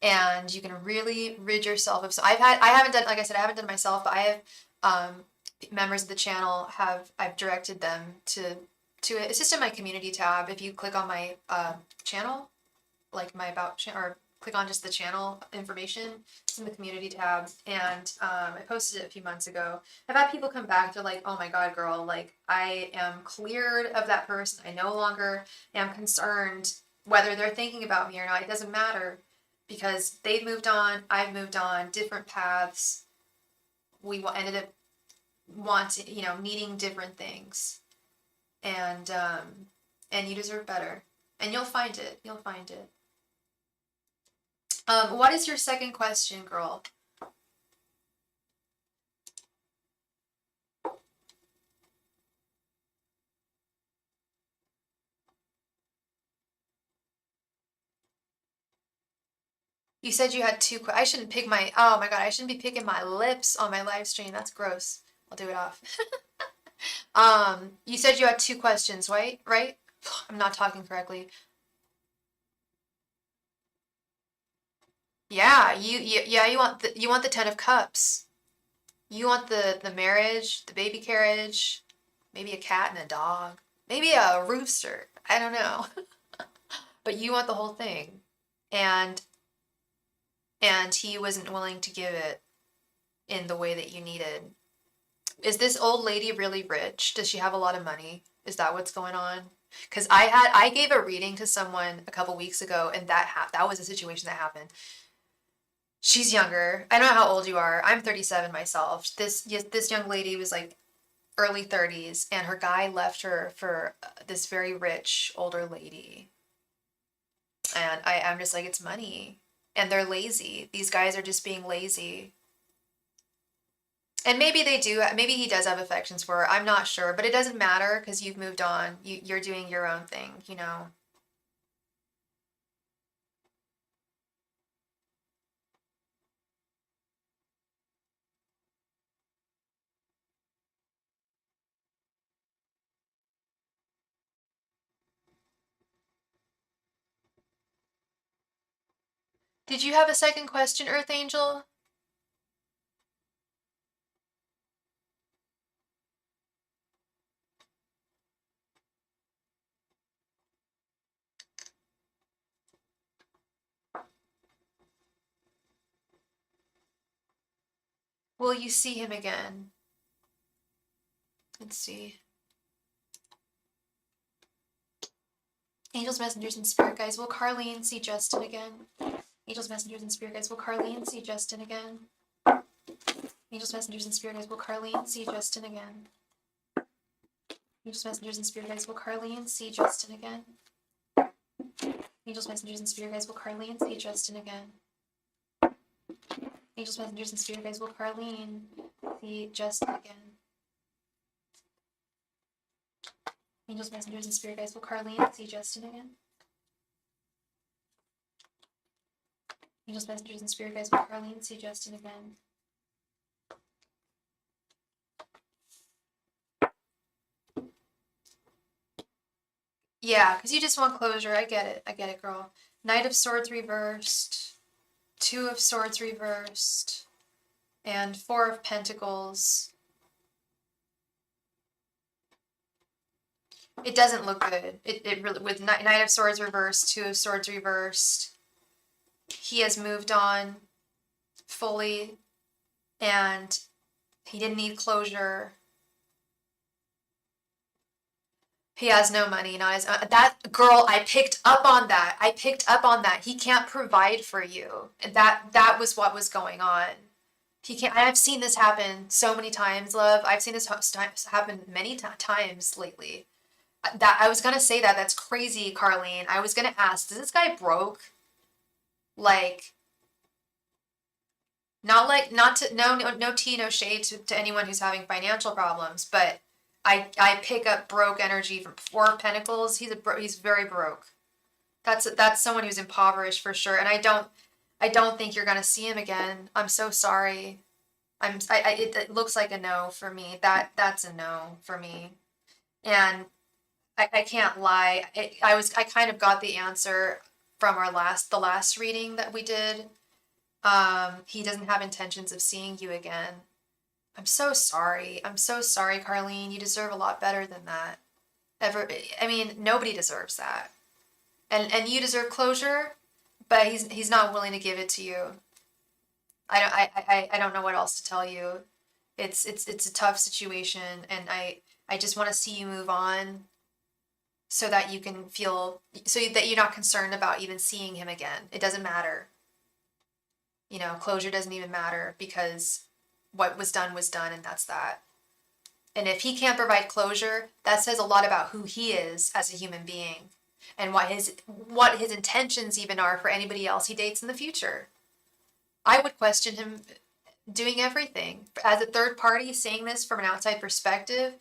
And you can really rid yourself of, so I haven't done, like I said, I haven't done it myself, but I have members of the channel I've directed them to it. It's just in my community tab. If you click on my channel, like my about channel, or click on just the channel information, it's in the community tab. And I posted it a few months ago. I've had people come back, they're like, oh my God, girl, like I am cleared of that person. I no longer am concerned whether they're thinking about me or not. It doesn't matter, because they've moved on, I've moved on, different paths. We ended up wanting, needing different things. And you deserve better. And you'll find it. You'll find it. What is your second question, girl? You said you had two. I shouldn't pick my. Oh my God! I shouldn't be picking my lips on my live stream. That's gross. I'll do it off. You said you had two questions, right? Right? I'm not talking correctly. Yeah, you want the Ten of Cups. You want the marriage, the baby carriage, maybe a cat and a dog, maybe a rooster. I don't know. But you want the whole thing. And he wasn't willing to give it in the way that you needed. Is this old lady really rich? Does she have a lot of money? Is that what's going on? Because I gave a reading to someone a couple weeks ago, and that was a situation that happened. She's younger. I don't know how old you are. I'm 37 myself. This young lady was like early 30s, and her guy left her for this very rich older lady. And I'm just like, it's money. And they're lazy. These guys are just being lazy. And maybe they do, maybe he does have affections for her. I'm not sure, but it doesn't matter because you've moved on. You're doing your own thing, Did you have a second question, Earth Angel? Will you see him again? Let's see. Angels, messengers, and spirit guides. Will Carlene see Justin again? Angels, messengers, and spirit guides. Will Carlene see Justin again? Angels, messengers, and spirit guides. Will Carlene see Justin again? Angels, messengers, and spirit guides. Will Carlene see Justin again? Angels, messengers, and spirit guides. Will Carlene see Justin again? Angels, messengers, and spirit guides. Will Carlene see Justin again? Angels, messengers, and spirit guides. Will Carlene see Justin again? Angels, messengers, and spirit guides. Will Carlene see Justin again? Yeah, because you just want closure. I get it. I get it, girl. Knight of Swords reversed, Two of Swords reversed, and Four of Pentacles. It doesn't look good. It really, with Knight of Swords reversed, Two of Swords reversed, he has moved on fully, and he didn't need closure. He has no money, not his that girl, I picked up on that. I picked up on that. He can't provide for you. And that was what was going on. He can't. I've seen this happen so many times, love. I've seen this happen many times lately. That I was gonna say that. That's crazy, Carlene. I was gonna ask, is this guy broke? Like, not like, not to, no tea, no shade to anyone who's having financial problems, but I pick up broke energy from Four of Pentacles. He's very broke. That's someone who's impoverished for sure. And I don't think you're gonna see him again. I'm so sorry. It looks like a no for me. That's a no for me. And I can't lie. I kind of got the answer from the last reading that we did. He doesn't have intentions of seeing you again. I'm so sorry. I'm so sorry, Carlene. You deserve a lot better than that. I mean, nobody deserves that. And you deserve closure, but he's not willing to give it to you. I don't know what else to tell you. It's a tough situation, and I just want to see you move on so that you can feel so that you're not concerned about even seeing him again. It doesn't matter. You know, closure doesn't even matter because what was done, and that's that. And if he can't provide closure, that says a lot about who he is as a human being and what his intentions even are for anybody else he dates in the future. I would question him doing everything. As a third party saying this from an outside perspective.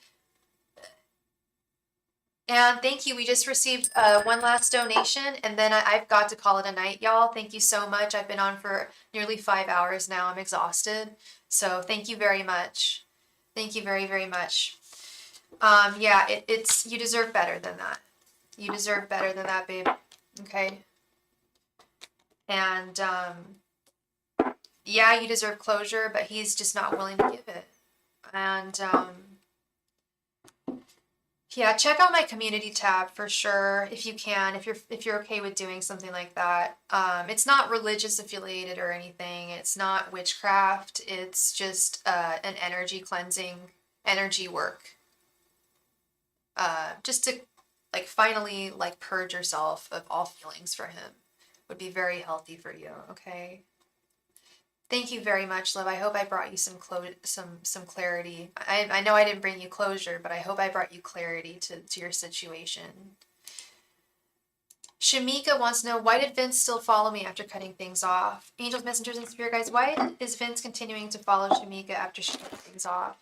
And thank you. We just received one last donation, and then I've got to call it a night, y'all. Thank you so much. I've been on for nearly 5 hours now. I'm exhausted. So thank you very much. Thank you very, very much. Yeah, it's you deserve better than that. You deserve better than that, babe. Okay. And yeah, you deserve closure, but he's just not willing to give it. And yeah, check out my community tab for sure if you can, if you're okay with doing something like that. It's not religious affiliated or anything. It's not witchcraft. It's just an energy cleansing, energy work. Just to like finally like purge yourself of all feelings for him would be very healthy for you. Okay. Thank you very much, love. I hope I brought you some clarity. I know I didn't bring you closure, but I hope I brought you clarity to your situation. Shamika wants to know, why did Vince still follow me after cutting things off? Angels, messengers, and spirit guides, why is Vince continuing to follow Shamika after she cut things off?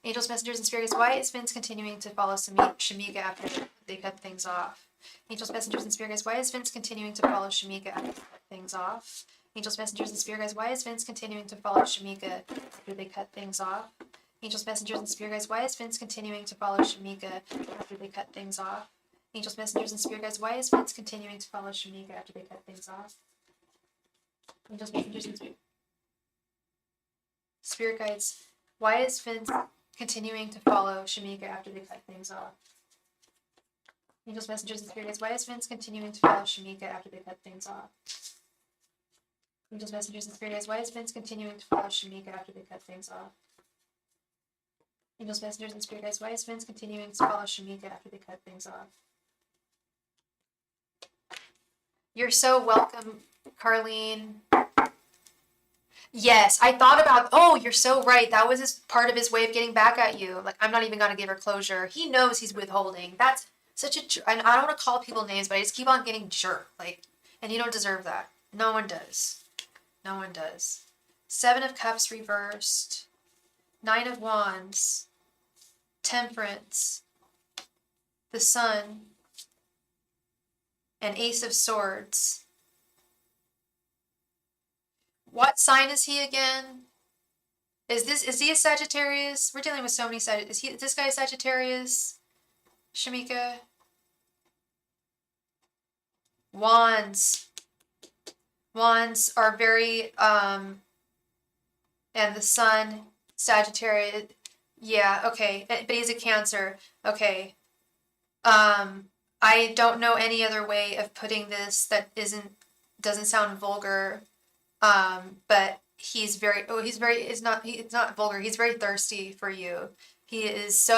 Angels, messengers, and spirit guides, why is Vince continuing to follow Shamika after they cut things off? Angels, messengers, and spirit guides, why is Vince continuing to follow Shamika after they cut things off? Angels, messengers, and spirit guides, why is Vince continuing to follow Shamika after they cut things off? Angels, messengers, and spirit guides, why is Vince continuing to follow Shamika after they cut things off? Angels, messengers, and spirit guides, why is Vince continuing to follow Shamika after they cut things off? Angels, messengers, and spirit guides, why is Vince continuing to follow Shamika after they cut things off? Angels, messengers, and spirit guides, why is Vince continuing to follow Shamika after they cut things off? Angels, messengers, and spirit guides, why is Vince continuing to follow Shamika after they cut things off? Angels, messengers, and spirit guides, why is Vince continuing to follow Shamika after they cut things off? You're so welcome, Carlene. Yes, I thought about, oh, you're so right. That was part of his way of getting back at you. Like, I'm not even going to give her closure. He knows he's withholding. That's such a, and I don't want to call people names, but I just keep on getting jerked. Like, and you don't deserve that. No one does. No one does. Seven of Cups reversed. Nine of Wands. Temperance. The Sun. And Ace of Swords. What sign is he again? Is he a Sagittarius? We're dealing with so many Sagittarius. Is this guy a Sagittarius? Shamika? Wands. Wands are very, and the sun, Sagittarius, yeah, okay, but he's a Cancer, okay. I don't know any other way of putting this that doesn't sound vulgar, but he's very, oh, it's not vulgar, he's very thirsty for you. He's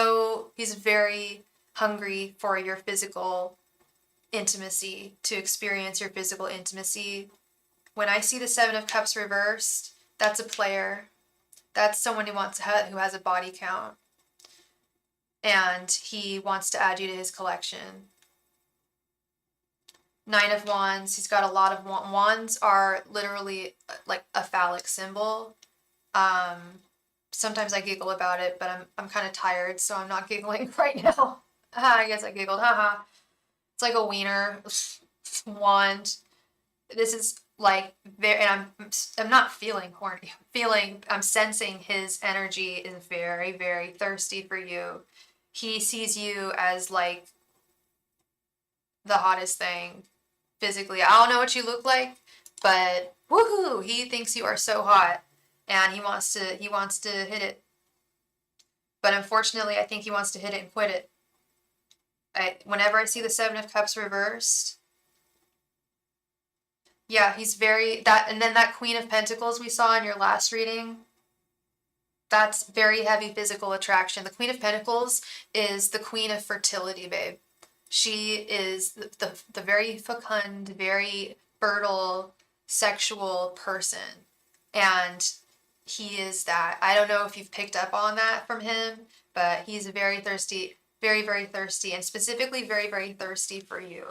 very hungry for your physical intimacy, to experience your physical intimacy. When I see the Seven of Cups reversed, that's a player. That's someone who has a body count. And he wants to add you to his collection. Nine of Wands. He's got a lot of wands. Are literally like a phallic symbol. Sometimes I giggle about it, but I'm kind of tired, so I'm not giggling right now. I guess I giggled. Haha. It's like a wiener wand. This is like very, and I'm not feeling horny. I'm sensing his energy is very, very thirsty for you. He sees you as like the hottest thing physically. I don't know what you look like, but woohoo, he thinks you are so hot, and he wants to hit it. But unfortunately, I think he wants to hit it and quit it. Whenever I see the Seven of Cups reversed, yeah, he's very that, and then that Queen of Pentacles we saw in your last reading, that's very heavy physical attraction. The Queen of Pentacles is the queen of fertility, babe. She is the very fecund, very fertile, sexual person. And he is that. I don't know if you've picked up on that from him, but he's very thirsty, very, very thirsty, and specifically very, very thirsty for you.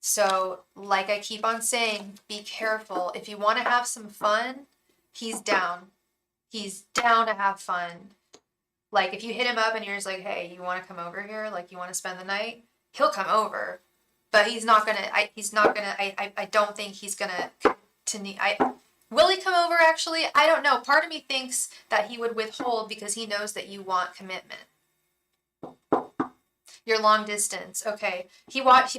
So like I keep on saying, be careful. If you want to have some fun, he's down. He's down to have fun. Like if you hit him up and you're just like, hey, you want to come over here? Like you want to spend the night? He'll come over, but he's not gonna. I don't think he's gonna continue. Will he come over? Actually, I don't know. Part of me thinks that he would withhold because he knows that you want commitment. Your long distance, okay. He watches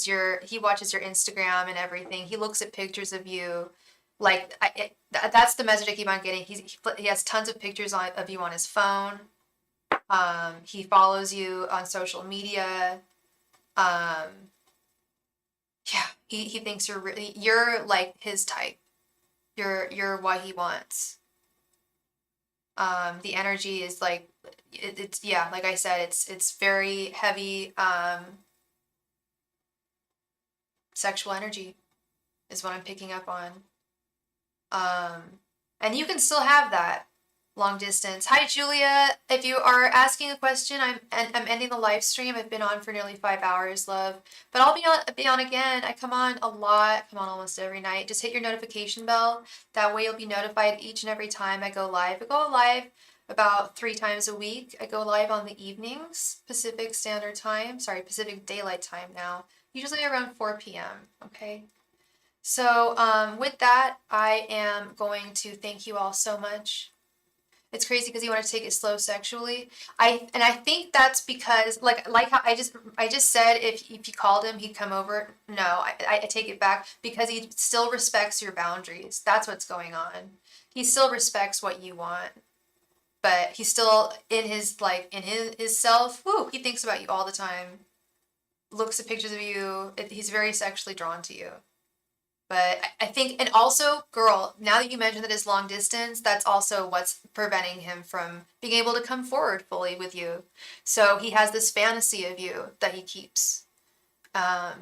your Instagram and everything. He looks at pictures of you, like that's the message I keep on getting. He has tons of pictures of you on his phone. He follows you on social media. Yeah, he thinks you're like his type. You're what he wants. The energy is like it's yeah, like I said, it's very heavy sexual energy is what I'm picking up on. And you can still have that long distance. Hi Julia, if you are asking a question, I'm ending the live stream. I've been on for nearly 5 hours, love. But I'll be on again. I come on a lot, come on almost every night. Just hit your notification bell. That way you'll be notified each and every time I go live. I go live about 3 times a week. I go live on the evenings, Pacific Standard Time. Sorry, Pacific Daylight Time now. Usually around 4 p.m. Okay. So with that, I am going to thank you all so much. It's crazy because you want to take it slow sexually. I think that's because like how I just said if you called him he'd come over. No, I take it back because he still respects your boundaries. That's what's going on. He still respects what you want. But he's still in his self. Woo, he thinks about you all the time. Looks at pictures of you. He's very sexually drawn to you. But I think, and also, girl, now that you mentioned that it's long distance, that's also what's preventing him from being able to come forward fully with you. So he has this fantasy of you that he keeps. I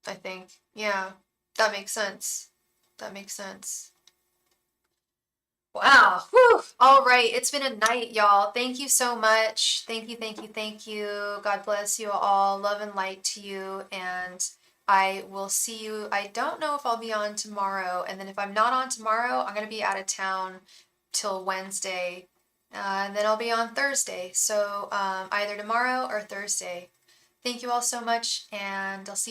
think, yeah, that makes sense. That makes sense. Wow. Whew. All right. It's been a night, y'all. Thank you so much. Thank you, thank you, thank you. God bless you all. Love and light to you. And I will see you. I don't know if I'll be on tomorrow. And then if I'm not on tomorrow, I'm going to be out of town till Wednesday. And then I'll be on Thursday. So either tomorrow or Thursday. Thank you all so much. And I'll see you.